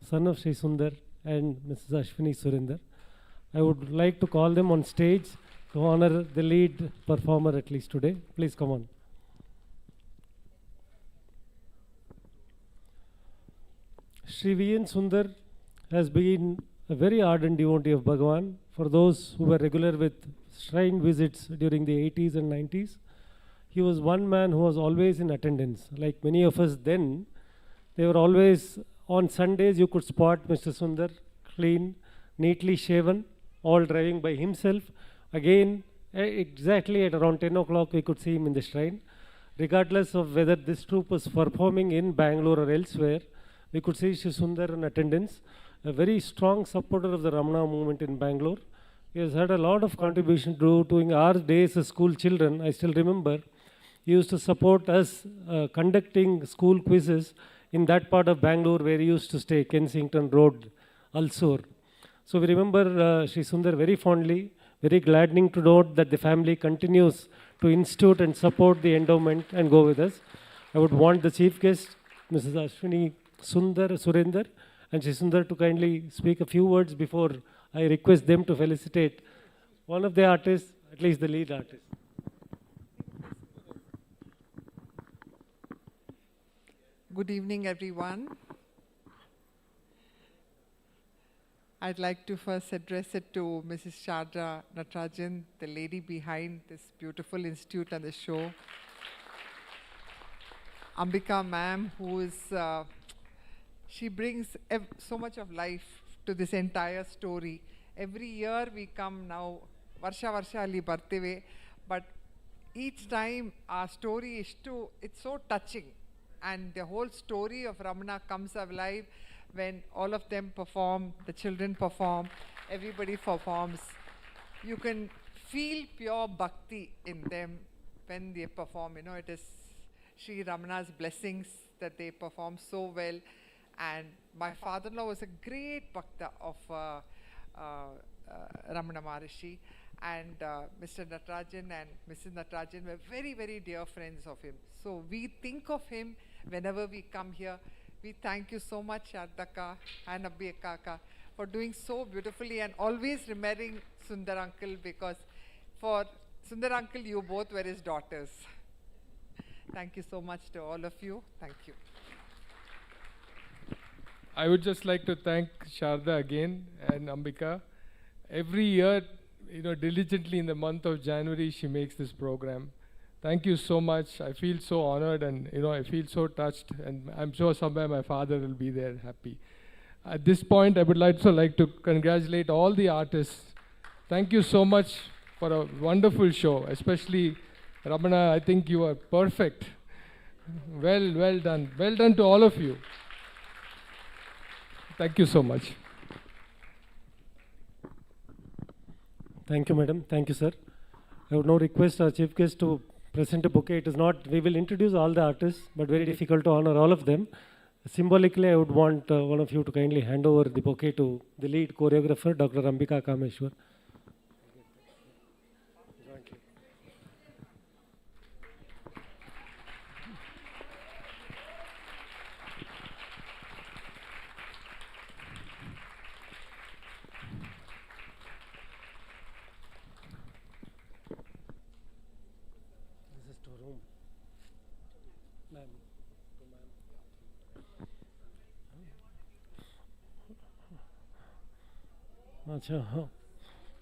Speaker 9: son of Sri Sundar, and Mrs. Ashwini Surender. I would like to call them on stage to honor the lead performer at least today. Please come on. Sri V.N. Sundar has been a very ardent devotee of Bhagavan. For those who were regular with shrine visits during the 80s and 90s, he was one man who was always in attendance. Like many of us then, they were always, on Sundays you could spot Mr. Sundar, clean, neatly shaven, all driving by himself. Again, exactly at around 10 o'clock we could see him in the shrine. Regardless of whether this troupe was performing in Bangalore or elsewhere, we could see Shri Sundar in attendance, a very strong supporter of the Ramana movement in Bangalore. He has had a lot of contribution during our days as school children. I still remember he used to support us conducting school quizzes in that part of Bangalore where he used to stay, Kensington Road, Alsur. So we remember Shri Sundar very fondly, very gladdening to note that the family continues to institute and support the endowment and go with us. I would want the chief guest, Mrs. Ashwini Surender, and Shri Sundar to kindly speak a few words before I request them to felicitate one of the artists, at least the lead artist.
Speaker 18: Good evening, everyone. I'd like to first address it to Mrs. Sharada Natarajan, the lady behind this beautiful institute and the show. Ambika ma'am, who is, she brings so much of life to this entire story. Every year we come now, Varsha Ali Barteve, but each time our story is it's so touching. And the whole story of Ramana comes alive when all of them perform, the children perform, everybody performs. You can feel pure bhakti in them when they perform. You know, it is Sri Ramana's blessings that they perform so well. And my father-in-law was a great bhakta of Ramana Maharshi. And Mr. Natarajan and Mrs. Natarajan were very, very dear friends of him. So we think of him whenever we come here. We thank you so much, Ardaka and Ambika, for doing so beautifully and always remembering Sundar Uncle, because for Sundar Uncle, you both were his daughters. Thank you so much to all of you. Thank you.
Speaker 21: I would just like to thank Sharada again and Ambika. Every year, diligently in the month of January, she makes this program. Thank you so much. I feel so honored and, I feel so touched, and I'm sure somewhere my father will be there happy. At this point, I would also like to congratulate all the artists. Thank you so much for a wonderful show, especially Ramana. I think you are perfect. Well done. Well done to all of you. Thank you so much.
Speaker 9: Thank you, madam. Thank you, sir. I would now request our chief guest to present a bouquet. It is not, we will introduce all the artists, but very difficult to honor all of them. Symbolically, I would want one of you to kindly hand over the bouquet to the lead choreographer, Dr. Ambika Kameshwar.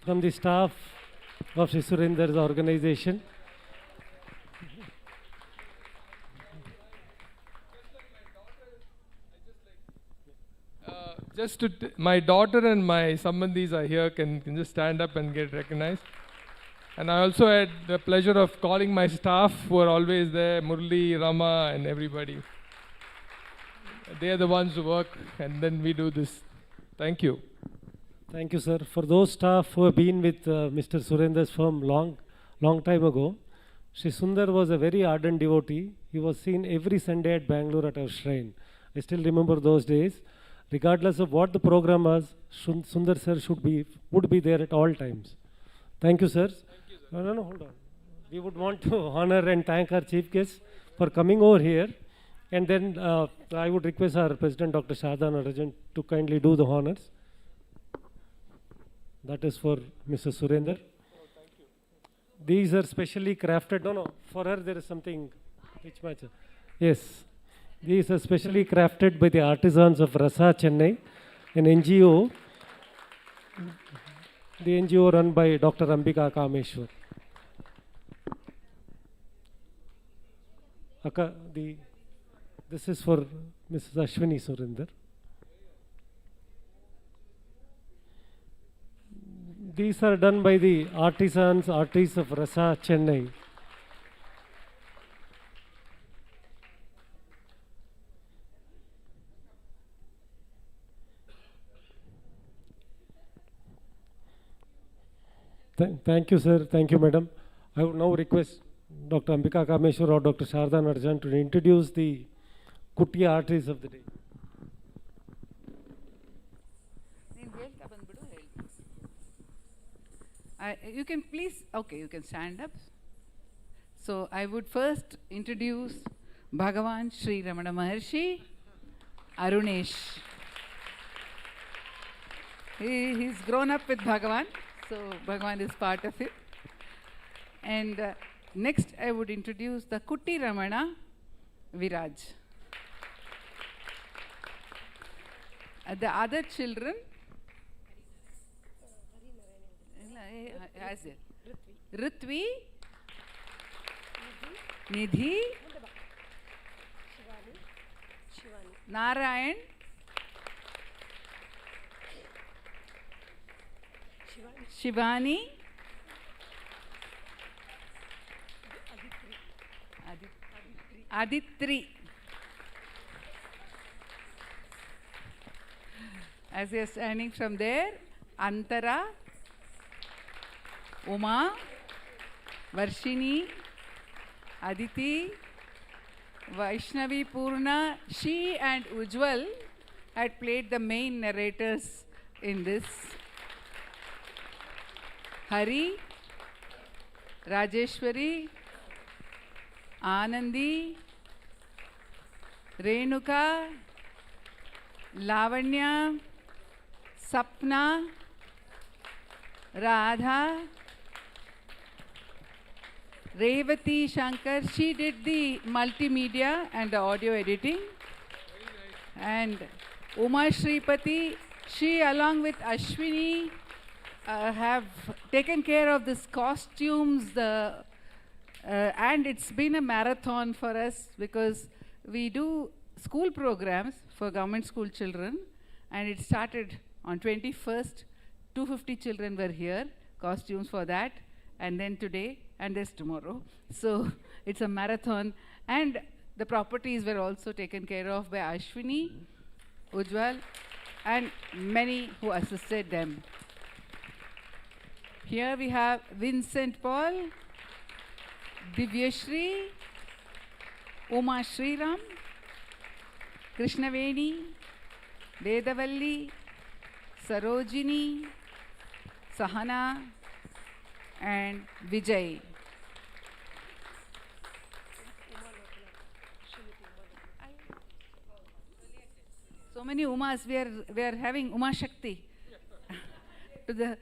Speaker 9: From the staff of Shri Surendar's organization.
Speaker 21: My daughter and my sambandhis are here, can just stand up and get recognized. And I also had the pleasure of calling my staff who are always there, Murli, Rama and everybody. They are the ones who work, and then we do this. Thank you.
Speaker 9: Thank you, sir. For those staff who have been with Mr. Surendar's firm long time ago, Shri Sundar was a very ardent devotee. He was seen every Sunday at Bangalore at our shrine. I still remember those days. Regardless of what the program was, Sundar sir would be there at all times. Thank you, sir. No, hold on. We would want to honor and thank our chief guests for coming over here. And then I would request our President, Dr. Sarada Natarajan, to kindly do the honors. That is for Mr. Surender. These are specially crafted. No, for her there is something. Which match? Yes. These are specially crafted by the artisans of Rasa, Chennai, an NGO the NGO run by Dr. Ambika Kameshwar. This is for Mrs. Ashwini Surinder. These are done by the artisans, artists of Rasa, Chennai. Thank you, sir. Thank you, madam. I would now request Dr. Ambika Kameshwar or Dr. Sharada Narjan to introduce the Kutti artists of the day.
Speaker 3: You can please, okay, you can stand up. So I would first introduce Bhagavan Sri Ramana Maharshi, Arunesh. He's grown up with Bhagavan, so Bhagavan is part of it. And next I would introduce the Kutti Ramana, Viraj. The other children, Ritvi, Nidhi, Narayan, Shivani, Aditri. As they are standing from there, Antara, Uma, Varshini, Aditi, Vaishnavi Purna, she and Ujjwal had played the main narrators in this. Hari, Rajeshwari, Anandi, Renuka, Lavanya, Sapna, Radha, Revati Shankar, she did the multimedia and the audio editing. And Uma Shripati, she along with Ashwini have taken care of this costumes, and it's been a marathon for us because we do school programs for government school children, and it started on 21st, 250 children were here, costumes for that, and then today, and there's tomorrow. So it's a marathon, and the properties were also taken care of by Ashwini, Ujjwal, and many who assisted them. Here we have Vincent Paul, Divyashri, Uma Sriram, Krishnaveni, Vedavalli, Sarojini, Sahana, and Vijay. So many Umas, we are having Uma Shakti to the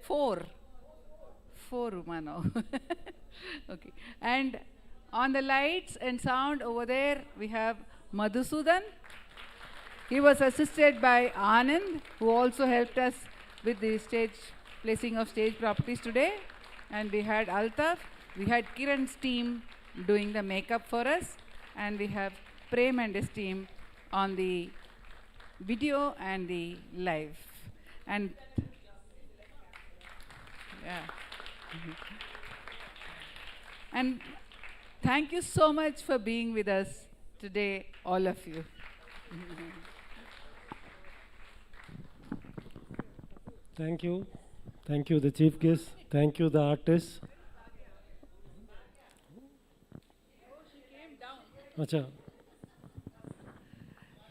Speaker 3: four Uma now. Okay, and on the lights and sound over there we have Madhusudan. He was assisted by Anand, who also helped us with the placing of stage properties today. And we had Altaf, we had Kiran's team doing the makeup for us, and we have Prem and his team on the video and the live. And yeah. And thank you so much for being with us today, all of you.
Speaker 9: Thank you. Thank you, the chief guest. Thank you, the artists. Acha.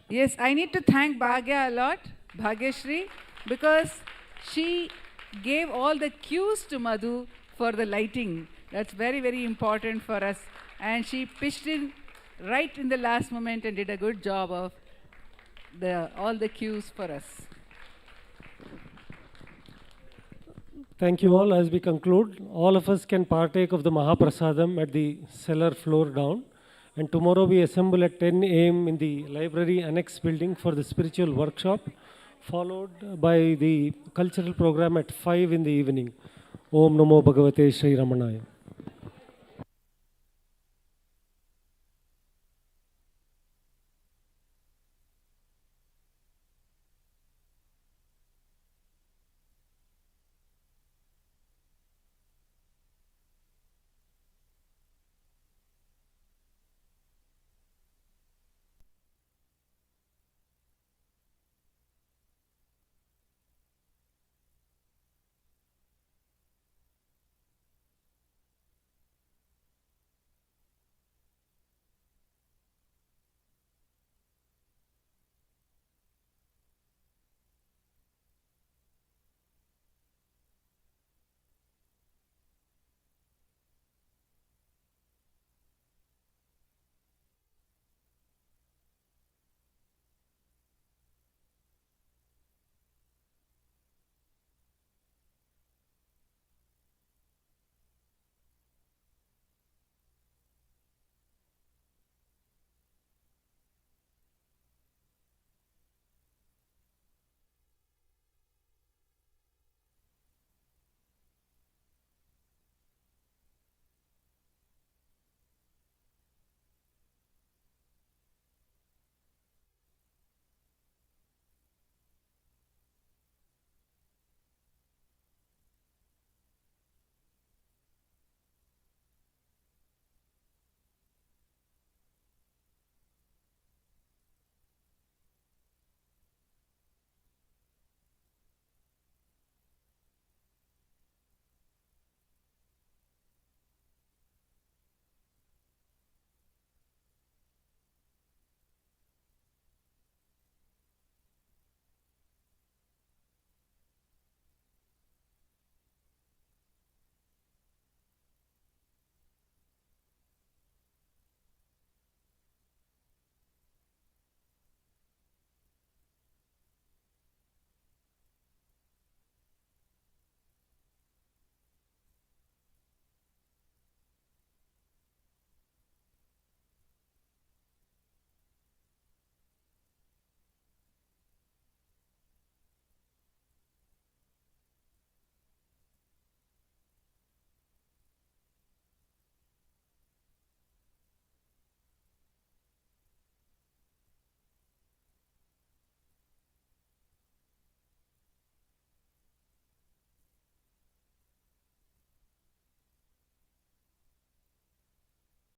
Speaker 3: Yes, I need to thank Bhagya a lot, Bhagyashri, because she gave all the cues to Madhu for the lighting. That's very, very important for us. And she pitched in right in the last moment and did a good job of all the cues for us.
Speaker 9: Thank you all. As we conclude, all of us can partake of the Mahaprasadam at the cellar floor down. And tomorrow we assemble at 10 a.m. in the library annex building for the spiritual workshop followed by the cultural program at 5 in the evening. Om Namo Bhagavate Shri Ramanaya.